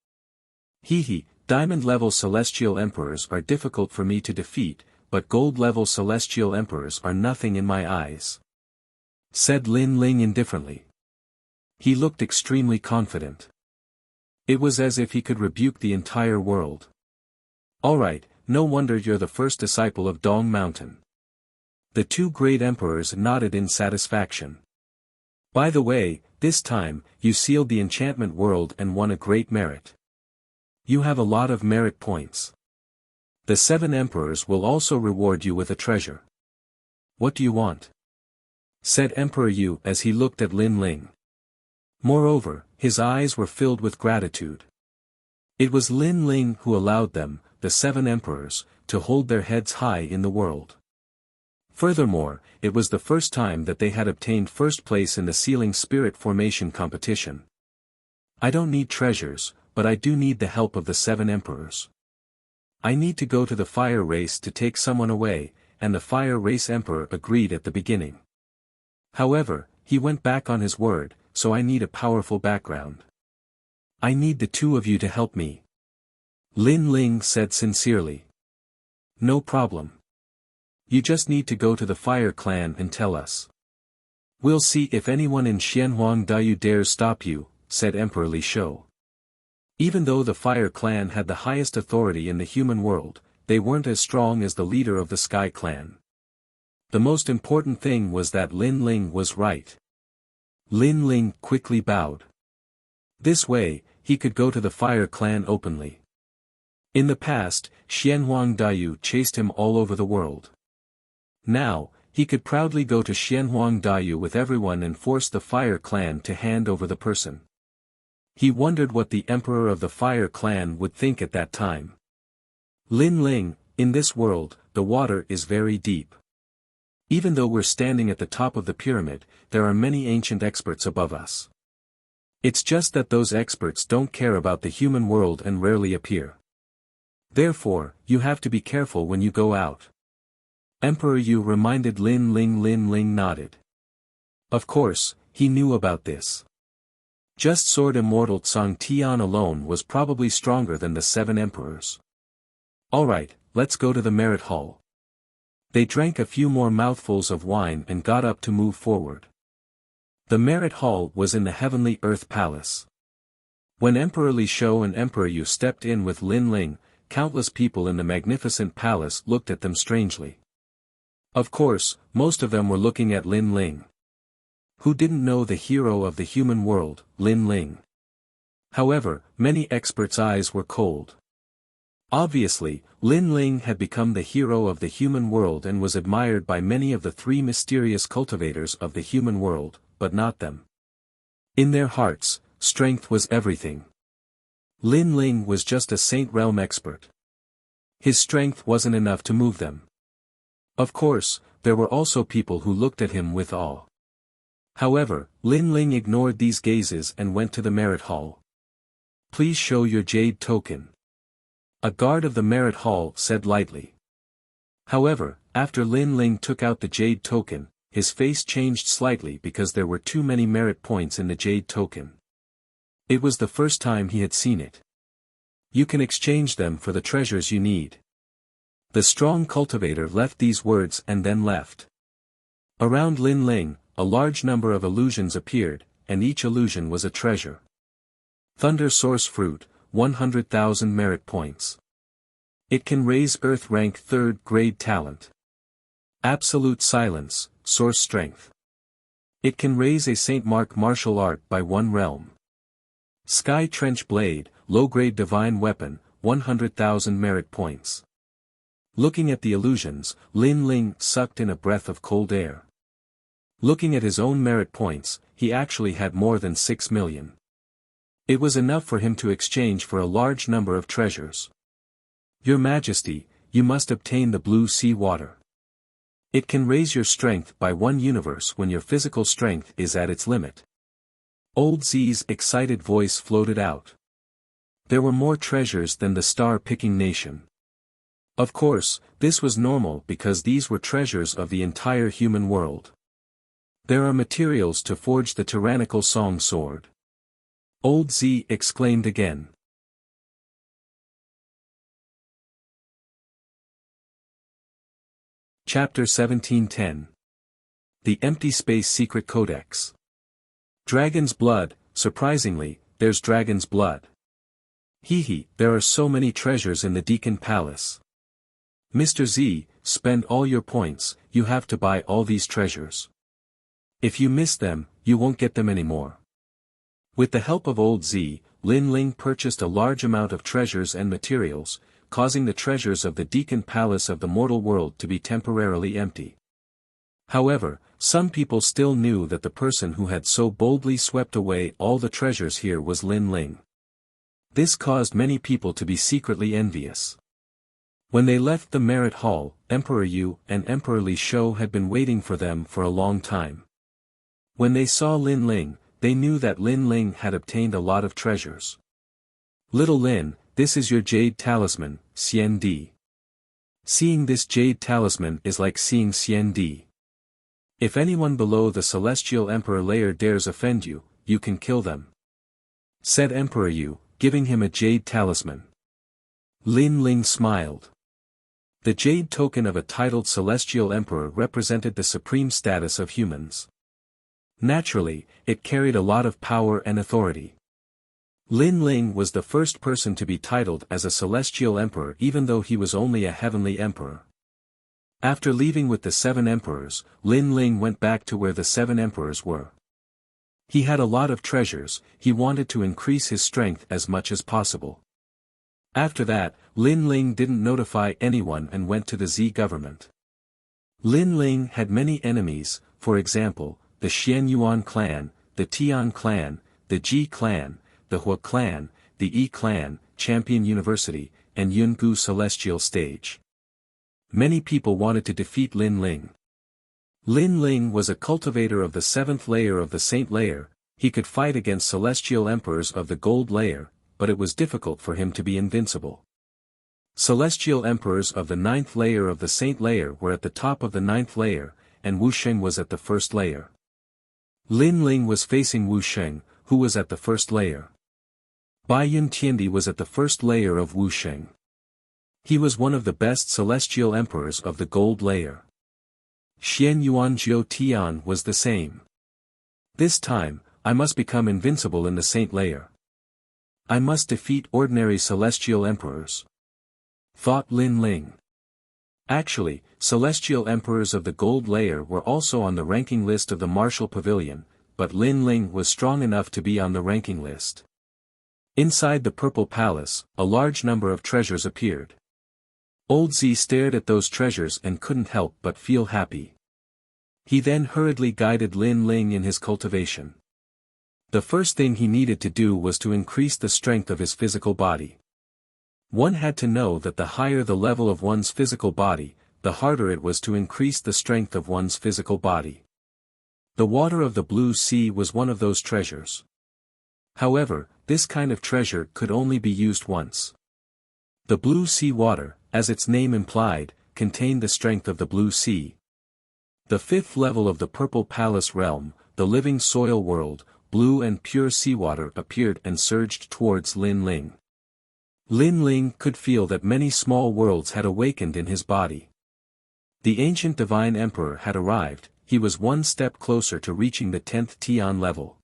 Diamond-level celestial emperors are difficult for me to defeat, but gold-level celestial emperors are nothing in my eyes. Said Lin Ling indifferently. He looked extremely confident. It was as if he could rebuke the entire world. Alright, no wonder you're the first disciple of Dong Mountain. The 2 great emperors nodded in satisfaction. By the way, this time, you sealed the enchantment world and won a great merit. You have a lot of merit points. The 7 emperors will also reward you with a treasure. What do you want? Said Emperor Yu as he looked at Lin Ling. Moreover, his eyes were filled with gratitude. It was Lin Ling who allowed them, the 7 emperors, to hold their heads high in the world. Furthermore, it was the first time that they had obtained first place in the sealing spirit formation competition. I don't need treasures, but I do need the help of the 7 emperors. I need to go to the fire race to take someone away, and the fire race emperor agreed at the beginning. However, he went back on his word, so I need a powerful background. I need the 2 of you to help me. Lin Ling said sincerely. No problem. You just need to go to the Fire Clan and tell us. We'll see if anyone in Xianhuang Dayu dares stop you, said Emperor Li Shou. Even though the Fire Clan had the highest authority in the human world, they weren't as strong as the leader of the Sky Clan. The most important thing was that Lin Ling was right. Lin Ling quickly bowed. This way, he could go to the Fire Clan openly. In the past, Xianhuang Dayu chased him all over the world. Now, he could proudly go to Xianhuang Dayu with everyone and force the Fire Clan to hand over the person. He wondered what the Emperor of the Fire Clan would think at that time. Lin Ling, in this world, the water is very deep. Even though we're standing at the top of the pyramid, there are many ancient experts above us. It's just that those experts don't care about the human world and rarely appear. Therefore, you have to be careful when you go out. Emperor Yu reminded Lin Ling. Lin Ling nodded. Of course, he knew about this. Just Sword Immortal Tsang Tian alone was probably stronger than the 7 emperors. Alright, let's go to the merit hall. They drank a few more mouthfuls of wine and got up to move forward. The merit hall was in the Heavenly Earth Palace. When Emperor Li Shou and Emperor Yu stepped in with Lin Ling, countless people in the magnificent palace looked at them strangely. Of course, most of them were looking at Lin Ling. Who didn't know the hero of the human world, Lin Ling? However, many experts' eyes were cold. Obviously, Lin Ling had become the hero of the human world and was admired by many of the 3 mysterious cultivators of the human world, but not them. In their hearts, strength was everything. Lin Ling was just a Saint Realm expert. His strength wasn't enough to move them. Of course, there were also people who looked at him with awe. However, Lin Ling ignored these gazes and went to the merit hall. Please show your jade token. A guard of the merit hall said lightly. However, after Lin Ling took out the jade token, his face changed slightly because there were too many merit points in the jade token. It was the first time he had seen it. You can exchange them for the treasures you need. The strong cultivator left these words and then left. Around Lin Ling, a large number of illusions appeared, and each illusion was a treasure. Thunder Source Fruit, 100,000 merit points. It can raise Earth rank 3rd grade talent. Absolute Silence, Source Strength. It can raise a Saint Mark martial art by 1 realm. Sky Trench Blade, low-grade divine weapon, 100,000 merit points. Looking at the illusions, Lin Ling sucked in a breath of cold air. Looking at his own merit points, he actually had more than 6 million. It was enough for him to exchange for a large number of treasures. Your Majesty, you must obtain the blue sea water. It can raise your strength by 1 universe when your physical strength is at its limit. Old Z's excited voice floated out. There were more treasures than the star-picking nation. Of course, this was normal because these were treasures of the entire human world. There are materials to forge the tyrannical song sword. Old Z exclaimed again. Chapter 1710. The Empty Space Secret Codex. Dragon's blood, surprisingly, there's dragon's blood. Hee, there are so many treasures in the Deacon Palace. Mr. Z, spend all your points, you have to buy all these treasures. If you miss them, you won't get them anymore. With the help of Old Z, Lin Ling purchased a large amount of treasures and materials, causing the treasures of the Deacon Palace of the mortal world to be temporarily empty. However, some people still knew that the person who had so boldly swept away all the treasures here was Lin Ling. This caused many people to be secretly envious. When they left the merit hall, Emperor Yu and Emperor Li Shou had been waiting for them for a long time. When they saw Lin Ling, they knew that Lin Ling had obtained a lot of treasures. Little Lin, this is your jade talisman, Xian Di. Seeing this jade talisman is like seeing Xian Di. If anyone below the Celestial Emperor layer dares offend you, you can kill them. Said Emperor Yu, giving him a jade talisman. Lin Ling smiled. The jade token of a titled Celestial Emperor represented the supreme status of humans. Naturally, it carried a lot of power and authority. Lin Ling was the first person to be titled as a Celestial Emperor even though he was only a Heavenly Emperor. After leaving with the 7 emperors, Lin Ling went back to where the 7 emperors were. He had a lot of treasures, he wanted to increase his strength as much as possible. After that, Lin Ling didn't notify anyone and went to the Z government. Lin Ling had many enemies, for example, the Xian Yuan clan, the Tian clan, the Ji clan, the Hua clan, the Yi clan, Champion University, and Yungu Celestial Stage. Many people wanted to defeat Lin Ling. Lin Ling was a cultivator of the 7th layer of the Saint layer, he could fight against celestial emperors of the gold layer, but it was difficult for him to be invincible. Celestial emperors of the 9th layer of the Saint layer were at the top of the 9th layer, and Wuxia was at the 1st layer. Lin Ling was facing Wuxia, who was at the 1st layer. Bai Yun Tiandi was at the 1st layer of Wuxia. He was one of the best celestial emperors of the gold layer. Xian Yuan Jiu Tian was the same. This time, I must become invincible in the Saint layer. I must defeat ordinary celestial emperors, thought Lin Ling. Actually, celestial emperors of the gold layer were also on the ranking list of the martial pavilion, but Lin Ling was strong enough to be on the ranking list. Inside the purple palace, a large number of treasures appeared. Old Z stared at those treasures and couldn't help but feel happy. He then hurriedly guided Lin Ling in his cultivation. The first thing he needed to do was to increase the strength of his physical body. One had to know that the higher the level of one's physical body, the harder it was to increase the strength of one's physical body. The water of the blue sea was one of those treasures. However, this kind of treasure could only be used once. The blue sea water, as its name implied, contained the strength of the blue sea. The 5th level of the purple palace realm, the living soil world, blue and pure seawater appeared and surged towards Lin Ling. Lin Ling could feel that many small worlds had awakened in his body. The ancient divine emperor had arrived, he was one step closer to reaching the 10th Tian level.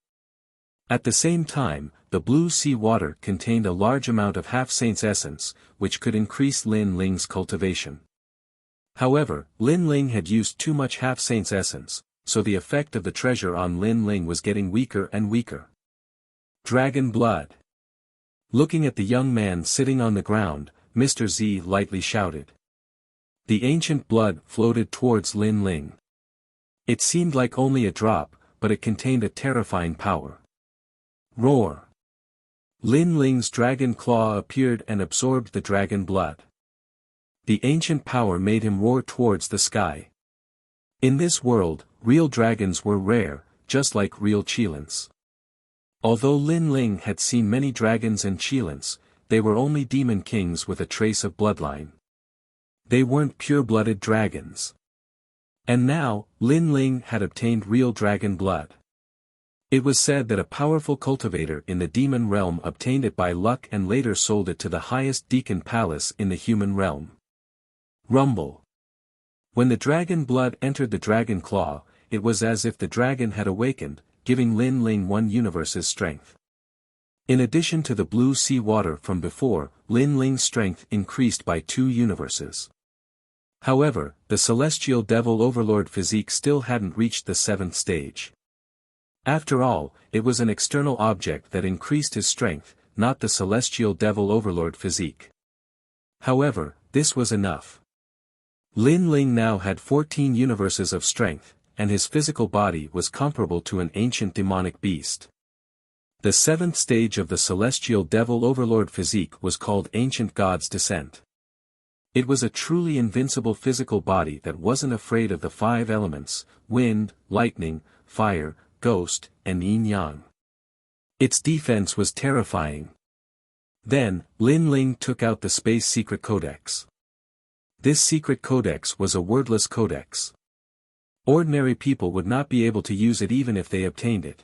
At the same time, the blue sea water contained a large amount of half-saint's essence, which could increase Lin Ling's cultivation. However, Lin Ling had used too much half-saint's essence, so the effect of the treasure on Lin Ling was getting weaker and weaker. Dragon blood. Looking at the young man sitting on the ground, Mr. Z lightly shouted. The ancient blood floated towards Lin Ling. It seemed like only a drop, but it contained a terrifying power. Roar. Lin Ling's dragon claw appeared and absorbed the dragon blood. The ancient power made him roar towards the sky. In this world, real dragons were rare, just like real Qilins. Although Lin Ling had seen many dragons and Qilins, they were only demon kings with a trace of bloodline. They weren't pure-blooded dragons. And now, Lin Ling had obtained real dragon blood. It was said that a powerful cultivator in the demon realm obtained it by luck and later sold it to the highest deacon palace in the human realm. Rumble. When the dragon blood entered the dragon claw, it was as if the dragon had awakened, giving Lin Ling one universe's strength. In addition to the blue sea water from before, Lin Ling's strength increased by 2 universes. However, the celestial devil overlord physique still hadn't reached the 7th stage. After all, it was an external object that increased his strength, not the celestial devil overlord physique. However, this was enough. Lin Ling now had 14 universes of strength, and his physical body was comparable to an ancient demonic beast. The 7th stage of the celestial devil overlord physique was called Ancient God's Descent. It was a truly invincible physical body that wasn't afraid of the 5 elements, wind, lightning, fire, ghost, and yin-yang. Its defense was terrifying. Then, Lin Ling took out the Space Secret Codex. This secret codex was a wordless codex. Ordinary people would not be able to use it even if they obtained it.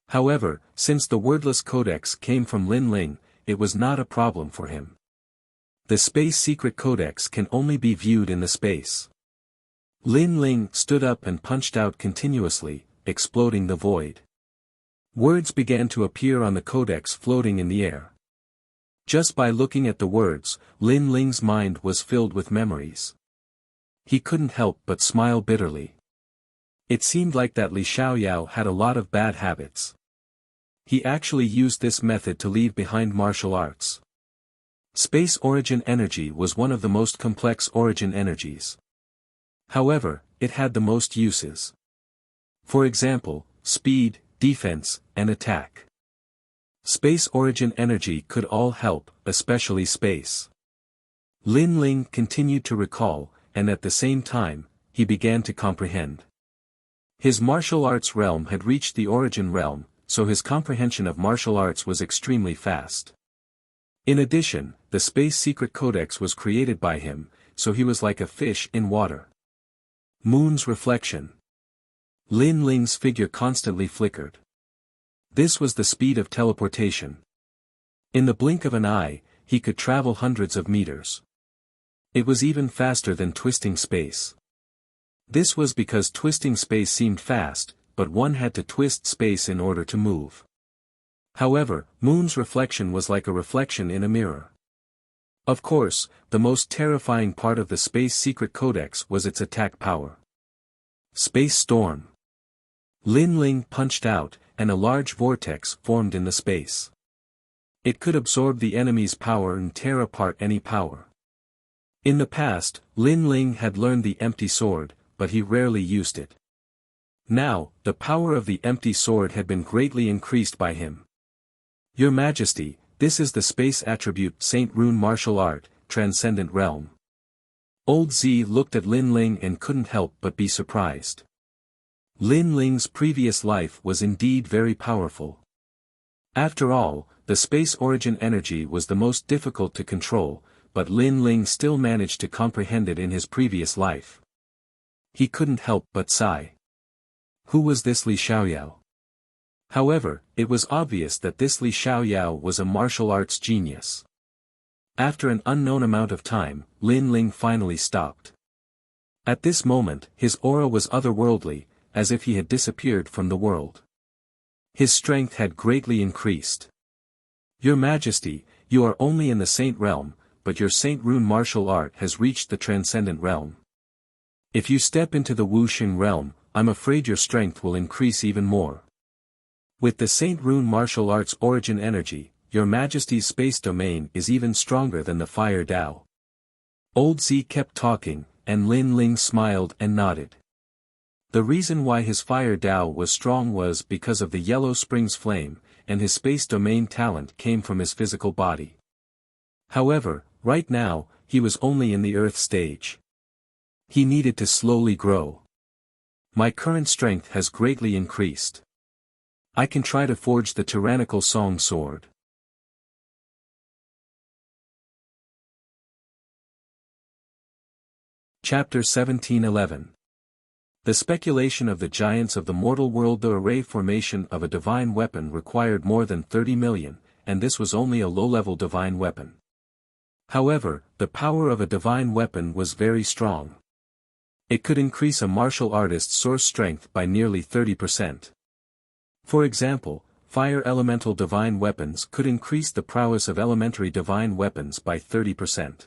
However, since the wordless codex came from Lin Ling, it was not a problem for him. The Space Secret Codex can only be viewed in the space. Lin Ling stood up and punched out continuously, exploding the void. Words began to appear on the codex floating in the air. Just by looking at the words, Lin Ling's mind was filled with memories. He couldn't help but smile bitterly. It seemed like that Li Xiaoyao had a lot of bad habits. He actually used this method to leave behind martial arts. Space origin energy was one of the most complex origin energies. However, it had the most uses. For example, speed, defense, and attack. Space origin energy could all help, especially space. Lin Ling continued to recall, and at the same time, he began to comprehend. His martial arts realm had reached the origin realm, so his comprehension of martial arts was extremely fast. In addition, the Space Secret Codex was created by him, so he was like a fish in water. Moon's reflection. Lin Ling's figure constantly flickered. This was the speed of teleportation. In the blink of an eye, he could travel hundreds of meters. It was even faster than twisting space. This was because twisting space seemed fast, but one had to twist space in order to move. However, Moon's reflection was like a reflection in a mirror. Of course, the most terrifying part of the Space Secret Codex was its attack power. Space Storm. Lin Ling punched out, and a large vortex formed in the space. It could absorb the enemy's power and tear apart any power. In the past, Lin Ling had learned the empty sword, but he rarely used it. Now, the power of the empty sword had been greatly increased by him. Your Majesty, this is the space attribute Saint Rune martial art, Transcendent Realm. Old Z looked at Lin Ling and couldn't help but be surprised. Lin Ling's previous life was indeed very powerful. After all, the space origin energy was the most difficult to control, but Lin Ling still managed to comprehend it in his previous life. He couldn't help but sigh. Who was this Li Xiaoyao? However, it was obvious that this Li Xiaoyao was a martial arts genius. After an unknown amount of time, Lin Ling finally stopped. At this moment, his aura was otherworldly, as if he had disappeared from the world. His strength had greatly increased. Your Majesty, you are only in the Saint Realm, but your Saint Rune martial art has reached the Transcendent Realm. If you step into the Wuxia Realm, I'm afraid your strength will increase even more. With the Saint Rune martial arts origin energy, your Majesty's space domain is even stronger than the Fire Dao. Old Z kept talking, and Lin Ling smiled and nodded. The reason why his Fire Dao was strong was because of the Yellow Springs flame, and his space domain talent came from his physical body. However, right now, he was only in the Earth stage. He needed to slowly grow. My current strength has greatly increased. I can try to forge the tyrannical song sword. Chapter 1711. The speculation of the giants of the mortal world. The array formation of a divine weapon required more than 30 million, and this was only a low-level divine weapon. However, the power of a divine weapon was very strong. It could increase a martial artist's source strength by nearly 30%. For example, fire elemental divine weapons could increase the prowess of elementary divine weapons by 30%.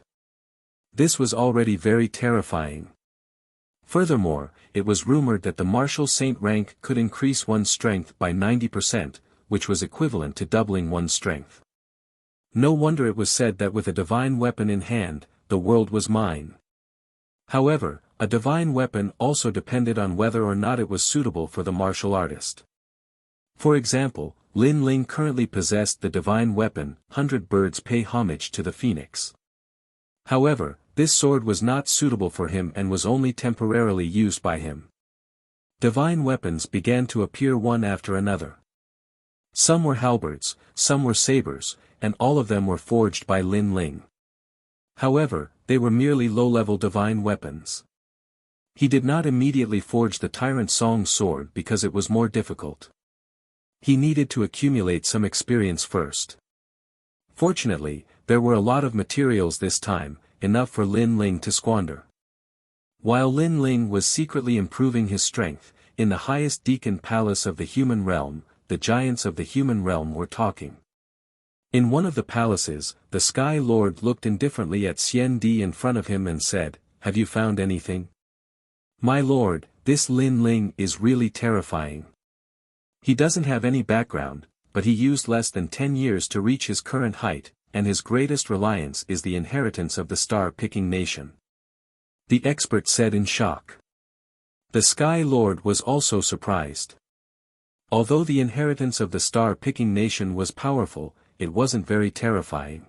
This was already very terrifying. Furthermore, it was rumored that the martial saint rank could increase one's strength by 90%, which was equivalent to doubling one's strength. No wonder it was said that with a divine weapon in hand, the world was mine. However, a divine weapon also depended on whether or not it was suitable for the martial artist. For example, Lin Ling currently possessed the divine weapon, 100 birds pay homage to the phoenix. However, this sword was not suitable for him and was only temporarily used by him. Divine weapons began to appear one after another. Some were halberds, some were sabers, and all of them were forged by Lin Ling. However, they were merely low-level divine weapons. He did not immediately forge the Tyrant Song sword because it was more difficult. He needed to accumulate some experience first. Fortunately, there were a lot of materials this time, enough for Lin Ling to squander. While Lin Ling was secretly improving his strength, in the highest Deacon Palace of the human realm, the giants of the human realm were talking. In one of the palaces, the Sky Lord looked indifferently at Xian Di in front of him and said, "Have you found anything?" "My lord, this Lin Ling is really terrifying. He doesn't have any background, but he used less than 10 years to reach his current height, and his greatest reliance is the inheritance of the star-picking nation," the expert said in shock. The Sky Lord was also surprised. Although the inheritance of the star-picking nation was powerful, it wasn't very terrifying.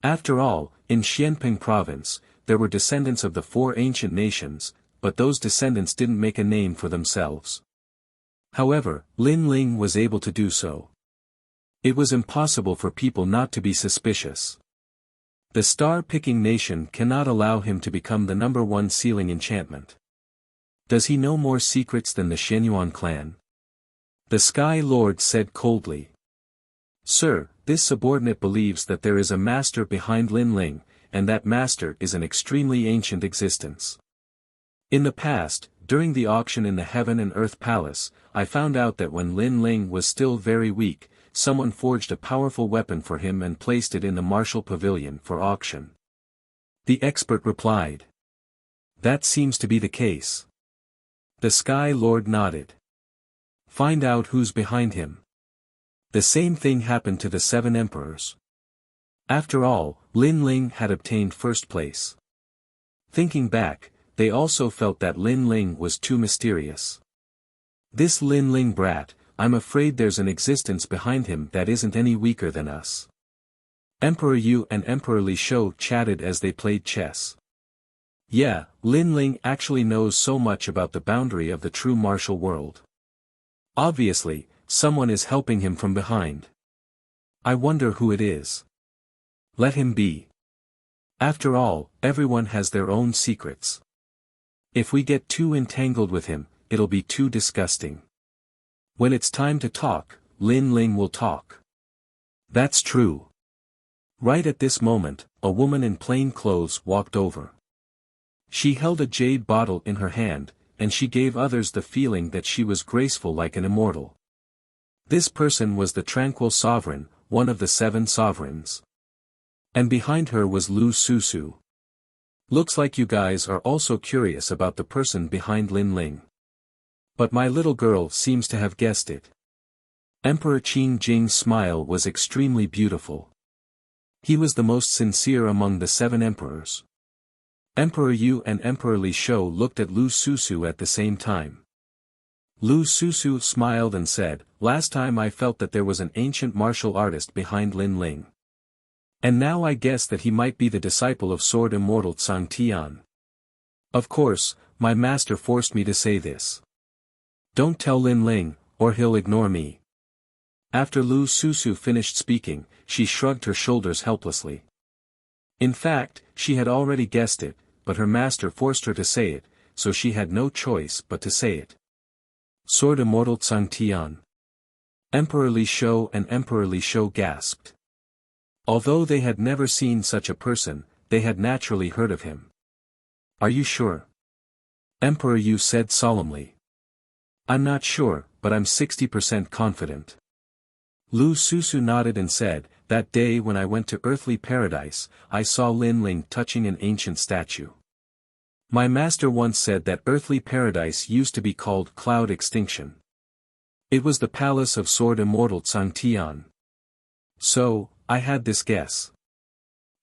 After all, in Xianping province, there were descendants of the 4 ancient nations, but those descendants didn't make a name for themselves. However, Lin Ling was able to do so. It was impossible for people not to be suspicious. The star-picking nation cannot allow him to become the #1 sealing enchantment. Does he know more secrets than the Shenyuan clan? The Sky Lord said coldly. Sir, this subordinate believes that there is a master behind Lin Ling, and that master is an extremely ancient existence. In the past, during the auction in the Heaven and Earth Palace, I found out that when Lin Ling was still very weak, someone forged a powerful weapon for him and placed it in the martial pavilion for auction. The expert replied. That seems to be the case. The Sky Lord nodded. Find out who's behind him. The same thing happened to the 7 emperors. After all, Lin Ling had obtained first place. Thinking back, they also felt that Lin Ling was too mysterious. This Lin Ling brat, I'm afraid there's an existence behind him that isn't any weaker than us. Emperor Yu and Emperor Li Shou chatted as they played chess. Yeah, Lin Ling actually knows so much about the boundary of the true martial world. Obviously, someone is helping him from behind. I wonder who it is. Let him be. After all, everyone has their own secrets. If we get too entangled with him, it'll be too disgusting. When it's time to talk, Lin Ling will talk. That's true. Right at this moment, a woman in plain clothes walked over. She held a jade bottle in her hand, and she gave others the feeling that she was graceful like an immortal. This person was the Tranquil Sovereign, one of the 7 sovereigns. And behind her was Lu Susu. Looks like you guys are also curious about the person behind Lin Ling. But my little girl seems to have guessed it. Emperor Qin Jing's smile was extremely beautiful. He was the most sincere among the 7 emperors. Emperor Yu and Emperor Li Shou looked at Lu Susu at the same time. Lu Susu smiled and said, last time I felt that there was an ancient martial artist behind Lin Ling. And now I guess that he might be the disciple of Sword Immortal Tsang Tian. Of course, my master forced me to say this. Don't tell Lin Ling, or he'll ignore me. After Lu Susu finished speaking, she shrugged her shoulders helplessly. In fact, she had already guessed it, but her master forced her to say it, so she had no choice but to say it. Sword Immortal Tsang Tian. Emperor Li Shou and Emperor Li Shou gasped. Although they had never seen such a person, they had naturally heard of him. Are you sure? Emperor Yu said solemnly. I'm not sure, but I'm 60% confident. Lu Susu nodded and said, that day when I went to earthly paradise, I saw Lin Ling touching an ancient statue. My master once said that earthly paradise used to be called Cloud Extinction. It was the palace of Sword Immortal Tsang Tian. So, I had this guess.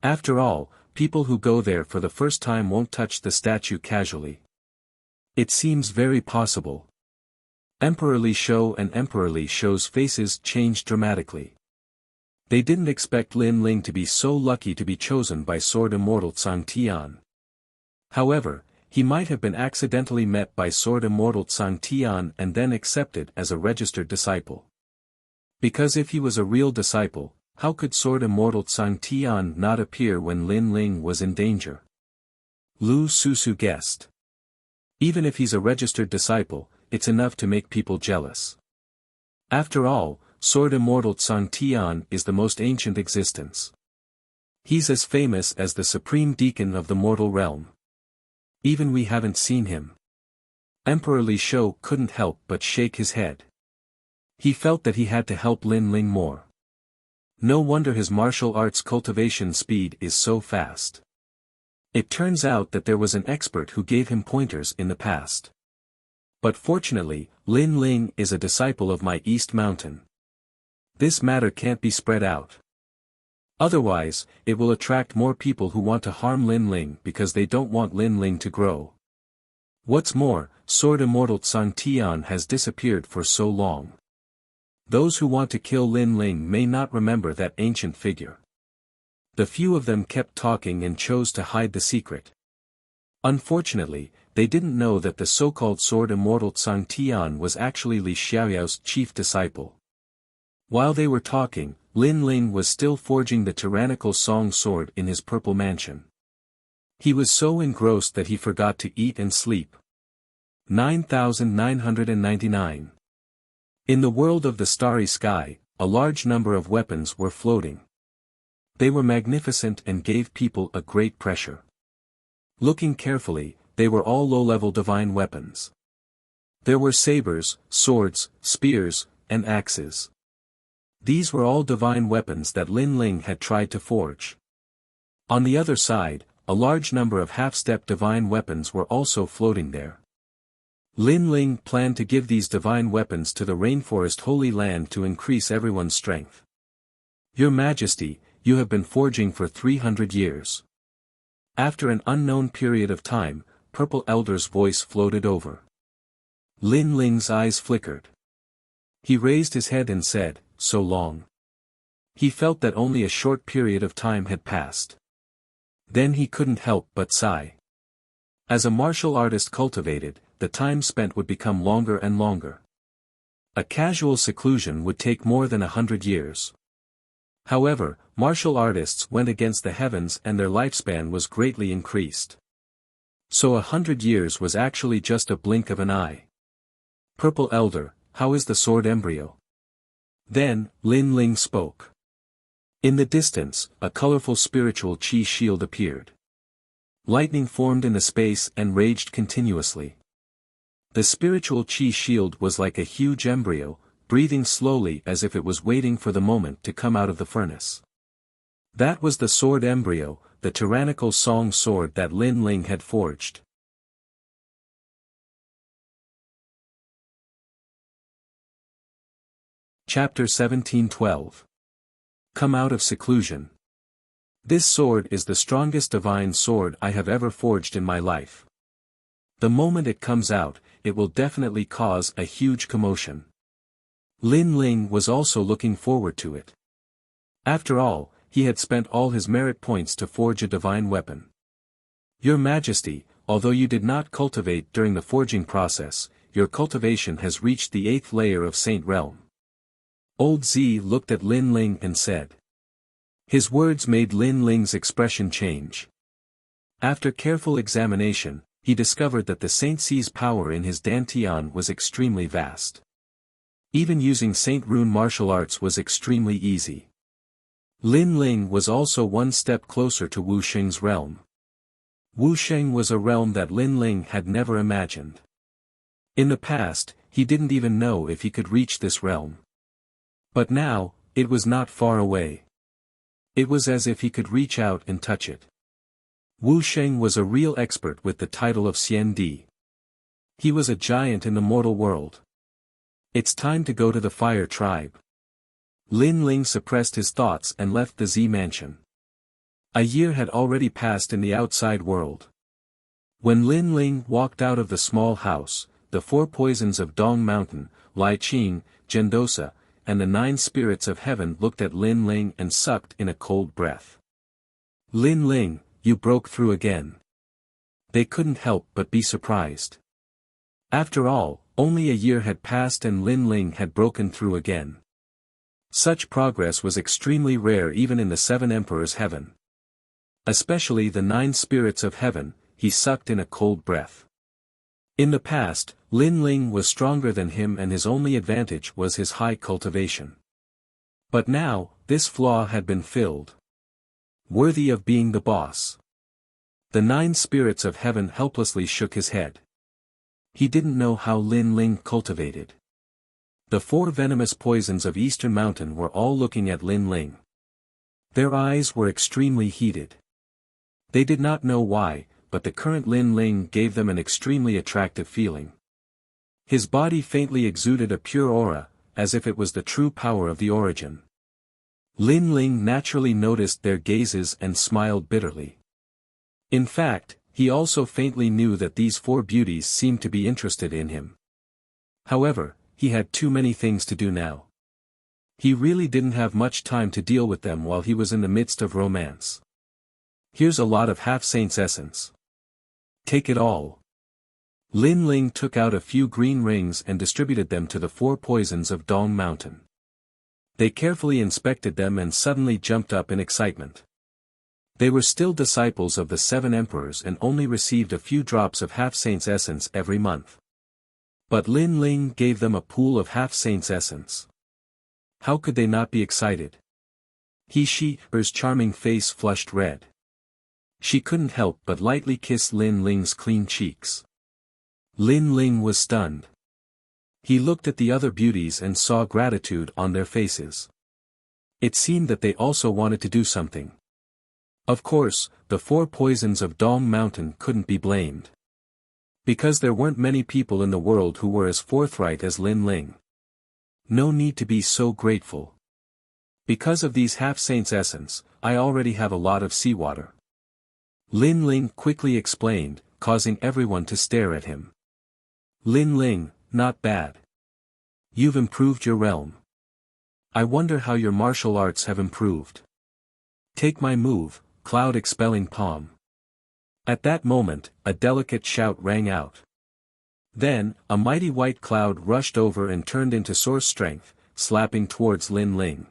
After all, people who go there for the first time won't touch the statue casually. It seems very possible. Emperor Li Shou and Emperor Li Shou's faces changed dramatically. They didn't expect Lin Ling to be so lucky to be chosen by Sword Immortal Tsang Tian. However, he might have been accidentally met by Sword Immortal Tsang Tian and then accepted as a registered disciple. Because if he was a real disciple, how could Sword Immortal Tsang Tian not appear when Lin Ling was in danger? Lu Susu guessed. Even if he's a registered disciple, it's enough to make people jealous. After all, Sword Immortal Tsang Tian is the most ancient existence. He's as famous as the Supreme Deacon of the mortal realm. Even we haven't seen him. Emperor Li Shou couldn't help but shake his head. He felt that he had to help Lin Ling more. No wonder his martial arts cultivation speed is so fast. It turns out that there was an expert who gave him pointers in the past. But fortunately, Lin Ling is a disciple of my East Mountain. This matter can't be spread out. Otherwise, it will attract more people who want to harm Lin Ling because they don't want Lin Ling to grow. What's more, Sword Immortal Tsang Tian has disappeared for so long. Those who want to kill Lin Ling may not remember that ancient figure. The few of them kept talking and chose to hide the secret. Unfortunately, they didn't know that the so-called sword immortal Tsang Tian was actually Li Xiaoyao's chief disciple. While they were talking, Lin Ling was still forging the tyrannical Song sword in his purple mansion. He was so engrossed that he forgot to eat and sleep. 9999. In the world of the starry sky, a large number of weapons were floating. They were magnificent and gave people a great pressure. Looking carefully, they were all low-level divine weapons. There were sabers, swords, spears, and axes. These were all divine weapons that Lin Ling had tried to forge. On the other side, a large number of half-step divine weapons were also floating there. Lin Ling planned to give these divine weapons to the rainforest Holy Land to increase everyone's strength. Your Majesty, you have been forging for 300 years. After an unknown period of time, Purple Elder's voice floated over. Lin Ling's eyes flickered. He raised his head and said, "So long." He felt that only a short period of time had passed. Then he couldn't help but sigh. As a martial artist cultivated, the time spent would become longer and longer. A casual seclusion would take more than 100 years. However, martial artists went against the heavens and their lifespan was greatly increased. So 100 years was actually just a blink of an eye. Purple Elder, how is the sword embryo? Then, Lin Ling spoke. In the distance, a colorful spiritual chi shield appeared. Lightning formed in the space and raged continuously. The spiritual chi shield was like a huge embryo, breathing slowly as if it was waiting for the moment to come out of the furnace. That was the sword embryo, the tyrannical Song sword that Lin Ling had forged. Chapter 1712. Come out of seclusion. This sword is the strongest divine sword I have ever forged in my life. The moment it comes out, it will definitely cause a huge commotion. Lin Ling was also looking forward to it. After all, he had spent all his merit points to forge a divine weapon. Your Majesty, although you did not cultivate during the forging process, your cultivation has reached the 8th layer of Saint Realm. Old Z looked at Lin Ling and said. His words made Lin Ling's expression change. After careful examination, he discovered that the Saint C's power in his Dantian was extremely vast. Even using Saint Rune martial arts was extremely easy. Lin Ling was also one step closer to Wuxing's realm. Wuxing was a realm that Lin Ling had never imagined. In the past, he didn't even know if he could reach this realm. But now, it was not far away. It was as if he could reach out and touch it. Wuxing was a real expert with the title of Xian Di. He was a giant in the mortal world. It's time to go to the Fire Tribe. Lin Ling suppressed his thoughts and left the Z mansion. A year had already passed in the outside world. When Lin Ling walked out of the small house, the 4 poisons of Dong Mountain, Lai Qing, Gendosa, and the 9 spirits of heaven looked at Lin Ling and sucked in a cold breath. Lin Ling, you broke through again. They couldn't help but be surprised. After all, only a year had passed and Lin Ling had broken through again. Such progress was extremely rare even in the 7 emperors' heaven. Especially the 9 spirits of heaven, he sucked in a cold breath. In the past, Lin Ling was stronger than him and his only advantage was his high cultivation. But now, this flaw had been filled. Worthy of being the boss. The 9 spirits of heaven helplessly shook his head. He didn't know how Lin Ling cultivated. The 4 venomous poisons of Eastern Mountain were all looking at Lin Ling. Their eyes were extremely heated. They did not know why, but the current Lin Ling gave them an extremely attractive feeling. His body faintly exuded a pure aura, as if it was the true power of the origin. Lin Ling naturally noticed their gazes and smiled bitterly. In fact, he also faintly knew that these 4 beauties seemed to be interested in him. However, he had too many things to do now. He really didn't have much time to deal with them while he was in the midst of romance. Here's a lot of half-saint's essence. Take it all. Lin Ling took out a few green rings and distributed them to the 4 poisons of Dong Mountain. They carefully inspected them and suddenly jumped up in excitement. They were still disciples of the 7 emperors and only received a few drops of half-saint's essence every month. But Lin Ling gave them a pool of half-saint's essence. How could they not be excited? Her's charming face flushed red. She couldn't help but lightly kiss Lin Ling's clean cheeks. Lin Ling was stunned. He looked at the other beauties and saw gratitude on their faces. It seemed that they also wanted to do something. Of course, the 4 poisons of Dong Mountain couldn't be blamed. Because there weren't many people in the world who were as forthright as Lin Ling. No need to be so grateful. Because of these half-saint's essence, I already have a lot of seawater. Lin Ling quickly explained, causing everyone to stare at him. Lin Ling, not bad. You've improved your realm. I wonder how your martial arts have improved. Take my move, Cloud Expelling Palm. At that moment, a delicate shout rang out. Then, a mighty white cloud rushed over and turned into source strength, slapping towards Lin Ling.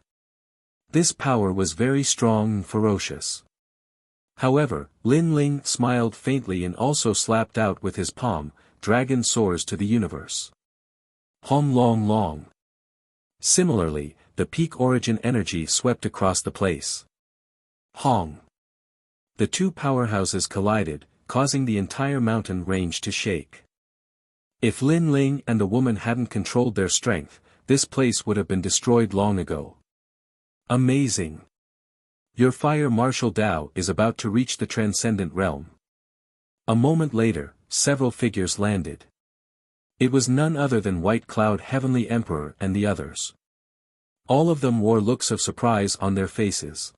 This power was very strong and ferocious. However, Lin Ling smiled faintly and also slapped out with his palm, Dragon soars to the universe. Hong long long. Similarly, the peak origin energy swept across the place. Hong. The 2 powerhouses collided, causing the entire mountain range to shake. If Lin Ling and the woman hadn't controlled their strength, this place would have been destroyed long ago. Amazing. Your fire martial Dao is about to reach the transcendent realm. A moment later, several figures landed. It was none other than White Cloud Heavenly Emperor and the others. All of them wore looks of surprise on their faces.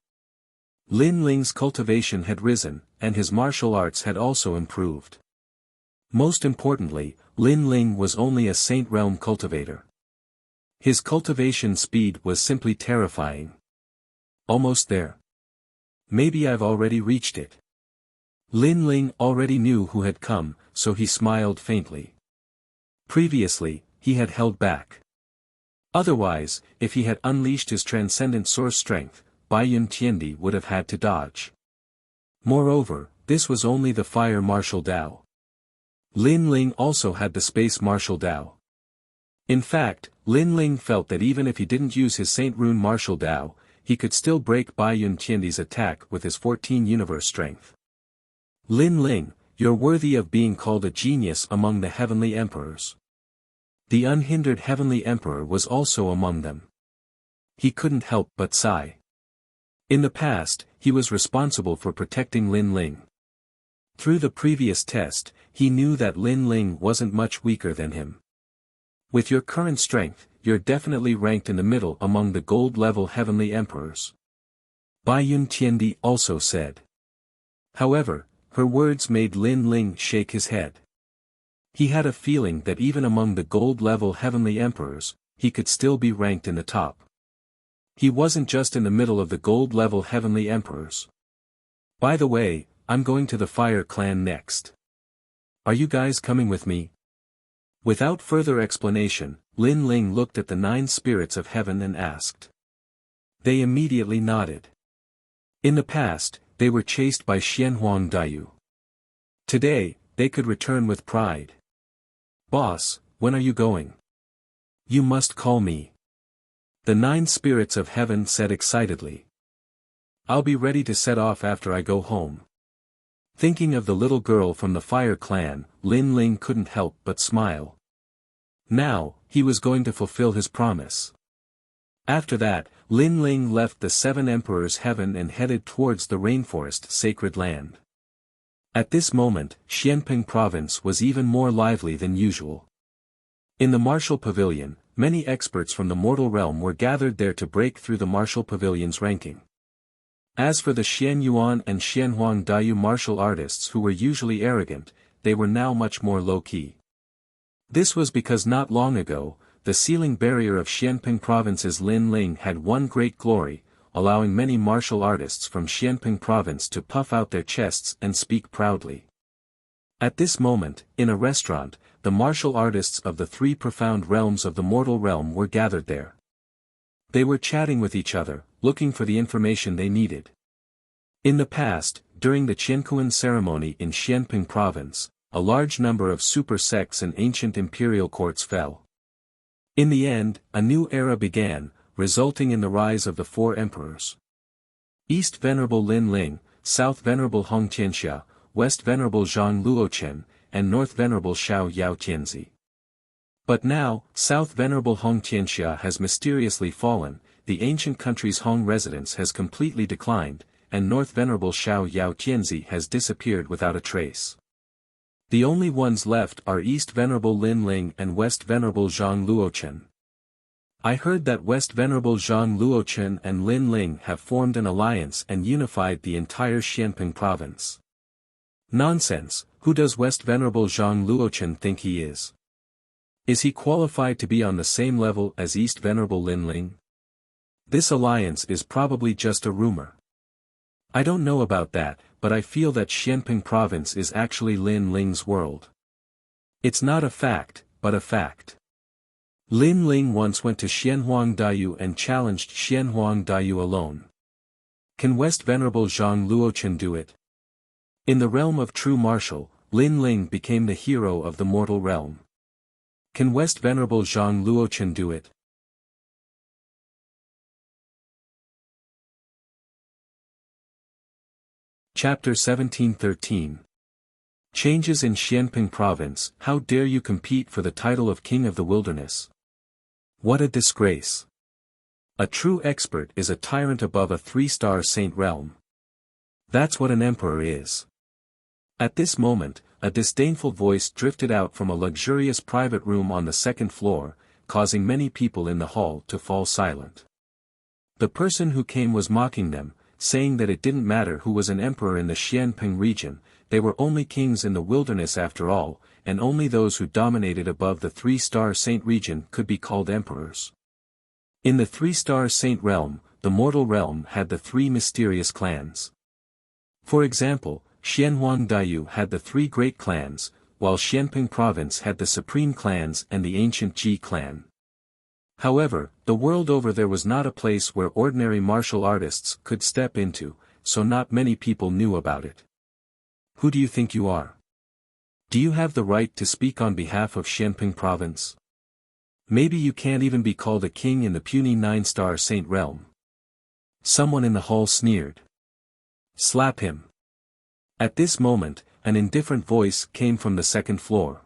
Lin Ling's cultivation had risen, and his martial arts had also improved. Most importantly, Lin Ling was only a Saint Realm cultivator. His cultivation speed was simply terrifying. Almost there. Maybe I've already reached it. Lin Ling already knew who had come, so he smiled faintly. Previously, he had held back. Otherwise, if he had unleashed his transcendent source strength, Baiyun Tiandi would have had to dodge. Moreover, this was only the fire martial Dao. Lin Ling also had the space martial Dao. In fact, Lin Ling felt that even if he didn't use his Saint Rune martial Dao, he could still break Baiyun Tiandi's attack with his 14 universe strength. Lin Ling, you're worthy of being called a genius among the heavenly emperors. The unhindered heavenly emperor was also among them. He couldn't help but sigh. In the past, he was responsible for protecting Lin Ling. Through the previous test, he knew that Lin Ling wasn't much weaker than him. With your current strength, you're definitely ranked in the middle among the gold-level heavenly emperors. Baiyun Tiandi also said. However, her words made Lin Ling shake his head. He had a feeling that even among the gold-level heavenly emperors, he could still be ranked in the top. He wasn't just in the middle of the gold-level heavenly emperors. By the way, I'm going to the Fire Clan next. Are you guys coming with me? Without further explanation, Lin Ling looked at the 9 spirits of heaven and asked. They immediately nodded. In the past, they were chased by Xianhuang Daiyu. Today, they could return with pride. Boss, when are you going? You must call me. The 9 spirits of heaven said excitedly. I'll be ready to set off after I go home. Thinking of the little girl from the Fire Clan, Lin Ling couldn't help but smile. Now, he was going to fulfill his promise. After that, Lin Ling left the 7 emperors' heaven and headed towards the rainforest sacred land. At this moment, Xianping province was even more lively than usual. In the martial pavilion, many experts from the mortal realm were gathered there to break through the martial pavilion's ranking. As for the Xian Yuan and Xianhuang Daiyu martial artists who were usually arrogant, they were now much more low-key. This was because not long ago, the sealing barrier of Xianping province's Lin Ling had won great glory, allowing many martial artists from Xianping province to puff out their chests and speak proudly. At this moment, in a restaurant, the martial artists of the three profound realms of the mortal realm were gathered there. They were chatting with each other, looking for the information they needed. In the past, during the Qianquan ceremony in Xianping province, a large number of super sects and ancient imperial courts fell. In the end, a new era began, resulting in the rise of the four emperors. East Venerable Lin Ling, South Venerable Hong Tianxia, West Venerable Zhang Luochen, and North Venerable Xiao Yao Tianzi. But now, South Venerable Hong Tianxia has mysteriously fallen, the ancient country's Hong residence has completely declined, and North Venerable Xiao Yao Tianzi has disappeared without a trace. The only ones left are East Venerable Lin Ling and West Venerable Zhang Luochen. I heard that West Venerable Zhang Luochen and Lin Ling have formed an alliance and unified the entire Xianping province. Nonsense, who does West Venerable Zhang Luochen think he is? Is he qualified to be on the same level as East Venerable Lin Ling? This alliance is probably just a rumor. I don't know about that, but I feel that Xianping province is actually Lin Ling's world. It's not a fact, but a fact. Lin Ling once went to Xianhuang Daiyu and challenged Xianhuang Daiyu alone. Can West Venerable Zhang Luochen do it? In the realm of true martial, Lin Ling became the hero of the mortal realm. Can West Venerable Zhang Luochen do it? Chapter 1713. Changes in Xianping province. How dare you compete for the title of King of the Wilderness? What a disgrace. A true expert is a tyrant above a three-star saint realm. That's what an emperor is. At this moment, a disdainful voice drifted out from a luxurious private room on the second floor, causing many people in the hall to fall silent. The person who came was mocking them, saying that it didn't matter who was an emperor in the Xianping region, they were only kings in the wilderness after all, and only those who dominated above the three-star saint region could be called emperors. In the three-star saint realm, the mortal realm had the three mysterious clans. For example, Xianhuang Daiyu had the three great clans, while Xianping province had the supreme clans and the ancient Ji clan. However, the world over there was not a place where ordinary martial artists could step into, so not many people knew about it. Who do you think you are? Do you have the right to speak on behalf of Xianping province? Maybe you can't even be called a king in the puny 9-star saint realm. Someone in the hall sneered. Slap him. At this moment, an indifferent voice came from the second floor.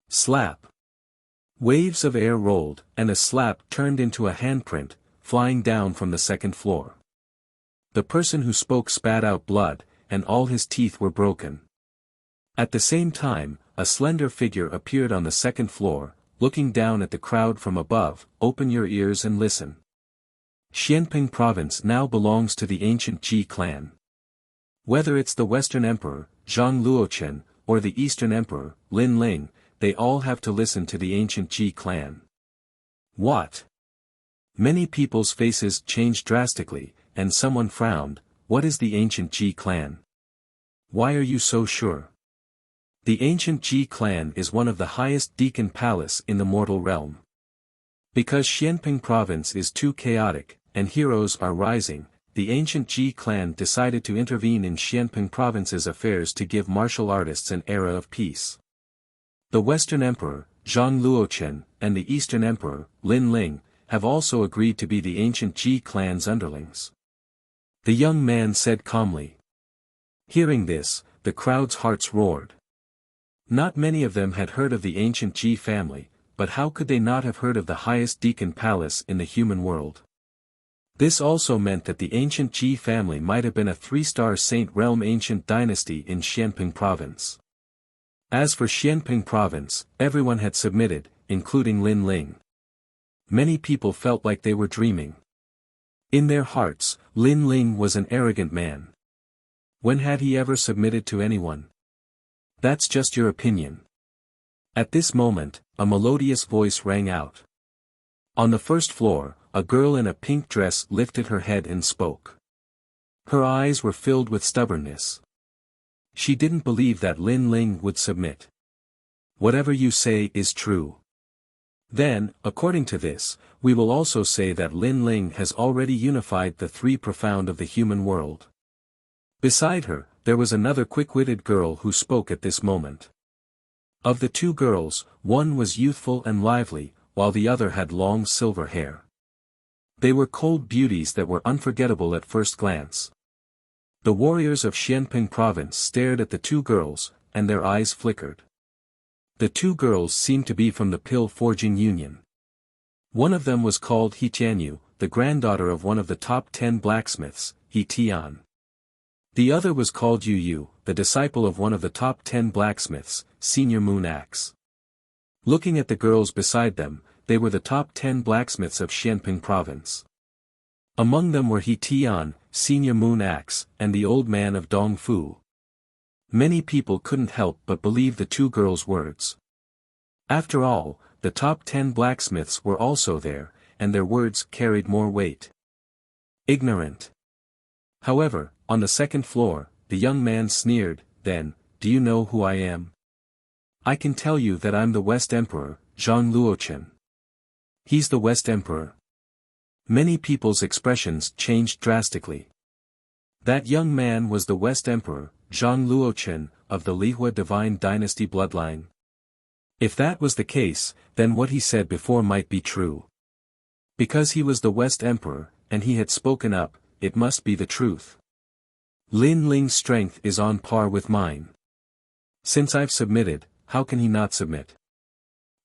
Slap. Waves of air rolled, and a slap turned into a handprint, flying down from the second floor. The person who spoke spat out blood, and all his teeth were broken. At the same time, a slender figure appeared on the second floor, looking down at the crowd from above. Open your ears and listen. Xianping province now belongs to the ancient Ji clan. Whether it's the Western Emperor, Zhang Luochen, or the Eastern Emperor, Lin Ling, they all have to listen to the ancient Ji clan. What? Many people's faces changed drastically, and someone frowned. What is the ancient Ji clan? Why are you so sure? The ancient Ji clan is one of the highest deacon palace in the mortal realm. Because Xianping province is too chaotic, and heroes are rising, the ancient Ji clan decided to intervene in Xianping province's affairs to give martial artists an era of peace. The Western Emperor, Zhang Luochen, and the Eastern Emperor, Lin Ling, have also agreed to be the ancient Ji clan's underlings. The young man said calmly. Hearing this, the crowd's hearts roared. Not many of them had heard of the ancient Ji family, but how could they not have heard of the highest deacon palace in the human world? This also meant that the ancient Ji family might have been a three-star saint realm ancient dynasty in Xianping province. As for Xianping province, everyone had submitted, including Lin Ling. Many people felt like they were dreaming. In their hearts, Lin Ling was an arrogant man. When had he ever submitted to anyone? That's just your opinion. At this moment, a melodious voice rang out. On the first floor, a girl in a pink dress lifted her head and spoke. Her eyes were filled with stubbornness. She didn't believe that Lin Ling would submit. Whatever you say is true. Then, according to this, we will also say that Lin Ling has already unified the three profound of the human world. Beside her, there was another quick-witted girl who spoke at this moment. Of the two girls, one was youthful and lively, while the other had long silver hair. They were cold beauties that were unforgettable at first glance. The warriors of Xianping province stared at the two girls, and their eyes flickered. The two girls seemed to be from the Pill Forging Union. One of them was called He Tianyu, the granddaughter of one of the top 10 blacksmiths, He Tian. The other was called Yu Yu, the disciple of one of the top 10 blacksmiths, Senior Moon Axe. Looking at the girls beside them, they were the top 10 blacksmiths of Xianping province. Among them were He Tian, Senior Moon Axe, and the old man of Dongfu. Many people couldn't help but believe the two girls' words. After all, the top 10 blacksmiths were also there, and their words carried more weight. Ignorant. However, on the second floor, the young man sneered, "Then, do you know who I am? I can tell you that I'm the West Emperor, Zhang Luochen." He's the West Emperor. Many people's expressions changed drastically. That young man was the West Emperor, Zhang Luochen, of the Lihua divine dynasty bloodline. If that was the case, then what he said before might be true. Because he was the West Emperor, and he had spoken up, it must be the truth. Lin Ling's strength is on par with mine. Since I've submitted, how can he not submit?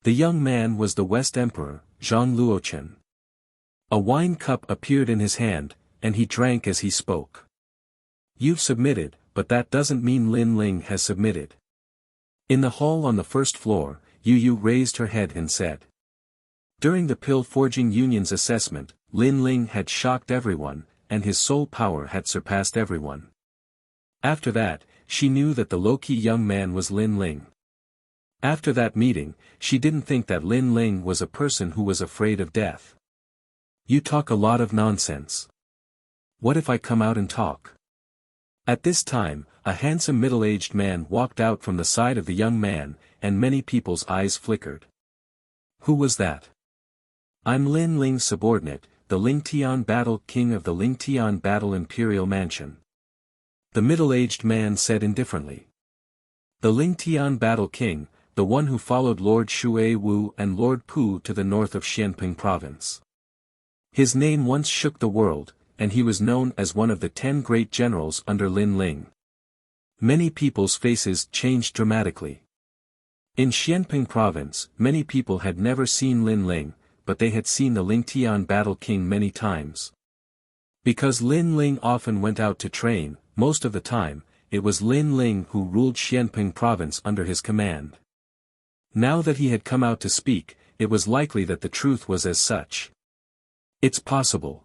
The young man was the West Emperor, Zhang Luochen. A wine cup appeared in his hand, and he drank as he spoke. You've submitted, but that doesn't mean Lin Ling has submitted. In the hall on the first floor, Yu Yu raised her head and said. During the Pill Forging Union's assessment, Lin Ling had shocked everyone, and his soul power had surpassed everyone. After that, she knew that the low-key young man was Lin Ling. After that meeting, she didn't think that Lin Ling was a person who was afraid of death. You talk a lot of nonsense. What if I come out and talk? At this time, a handsome middle-aged man walked out from the side of the young man, and many people's eyes flickered. Who was that? I'm Lin Ling's subordinate, the Lingtian Battle King of the Lingtian Battle Imperial Mansion. The middle-aged man said indifferently. The Lingtian Battle King, the one who followed Lord Shui Wu and Lord Pu to the north of Xianping province. His name once shook the world, and he was known as one of the 10 great generals under Lin Ling. Many people's faces changed dramatically. In Xianping province, many people had never seen Lin Ling, but they had seen the Lingtian Battle King many times. Because Lin Ling often went out to train, most of the time, it was Lin Ling who ruled Xianping province under his command. Now that he had come out to speak, it was likely that the truth was as such. It's possible.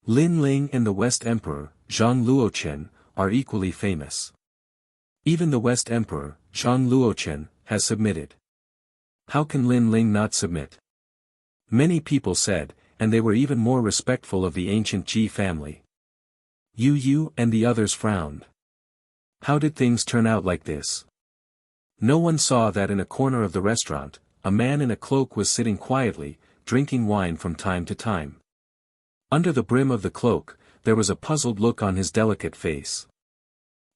Lin Ling and the West Emperor, Zhang Luochen, are equally famous. Even the West Emperor, Zhang Luochen, has submitted. How can Lin Ling not submit? Many people said, and they were even more respectful of the ancient Ji family. Yu Yu and the others frowned. How did things turn out like this? No one saw that in a corner of the restaurant, a man in a cloak was sitting quietly, drinking wine from time to time. Under the brim of the cloak, there was a puzzled look on his delicate face.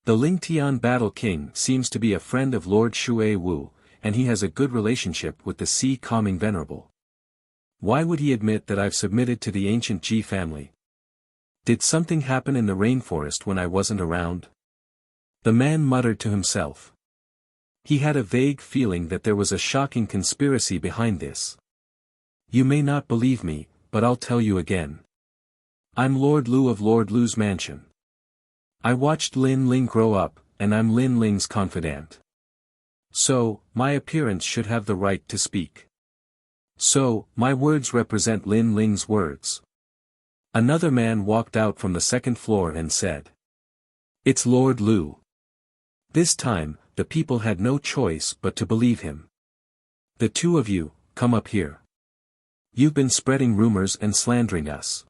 The Lingtian Battle King seems to be a friend of Lord Shui Wu, and he has a good relationship with the Sea-Calming Venerable. Why would he admit that I've submitted to the ancient Ji family? Did something happen in the rainforest when I wasn't around? The man muttered to himself. He had a vague feeling that there was a shocking conspiracy behind this. You may not believe me, but I'll tell you again. I'm Lord Lu of Lord Lu's mansion. I watched Lin Ling grow up, and I'm Lin Ling's confidant. So, my appearance should have the right to speak. So, my words represent Lin Ling's words. Another man walked out from the second floor and said. It's Lord Lu. This time, the people had no choice but to believe him. The two of you, come up here. You've been spreading rumors and slandering us.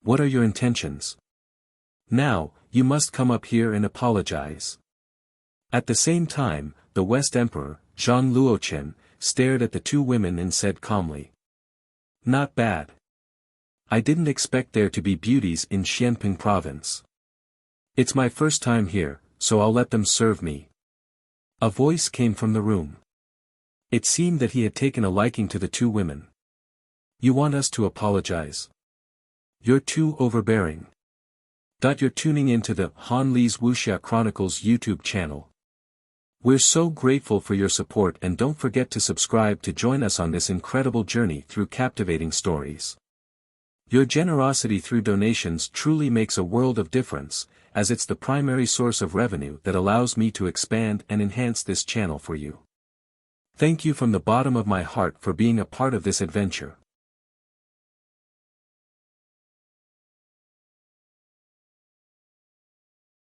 What are your intentions? Now, you must come up here and apologize. At the same time, the West Emperor, Zhang Luochen, stared at the two women and said calmly. Not bad. I didn't expect there to be beauties in Xianping province. It's my first time here, so I'll let them serve me. A voice came from the room. It seemed that he had taken a liking to the two women. You want us to apologize? You're too overbearing. You're tuning into the Han Li's Wuxia Chronicles YouTube channel. We're so grateful for your support, and don't forget to subscribe to join us on this incredible journey through captivating stories. Your generosity through donations truly makes a world of difference, as it's the primary source of revenue that allows me to expand and enhance this channel for you. Thank you from the bottom of my heart for being a part of this adventure.